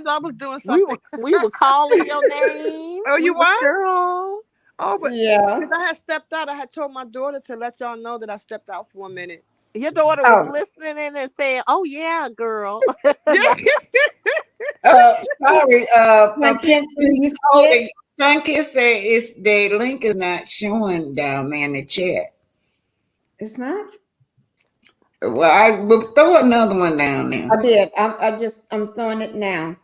I was doing something. We were calling your name. Oh, you were? Cheryl. Oh, but because I had stepped out, I had told my daughter to let y'all know that I stepped out for a minute. Your daughter was listening in and saying, "Oh yeah, girl." Sorry, Sunkiss said the link is not showing down there in the chat. It's not? Well, I will throw another one down there. I did. I'm throwing it now.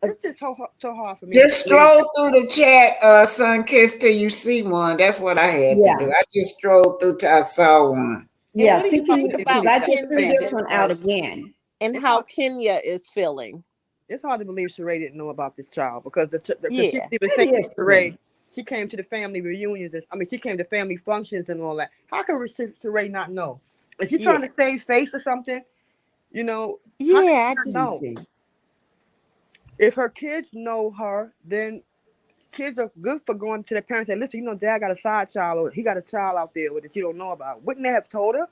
It's just so hard for me. Just scroll through the chat, Sunkiss, till you see one. That's what I had to do. I just scrolled through till I saw one. Yeah, see, I just threw this one out again. And how Kenya is feeling. It's hard to believe Sheree didn't know about this child, because she was saying Sheree, she came to the family reunions. She came to family functions and all that. How can Sheree not know? Is she trying to save face or something? You know? Yeah, I just know. If her kids know her, then kids are good for going to their parents and say, listen, you know, dad got a side child, or he got a child out there that you don't know about. Wouldn't they have told her?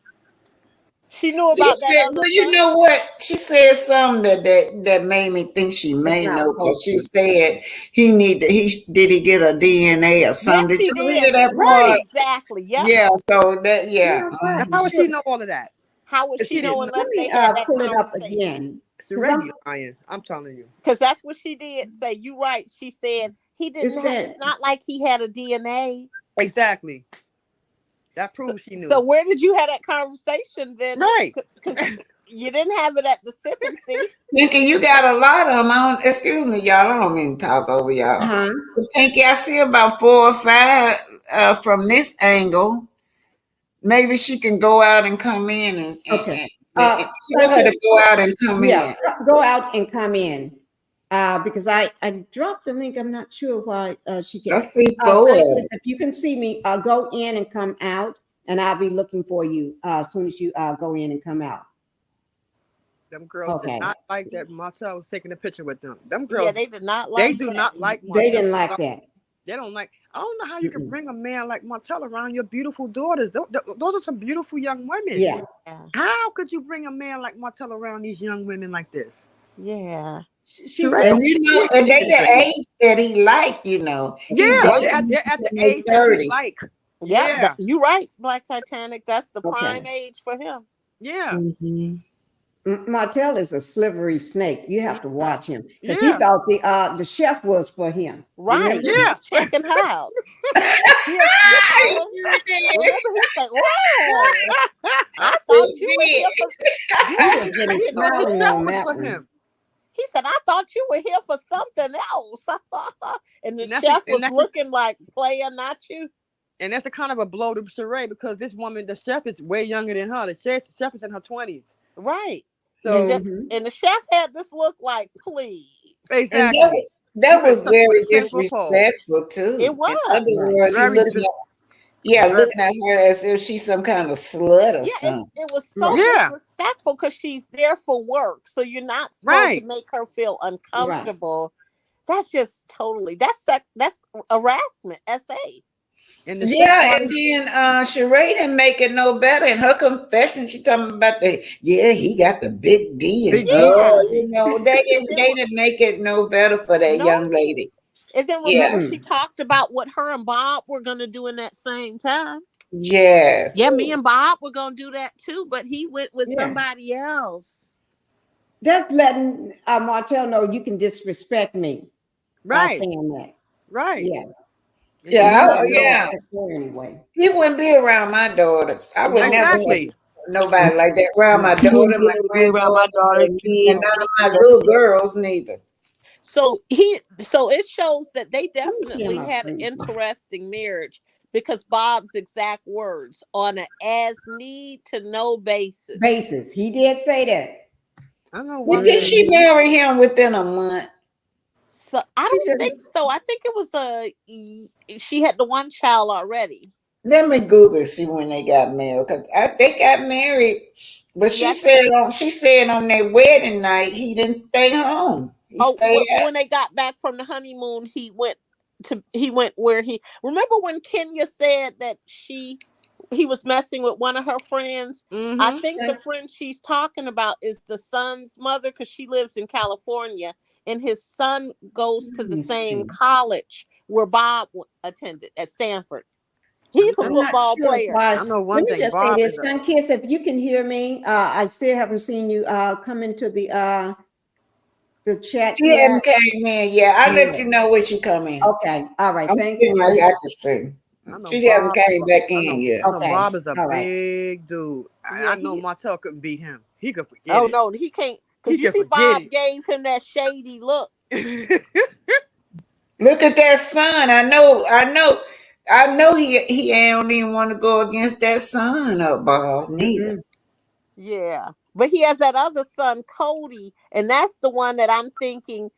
She knew about that. Well, you know what? She said something that made me think she may know, because she said did he get a DNA or something? Yes, did you read that part? Right, exactly. Yep. Yeah. So that how would she know all of that? How would she know unless they had that pull it up conversation? again? Sheree lying. I'm telling you. Because that's what she did say. You right. She said he didn't. It's not like he had a DNA. Exactly. That proves she knew. So where did you have that conversation then? Right. Because you didn't have it at the sipping seat. Pinkie, you got a lot of them on. Excuse me, y'all. I don't mean to talk over y'all. Pinkie, I see about 4 or 5 from this angle. Maybe she can go out and come in and tell her to go out and come in. Go out and come in. Because I dropped the link. I'm not sure why she can. I see 4. If you can see me, go in and come out, and I'll be looking for you as soon as you go in and come out. Them girls did not like that Martell was taking a picture with them. Them girls, they did not like. They do not like Martell. They didn't like that. They don't like. I don't know how you can bring a man like Martell around your beautiful daughters. Those are some beautiful young women. Yeah. How could you bring a man like Martell around these young women like this? Yeah. And you know, and they the age that he like, you know. Yeah, they're at the age that he like. Yeah, you're right, Black Titanic. That's the prime age for him. Yeah. Martell is a slippery snake. You have to watch him, because he thought the chef was for him. Right. Yeah. Checking her out. Remember, he's like, "Whoa! I thought you were here for him." He said, "I thought you were here for something else." And the chef was looking like, "Player, not you." And that's a kind of a blow to Sheree, because this woman, the chef, is way younger than her. The chef is in her 20s. Right. So, and the chef had this look like, please. Exactly. That was very disrespectful too. It was. In other words, looking at her as if she's some kind of slut or something. It was so disrespectful, because she's there for work. So you're not supposed to make her feel uncomfortable. Right. That's just totally, that's harassment, SA. And then Sheree didn't make it no better. In her confession, she talking about he got the big D. And you know, they didn't make it no better for that young lady. And then remember, she talked about what her and Bob were going to do in that same time. Yes. Yeah, me and Bob were going to do that too, but he went with somebody else. Just letting Martell know you can disrespect me by saying that. Right. Yeah. Yeah. Anyway. He wouldn't be around my daughters. I would never have nobody like that around my daughter, my granddaughter, and none of my little girls neither. So it shows that they definitely had an interesting marriage, because Bob's exact words, on an as need to know basis. He did say that. I don't know why. Did she marry him within a month? So I don't think so. I think it was she had the one child already. Let me Google see when they got married, because they got married, but she said on their wedding night he didn't stay home. When they got back from the honeymoon, he went where he. Remember when Kenya said that he was messing with one of her friends? Mm-hmm. I think the friend she's talking about is the son's mother, because she lives in California, and his son goes to the same college where Bob attended at Stanford. He's a football player. I know one thing. Let me just say this, Sun Kiss, if you can hear me, I still haven't seen you come into the chat. She hadn't came in yet. I'll let you know when she come in. Okay, all right. Thank you. She haven't came back in yet. Okay. Bob is a big dude. I know Martell couldn't beat him. He could forget it. Oh no, he can't. Because you see, Bob gave him that shady look. Look at that son. I know he don't even want to go against that son up, Bob, neither. Yeah. But he has that other son, Cody, and that's the one that I'm thinking,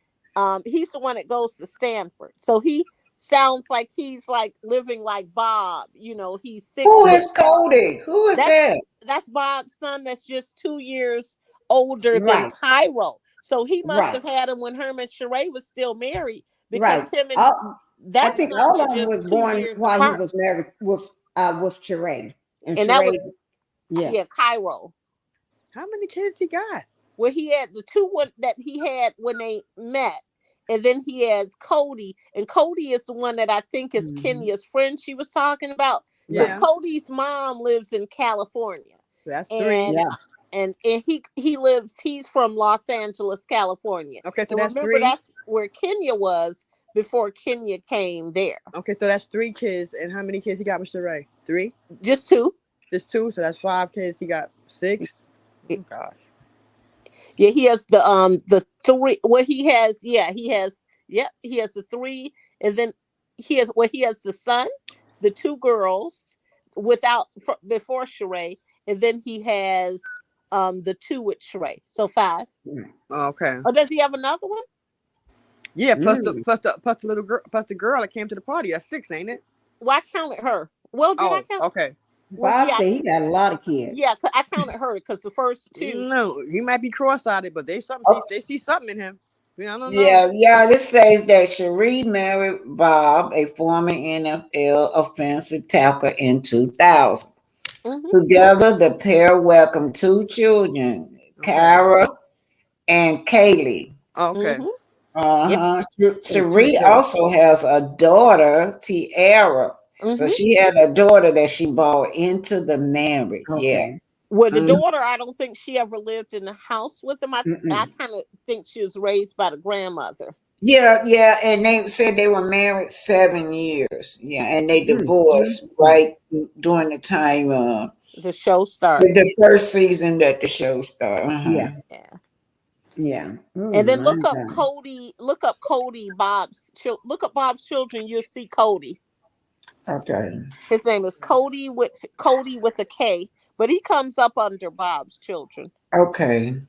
he's the one that goes to Stanford. So he sounds like he's like living like Bob. You know, he's 6. Who is Cody? Who is that? That's Bob's son that's just 2 years older than Cairo. So he must have had him when Herman Sheree was still married, because him and I think all of them was born while he was married with Sheree. And that was Cairo. How many kids he got? Well, he had the two that he had when they met. And then he has Cody. And Cody is the one that I think is Kenya's friend she was talking about. Because Cody's mom lives in California. So that's 3. And he's from Los Angeles, California. Okay, so that's 3. That's where Kenya was before Kenya came there. Okay, so that's 3 kids. And how many kids he got with Sheree? 3? Just 2. Just 2. So that's 5 kids. He got 6. Oh gosh. Yeah, he has the 3. Well, he has the 3, and then he has the son, the 2 girls before Sheree, and then he has the 2 with Sheree. So 5. Okay. Or does he have another one? Yeah, plus the little girl, plus the girl that came to the party. That's 6, ain't it? Well, I counted her. Well, did I count? Okay. Bob said he got a lot of kids. Yeah, I counted her because the first 2. No, he might be cross-eyed, but they see something in him. I don't know. Yeah. This says that Sheree married Bob, a former NFL offensive tackle, in 2000. Together, the pair welcomed 2 children, Kyra and Kaylee. Okay. Sheree also has a daughter, Tiara. So she had a daughter that she brought into the marriage. Yeah. Well, the daughter, I don't think she ever lived in the house with him. I kind of think she was raised by the grandmother. Yeah. And they said they were married 7 years. Yeah. And they divorced right during the time the show started. The first season that the show started. Yeah. Ooh, and then look up Cody. Look up Bob's children. You'll see Cody. Okay. His name is Cody with a K, but he comes up under Bob's children. Okay.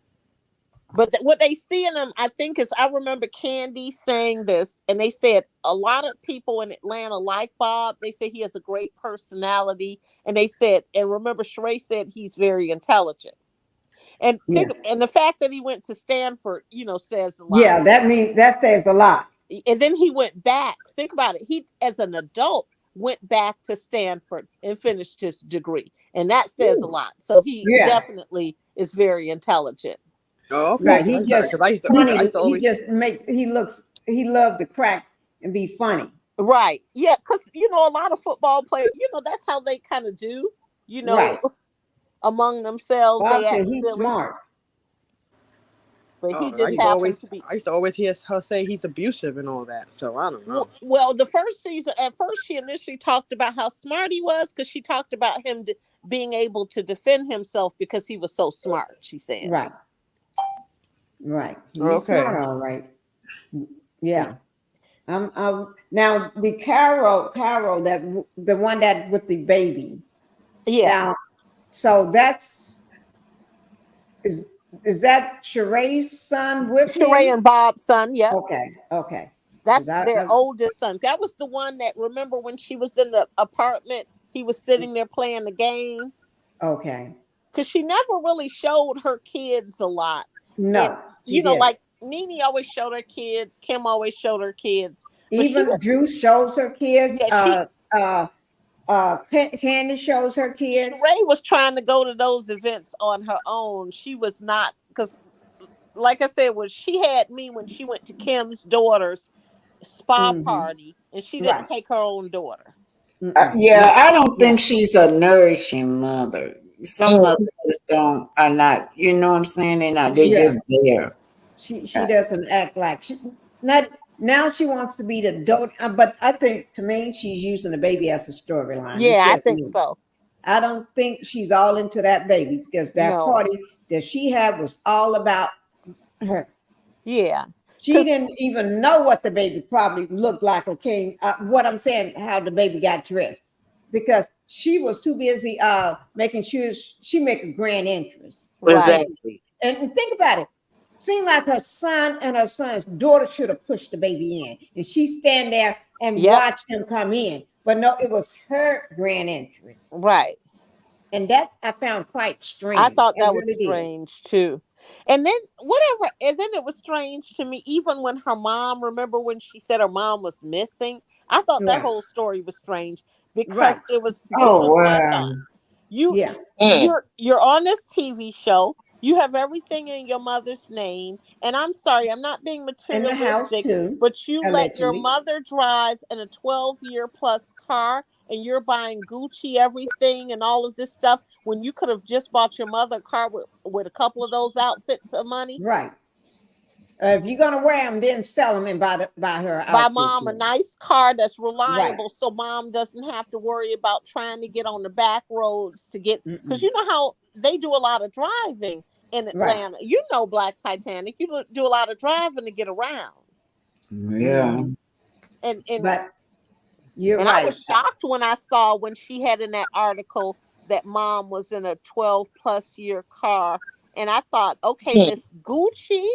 But what they see in him, I think, is, I remember Candy saying this, and they said a lot of people in Atlanta like Bob. They say he has a great personality, and they said, and remember Sheree said he's very intelligent. And and the fact that he went to Stanford, says a lot. Yeah, that says a lot. And then he went back. Think about it. He, as an adult, went back to Stanford and finished his degree, and that says a lot. So he definitely is very intelligent. Oh, okay. Right. He loved to crack and be funny. Right. Yeah, because a lot of football players, that's how they kind of do, Right. among themselves. They Well, act he's silly. smart. But he I just used to happened always, to be. I used to always hear her say he's abusive and all that. So I don't know. Well, the first season, at first, she initially talked about how smart he was because she talked about him being able to defend himself because he was so smart, she said. Right. Right. He's Okay. smart, all right. Yeah. Now the Carol, that the one that with the baby. Yeah. Now, so is that Sheree's son with him? Sheree and Bob's son, yeah. Okay. That's their oldest son. That was the one that, remember when she was in the apartment, he was sitting there playing the game? Okay. Because she never really showed her kids a lot. No. And, like Nene always showed her kids. Kim always showed her kids. Even Drew shows her kids. Yeah, Candy shows her kids. Sheree was trying to go to those events on her own. She was not, because like I said, when she had me when she went to Kim's daughter's spa party, and she didn't take her own daughter. Yeah, I don't think she's a nourishing mother. Some mothers are not, you know what I'm saying? They're just there. She doesn't act like now she wants to be the dote, but I think to me she's using the baby as a storyline. Yeah, I think so. I don't think she's all into that baby because that party that she had was all about her. Yeah. She didn't even know what the baby probably looked like or came. What I'm saying, how the baby got dressed, because she was too busy making sure she make a grand entrance. Exactly. And think about it. Seemed like her son and her son's daughter should have pushed the baby in, and she stand there and watched him come in. But no, it was her grand entrance. Right. And that I found quite strange. I thought that was strange too. And then it was strange to me, even when her mom, remember when she said her mom was missing? I thought that whole story was strange because it was, my thought. You're on this TV show. You have everything in your mother's name. And I'm sorry, I'm not being materialistic, in the house too, but you let your mother drive in a 12-year plus car, and you're buying Gucci everything and all of this stuff when you could have just bought your mother a car with a couple of those outfits of money. Right. If you're gonna wear them, then sell them and buy her outfit. Buy mom a nice car that's reliable, so mom doesn't have to worry about trying to get on the back roads to get, because you know how they do a lot of driving in Atlanta. You know, Black Titanic, you do a lot of driving to get around. Yeah. But you're right. I was shocked when she had in that article that mom was in a 12+ year car. And I thought, okay, Miss Gucci,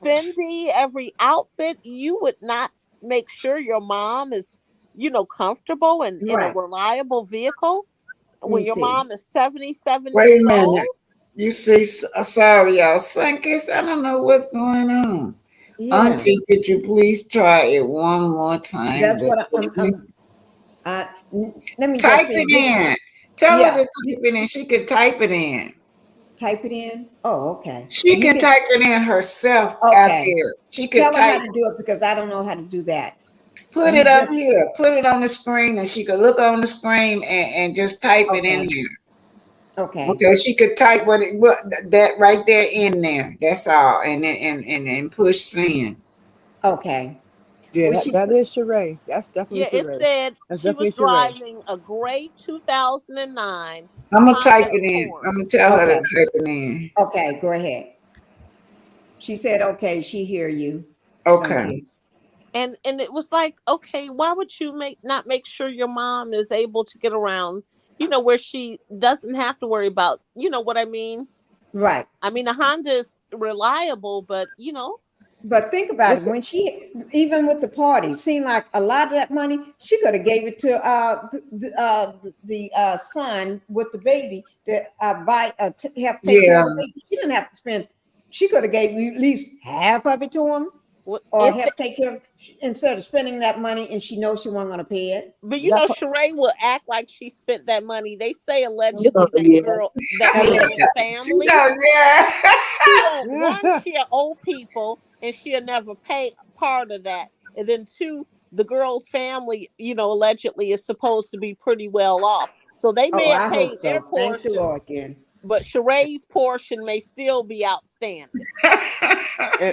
Fendi, every outfit, you would not make sure your mom is, comfortable and in a reliable vehicle when your mom is 77 years old? You see, sorry, y'all. Sunkist, I don't know what's going on. Yeah. Auntie, could you please try it one more time? That's what let me type it in. Tell her to type it in. She could type it in. Type it in? Oh, okay. She can type it in herself out there. She can tell her how to do it because I don't know how to do that. Put it up here. Put it on the screen, and she could look on the screen and just type it in there. Okay. Okay. She could type that right there in there. That's all, and then push send. Okay. Yeah, that is Sheree. That's definitely Sheree. It said she was driving a gray 2009. I'm gonna type it in. I'm gonna tell her to type it in. Okay, go ahead. She said, "Okay, she hear you." Okay. And it was like, okay, why would you not make sure your mom is able to get around, where she doesn't have to worry about, you know what I mean? Right. I mean, a Honda is reliable, but But think about it. When she, even with the party, seemed like a lot of that money she could have gave it to the son with the baby to buy help take care of the baby. She didn't have to spend. She could have gave at least half of it to him, or help take care of, instead of spending that money and she knows she wasn't going to pay it. But Sheree will act like she spent that money. They say allegedly that girl, that family. One, she old people. And she'll never pay part of that. And then 2, the girl's family, allegedly is supposed to be pretty well off. So they may have paid their portion. Thank the Lord again. But Sheree's portion may still be outstanding.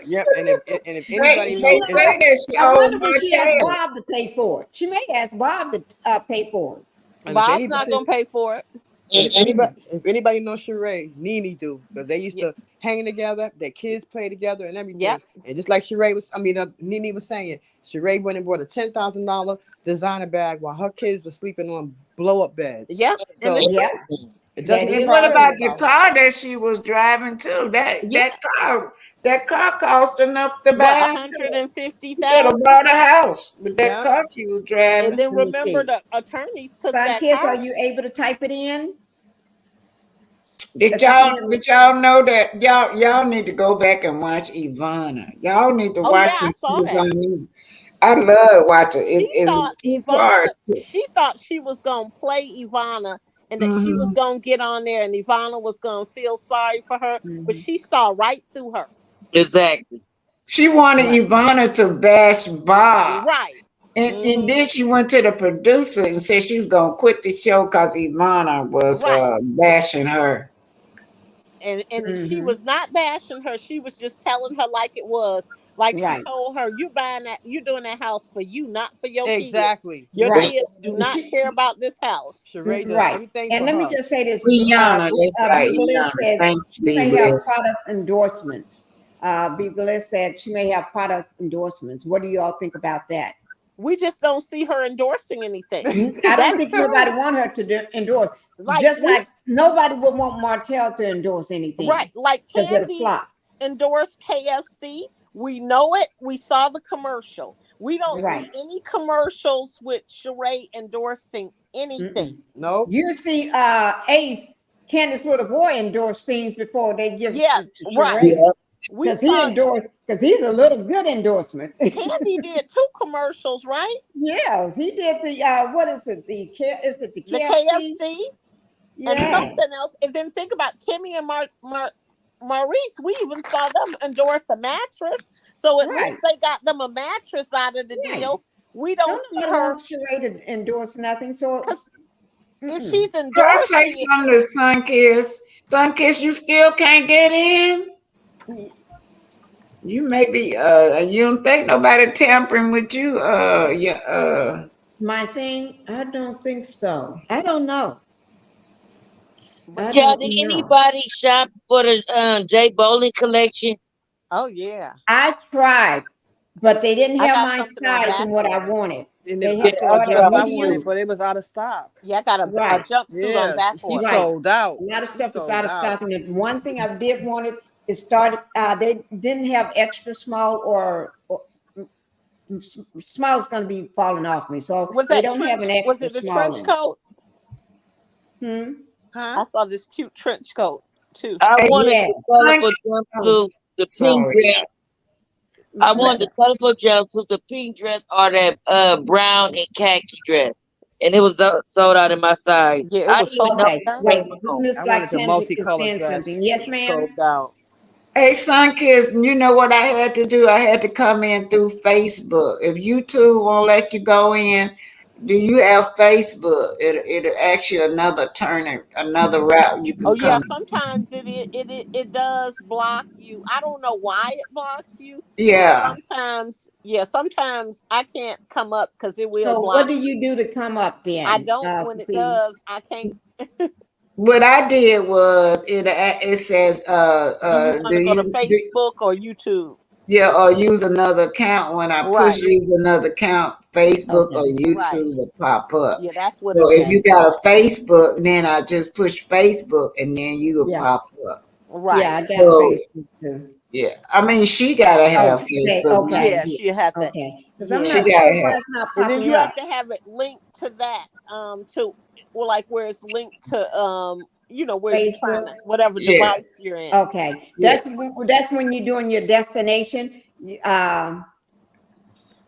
Yep, and if anybody they say that she I wonder owed when she asked Martell. Bob to pay for it. She may ask Bob to pay for it. Bob's not gonna pay for it. If anybody knows Sheree, Nene do, because they used to hang together, their kids play together and everything. Yep. And just like Nene was saying, Sheree went and bought a $10,000 designer bag while her kids were sleeping on blow up beds. Yep. So and what about the car that she was driving too? That car cost enough to buy $150,000. Bought a house with that car she was driving. And then remember, the attorneys took that car. Are you able to type it in? Did y'all know that y'all need to go back and watch Ivana? Y'all need to watch I saw that. I love watching it. She thought she was gonna play Ivana and that she was gonna get on there and Ivana was gonna feel sorry for her, but she saw right through her. Exactly. She wanted Ivana to bash Bob. Right. And then she went to the producer and said she was gonna quit the show because Ivana was bashing her. And she was not bashing her. She was just telling her like it was. Like she told her, you're doing that house for you, not for your kids. Exactly. Your kids do not care about this house. Sheree does everything and for let her. me just say this. Rihanna, said she may have product endorsements. Bliss said she may have product endorsements. What do you all think about that? We just don't see her endorsing anything. I don't think nobody want her to endorse. Like nobody would want Martell to endorse anything. Right. Like Candy endorsed KFC. We know it. We saw the commercial. We don't see any commercials with Sheree endorsing anything. No. You see Ace, Candace's little boy endorsed things before they give it to Sheree. Because he's a little good endorsement. Candy did 2 commercials, right? Yeah, he did the what is it? The KFC? And something else. And then think about Kimmy and Maurice. We even saw them endorse a mattress. So at least they got them a mattress out of the deal. We don't see her to endorse nothing. So if she's endorsing, I'll say something to Sunkiss. Sunkiss, you still can't get in. You may be you don't think nobody tampering with you my thing, I don't think so. I don't know. Did anybody shop for the J Bowling collection? Oh yeah, I tried, but they didn't have my size and what I wanted. They had but it was out of stock. Yeah, I got a jumpsuit on back order. Sold out. A lot of stuff is out of stock. And one thing I did want it started. They didn't have extra small or small is going to be falling off me. So they don't have an extra. Was it the trench coat? Huh? I saw this cute trench coat too. I wanted the colorful jumpsuit, the pink dress. I wanted the colorful jumpsuit, the pink dress, or that brown and khaki dress. And it was sold out in my size. Yeah, it was sold out. I wanted the multicolored dress. Yes, ma'am. Sold out. Hey, Sunkiss, you know what I had to do? I had to come in through Facebook. If YouTube won't let you go in, do you have Facebook? It'll ask you another route you can come. Yeah, sometimes it does block you. I don't know why it blocks you. Yeah. Sometimes I can't come up because it will block. What do you do to come up then? I don't when it does, I can't. What I did was it says do you go to Facebook or YouTube? Yeah, or use another account. When I use another account, Facebook or YouTube will pop up. Yeah, that's what. So if you got a Facebook, then I just push Facebook, and then you will pop up. Right. Yeah, I got Facebook too. Yeah, I mean she gotta have Facebook. Okay. Yeah, she had that. Okay. She gotta have. And then you have to have it linked to that. Where it's linked to where you find whatever device you're in. Okay, that's when you're doing your destination,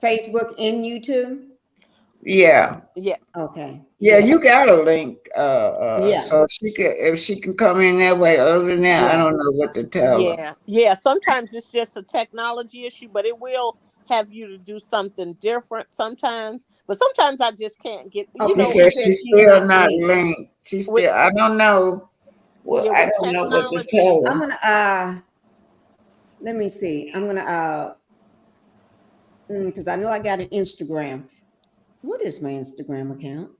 Facebook and YouTube. Yeah. Okay. Yeah, you got a link. So if she can come in that way. Other than that, I don't know what to tell her. Yeah. Sometimes it's just a technology issue, but it will have you to do something different sometimes, but sometimes I just can't get. Oh, She said she's still not linked. She's still. I don't know. Well, I don't know what to tell her. I'm gonna let me see. I'm gonna because I know I got an Instagram. What is my Instagram account?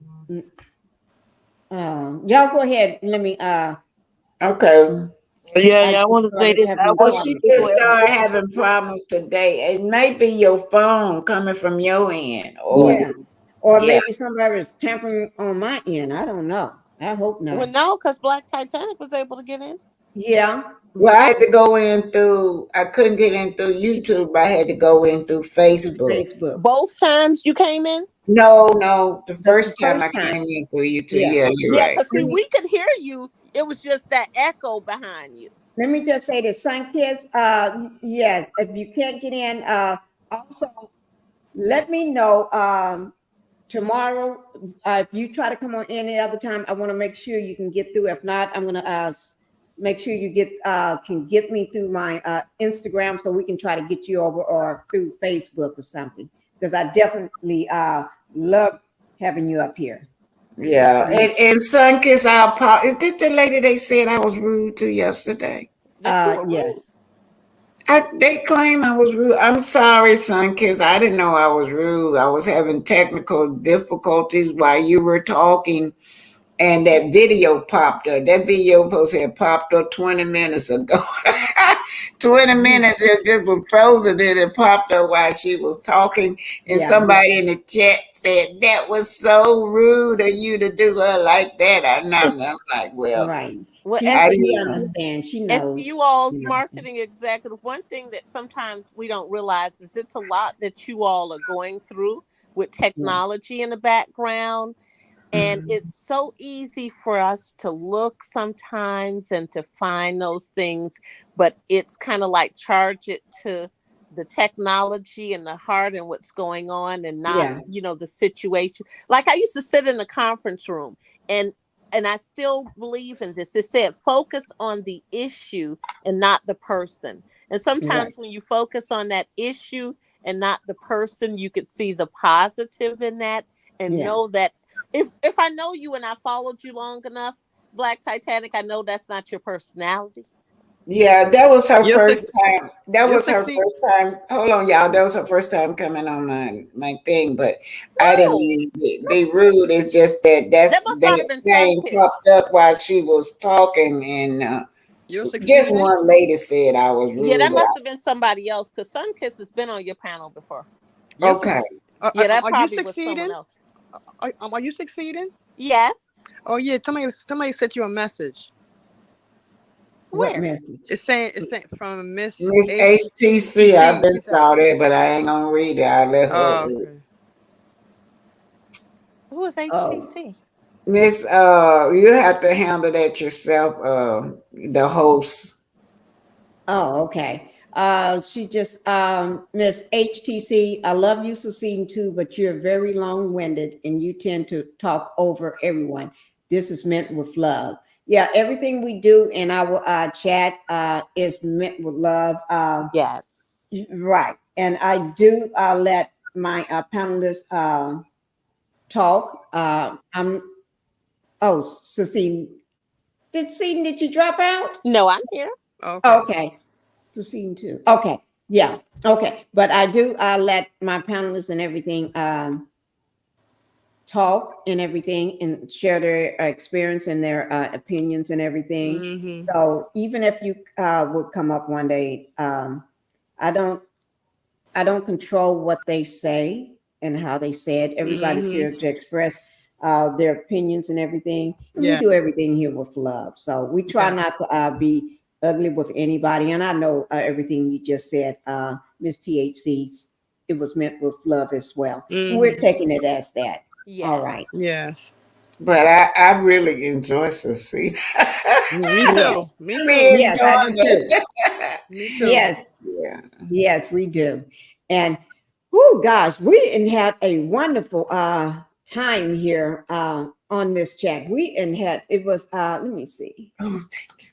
Y'all go ahead. Let me Okay. Yeah, I want to say this. She just started having problems today. It may be your phone coming from your end, or maybe somebody was tampering on my end. I don't know. I hope not. Well, no, because Black Titanic was able to get in. Yeah. Well, I had to go in through. I couldn't get in through YouTube. I had to go in through Facebook. Both times you came in? No. The first time I came in through YouTube. Yeah, you're right. Because see, we could hear you. It was just that echo behind you. Let me just say this, Sun Kids. Yes, if you can't get in, also let me know tomorrow. If you try to come on any other time, I want to make sure you can get through. If not, I'm gonna make sure you can get me through my Instagram so we can try to get you over or through Facebook or something, because I definitely love having you up here. Yeah, and Sun Kiss, I apologize. Is this the lady they said I was rude to yesterday? Yes. They claim I was rude. I'm sorry, Sun Kiss. I didn't know I was rude. I was having technical difficulties while you were talking, and that video popped up. That video post had popped up 20 minutes ago. 20 minutes, it just was frozen, and it popped up while she was talking. And somebody in the chat said, that was so rude of you to do her like that. I'm like, well, right. Well, She understands. She knows. As you all's marketing executive, one thing that sometimes we don't realize is it's a lot that you all are going through with technology in the background. And it's so easy for us to look sometimes and to find those things, but it's kind of like charge it to the technology and the heart and what's going on, and not, the situation. Like I used to sit in a conference room, and I still believe in this. It said, focus on the issue and not the person. And sometimes when you focus on that issue and not the person, you could see the positive in that, and know that if I know you and I followed you long enough, Black Titanic, I know that's not your personality. Yeah, that was her first time. That was her first time. Hold on, y'all. That was her first time coming on my thing, but I didn't mean to be rude. It's just that thing popped up while she was talking, and just one lady said I was rude. Yeah, that must have been somebody else, because Sunkiss has been on your panel before. Okay. Yeah, that probably was someone else. Are you succeeding? Yes. Oh yeah, somebody sent you a message. What message? It's saying from Miss HTC. I've been saw that, but I ain't gonna read it. I let her read it. Who is HTC? Miss, you have to handle that yourself, the host. Oh, okay. She just Miss HTC, I love you, Cecile, too, but you're very long-winded and you tend to talk over everyone. This is meant with love. Yeah, everything we do in our chat is meant with love. Yes. Right. And I do let my panelists talk. Cecile. Did you drop out? No, I'm here. Okay. Cecile too. Okay. Yeah. Okay. But I do let my panelists and everything talk and everything and share their experience and their opinions and everything. So even if you would come up one day, I don't control what they say and how they say it. Everybody's here to express their opinions and everything. And we do everything here with love. So we try not to be ugly with anybody. And I know everything you just said, Miss THC, it was meant with love as well. We're taking it as that. Yes. All right. Yes. But I really enjoy Cecile. Me too. Me too. Yes, I do too. Me too. Yes. Yeah. Yes, we do. And oh gosh, we had a wonderful time here on this chat. It was let me see. Oh, thank you.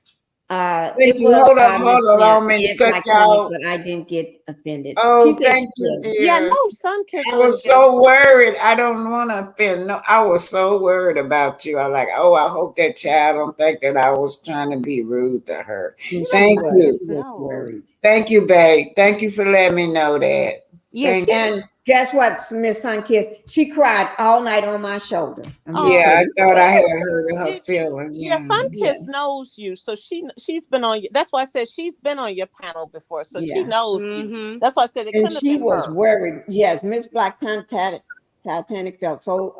It was hold on, Miss I'm Aunt cut Black, y'all. but I didn't get offended. She Oh, said thank she you, did. Yeah, dear. no, Sunkist I wouldn't was get. so worried. I don't want to offend. No, I was so worried about you. I like, oh, I hope that child don't think that I was trying to be rude to her. And she Thank was. you. She was worried. Thank you, babe. Thank you for letting me know that. Yeah, Thank she, And guess what, Miss Sunkist? She cried all night on my shoulder. I'm just Yeah, I kidding. thought I had hurt her did you? feeling. Yeah, Yeah. Yeah, Sunkist knows you, so she's been on you. That's why I said she's been on your panel before, so she yeah. knows you. That's why I said it And couldn't have she been was her. worried. Yes, Miss Black Titanic felt so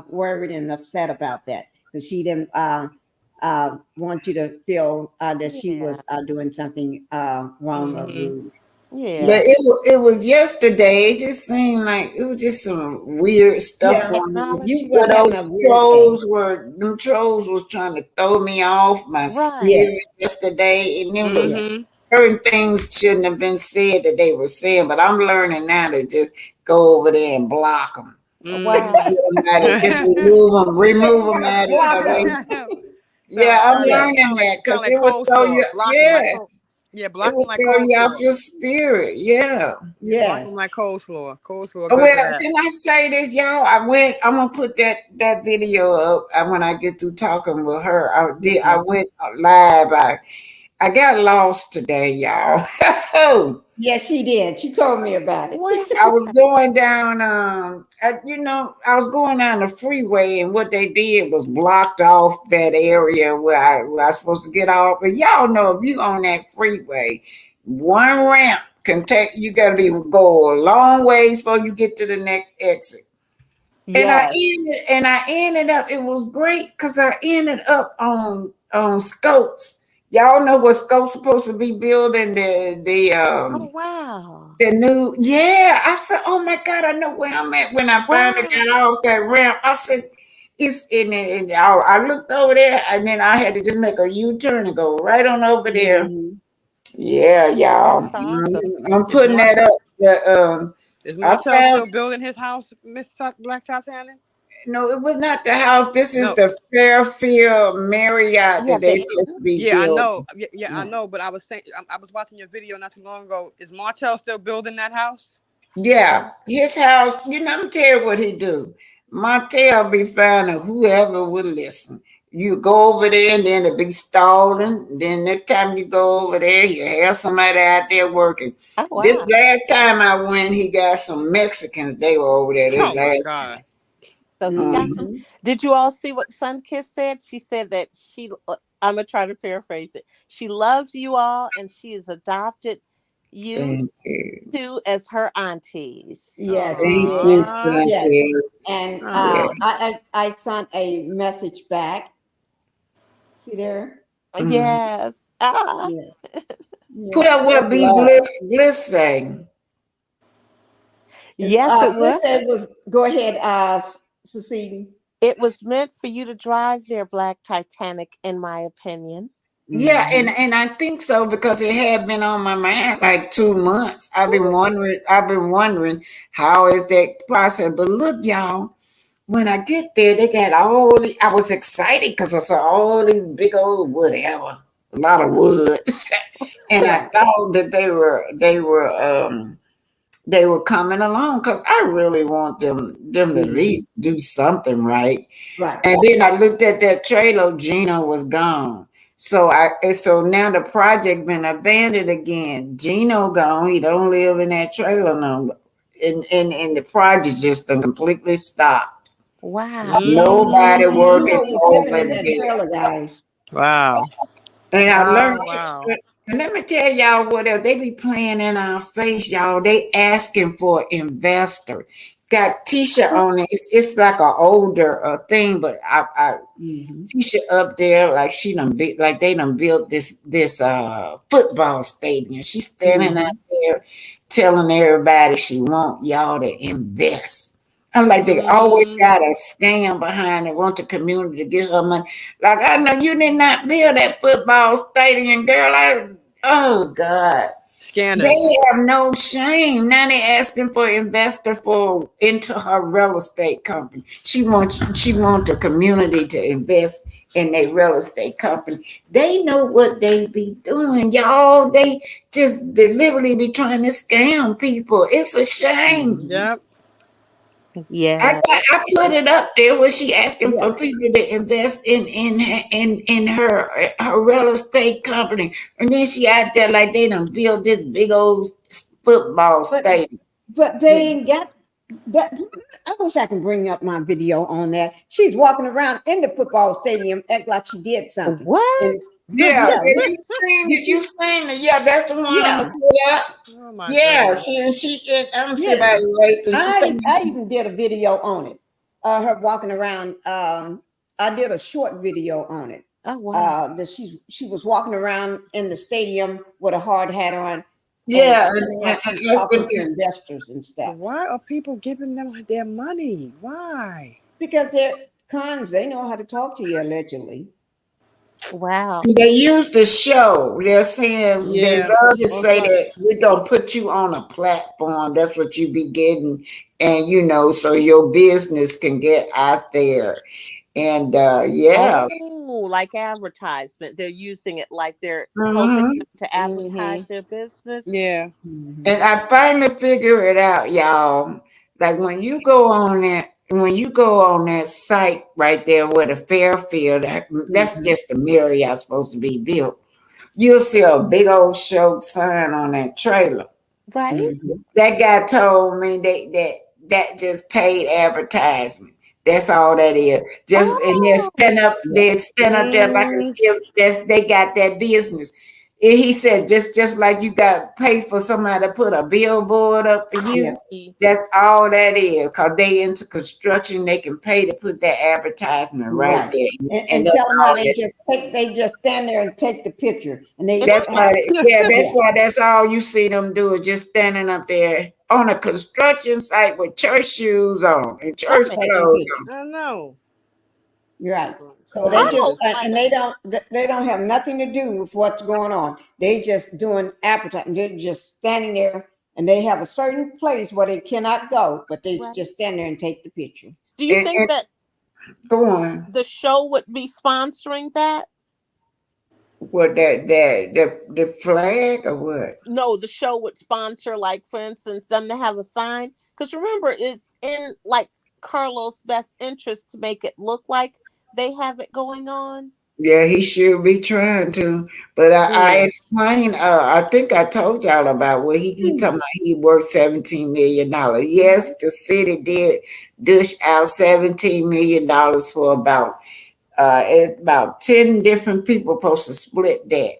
worried and upset about that because she didn't want you to feel that she Yeah, was doing something wrong or rude. yeah. Yeah, But it was yesterday. It just seemed like it was just some weird stuff yeah. going on. You Technology. was Where Yeah. having a weird day. them trolls was trying to throw me off my Right. spirit yesterday, and it Yeah. was certain things shouldn't have been said that they were saying. But I'm learning now to just go over there and block them. Wow. Just Yeah, remove you them gotta out of block the her. way. Yeah, I'm Yeah, learning that because it would throw you. Yeah, Yeah, it block him would like throw you off coleslaw. your spirit. Yeah. Yeah, block him yes. like coleslaw. Coleslaw, Well, good for that. can I say this, y'all? I'm gonna put that video up when I get through talking with her. I Okay. went live. I got lost today, y'all. Yes, she did. She told me about it. What I was happened? going down, I was going down the freeway, and what they did was blocked off that area where I was supposed to get off. But y'all know if you on that freeway, one ramp can take you. Got to be go a long ways before you get to the next exit. Yes. I ended up. It was great because I ended up on Scopes. Y'all know what Scopes supposed to be building Oh wow. the new, yeah. I said, oh my God, I know where I'm at. When I finally Wow. got off that ramp, I said, it's in it. And I looked over there and then I had to just make a U-turn and go right on over there. Mhm. Yeah, y'all. That's awesome. I'm Is putting that Martell up. is I Martell found, still building his house, Miss Black Titanic? no, it was not the house. This is No. the Fairfield Marriott Yeah, that the they supposed to inn. be Yeah, I know. building. Yeah, I Right. know. But I was saying, I was watching your video not too long ago. Is Martell still building that house? Yeah, his house, let me tell you what he do. Martell be finding whoever will listen. You go over there and then it be stalling. Then next time you go over there, you have somebody out there working. Oh This wow. last time I went, he got some Mexicans. They were over there this Oh my last God. So he got some. Mhm. Did you all see what Sunkiss said? She said that I'm gonna try to paraphrase it. She loves you all, and she has adopted you Thank you. two as her aunties. Yes, she Thank did. you, Aw. Yes. Santia. And Yeah. Aw. I sent a message back. See there? Mhm. Yes. Ah. Yes. Put Yeah. up That's what Be love. Bliss saying. Yes, it Bliss was. said was go ahead, Cecile. It was meant for you to drive their Black Titanic, in my opinion. Yeah, Mhm. and I think so because it had been on my mind like 2 months. I've been wondering how is that process. But look, y'all, when I get there, they got I was excited because I saw all these big old whatever, a lot of wood. And I Yeah. thought that they were coming along because I really want them to at Mhm. least do something right. Right. And then I looked at that trailer, Gino was gone. So now the project been abandoned again. Gino gone. He don't live in that trailer no more. And the project just done completely stopped. Nobody And working Gino Mm. was living over in that there. trailer, guys. Wow. And I learned, Wow. Wow. and let me tell y'all what else. They be playing in our face, y'all. They asking for investor. Got Tisha on it. It's like an older thing, but I Mhm. Tisha up there like like they done built this football stadium. She's standing out Mhm. there telling everybody she want y'all to invest. I'm like they always Mm. got a scam behind it, want the community to get her money. Like I know you did not build that football stadium, girl. Oh God. Scanners. They have no shame. Now they asking for investor for into her real estate company. She wants the community to invest in their real estate company. They know what they be doing, y'all. They just deliberately be trying to scam people. It's a shame. Yep. Yeah. I put it up there where she asking for people to invest in her real estate company, and then she out there like they done built this big old football stadium. But they ain't got that. I wish I can bring up my video on that. She's walking around in the football stadium, act like she did something. What? And Yeah, you seen it. You seen it. Yeah, that's the one I'm gonna put up. Oh my Yeah, goodness. I'm evaluating. I even did a video on it. Her walking around. I did a short video on it. Oh wow. That she was walking around in the stadium with a hard hat on. Yeah, and she's talking to investors and stuff. Why are people giving them their money? Why? Because they're cons. They know how to talk to you, allegedly. Wow. they use the show. They're saying they Yeah. love to say Okay. that we're gonna put you on a platform. That's what you be getting, and so your business can get out there. And yeah. Oh, like advertisement. They're using it like they're helping Mhm. them to advertise their business. Yeah. And I finally figure it out, y'all. Like when you go on that site right there where the Fairfield, that's just the Marriott supposed to be built. You'll see a big old show sign on that trailer. Right? That guy told me that just paid advertisement. That's all that is. Just and they stand up there like as if they got that business. And he said just like you got to pay for somebody to put a billboard up for you. That's all that is. Cause they into construction, they can pay to put that advertisement right there. And tell them how they just stand there and take the picture. And that's why that's all you see them do is just standing up there on a construction site with church shoes on and church clothes on. I know. You're right. So they just and they don't have nothing to do with what's going on. They just doing advertising. They're just standing there, and they have a certain place where they cannot go, but they just stand there and take the picture. Do you think that go on the show would be sponsoring that? What the flag or what? No, the show would sponsor, like for instance, them to have a sign. Because remember, it's in like Carlos' best interest to make it look like they have it going on. Yeah, he should be trying to. But I explained, I think I told y'all about what he talking about. He worth $17 million. Yes, the city did dish out $17 million for about 10 different people supposed to split that.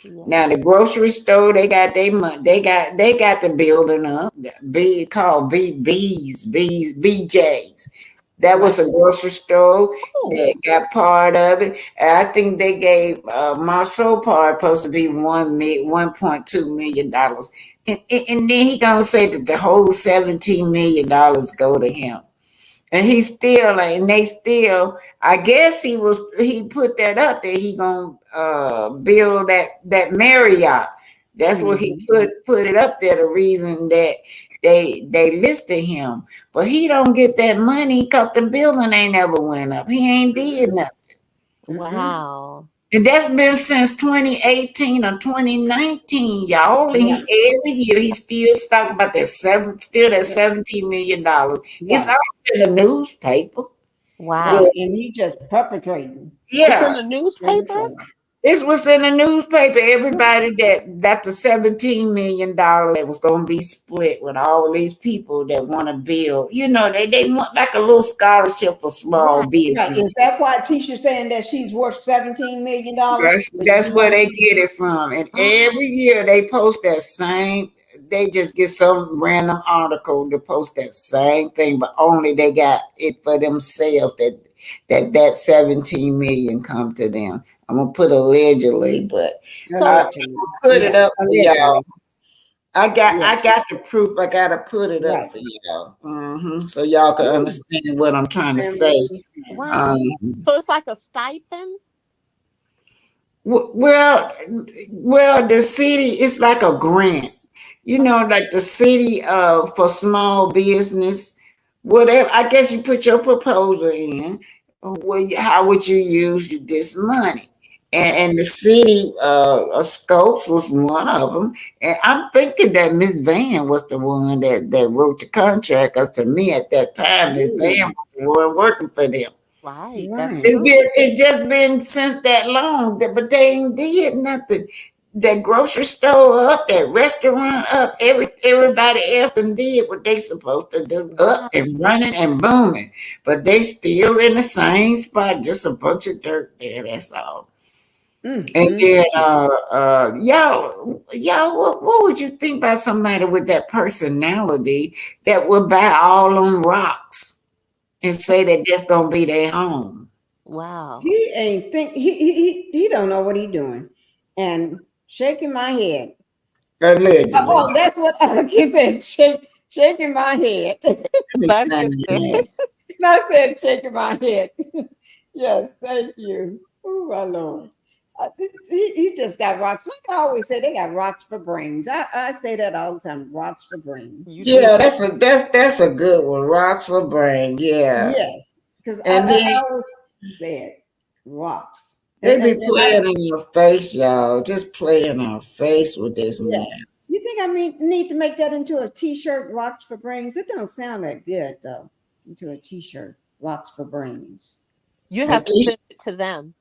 Yeah. Now the grocery store, they got their money. They got the building up. Called BJ's. That was a grocery store that got part of it. And I think they gave Marceau part supposed to be $1.2 million. And then he gonna say that the whole $17 million go to him. And he still, and they still, I guess he put that up there. He gonna build that Marriott. That's what he put it up there. The reason that they listed him, but he don't get that money because the building ain't ever went up. He ain't did nothing. Wow. And that's been since 2018 or 2019, y'all. And every year he's still talking about that $17 million. It's all in the newspaper. Wow. And he just perpetrating. Yeah. It's in the newspaper? This was in the newspaper. Everybody that the $17 million that was going to be split with all these people that want to build. They want like a little scholarship for small business. Right. Is that why Tisha's saying that she's worth $17 million? That's where they get it from. And every year they post that same. They just get some random article to post that same thing, but only they got it for themselves. That 17 million come to them. I'm gonna put allegedly, but I put it up for y'all. I got the proof. I gotta put it up for y'all, so y'all can understand what I'm trying to say. Wow. So it's like a stipend. Well, the city, it's like a grant. Like the city for small business, whatever. I guess you put your proposal in. well, how would you use this money? And the city scopes was one of them. And I'm thinking that Miss Van was the one that wrote the contract. Because to me at that time, Miss Van was the one working for them. Right. That's It's true. it just been since that long, but they ain't did nothing. That grocery store up, that restaurant up, everybody else done did what they supposed to do, up and running and booming. But they still in the same spot, just a bunch of dirt there, that's all. And then y'all, what would you think about somebody with that personality that would buy all them rocks and say that that's gonna be their home? Wow. He ain't think he don't know what he doing. And shaking my head. Allegedly. Oh, that's what he said. Shaking my head. I said shaking my head. Yes, thank you. Oh my Lord. He just got rocks. Like I always say, they got rocks for brains. I say that all the time. Rocks for brains. Yeah, that's a good one. Rocks for brain. Yeah. Yes, because I always said rocks. They be playing in your face, y'all. Just play in our face with this man. You think I need to make that into a T-shirt? Rocks for brains. It don't sound that good though. Into a T-shirt. Rocks for brains. You have to send it to them.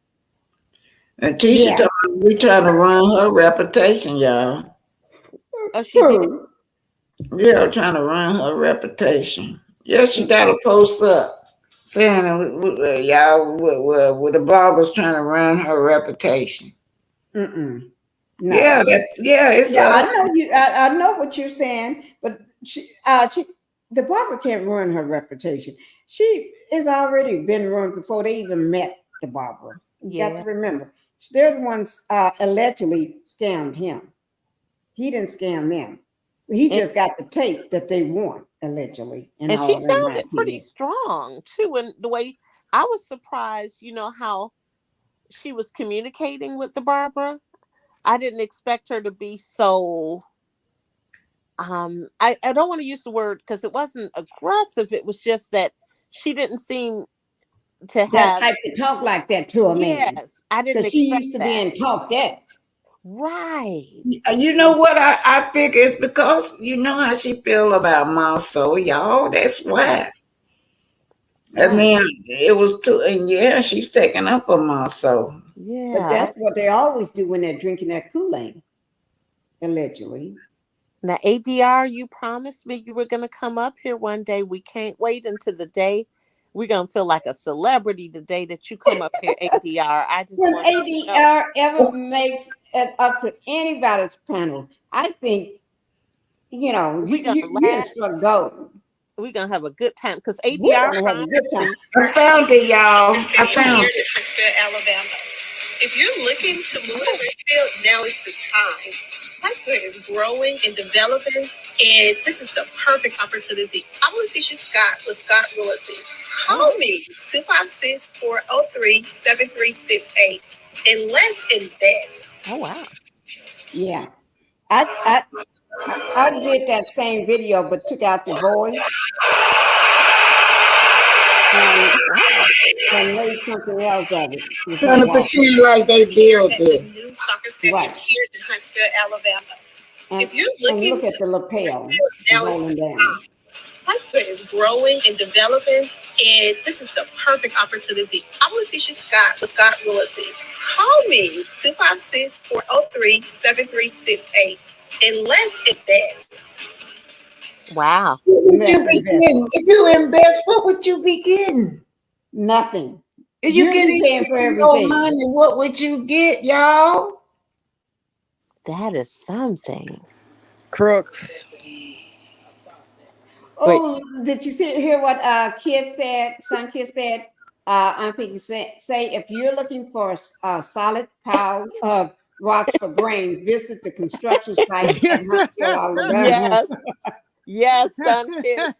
And Tisha, we trying to run her reputation, y'all. Oh, she did. Yeah, trying to run her reputation. Yeah, she got a post up saying, y'all, with the bloggers trying to run her reputation. No. Yeah, it's. I know you. I know what you're saying, but the barber can't ruin her reputation. She has already been ruined before they even met the barber. You got to remember, they're the ones allegedly scammed him. He didn't scam them. He just got the tape that they want, allegedly. And she sounded pretty strong too. And the way I was surprised, how she was communicating with the barber. I didn't expect her to be so. I don't want to use the word because it wasn't aggressive. It was just that she didn't seem to have. I could talk like that to a man. Yes, I didn't expect she used to be and talk that. Right. You know what I think it's because you know how she feel about Monso, y'all. That's why. I mean, it was too, and she's taking up a Monso. Yeah, but that's what they always do when they're drinking that Kool-Aid, allegedly. Now, ADR, you promised me you were going to come up here one day. We can't wait until the day. We're going to feel like a celebrity the day that you come up here, ADR. I just when want ADR ever makes it up to anybody's panel, I think, you struck gold. We're going to have a good time because ADR promised me. I found it, y'all. I found it. Huntsville, Alabama. If you're looking to move to Huntsville, now is the time. Huntsville is growing and developing, and this is the perfect opportunity. I'm Leticia Scott with Scott Realty. Call me 256-403-7368 and let's invest. Oh wow! Yeah, I did that same video, but took out the voice and made something else of it. Trying to pretend like they built this. New soccer stadium here in Huntsville, Alabama. If you're looking look at the lapel, now is the time. Huntsville is growing and developing, and this is the perfect opportunity. I'm Leticia Scott with Scott Realty. Call me 256-403-7368 and let's invest. Wow. If you invest, what would you be getting? Nothing. If you get for everything. Money, what would you get, y'all? That is something. Crooks. Oh, did you hear what Kid said? Son Kid said. Aunt Pinkie say if you're looking for a solid pile of rocks for brains, visit the construction site at Martell, Alabama. Yes, Son Kid.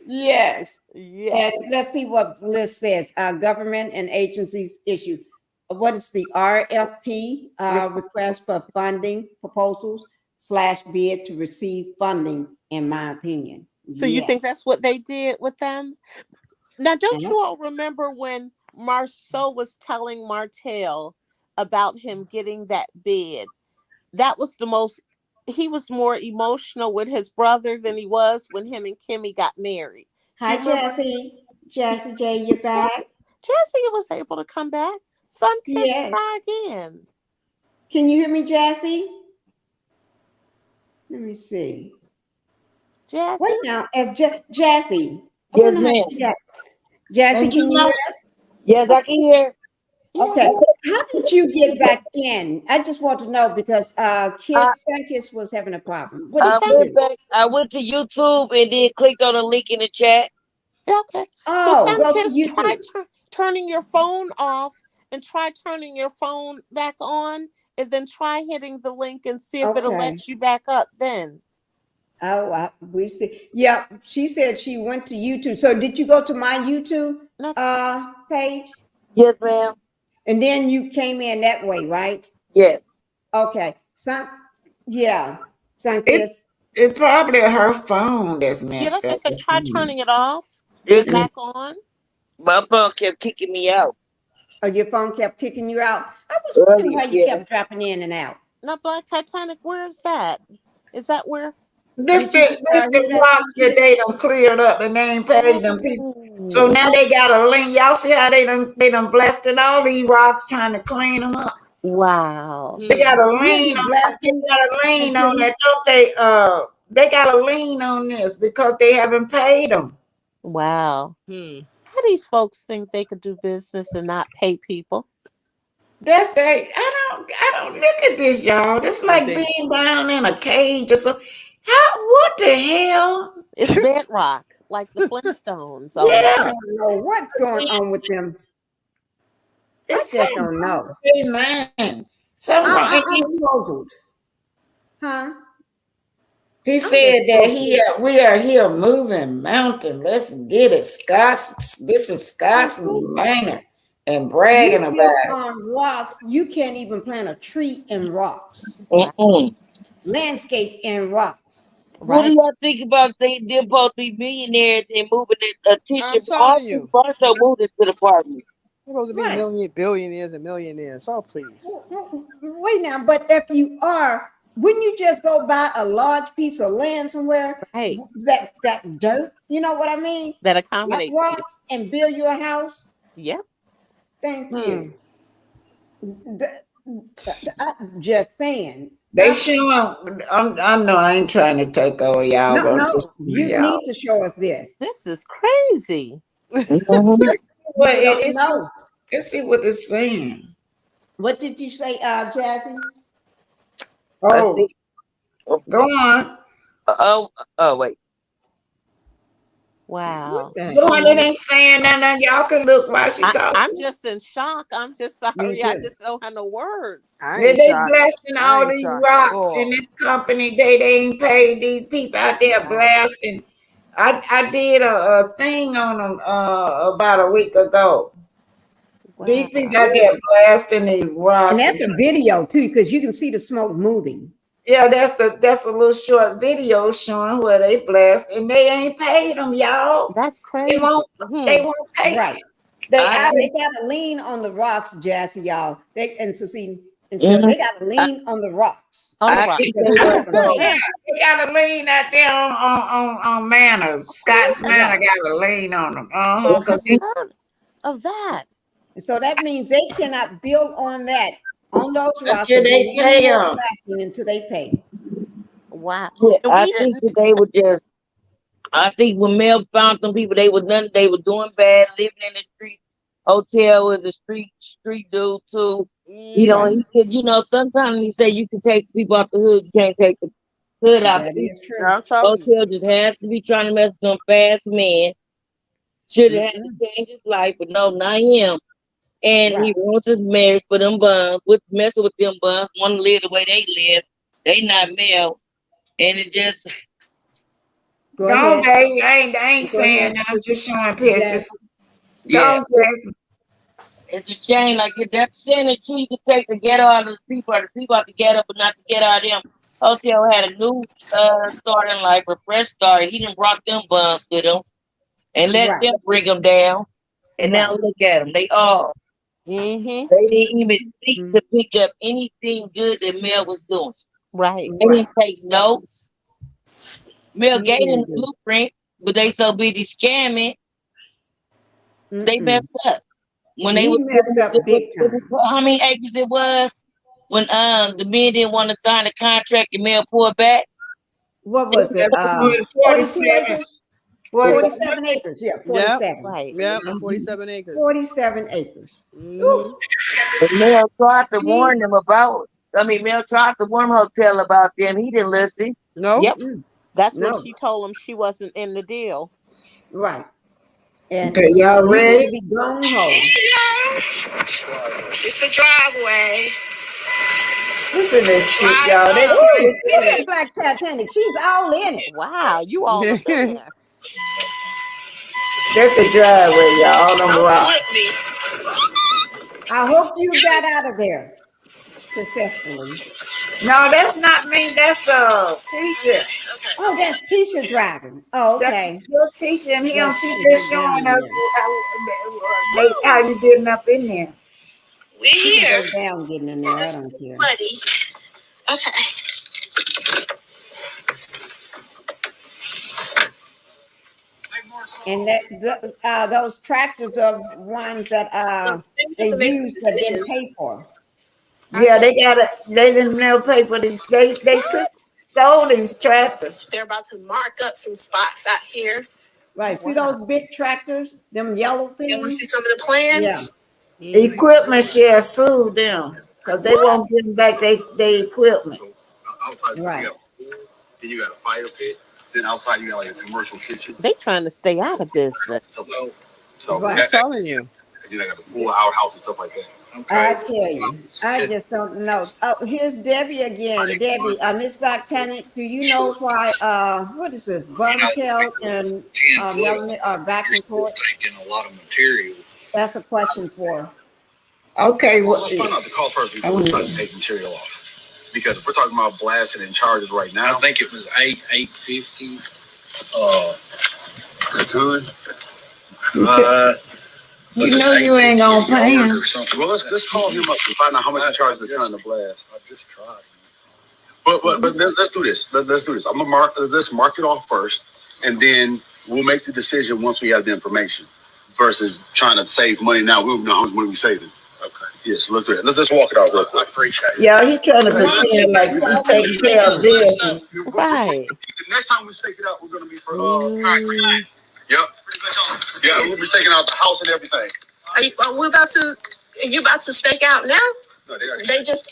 Yes. And let's see what Bliss says. Government and agencies issue. What is the RFP request for funding proposals / bid to receive funding? In my opinion. So you think that's what they did with them? Now, don't you all remember when Marceau was telling Martell about him getting that bid? That was he was more emotional with his brother than he was when him and Kimmy got married. Hi, Jessie. Jessie J, you're back. Jessie was able to come back. Sun kiss, try again. Can you hear me, Jessie? Let me see. Jessie? Wait now, as Jessie. Yes, ma'am. Jessie, can you hear us? Yes, I can hear. Okay. How did you get back in? I just want to know because Sunkiss was having a problem. I went to YouTube and then clicked on the link in the chat. Okay. So Sunkiss, try turning your phone off and try turning your phone back on, and then try hitting the link and see if it'll let you back up then. Oh, we see. Yeah, she said she went to YouTube. So did you go to my YouTube page? Yes, ma'am. And then you came in that way, right? Yes. Okay. It's probably her phone that's messed up. So try turning it off and back on. My phone kept kicking me out. Oh, your phone kept kicking you out? I was wondering why you kept dropping in and out. Now, Black Titanic, where is that? Is that where? This the rocks that they done cleared up and they ain't paid them people. So now they got a lien. Y'all see how they done blasted all these rocks trying to clean them up. Wow. They got a lien on that. Don't they got a lien on this because they haven't paid them. Wow. How these folks think they could do business and not pay people? I don't look at this, y'all. This is like being down in a cage or something. What the hell? It's bedrock, like the Flintstones. I don't know what's going on with them. I just don't know. Hey, man. I'm puzzled. Huh? He said that we are here moving mountain. Let's get it. This is Scott's Manor and bragging about it. On rocks, you can't even plant a tree in rocks. Landscape in rocks. What do y'all think about them supposed to be millionaires and moving a tissue? All these also moved into the apartment. They're supposed to be billionaires and millionaires. Oh, please. Wait now, but if you are, wouldn't you just go buy a large piece of land somewhere? Right. That's got dirt. You know what I mean? That accommodates rocks and build your house. Yep. Thank you. I'm just saying. They showing. I know I ain't trying to take over y'all. No, you need to show us this. This is crazy. Let's see what it's saying. What did you say, Jackie? Oh, go on. Wait. Wow. It ain't saying nothing. Y'all can look while she talking. I'm just in shock. I'm just sorry. I just don't have no words. They blasting all these rocks in this company. They ain't paid these people out there blasting. I did a thing on them about a week ago. Wow. These people out there blasting these rocks. And that's a video too, because you can see the smoke moving. Yeah, that's a little short video showing where they blast and they ain't paid them, y'all. That's crazy. They won't pay. Right. They got a lien on the rocks, Jassy, y'all. They got a lien on the rocks. They got a lien out there on Manor. Scott's Manor got a lien on them. Of that. So that means they cannot build on that. On those rocks until they pay them. Until they pay. Wow. I think that they were just. I think when Mel found some people, they were doing bad, living in the street. Hotel was a street dude too. He could, sometimes he said you can take people off the hood, you can't take the hood out the hood. Hotel just has to be trying to mess with them fast men. Should have had to change his life, but no, not him. And he wants his marriage for them bums, messing with them bums, want to live the way they live. They not male. And it just no, baby, I ain't saying that. I'm just showing pictures. Yeah. It's a shame. Like if that's sin too, you can take the ghetto out of the people, or the people out the ghetto, but not the ghetto out of them. Hotel had a new start in life, a fresh start. He done brought them bums with him. and let them bring them down. And now look at them. They all. Mm-hmm. They didn't even think to pick up anything good that Mel was doing. Right. They didn't take notes. Mel gave them the blueprint, but they so busy scamming, they messed up. When they messed up big time. How many acres it was? When the men didn't want to sign the contract and Mel pulled back. What was it? 42 acres? 47 acres. Yeah, 47. Right. Yeah, 47 acres. 47 acres. Mm-hmm. Mel tried to warn them about. Mel tried to warn Hotel about them. He didn't listen. No. Yep. That's when she told him she wasn't in the deal. Right. And okay, y'all ready? Be gone home. It's the driveway. Listen to this shit, y'all. Look at Black Titanic. She's all in it. Wow, you all up in there. That's the driveway, y'all. On the rock. I hope you got out of there successfully. No, that's not me. That's Tisha. Oh, that's Tisha driving. Oh, okay. That's Tisha and him. She just showing us how you getting up in there. We here. Go down getting in there. I don't care. Buddy. Okay. And those tractors are ones that they used but didn't pay for. Yeah, they didn't never pay for these. They stole these tractors. They're about to mark up some spots out here. Right. See those big tractors, them yellow things? You want to see some of the plans? Yeah. Equipment share sued them because they won't give them back their equipment. Right. Then you got a fire pit. Then outside you got like a commercial kitchen. They trying to stay out of business. So I'm telling you. You got a full outhouse and stuff like that. Okay. I tell you, I just don't know. Oh, here's Debbie again. Debbie, Miss Black Titanic, do you know why? What is this? Martell and Melanie are back in court. Taking a lot of material. That's a question for. Okay, well, let's find out the cost first before we try to take material off. Because if we're talking about blasting and charges right now, I think it was $8.50 a ton. You know you ain't gonna pay him. Well, let's call him up and find out how much he charges a ton to blast. I just tried. But let's do this. Let's do this. I'm gonna let's mark it off first, and then we'll make the decision once we have the information. Versus trying to save money now. We don't know how much money we're saving. Okay. Yes, let's do it. Let's walk it out real quick. I appreciate it. Yeah, he trying to pretend like he's taking care of business. Right. The next time we take it out, we're gonna be for concrete. Yep. Yeah, we'll be staking out the house and everything. Are you about to stake out now? No, they just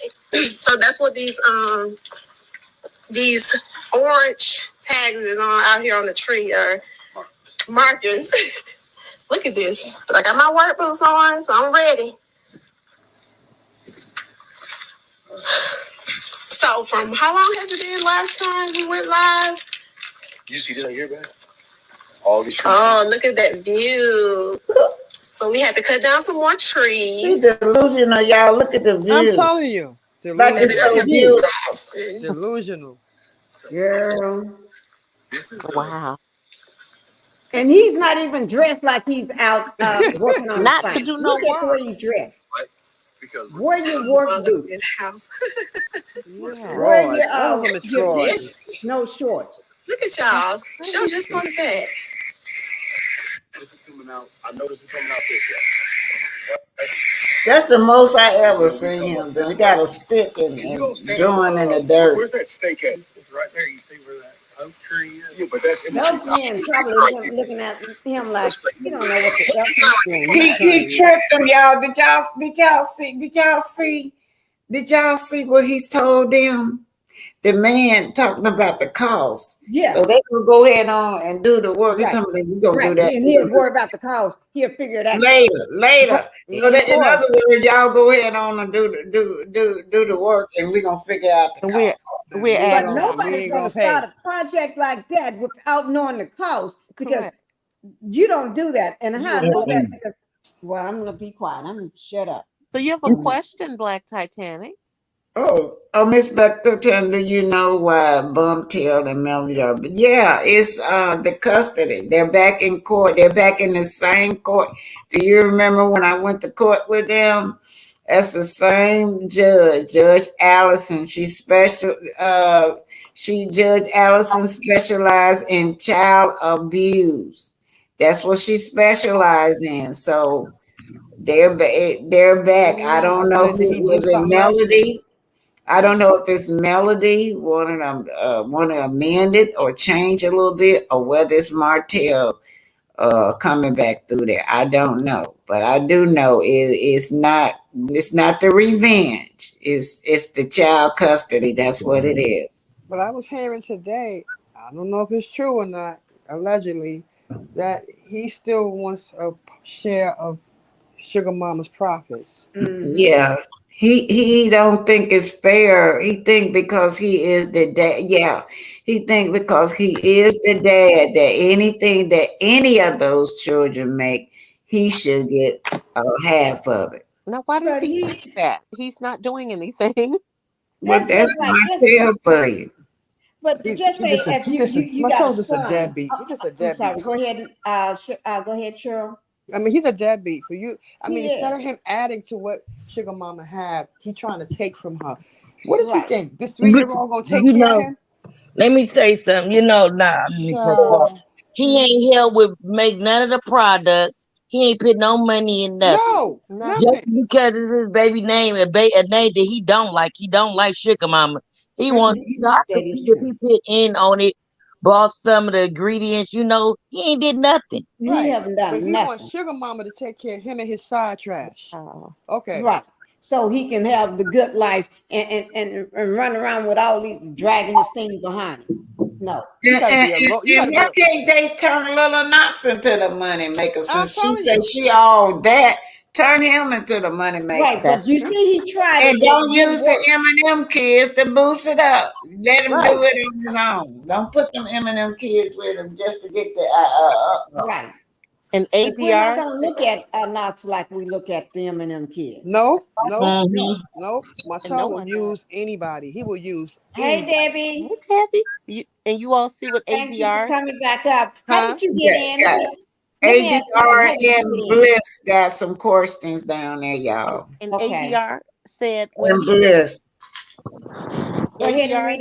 so that's what these orange tags is on out here on the tree are markers. Look at this. But I got my work boots on, so I'm ready. So from how long has it been last time we went live? You see this right here, man? All these trees. Oh, look at that view. So we had to cut down some more trees. She's delusional, y'all. Look at the view. I'm telling you. Like it's so beautiful. Delusional. Girl. Wow. And he's not even dressed like he's out working on not the site. to do no Look at the way he's dressed. Right? Because where your work boots? In the house. Where your no shorts. Look at y'all. Show just on the bed. This is coming out. I know this is coming out this year. That's the most I ever seen him. He got a stick and drawing in the dirt. Where's that stake at? It's right there. You see where that oak tree is? Yeah, but that's in those men probably looking at him like you don't know what the fuck he's doing. He tricked them, y'all. Did y'all see what he's told them? The man talking about the cost. Yeah. So they can go ahead on and do the work. Right. We're gonna do that. And he'll worry about the cost. He'll figure it out later. So that, in other words, y'all go ahead on and do the work, and we're gonna figure out the cost. But nobody's gonna start a project like that without knowing the cost because you don't do that. And how I know that because I'm gonna be quiet. I'm gonna shut up. So you have a question, Black Titanic? Miss Beckton, do you know why Bumtail and Melody are? But yeah, it's the custody. They're back in court. They're back in the same court. Do you remember when I went to court with them? That's the same judge, Judge Allison. Judge Allison specialized in child abuse. That's what she specialized in. So they're back. I don't know if it was a Melody. I don't know if it's Melody want to amend it or change a little bit, or whether it's Martell coming back through there. I don't know, but I do know it's not the revenge. It's the child custody. That's what it is. But I was hearing today, I don't know if it's true or not, allegedly, that he still wants a share of Sugar Mama's profits. Yeah. He don't think it's fair. He think because he is the dad. Yeah. He think because he is the dad that anything that any of those children make, he should get half of it. Now, why does he think that? He's not doing anything. Well, that's my tale for you. But just say if you got a son. A deadbeat. He's just a deadbeat. I'm sorry. Go ahead. Go ahead, Cheryl. I mean, he's a deadbeat for you. I mean, instead of him adding to what Sugar Mama have, he's trying to take from her. What does he think? This 3-year-old gonna take care of him? Let me say something. He ain't helped with make none of the products. He ain't put no money in nothing. No, nothing. Just because it's his baby name, a name that he don't like. He don't like Sugar Mama. He wants. I can see if he put in on it, bought some of the ingredients. He ain't did nothing. Right. He haven't done nothing. He wants Sugar Mama to take care of him and his side trash. Okay. Right. So he can have the good life and run around with all these dragging this thing behind him. No. And why can't they turn little Knox into the money maker? Since she said she all that, turn him into the money maker. Right, but you see, he tried. And don't use the M&M kids to boost it up. Let him do it on his own. Don't put them M&M kids with him just to get the right. And ADR. We're not gonna look at Knox like we look at the M&M kids. No. Martell will use anybody. He will use. Hey, Debbie. Hey, Debbie. And you all see what ADR coming back up. How did you get in? ADR and Bliss got some questions down there, y'all. And ADR said when Bliss. ADR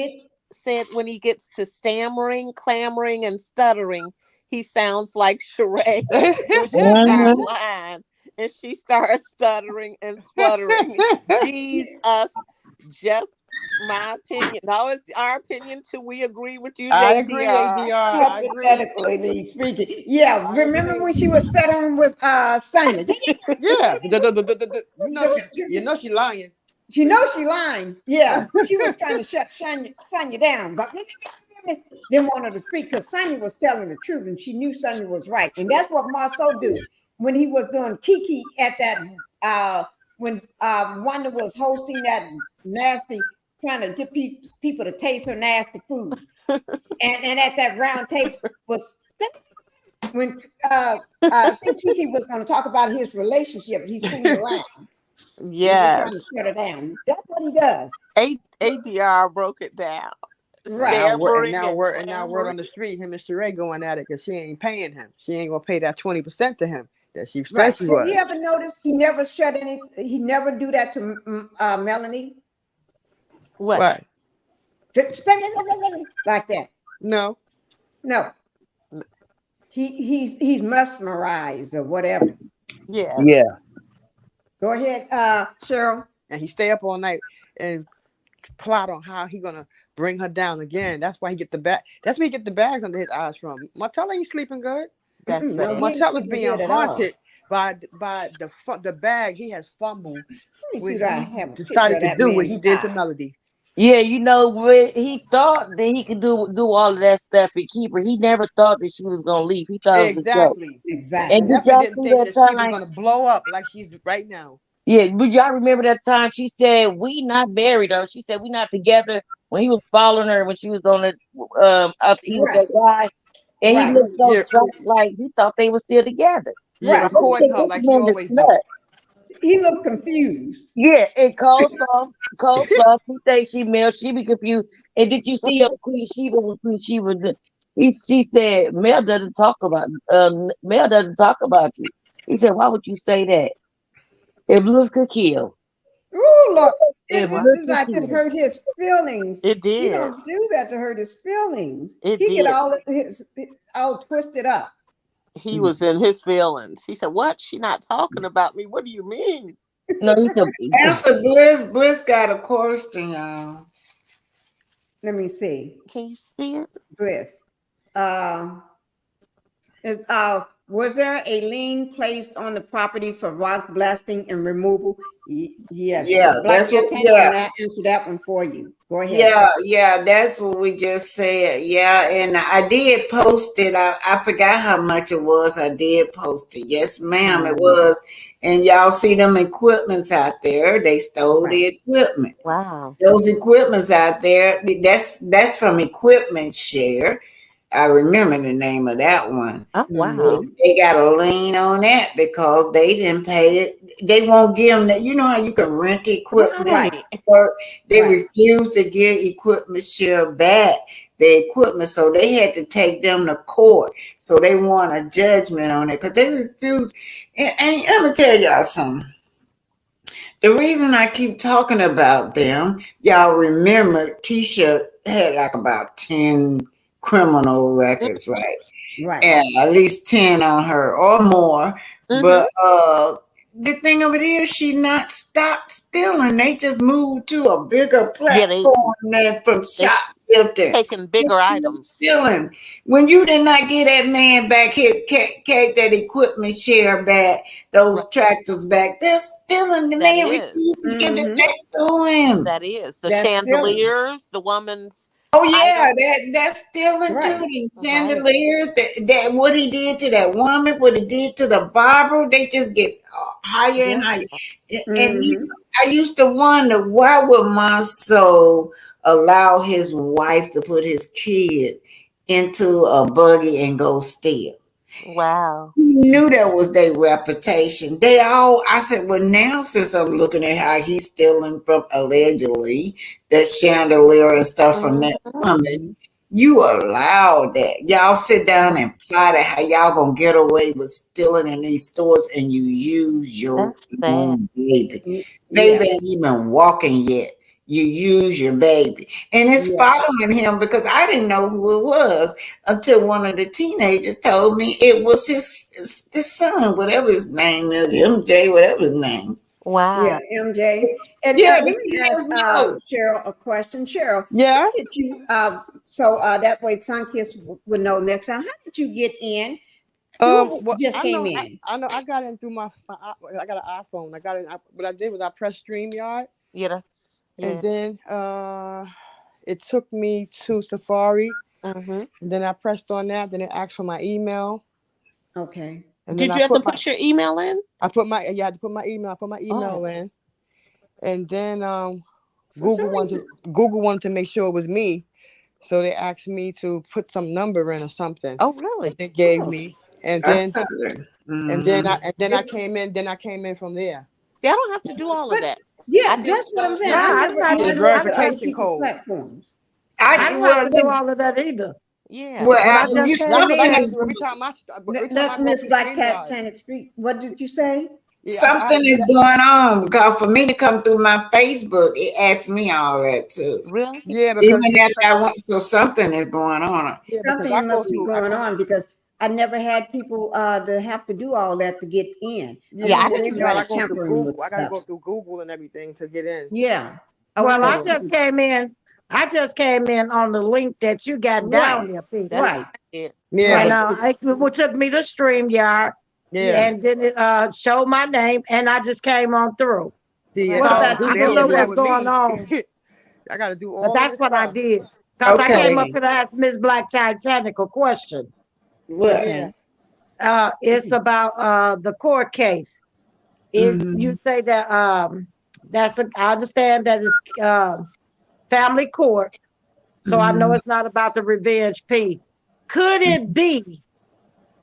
said when he gets to stammering, clamoring, and stuttering, he sounds like Sheree when she starts lying and she starts stuttering and spluttering. Jesus, just my opinion. No, it's our opinion too. We agree with you, I agree, ADR. I agree. Speaking. Yeah, remember when she was settling with Sonya? Yeah. You know she lying. She knows she lying. Yeah, she was trying to shut Sonya down, but didn't want her to speak because Sonya was telling the truth and she knew Sonya was right. And that's what Marceau did when he was doing Kiki at that when Wanda was hosting that nasty, trying to get people to taste her nasty food. and at that round table was when I think Kiki was going to talk about his relationship. He's fooling around. Yes. Shut it down. That's what he does. ADR broke it down. Right. Now word on the street, him and Sheree going at it because she ain't paying him. She ain't gonna pay that 20% to him that she said she was. You ever notice he never shut any? He never do that to Melanie. What? Right. Like that? No. He's mesmerized or whatever. Yeah. Yeah. Go ahead, Cheryl. And he stay up all night and plot on how he gonna bring her down again. That's why he get the bag. That's where he get the bags under his eyes from. Martell ain't sleeping good. That's Martell is being haunted by the bag he has fumbled when he decided to do what he did to Melody. Yeah, he thought that he could do all of that stuff and keep her. He never thought that she was gonna leave. He thought exactly. And did y'all see that time? She was gonna blow up like she's right now. Yeah, but y'all remember that time she said we not married her. She said we not together when he was following her when she was on the he was that guy, and he looked so shocked, like he thought they were still together. Yeah, recording her like he always does. He looked confused. Yeah, and coleslaw, she thinks she Mel, she be confused. And did you see your Queen Sheba when Queen Sheba she said Mel doesn't talk about you. He said, why would you say that? If looks could kill. Ooh, look. If It looks could like it kill. hurt his feelings. It You did. don't do that to hurt his feelings. It He get did. all twisted up. He was in his feelings. He said, "What? She not talking about me? What do you mean?" No, he said Answer Bliss. Bliss got a question, y'all. Let me see. Can you see it? Bliss. Was there a lien placed on the property for rock blasting and removal? Yes. Yeah, that's what. Yeah, Answer that one for you. Go ahead. Yeah, that's what we just said. Yeah, and I did post it. I forgot how much it was. I did post it. Yes, ma'am, it was. And y'all see them equipments out there. They stole the equipment. Wow. Those equipments out there. That's from Equipment Share. I remember the name of that one. Oh, wow. They got a lien on that because they didn't pay it. They won't give them that. You know how you can rent equipment? Right. They refused to give Equipment Share back the equipment, so they had to take them to court. So they won a judgment on it because they refused. And let me tell y'all something. The reason I keep talking about them, y'all remember Tisha had like about 10 criminal records, right? Right. And at least 10 on her or more. But the thing of it is, she not stopped stealing. They just moved to a bigger platform than from shoplifting. Taking bigger items. Stealing. When you did not get that man back his that Equipment Share back, those tractors back, they're stealing. The man refused to give it back to him. That is. The chandeliers, the woman's. Oh yeah, that's stealing too. The chandeliers, that what he did to that woman, what he did to the barber, they just get higher and higher. And I used to wonder, why would Marceau allow his wife to put his kid into a buggy and go steal? Wow. He knew that was their reputation. I said, well, now since I'm looking at how he's stealing from allegedly that chandelier and stuff from that woman, you allow that. Y'all sit down and plot at how y'all gonna get away with stealing in these stores, and you use your own baby. Baby ain't even walking yet. You use your baby. And it's following him because I didn't know who it was until one of the teenagers told me it was his son, whatever his name is, MJ, whatever his name. Wow. Yeah, MJ. And let me ask Cheryl a question. Cheryl, how did you so that way Sunkiss would know next time. How did you get in? Just came in. I know I got in through I got an iPhone. I got in. What I did was I pressed StreamYard. Yes. And then it took me to Safari. And then I pressed on that. Then it asked for my email. Okay. And did you have to put your email in? I had to put my email. I put my email in. And then Google wanted to make sure it was me. So they asked me to put some number in or something. Oh, really? They gave me. And then I came in. Then I came in from there. Yeah, I don't have to do all of that. Yeah, that's what I'm saying. The verification code. Platforms. I don't have to do all of that either. Yeah. Well, every time Miss Black Titanic Street. What did you say? Something is going on because for me to come through my Facebook, it asks me all that too. Really? Yeah, because even after I went, so something is going on. Yeah, something must be going on because I never had people to have to do all that to get in. Yeah, I didn't know. I got to go through Google and everything to get in. Yeah. Well, I just came in. I just came in on the link that you got down there, Pinkie. Right. Yeah. It took me to StreamYard. Yeah. And then it showed my name, and I just came on through. Yeah. What about I don't know what's going on. I got to do all. But that's what I did. Because I came up here to ask Miss Black Titanic a question. What? It's about the court case. You say that I understand that it's family court, so I know it's not about the revenge piece. Could it be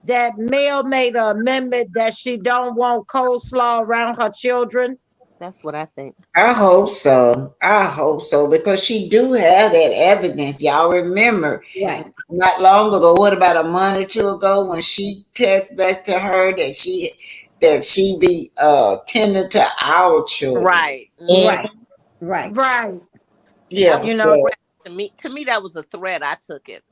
that Mel made an amendment that she don't want coleslaw around her children? That's what I think. I hope so. I hope so because she do have that evidence. Y'all remember Right. not long ago, what about a month or two ago, when she texted back to her that she be tending to our children. Right. Right. Right. Right. Yeah. You So know, to me, that was a threat. I took it.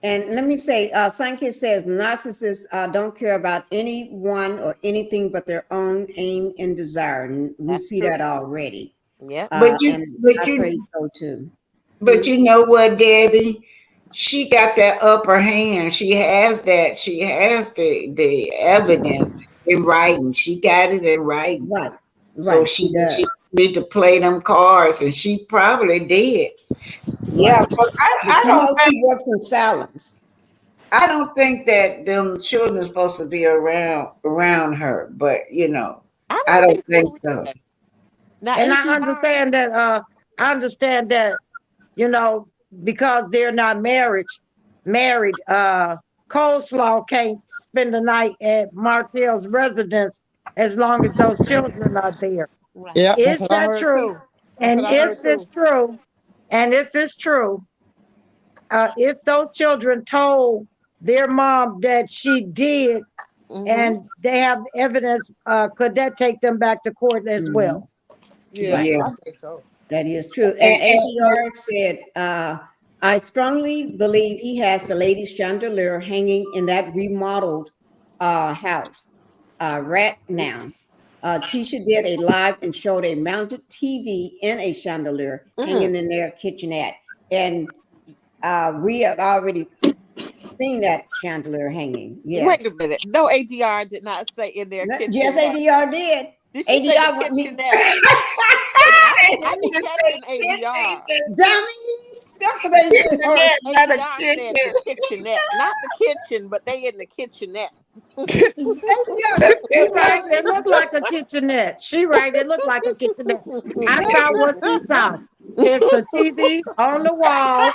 And let me say, Sankey says narcissists don't care about anyone or anything but their own aim and desire. And we That's see true. that already. Yeah. but And I pray so too. But you know what, Debbie? She got that upper hand. She has that. She has the evidence in writing. She got it in writing. Right. So Right. she need to play them cards, and she probably did. Yeah, Right. but I You don't know, she think works in silence. I don't think that them children are supposed to be around her. But I don't think so. Now, And ADR, I understand that, because they're not married, Coleslaw can't spend the night at Martell's residence as long as those children are there. right. Yeah, that's Is what I that heard true? too. That's And what I heard if too. it's true, and if it's true, if those children told their mom that she did, and they have evidence, could that take them back to court as well? Yeah, Right. Yeah. I think so. That is true. And ADR said, I strongly believe he has the lady's chandelier hanging in that remodeled house right now. Tisha did a live and showed a mounted TV in a chandelier hanging in their kitchenette. And we had already seen that chandelier hanging. Yes. Wait a minute. No, ADR did not say in their kitchen. Yes, ADR did. Did she say ADR the with me. kitchenette? I be catching ADR. Dummies. That's what they did. ADR said the kitchenette, not the kitchen, but they in the kitchenette. You're right. It looked like a kitchenette. She right. It looked like a kitchenette. I saw what she saw. It's a TV on the wall,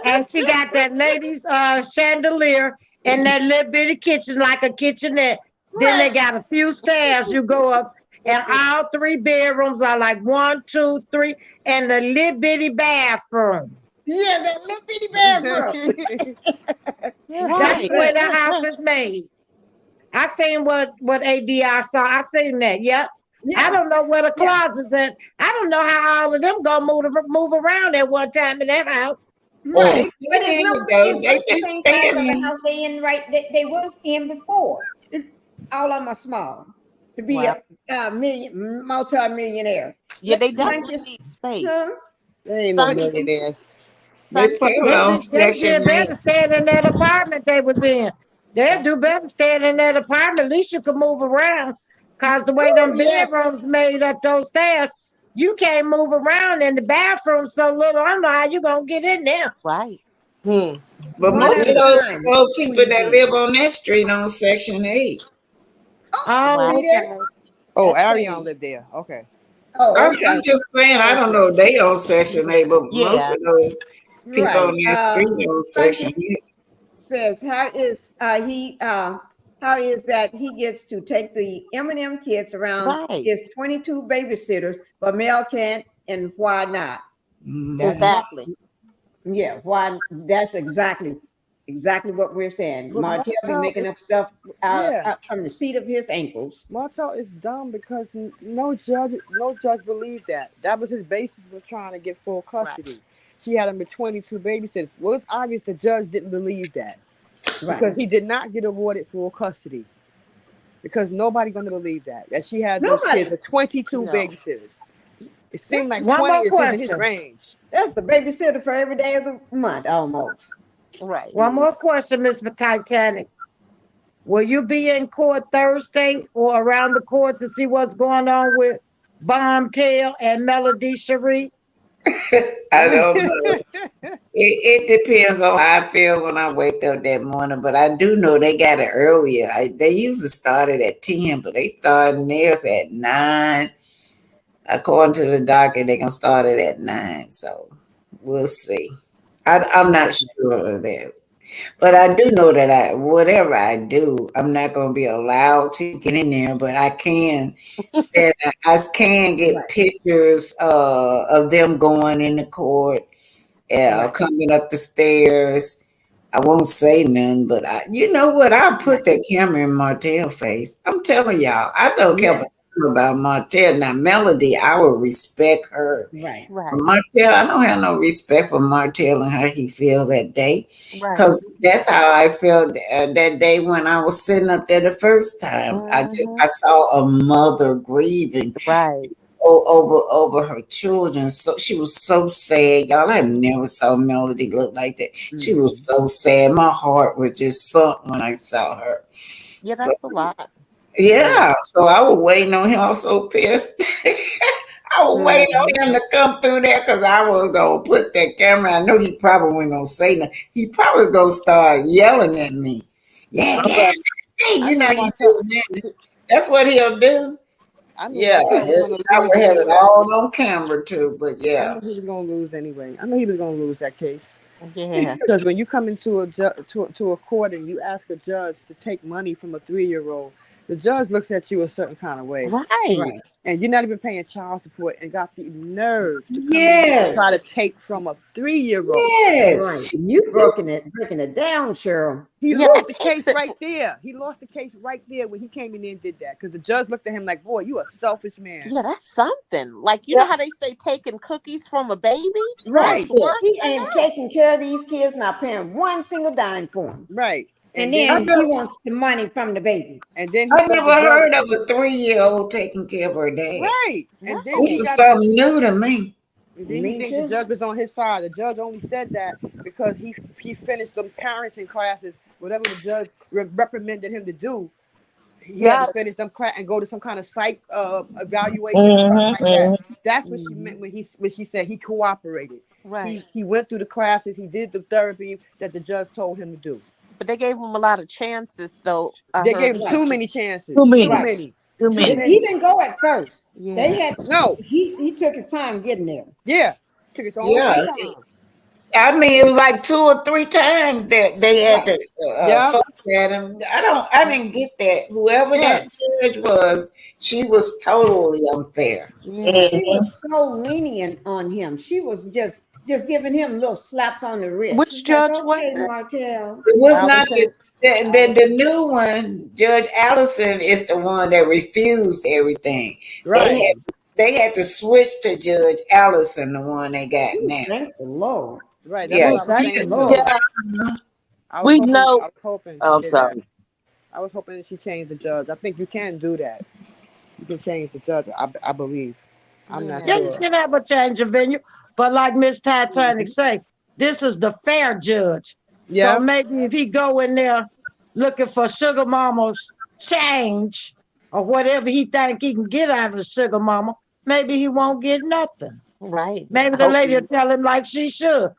and she got that lady's chandelier in that little bitty kitchen like a kitchenette. Then they got a few stairs you go up, and all 3 bedrooms are like 1, 2, 3, and the little bitty bathroom. Yeah, that little bitty bathroom. That's the way the house is made. I seen what ADR saw. I seen that. Yep. I don't know where the closet's at. I don't know how all of them gonna move around at one time in that house. Right. But there you go. They same staying size of the in. house they in right they was in before. All of them are small to be a multi-millionaire. Yeah, they definitely need space. They ain't no millionaires. They play on Section 8. Better staying in that apartment they was in. They'll do better staying in that apartment. At least you can move around. Cause the way them bedrooms made up those stairs, you can't move around in the bathroom so little. I don't know how you gonna get in there. Right. But most of those people that live on that street on Section 8. Oh, okay. Oh, Ariane lived there. Okay. Oh, okay. I'm just saying, I don't know if they on Section 8, but most of those people on that street on Section 8. Says how is that he gets to take the M&M kids around his 22 babysitters, but Mel can't, and why not? Exactly. Yeah, why? That's exactly what we're saying. Martell be making up stuff out from the seat of his ankles. Martell is dumb because no judge believed that. That was his basis of trying to get full custody. Right. She had him with 22 babysitters. Well, it's obvious the judge didn't believe that. Right. Because he did not get awarded full custody. Because nobody's going to believe that she had those kids with 22 babysitters. It seemed like 20 is in his range. That's the babysitter for every day of the month, almost. Right. One more question, Miss Titanic. Will you be in court Thursday or around the court to see what's going on with Bombtail and Melody Sheree? I don't know. It depends on how I feel when I wake up that morning, but I do know they got it earlier. They usually started at 10, but they started theirs at 9. According to the docket, they're going to start it at 9, so we'll see. I'm not sure of that. But I do know that whatever I do, I'm not going to be allowed to get in there. But I can stand. I can get pictures of them going in the court, coming up the stairs. I won't say none, but you know what? I'll put that camera in Martell's face. I'm telling y'all, I don't care about Martell. Now, Melody, I will respect her. Right. But Martell, I don't have no respect for Martell and how he feel that day. Because that's how I felt that day when I was sitting up there the first time. I saw a mother grieving. Over her children. So she was so sad. Y'all, I never saw Melody look like that. She was so sad. My heart was just sunk when I saw her. Yeah, that's a lot. Yeah. So I was waiting on him. I was so pissed. I was waiting on him to come through there because I was gonna put that camera. I know he probably wasn't gonna say nothing. He probably gonna start yelling at me. Yeah, hey, you know he do that. That's what he'll do. I would have it all on camera too, but I knew he was gonna lose anyway. I knew he was gonna lose that case. Yeah, because when you come into a court and you ask a judge to take money from a 3-year-old, the judge looks at you a certain kind of way, right? And you're not even paying child support, and got the nerve to come in and try to take from a 3-year-old. Yes, you breaking it down, Cheryl. He lost the case right there. He lost the case right there when he came in and did that because the judge looked at him like, "Boy, you a selfish man." Yeah, that's something. Like you know how they say taking cookies from a baby, right? He ain't taking care of these kids, not paying one single dime for them, right? And then he wants the money from the baby. And then I never heard of a 3-year-old taking care of her dad. Right. And then this is something new to me. And then he thinks the judge was on his side. The judge only said that because he finished those parenting classes, whatever the judge reprimanded him to do. He had to finish them class and go to some kind of psych evaluation or something like that. That's what she meant when she said he cooperated. Right. He went through the classes. He did the therapy that the judge told him to do. But they gave him a lot of chances, though. They gave him too many chances. Too many. He didn't go at first. Yeah. They had He took his time getting there. Yeah, took his own time. I mean, it was like 2 or 3 times that they had to fuck at him. I didn't get that. Whoever that judge was, she was totally unfair. Yeah. She was so lenient on him. She was just giving him little slaps on the wrist. Which judge was it? Martell. It was not the new one. Judge Allison is the one that refused everything. Right. They had to switch to Judge Allison, the one they got now. Thank the Lord. Right. That's what thank the Lord. I We was know. hoping I'm sorry. I was hoping that she changed the judge. I think you can do that. You can change the judge. I believe. I'm not sure. You can have a change of venue, but like Miss Titanic say, this is the fair judge. Yeah. So maybe if he go in there looking for Sugar Mama's change or whatever he think he can get out of the Sugar Mama, maybe he won't get nothing. Right. Maybe the lady will tell him like she should.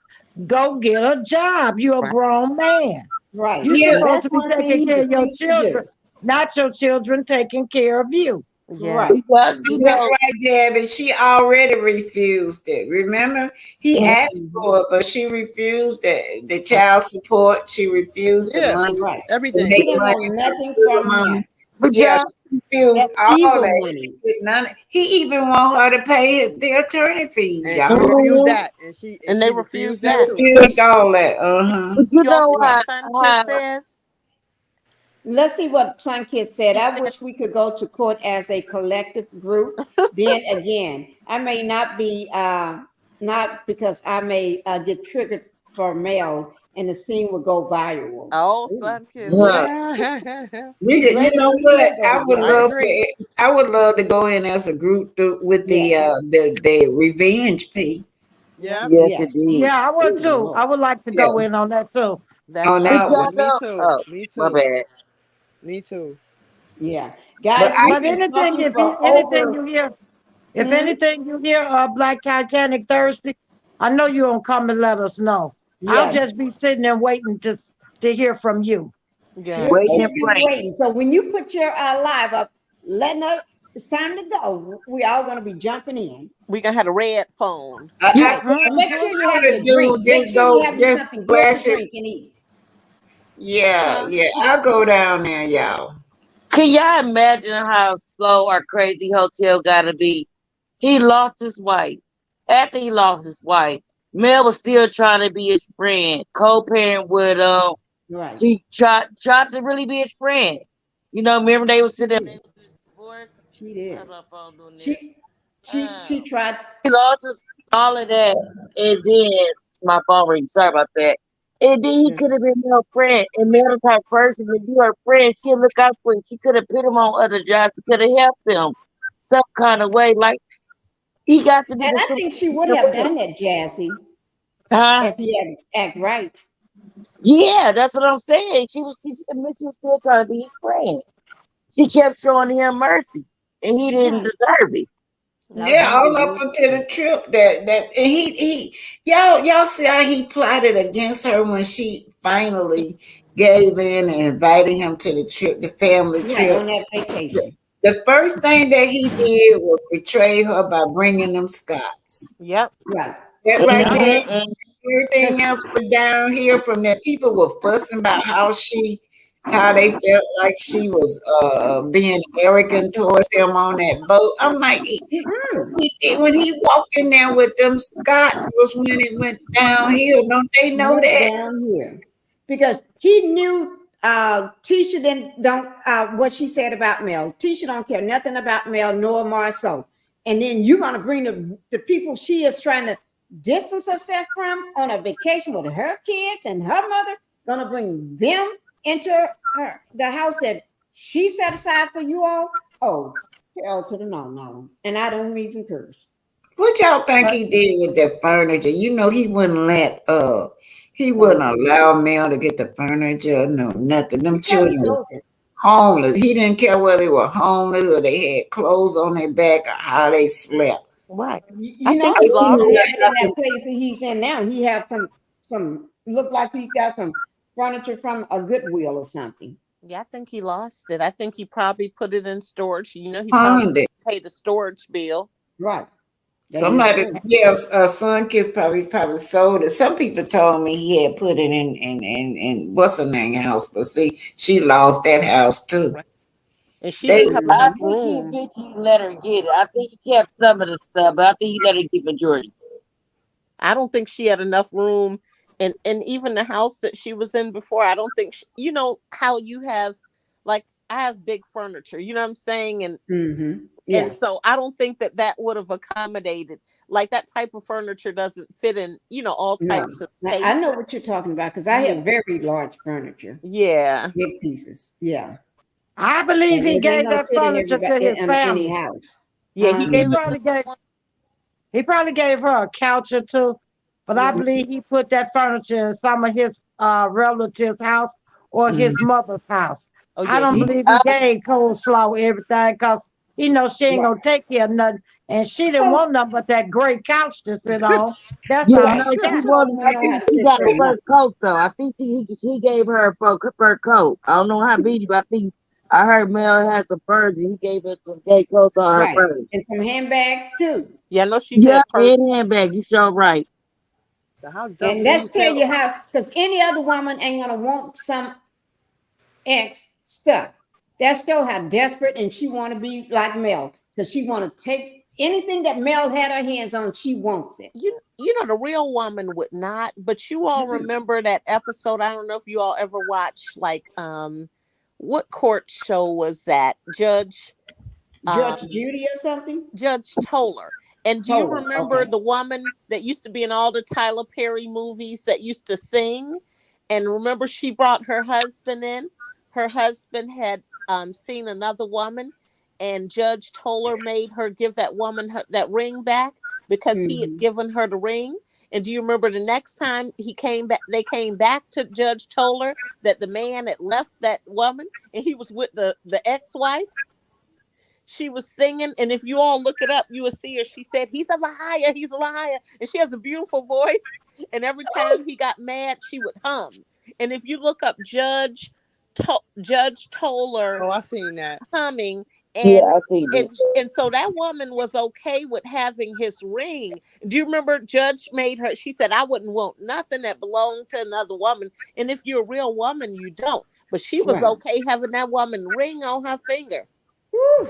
Go get a job. You're a grown man. Right. You're supposed to be taking care of your children, not your children taking care of you. Yeah. Right. That's right, Gabby. She already refused it. Remember, he asked for it, but she refused the child support. She refused the money. Right. Everything. She didn't want nothing from him. But she refused all that. Money. He even want her to pay the attorney fees. And Y'all she refused that. And they she refused that. that. Too. refused all that. But you know what what? says? Let's see what Sunkid said. I wish we could go to court as a collective group. Then again, I may not be, not because I may get triggered for mail and the scene will go viral. Oh, Sunkid. You know what? I would love to go in as a group with the revenge P. Yeah. Yes, it did. Yeah, I would too. I would like to go in on that too. That's On that one. Me too. Oh, Me my too. bad. Me too. Yeah. Guys, But anything, if anything you hear, Black Titanic Thursday, I know you don't come and let us know. Yeah. I'll just be sitting there waiting to hear from you. Yeah. Waiting. So when you put your live up, let know it's time to go. We all going to be jumping in. We gonna have a red phone. Make sure you have your drink. Make sure you have something good to drink and eat. Yeah, yeah. I'll go down there, y'all. Can y'all imagine how slow our crazy hotel gotta be? He lost his wife. After he lost his wife, Mel was still trying to be his friend, co-parent with Right. She tried to really be his friend. You know, remember they was sitting there divorced. She did. How's our phone doing this? She tried. He lost all of that, and then my phone ring. Sorry about that. And then he could have been Mel's friend, and Mel the type of person to be her friend. She'd look out for him. She could have put him on other jobs. She could have helped him some kind of way. Like he got to be. And I think she would have done that, Jazzy, if he had act right. Yeah, that's what I'm saying. She was still trying to be his friend. She kept showing him mercy, and he didn't deserve it. Yeah, all up until the trip that and he y'all see how he plotted against her when she finally gave in and invited him to the trip, the family trip. On that vacation. The first thing that he did was betray her by bringing them Scots. Yep. Right. That right there. Everything else was down here from there. People were fussing about how they felt like she was being arrogant towards him on that boat. I'm like, when he walked in there with them Scots was when it went downhill. Don't they know that? Down here. Because he knew Tisha don't what she said about Mel. Tisha don't care nothing about Mel nor Marceau. And then you're gonna bring the people she is trying to distance herself from on a vacation with her kids and her mother, gonna bring them into the house that she set aside for you all. Oh, hell to the no. And I don't even curse. What y'all think he did with that furniture? You know, he wouldn't allow Mel to get the furniture, no nothing. Them children were homeless. He didn't care whether they were homeless or they had clothes on their back or how they slept. Right. I think he lost that place that he's in now. He have some look like he got some furniture from a Goodwill or something. Yeah, I think he lost it. I think he probably put it in storage. You know, he probably paid the storage bill. Right. Somebody, Son Kids probably sold it. Some people told me he had put it in what's her name house, but see, she lost that house too. Right. And she didn't have enough room. I think he let her get it. I think he kept some of the stuff, but I think he let her get majority. I don't think she had enough room, and even the house that she was in before, I don't think you know how you have, like I have big furniture, you know what I'm saying, and and so I don't think that would have accommodated, like that type of furniture doesn't fit in, you know, all types of spaces. I know what you're talking about because I have very large furniture. Yeah, big pieces. Yeah. I believe he gave that furniture to his family. House. Yeah, he probably gave her a couch or two, but I believe he put that furniture in some of his relatives' house or his mother's house. Oh, yeah, I don't believe he gave Coleslaw everything because he knows she ain't gonna take care of nothing, and she didn't want nothing but that great couch to sit on. That's all. I think she got a fur coat though. I think he gave her a fur coat. I don't know how big, but I think I heard Mel had some furs and he gave her some gay coats on her furs. And some handbags too. Yeah, no, she had and handbag. You sure right. And let's tell you how, because any other woman ain't gonna want some ex stuff. That's still how desperate and she want to be like Mel, because she want to take anything that Mel had her hands on. She wants it. You know, the real woman would not. But you all remember that episode? I don't know if you all ever watched, like, what court show was that? Judge Judy or something? Judge Toller. And do you remember the woman that used to be in all the Tyler Perry movies that used to sing? And remember, she brought her husband in. Her husband had seen another woman, and Judge Toller made her give that woman that ring back because he had given her the ring. And do you remember the next time he came back, they came back to Judge Toller, that the man had left that woman and he was with the ex-wife? She was singing, and if you all look it up, you will see her. She said, "He's a liar, he's a liar." And she has a beautiful voice. And every time he got mad, she would hum. And if you look up Judge Toller, I seen that humming, And I see that. and so that woman was okay with having his ring. Do you remember Judge made her, she said, I wouldn't want nothing that belonged to another woman. And if you're a real woman, you don't. But she was okay having that woman ring on her finger. Woo.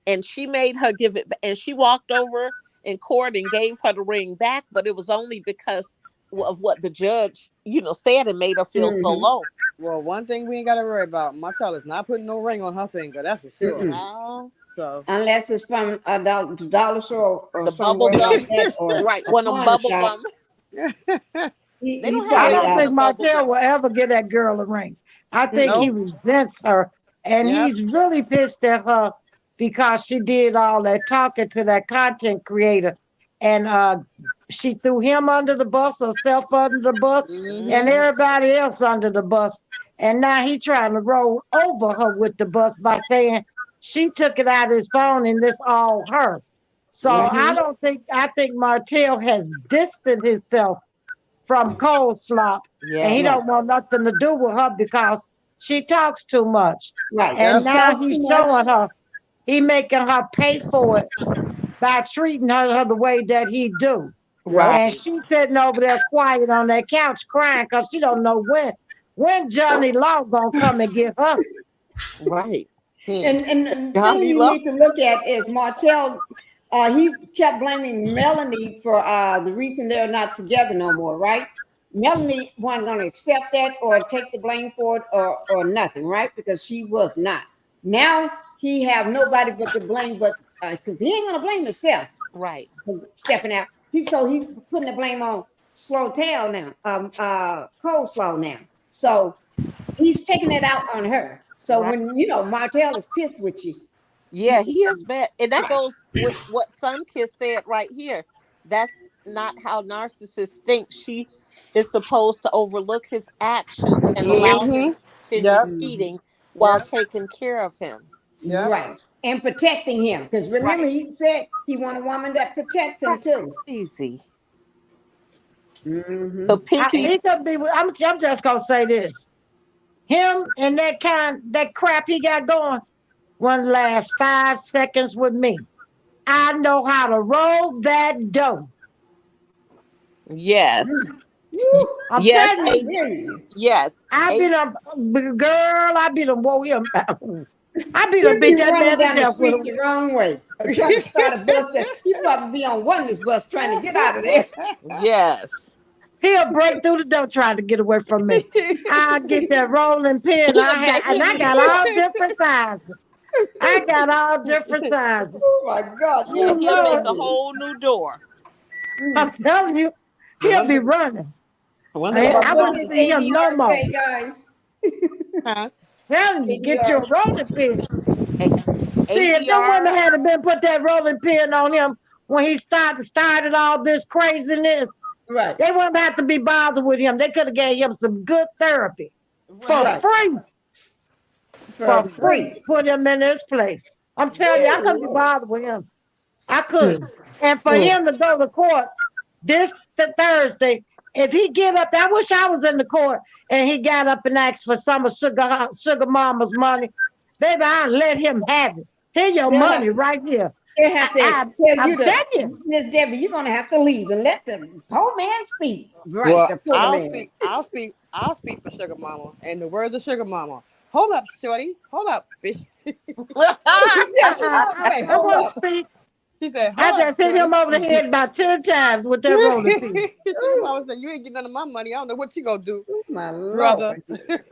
And she made her give it, and she walked over in court and gave her the ring back, but it was only because of what the judge, said, and made her feel so low. Well, one thing we ain't got to worry about, Martell is not putting no ring on her finger. That's for sure. So unless it's from a dollar store or the bubble gum, like that, or right? One of them bubble gum. I don't think Martell will ever get that girl a ring. I think he resents her, and he's really pissed at her because she did all that talking to that content creator, and she threw him under the bus, herself under the bus, and everybody else under the bus. And now he trying to roll over her with the bus by saying she took it out of his phone and this all her. So I think Martell has distanced himself from Coleslaw, and he don't want nothing to do with her because she talks too much. Right. And now he's showing her, he making her pay for it by treating her the way that he do. Right. And she's sitting over there quiet on that couch crying because she don't know when Johnny Law gonna come and get her. Right. And the thing you need to look at is Martell, he kept blaming Melanie for the reason they're not together no more, right? Melanie wasn't going to accept that or take the blame for it or nothing, right? Because she was not. Now he have nobody but to blame, but because he ain't going to blame himself. Right. Stepping out. He's putting the blame on Coleslaw now. So he's taking it out on her. So when, Martell is pissed with you. Yeah, he is bad. And that goes with what Sunkiss said right here. That's not how narcissists think. She is supposed to overlook his actions and allow him to continue cheating while taking care of him. Right. And protecting him. Because remember, he said he want a woman that protects him too. Easy. So Pinkie, I'm just gonna say this. Him and that crap he got going won't last 5 seconds with me. I know how to roll that dough. Yes. I'm telling you. Yes. I be the warrior. I be the bitch that down the street the wrong way. Trying to start a bus that you probably be on one of this bus trying to get out of there. Yes. He'll break through the door trying to get away from me. I get that rolling pin. And I got all different sizes. Oh my God. He'll make a whole new door. I'm telling you, he'll be running. I wouldn't see him no more. Guys. Telling you, get your rolling pin. See, if the woman had been put that rolling pin on him when he started all this craziness, right? They wouldn't have to be bothered with him. They could have gave him some good therapy for free. For free. Put him in his place. I'm telling you, I couldn't be bothered with him. I couldn't. And for him to go to court this Thursday, if he get up, I wish I was in the court and he got up and asked for some of Sugar Mama's money. Baby, I'll let him have it. Here's your money right here. They have to tell you, Miss Debbie, you're gonna have to leave and let the poor man speak. Right. Well, I'll speak for Sugar Mama. And the words of Sugar Mama. Hold up, shorty. Hold up, bitch. I want to speak. She said, I just hit him over the head about 10 times with that rolling pin. Mama said, you ain't getting none of my money. I don't know what you gonna do, my brother.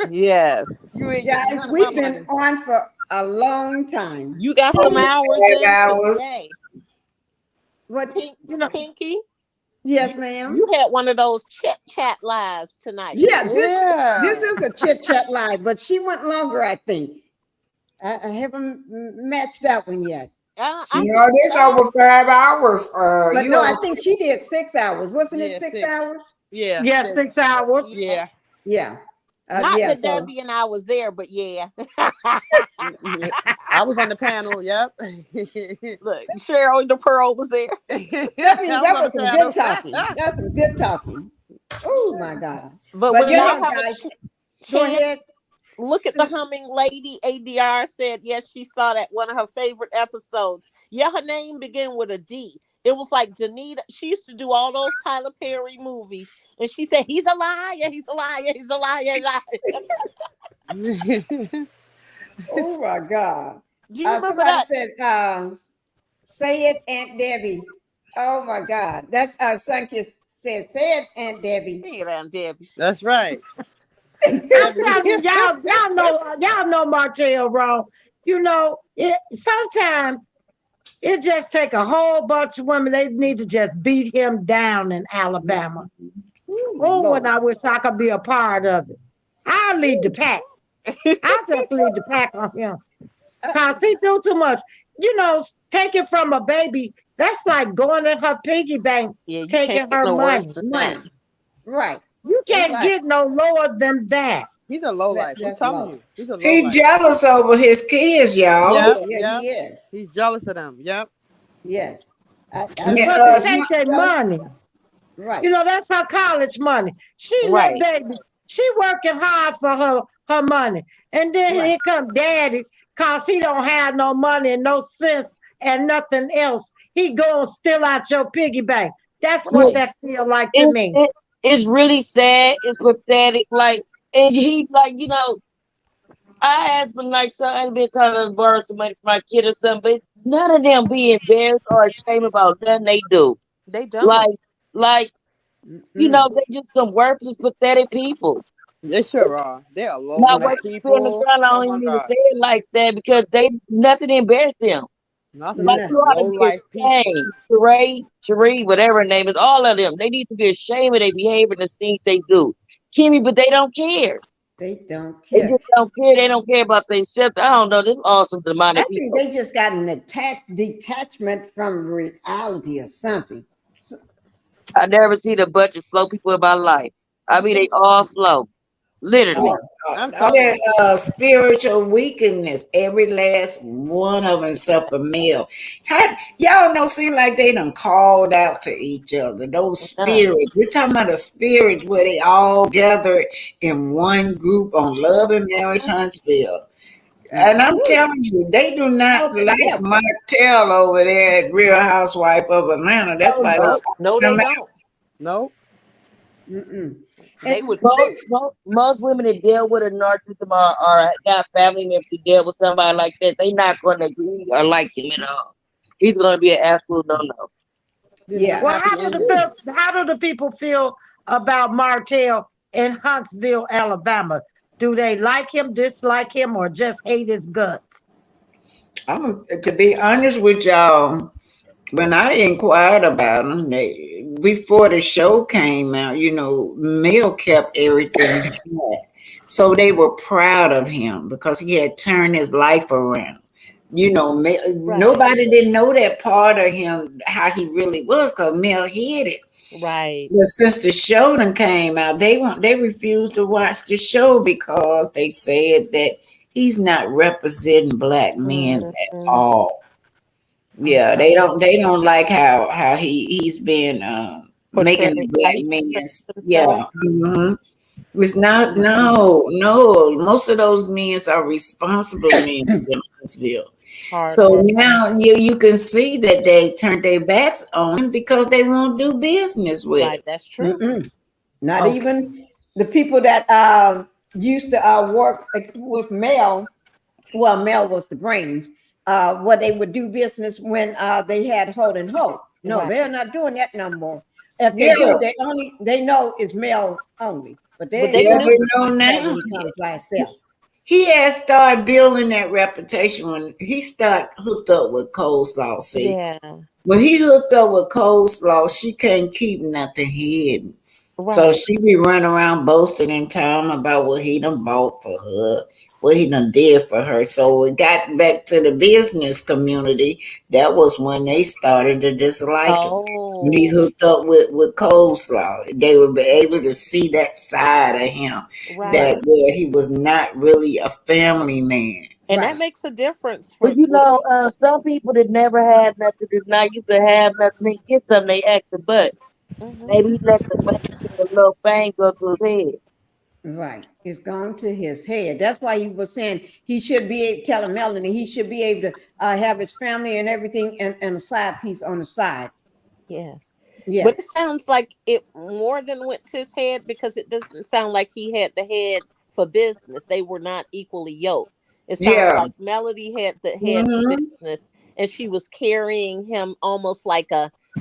Yes. You ain't guys, we've been on for a long time. You got some hours. What, Pinkie? Yes, ma'am. You had one of those chit chat lives tonight. Yeah, this is a chit chat live, but she went longer, I think. I haven't matched that one yet. This over 5 hours. But no, I think she did 6 hours. Wasn't it 6 hours? Yeah, 6 hours. Yeah. Not that Debbie and I was there, but yeah. I was on the panel, yep. Look, Cheryl the Pearl was there. That was some good talking. That's some good talking. Oh my God. But yeah, guys, go ahead. Look at the humming lady. ADR said, yes, she saw that one of her favorite episodes. Yeah, her name began with a D. It was like Danita. She used to do all those Tyler Perry movies. And she said, he's a liar, he's a liar, he's a liar, liar. Oh my God. Do you remember that? Said, say it, Aunt Debbie. Oh my God. That's Sunkiss says, say it, Aunt Debbie. Say it, Aunt Debbie. That's right. I'm telling you, y'all know Martell wrong. You know, sometimes it just take a whole bunch of women. They need to just beat him down in Alabama. When I wish I could be a part of it. I'll lead the pack. I'll just lead the pack on him. Because he do too much. You know, taking from a baby, that's like going in her piggy bank, taking her money. Right. You can't get no lower than that. He's a lowlife. I'm telling you. He's a lowlife. He's jealous over his kids, y'all. Yeah, he is. He's jealous of them. Yep. Yes. They take their money. Right. You know, that's her college money. She that baby. She working hard for her money. And then here come daddy, because he don't have no money and no sense and nothing else. He gonna steal out your piggy bank. That's what that feel like to me. It's really sad. It's pathetic. Like, and he, like, you know, I asked for like something, been trying to borrow some money for my kid or something, but none of them be embarrassed or ashamed about nothing they do. They don't. Like, you know, they just some worthless, pathetic people. They sure are. They are low people. I don't even need to say it like that because nothing embarrassed them. Nothing. Like, low life people. Sheree, whatever her name is, all of them. They need to be ashamed of their behavior and the things they do. Kimmy, but they don't care. They don't care. They just don't care. They don't care about themselves. I don't know. This awesome demonic people. They just got an detachment from reality or something. I never seen a bunch of slow people in my life. I mean, they all slow. Literally. Spiritual weakness. Every last one of them except for male. Y'all know, seem like they done called out to each other. Those spirits. We're talking about a spirit where they all gathered in one group on Love and Marriage Huntsville. And I'm telling you, they do not like Martell over there at Real Housewife of Atlanta. That's why no, they don't. No. They would. Most women that deal with a narcissism or got family members that deal with somebody like that, they not going to agree or like him at all. He's going to be an absolute no-no. Yeah. Well, how do the people feel about Martell in Huntsville, Alabama? Do they like him, dislike him, or just hate his guts? To be honest with y'all, when I inquired about him, before the show came out, you know, Mel kept everything he had. So they were proud of him because he had turned his life around. You know, nobody didn't know that part of him, how he really was, because Mel hid it. Right. But since the show done came out, they refused to watch the show because they said that he's not representing black men at all. Yeah, they don't like how he's been making the black men. Yeah. It's not no. Most of those men are responsible men in Huntsville. So now you can see that they turned their backs on him because they won't do business with him. That's true. Not even the people that used to work with Mel. Well, Mel was the brains. Where they would do business when they had Hold and Hope. No, they're not doing that no more. If they do, they know it's Mel only. But they never know now. He comes by himself. He has started building that reputation when he started hooked up with Coleslaw. See, when he hooked up with Coleslaw, she can't keep nothing hidden. Right. So she be running around boasting in town about what he done bought for her, what he done did for her. So we got back to the business community. That was when they started to dislike him. When he hooked up with Coleslaw, they would be able to see that side of him, that where he was not really a family man. And that makes a difference. But you know, some people that never had nothing, that not used to have nothing, they get something, they act the butt. Maybe he let the little fang go to his head. Right. It's gone to his head. That's why he was saying he should be telling Melanie he should be able to have his family and everything and a side piece on the side. Yeah. Yeah. But it sounds like it more than went to his head, because it doesn't sound like he had the head for business. They were not equally yoked. It sounds like Melody had the head for business, and she was carrying him almost like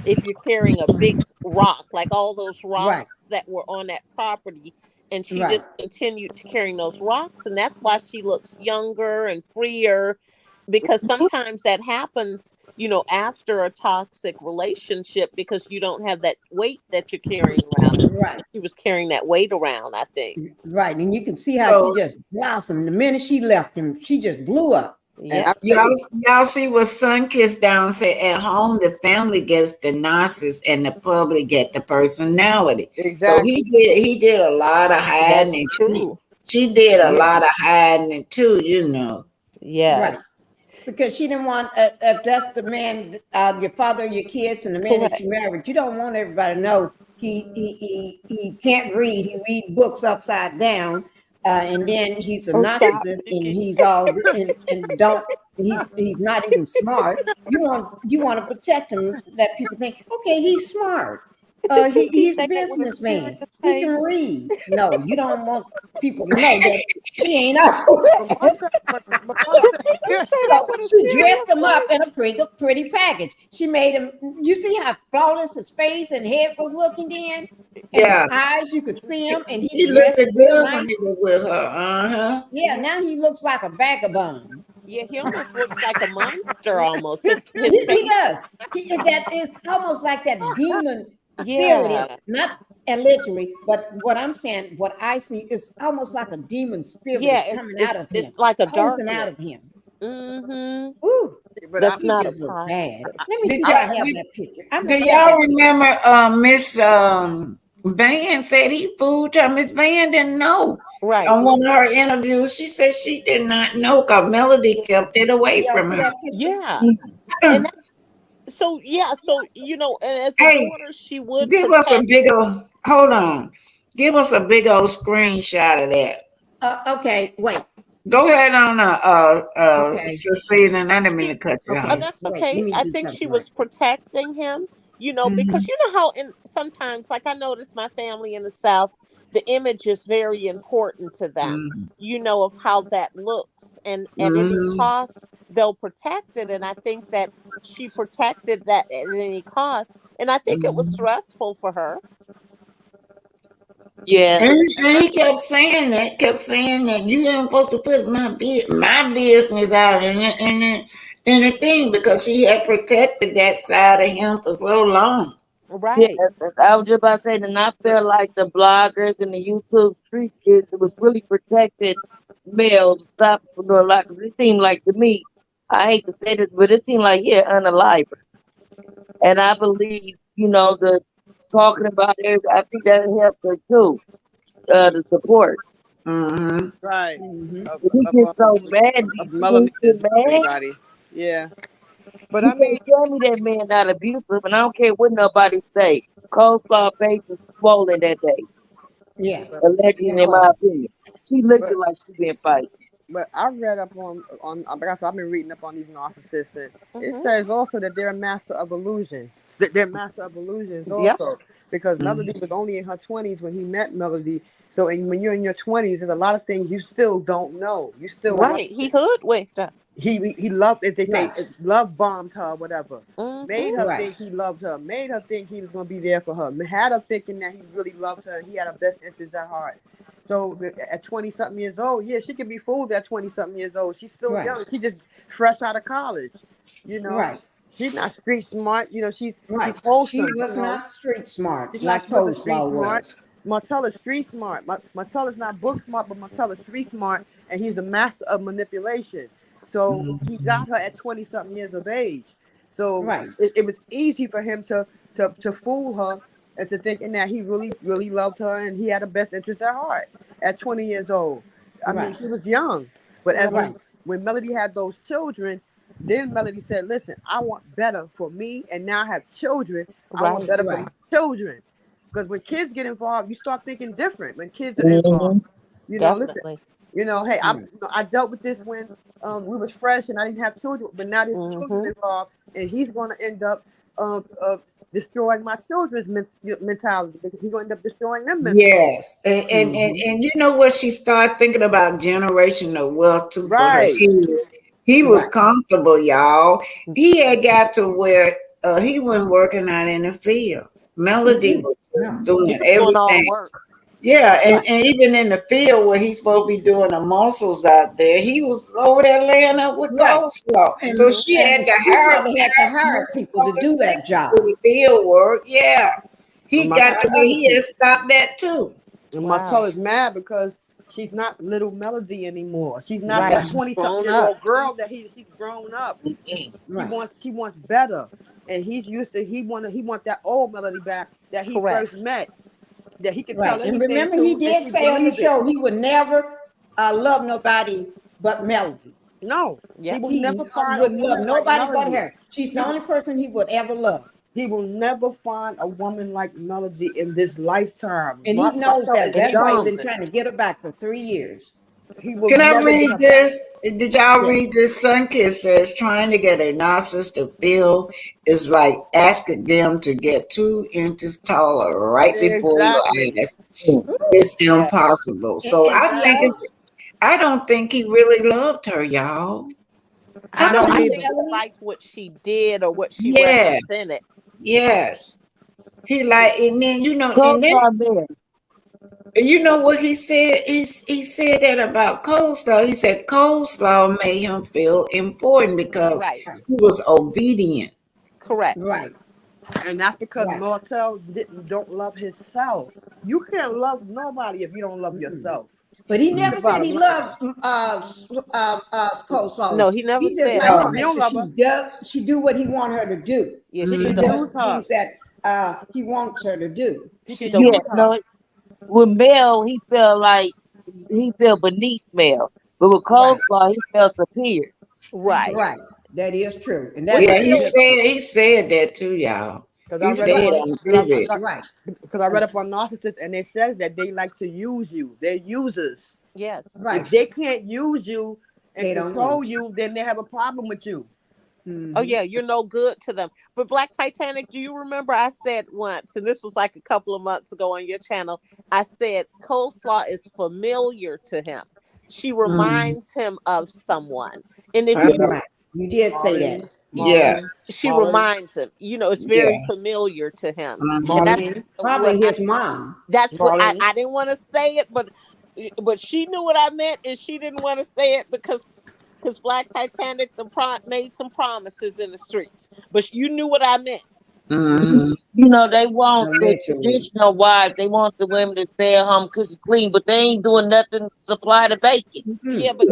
if you're carrying a big rock, like all those rocks that were on that property. And she just continued to carrying those rocks. And that's why she looks younger and freer, because sometimes that happens, after a toxic relationship, because you don't have that weight that you're carrying around. Right. She was carrying that weight around, I think. Right. And you can see how she just blossomed. The minute she left him, she just blew up. Yeah. Y'all see what Sunkissed down said, at home the family gets the narcissist and the public get the personality. Exactly. So he did a lot of hiding. That's true. She did a lot of hiding too, Yes. Right. Because she didn't want, if that's the man, your father, your kids, and the man that you married, you don't want everybody to know he can't read. He reads books upside down, and then he's a narcissist, and he's all he's not even smart. You want to protect him, that people think, okay, he's smart. He's a businessman. He can read. No, you don't want people to know that he ain't out. She dressed him up in a pretty package. She made him. You see how flawless his face and head was looking then? Yeah. His eyes, you could see him, and he looked good when he was with her. Yeah, now he looks like a vagabond. Yeah, he almost looks like a monster. Almost his he does. It's almost like that demon. Yeah, not literally, but what I'm saying, what I see is almost like a demon spirit coming out of him. It's like a darkness out of him. Mm-hmm. Ooh, but that's not a bad. Let me see if I have that picture. Do y'all remember Miss Van said he fooled her? Miss Van didn't know. Right. On one of her interviews, she said she did not know because Melody kept it away from her. Yeah. And that's, so and as a daughter, she would give us a big old. Hold on, give us a big old screenshot of that. Okay, wait. Go ahead on. Cecilia, I didn't mean to cut you off. Oh, that's okay. I think she was protecting him. Because how sometimes, like I noticed my family in the South, the image is very important to them, of how that looks, and at any cost they'll protect it. And I think that she protected that at any cost, and I think it was stressful for her. Yeah, and he kept saying that you ain't supposed to put my business out in the thing, because she had protected that side of him for so long. Right. Yeah, I was just about to say, and I feel like the bloggers and the YouTube street kids, it was really protected male to stop from doing a lot. It seemed like, to me, I hate to say this, but it seemed like unalive. And I believe, the talking about it, I think that helped her too, the support. Right. He gets so mad. Everybody. Yeah. But I mean, tell me that man not abusive, and I don't care what nobody say. Coleslaw face was swollen that day. Yeah. Allegedly, in my opinion. She looked like she been fighting. But I read up on I've been reading up on these narcissists, and it says also that they're a master of illusion. They're master of illusions also. Because Melody was only in her 20s when he met Melody. So when you're in your 20s, there's a lot of things you still don't know. You still He hoodwinked her. He loved, if they say love bombed her or whatever. Made her think he loved her. Made her think he was going to be there for her. Had her thinking that he really loved her and he had her best interest at heart. So at 20-something years old, she can be fooled at 20-something years old. She's still young. She just fresh out of college, Right. She's not street smart. She's wholesome. She was not street smart. She's not street smart. Martell is street smart. Martell is not book smart, but Martell is street smart, and he's a master of manipulation. So he got her at 20-something years of age. So it was easy for him to fool her into thinking that he really, really loved her and he had the best interest at heart at 20 years old. I mean, she was young. But when Melody had those children, then Melody said, listen, I want better for me, and now I have children. I want better for my children. Because when kids get involved, you start thinking different when kids are involved. You know, listen, Definitely. you know, hey, I dealt with this when we was fresh and I didn't have children, but now there's children involved, and he's going to end up destroying my children's mentality, because he's going to end up destroying them mentally. Yes, and you know what? She started thinking about generational wealth too for her kids. He was comfortable, y'all. He had got to where he wasn't working out in the field. Melody was just doing everything. Doing all the work. Yeah, and even in the field where he's supposed to be doing the muscles out there, he was over there laying up with Coleslaw. So she had to hire people to do that job. The field work, he got to where he had stopped that too. And Martell is mad because she's not little Melody anymore. She's not that 20-something-year-old girl that she's grown up. He wants better, and he's used to he want that old Melody back that he first met. That he could tell anything. And remember, he did say on the show he would never love nobody but Melody. No, he would never love nobody but her. She's the only person he would ever love. He will never find a woman like Melody in this lifetime. And he knows that. That's why he's been trying to get her back for 3 years. Can I read this? Did y'all read this? Sunkist says trying to get a narcissist to feel is like asking them to get 2 inches taller right before your eyes. It's impossible. So I don't think he really loved her, y'all. I think he liked what she did or what she represented. Yes. He and then and then you know what he said? He said that about Coleslaw. He said Coleslaw made him feel important because he was obedient. Correct. Right. And that's because Martell don't love himself. You can't love nobody if you don't love yourself. But he never said he loved Coleslaw. No, he never said that. He don't love her. She do what he want her to do. Yeah, she does things that he wants her to do. With Mel, he felt beneath Mel, but with Coleslaw, he felt superior. Right. That is true. And he said that too, y'all. Because I read up on narcissists, and it says that they like to use you. They're users. Yes. Right. If they can't use you and control you, then they have a problem with you. Oh yeah, you're no good to them. But Black Titanic, do you remember I said once, and this was like a couple of months ago on your channel, I said Coleslaw is familiar to him. She reminds him of someone. And if you did say that. Yeah. She reminds him, it's very familiar to him. And that's probably his mom. That's what I didn't want to say it, but she knew what I meant, and she didn't want to say it because Black Titanic made some promises in the streets, but you knew what I meant. Mm-hmm. They want the traditional wives. They want the women to stay at home, cook and clean, but they ain't doing nothing to supply the bacon. Yeah, but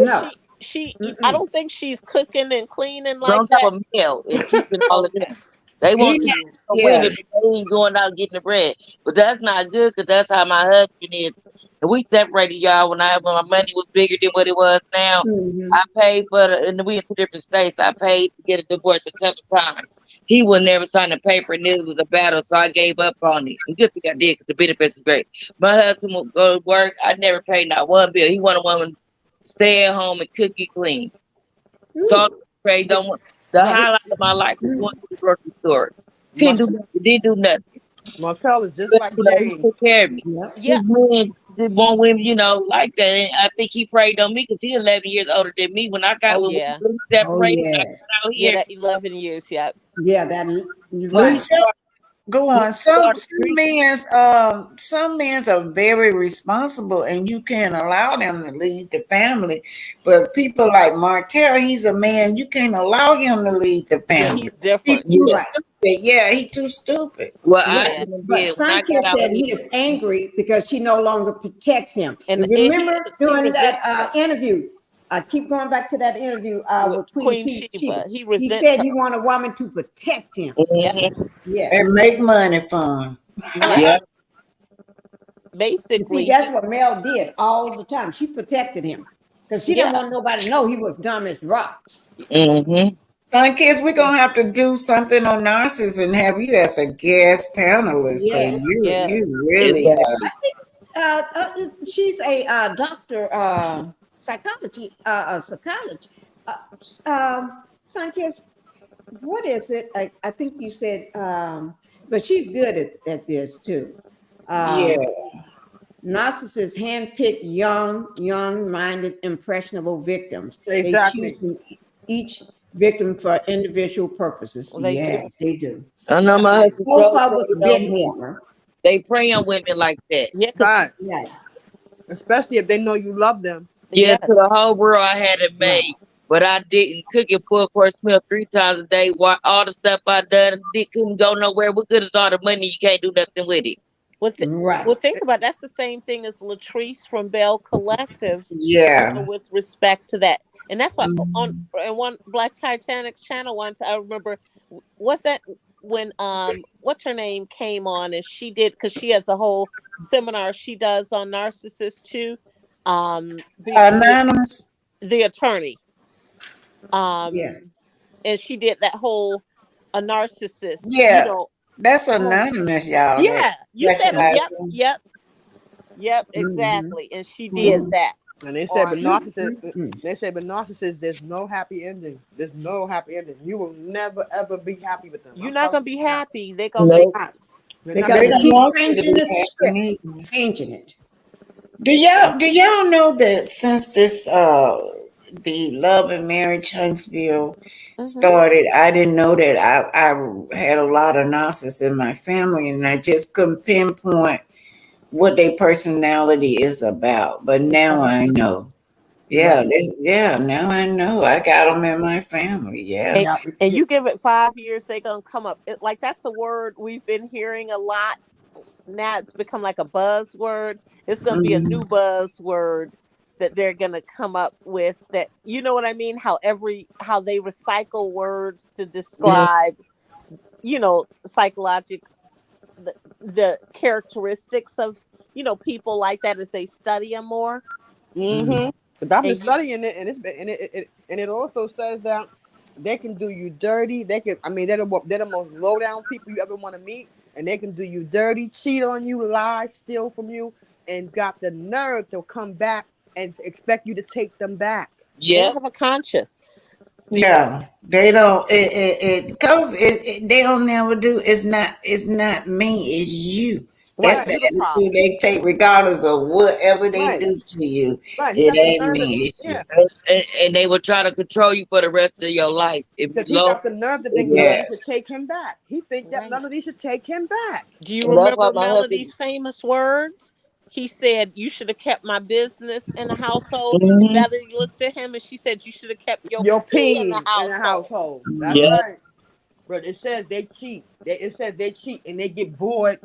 she I don't think she's cooking and cleaning like that. Don't have a meal and keeping all of that. They want women, but they ain't going out getting the bread. But that's not good because that's how my husband is. And we separated, y'all, when my money was bigger than what it was now. I paid and we in 2 different states. I paid to get a divorce a couple times. He would never sign the paper, and it was a battle, so I gave up on it. And good thing I did because the benefits is great. My husband would go to work. I never paid not one bill. He wanted a woman to stay at home and cook and clean. So the highlight of my life was going to the grocery store. Didn't do nothing. Martell is just like James. Took care of me. Yeah. Want women, like that. And I think he preyed on me because he's 11 years older than me. When I got separated, I got out here. That 11 years, Yeah, that right. Go on. Some men are very responsible, and you can't allow them to lead the family. But people like Martell, he's a man. You can't allow him to lead the family. He's different. He's too stupid. Well, Sunkist said he is angry because she no longer protects him. And remember during that interview, I keep going back to that interview with Queen Sheba. He said he wanted a woman to protect him. And make money for him. Yeah. Basically, that's what Mel did all the time. She protected him because she didn't want nobody to know he was dumb as rocks. Sunkist, we're gonna have to do something on narcissists and have you as a guest panelist. You really she's a doctor, psychology, psychologist. Sanchez, what is it? I think you said, but she's good at this too. Yeah. Narcissists handpick young-minded, impressionable victims. Exactly. They choose each victim for individual purposes. Well, they do. Yes, they do. I know my husband. Coleslaw was a bit more. They prey on women like that. Yeah, Right. Right. Especially if they know you love them. Yeah, yes. to the whole world I had it made. But I didn't cook it full course meal 3 times a day. All the stuff I done, couldn't go nowhere. What good is all the money? You can't do nothing with it. Right. Well, think about it. That's the same thing as Latrice from Bell Collectives. Yeah. With respect to that, and that's why on one Black Titanic's channel once I remember, what's that when what's her name came on and she did, because she has a whole seminar she does on narcissists too. Anonymous. The attorney. Yeah. And she did that whole a narcissist. Yeah. You know, That's anonymous, y'all. yeah, you said it. Yep, Mm-hmm. exactly. And she did that. And they said, but narcissists, there's no happy ending. There's no happy ending. You will never ever be happy with them. You're not gonna be happy. They're gonna They gotta keep changing it. Do y'all know that since this the Love and Marriage Huntsville started, I didn't know that I had a lot of narcissists in my family, and I just couldn't pinpoint what their personality is about. But now I know. Yeah, now I know. I got them in my family. Yeah. And you give it 5 years, they're gonna come up. Like that's a word we've been hearing a lot. Now it's become like a buzzword. It's gonna be a new buzzword that they're gonna come up with. That, you know what I mean? How they recycle words to describe, psychological the characteristics of people like that as they study them more. But I've been studying it, and it also says that they can do you dirty. They're the most low down people you ever want to meet, and they can do you dirty, cheat on you, lie, steal from you, and got the nerve to come back and expect you to take them back. Yeah, they don't have a conscience. Yeah, they don't. They don't never do. It's not me. It's you. That's the attitude they take, regardless of whatever they do to you. It ain't me. It's you. And they will try to control you for the rest of your life. Because he got the nerve to think Melody should take him back. He thinks that Melody should take him back. Do you remember Melody's famous words? He said, "You should have kept my business in the household." Melody looked at him and she said, "You should have kept your pee in the household." That's right. But it says they cheat. It says they cheat and they get bored.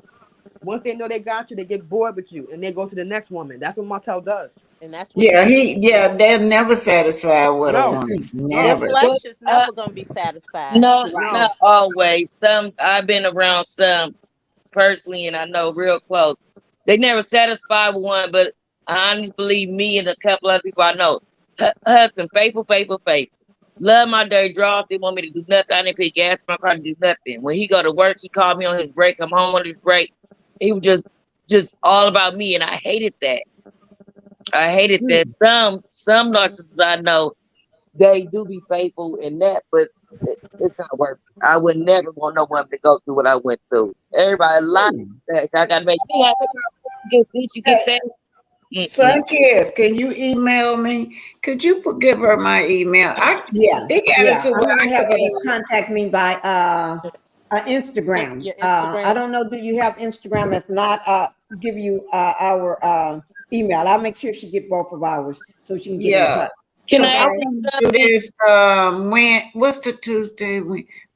Once they know they got you, they get bored with you and they go to the next woman. That's what Martell does. And that's what they're never satisfied with a woman. Never. Their flesh is never gonna be satisfied. No, not always. I've been around some personally, and I know real close. They never satisfied with one, but I honestly believe me and a couple other people I know. Husband, faithful. Love my dirty draws. They want me to do nothing. I didn't pay gas in my car to do nothing. When he go to work, he called me on his break. I'm home on his break. He was just all about me, and I hated that. Some narcissists I know, they do be faithful in that, but it's not working. I would never want no one to go through what I went through. Everybody lies. So I gotta make me happy. You get that. Sunkist, can you email me? Could you give her my email? They got it to where I have her to contact me by Instagram. Instagram. I don't know. Do you have Instagram? If not, give you our email. I'll make sure she get both of ours so she can get in touch. Can I do this? What's the Tuesday?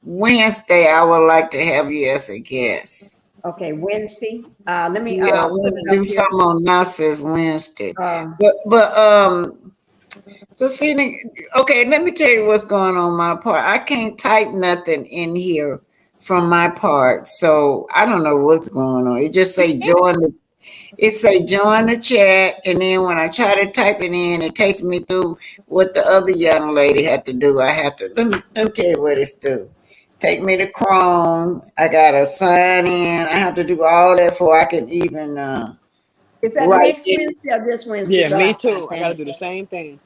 Wednesday. I would like to have you as a guest. Okay, Wednesday. Let me do something on Nurses Wednesday. So see, okay, let me tell you what's going on my part. I can't type nothing in here from my part, so I don't know what's going on. It just say join the chat, and then when I try to type it in, it takes me through what the other young lady had to do. I have to let me tell you what it's do. Take me to Chrome. I gotta sign in. I have to do all that before I can even Is that right next there. Wednesday or this Wednesday? Yeah, me Black too. I gotta Titanic? do the same thing.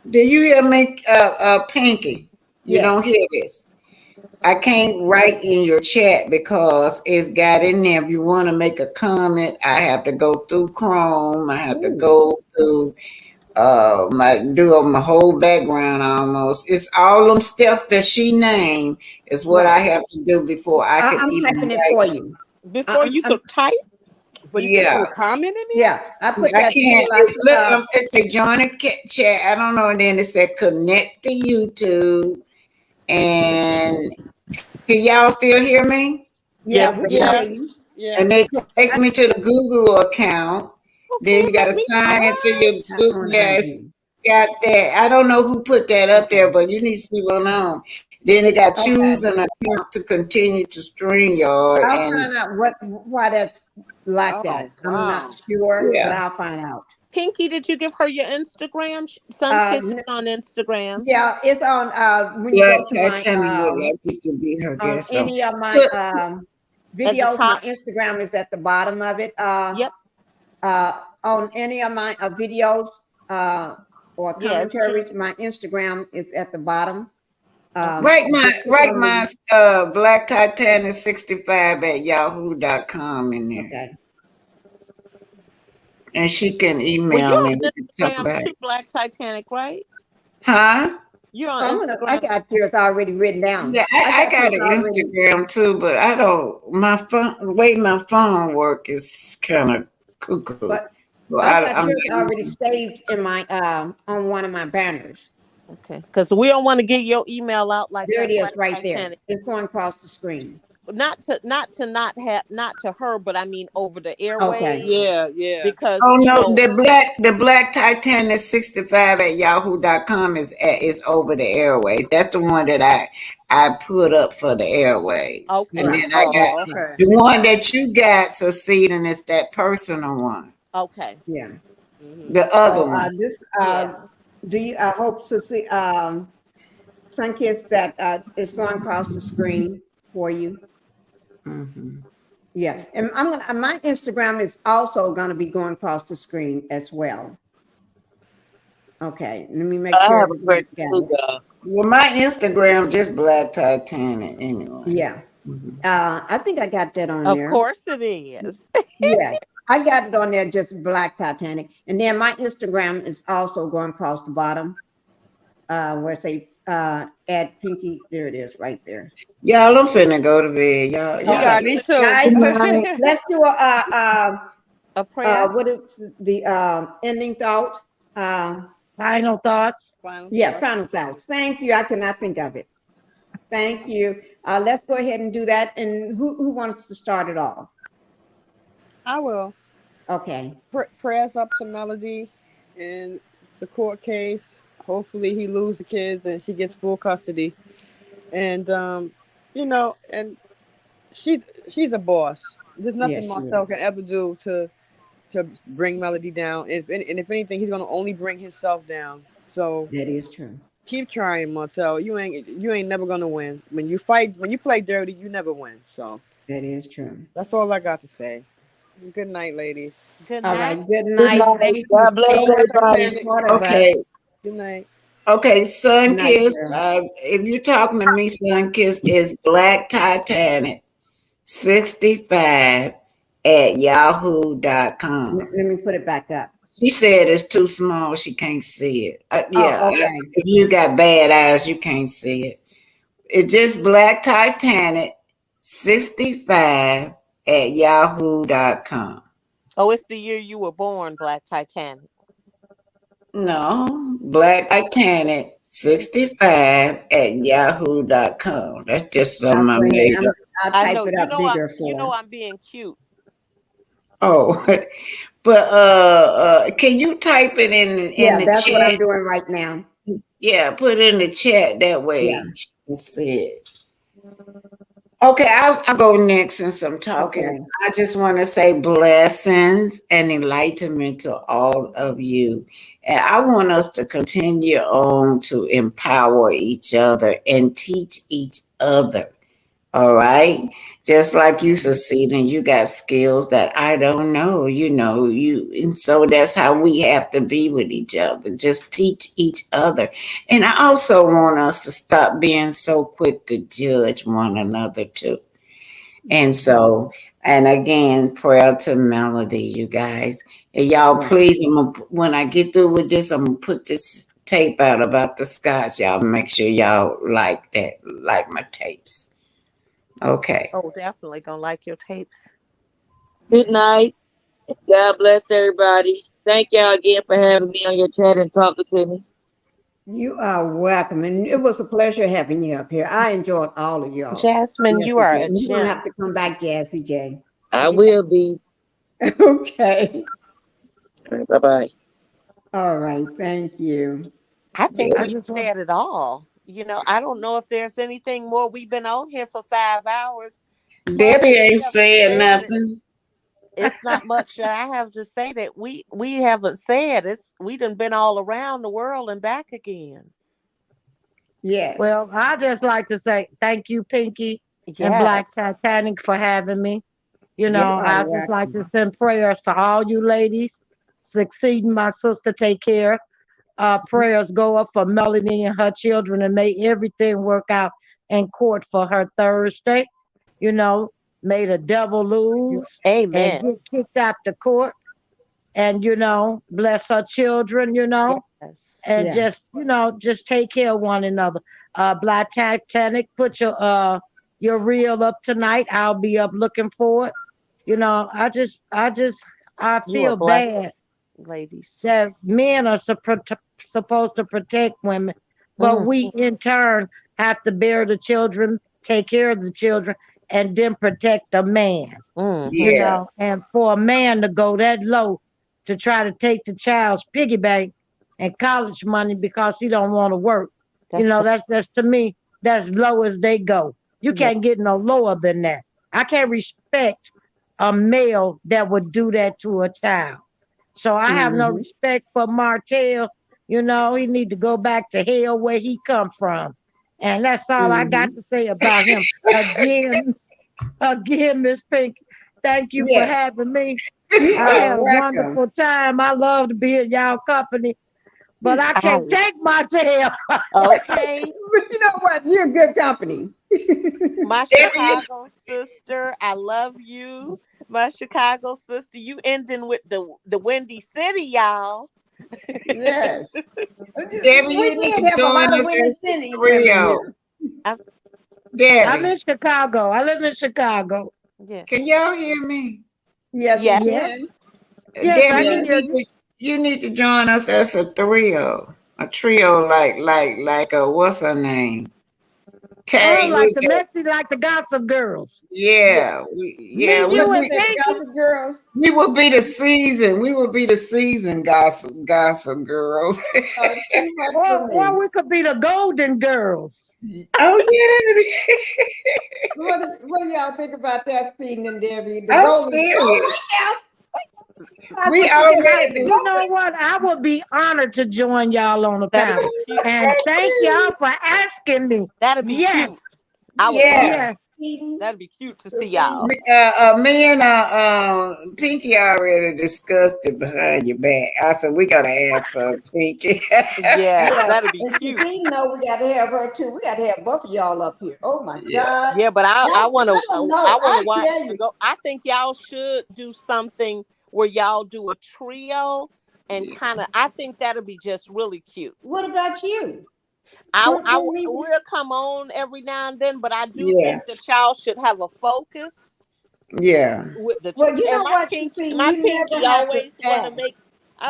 Do you hear me, Pinkie? You Yes. don't hear this. I can't write in your chat because it's got in there. If you want to make a comment, I have to go through Chrome. I have to go through my whole background almost. It's all them steps that she named is what I have to do before I can I'm even typing it write. for you. Before you could type? But you Yeah. can put a comment in there? Yeah, I put I that. can't. Look, it said join a chat. I don't know. And then it said connect to YouTube. And can y'all still hear me? Yeah, we can hear Yeah. you. Yeah. And they takes me to the Google account. Okay, Then you got to let me sign into your Not Google. on Yeah, it's IG. got that. I don't know who put that up there, Okay. but you need to see what on. Then they got Okay. choose an account to continue to stream y'all. I'll And find out why that's like Oh, that. I'm wow. not sure, but yeah. I'll find out. Pinkie, did you give her your Instagram? Sunkiss is on Instagram. Yeah, it's on when you Black go to my Titanic would like you to be her on guest. So any of my Good. At the videos. My top. Instagram is at the bottom of it. Yep. On any of my videos or Yes. commentaries, my Instagram is at the bottom. Write just click my on the- Black Titanic 65 at yahoo.com in there. Okay. And she can Well, email you're me. on We can talk Instagram about too, it. Black Titanic, right? Huh? You're on I Instagram. got yours already written down. Yeah, I got an yours already. Instagram too, but I don't. My phone, the way my phone work is kind of cuckoo. But So I got I'm yours not already using. saved in my on one of my banners. Okay, because we don't want to get your email out like There that. it is, Black right there. Titanic. It's going across the screen. Not to her, but I mean over the airwaves. Okay. Yeah. Because Oh no, the black Titanic 65 at yahoo.com is over the airways. That's the one that I put up for the airways. Okay. And then I got Okay. the one that you got succeeding is that personal one. Okay. Yeah. The other one. This do you I hope to see Sunkiss that is going across the screen for you. Mm-hmm. Yeah, and I'm gonna my Instagram is also gonna be going across the screen as well. Okay, let me make I sure have a everything's question together. too, y'all. Well, my Instagram just Black Titanic anyway. Yeah. I think I got that on Of there. course it is. Yeah, I got it on there, just Black Titanic. And then my Instagram is also going across the bottom, where it say add Pinkie. There it is, right there. Y'all, I'm finna go to bed. Y'all, Yeah, me too. Guys, let's do a prayer. What is the ending thought? Final thoughts. Final thoughts. Thank you. I cannot think of it. Thank you. Let's go ahead and do that. And who wants to start it off? I will. Okay. Prayers up to Melody in the court case. Hopefully he loses the kids and she gets full custody. And and she's a boss. There's nothing Marcel can ever do to bring Melody down. And if anything, he's gonna only bring himself down. So that is true. Keep trying, Martell. You ain't never gonna win. When you play dirty, you never win. So that is true. That's all I got to say. Good night, ladies. Good night. All right. Good night. Thank you God bless so much for everybody. being part of us. Okay. Good night. Okay, Sunkiss. Night, If you're talking to me, Sunkiss is Black Titanic 65 at yahoo.com. Let me put it back up. She said it's too small. She can't see it. Okay. If you got bad eyes, you can't see it. It's just Black Titanic 65 at yahoo.com. Oh, it's the year you were born, Black Titanic. No, Black Titanic 65 at yahoo.com. That's just something I made up. I'll type know. it up bigger for you know I'm being cute. Oh, but can you type it in the chat? That's what I'm doing right now. Yeah, put it in the chat that way. Yeah. You can see it. Okay, I'll go next since I'm talking. Okay. I just want to say blessings and enlightenment to all of you. And I want us to continue on to empower each other and teach each other All right. Just like you succeed and you got skills that I don't know, and so that's how we have to be with each other. Just teach each other. And I also want us to stop being so quick to judge one another too. And so, and again, prayer to Melody, you guys. And y'all, please, when I get through with this, I'm gonna put this tape out about the Scots. Y'all make sure y'all like that, like my tapes. Okay. Oh, definitely gonna like your tapes. Good night. God bless everybody. Thank y'all again for having me on your chat and talking to me. You are welcome. And it was a pleasure having you up here. I enjoyed all of y'all. Jasmine, you are a gem. You're going to have to come back, Jazzy J. I will be. Okay. Bye-bye. All right. Thank you. I think we said it all. I don't know if there's anything more. We've been on here for 5 hours. Debbie ain't saying nothing. It's not much that I have to say that we haven't said. We done been all around the world and back again. Yes. Well, I just like to say thank you, Pinkie and Black Titanic, for having me. I just like to send prayers to all you ladies. Succeeding my sister, take care. Prayers go up for Melanie and her children, and may everything work out in court for her Thursday. May the devil lose. Amen. And get kicked out the court. And, bless her children, Yes. and just take care of one another. Black Titanic, put your reel up tonight. I'll be up looking for it. I feel bad, ladies, that men are supposed to protect women, but we in turn have to bear the children, take care of the children, and then protect the man. And for a man to go that low to try to take the child's piggy bank and college money because he don't want to work, that's to me, that's low as they go. You can't get no lower than that. I can't respect a male that would do that to a child. So I have no respect for Martell. He need to go back to hell where he come from. And that's all I got to say about him. Again, Miss Pink, thank you for having me. I had a wonderful time. I love to be in y'all company, but I can't take Martell. Okay. You know what? You're good company. My Chicago sister, I love you. My Chicago sister, you ending with the Windy City, y'all. Yes. Debbie, you need to join us as a trio. Debbie. I'm in Chicago. I live in Chicago. Yes. Can y'all hear me? Yes. Yes. Debbie, you need to join us as a trio. A trio like what's her name? Like the Gossip Girls. Yeah. We would be Gossip Girls. We will be the season. We will be the season Gossip Girls. Or we could be the Golden Girls. Oh yeah. What do y'all think about that thing, and Debbie? I'm serious. We already. You know what? I would be honored to join y'all on the panel. And thank y'all for asking me. That'd be cute. That'd be cute to see y'all. Me and Pinkie already discussed it behind your back. I said we gotta ask Pinkie. That'd be cute. We gotta have her too. We gotta have both of y'all up here. Oh my God. Yeah, but I want to watch the go. I think y'all should do something where y'all do a trio and I think that'll be just really cute. What about you? We'll come on every now and then, but I do think that y'all should have a focus. Yeah. With the my Pinkie always want to make.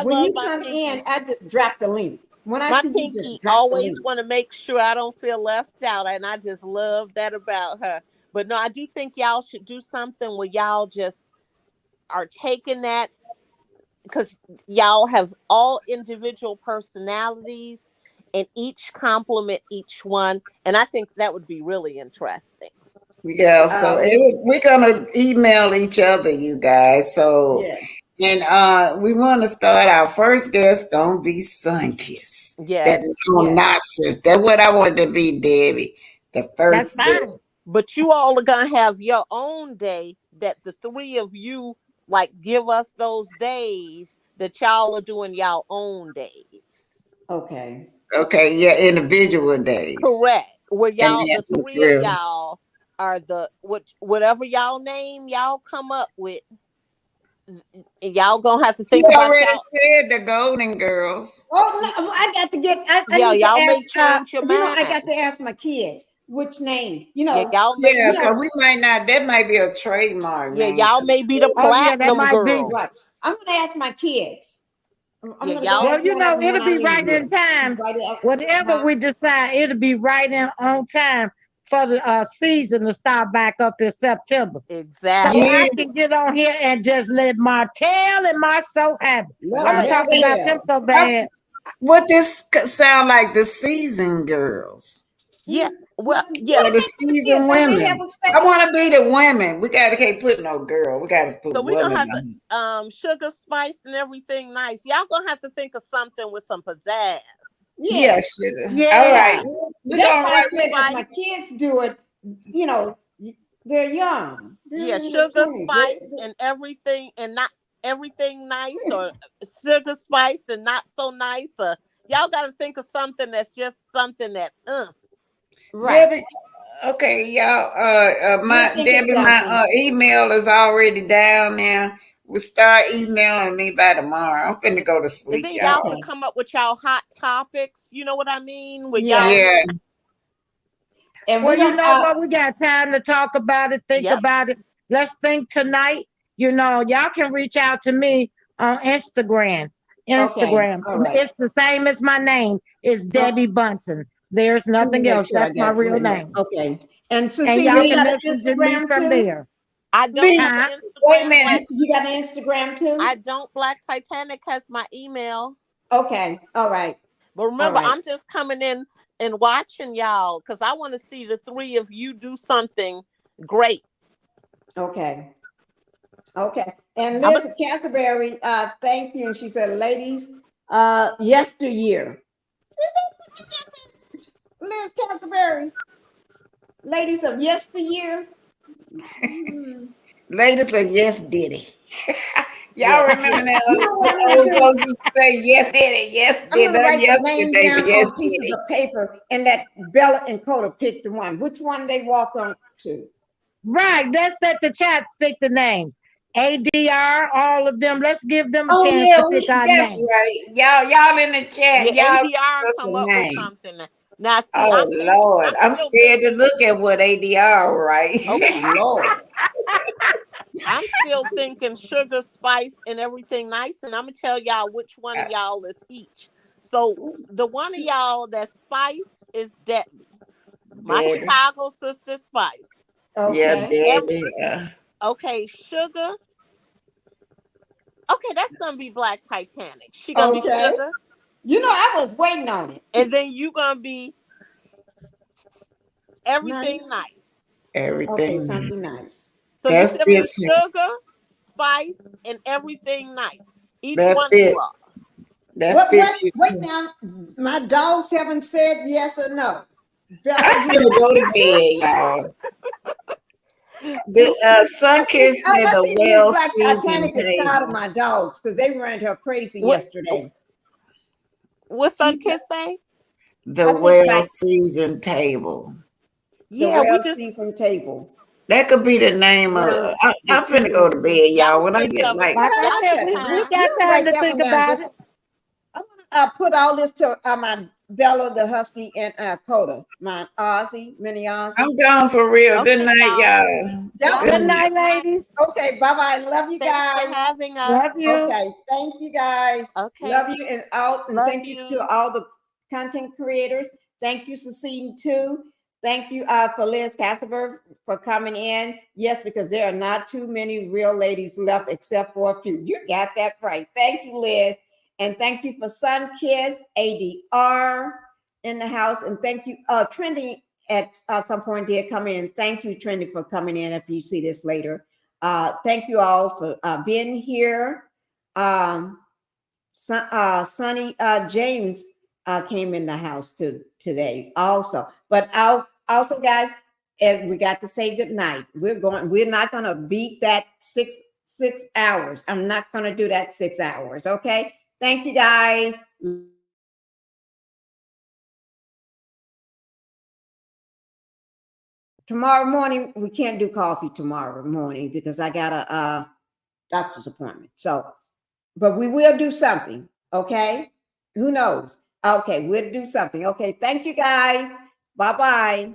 When you come in, I just drop the link. When I see Pinkie you, just drop always want to make sure I don't feel left out, and I just love that about her. But no, I do think y'all should do something where y'all just are taking that, because y'all have all individual personalities and each compliment each one, and I think that would be really interesting. Yeah, so we're gonna email each other, you guys. So and we want to start our first guest gonna be Sunkiss. Yes, that's what I wanted to be, Debbie. The first guest. But you all are gonna have your own day that the three of you like give us those days that y'all are doing y'all own days. Okay. Okay, yeah, individual days. Correct. Where And y'all, then the the three of thrill. y'all are whatever y'all name y'all come up with. Y'all gonna have to think You about already y'all. said the Golden Girls. Oh no, I got to get. I Yeah, need to y'all may ask. change your mind. I got to ask my kids which name. Yeah, y'all may. Yeah, because we might not. That might be a trademark Yeah, name. y'all may be the platinum girls. Right. I'm gonna ask my kids. I'm Yeah, gonna y'all. go ask Well, one of them when it'll I be leave right in here. time. Whatever Huh? we decide, it'll be right in on time for the season to start back up in September. Exactly. So Yeah. I can get on here and just let Martell and my so happy. I'm talking about them so bad. What this sound like? The seasoned girls. Yeah. Well, yeah. Or the seasoned women. I want to be the women. We can't put no girl. We got to put So we're women. gonna have to sugar, spice, and everything nice. Y'all gonna have to think of something with some pizzazz. Yeah, sugar. Yeah. All right. That's why I said if my kids do it, they're young. Yeah, sugar, spice, and everything, and not everything nice, or sugar, spice, and not so nice. Or y'all got to think of something that's just something that Right. Debbie, okay, y'all. My email is already down there. We'll start emailing me by tomorrow. I'm finna go to sleep, and then y'all could come up with y'all hot topics. You know what I mean? With y'all. And well, you know what? We got time to talk about it, think about it. Let's think tonight. Y'all can reach out to me on Instagram. Okay. Right. It's the same as my name. It's Debbie Bunton. There's nothing else. That's my real name. Okay. And so and y'all can message me from there. I don't have an Instagram. Wait a minute. You got an Instagram too? I don't. Black Titanic has my email. Okay. All right. But remember, I'm just coming in and watching y'all because I want to see the three of you do something great. Okay. Okay. And Liz Castleberry, thank you. And she said, ladies, yesteryear. Liz Castleberry. Ladies of yesteryear. Ladies of yes diddy. Y'all remember that? Old folks used to say yes diddy, yes diddy. I'm gonna write the names down on pieces of paper and let Bella and Coda pick the one. Which one they walk on to? Right. Let's let the chat pick the name. ADR, all of them. Let's give them a chance to pick our name. That's right. Y'all in the chat. Yeah, ADR come up with something. Now, see, Lord, I'm scared to look at what ADR right. Oh Lord. I'm still thinking sugar, spice, and everything nice, and I'm gonna tell y'all which one of y'all is each. So the one of y'all that's spice is Debbie. My Chicago sister Spice. Okay. Yeah, Debbie. Okay, sugar. Okay, that's gonna be Black Titanic. She gonna be sugar. I was waiting on it. And then you gonna be everything nice. Everything something nice. So you said sugar, spice, and everything nice. Each one of you are. Wait now. My dogs haven't said yes or no. I'm gonna go to bed, y'all. The Sunkiss said the well Titanic is tired of my dogs because they ran her crazy yesterday. What Sunkiss say? The well seasoned table. Yeah, we just seasoned table. That could be the name of. I'm finna go to bed, y'all. When I get like I said, we got time to think about it. I'm gonna put all this to my Bella the Husky and Coda, my Ozzy, mini Ozzy. I'm gone for real. Good night, y'all. Good night, ladies. Okay, bye-bye. Love you guys. Thanks for having us. Love you. Okay, thank you guys. Okay. Love you and thank you to all the content creators. Thank you, Cecile, too. Thank you for Liz Castleberg for coming in. Yes, because there are not too many real ladies left except for a few. You got that right. Thank you, Liz. And thank you for Sunkiss, ADR in the house. And thank you, Trendy at some point did come in. Thank you, Trendy, for coming in if you see this later. Thank you all for being here. Sonny James came in the house today also. But also, guys, and we got to say good night. We're not gonna beat that six hours. I'm not gonna do that 6 hours. Okay. Thank you guys. Tomorrow morning, we can't do coffee tomorrow morning because I got a doctor's appointment. So, but we will do something. Okay. Who knows? Okay. We'll do something. Okay. Thank you guys. Bye-bye.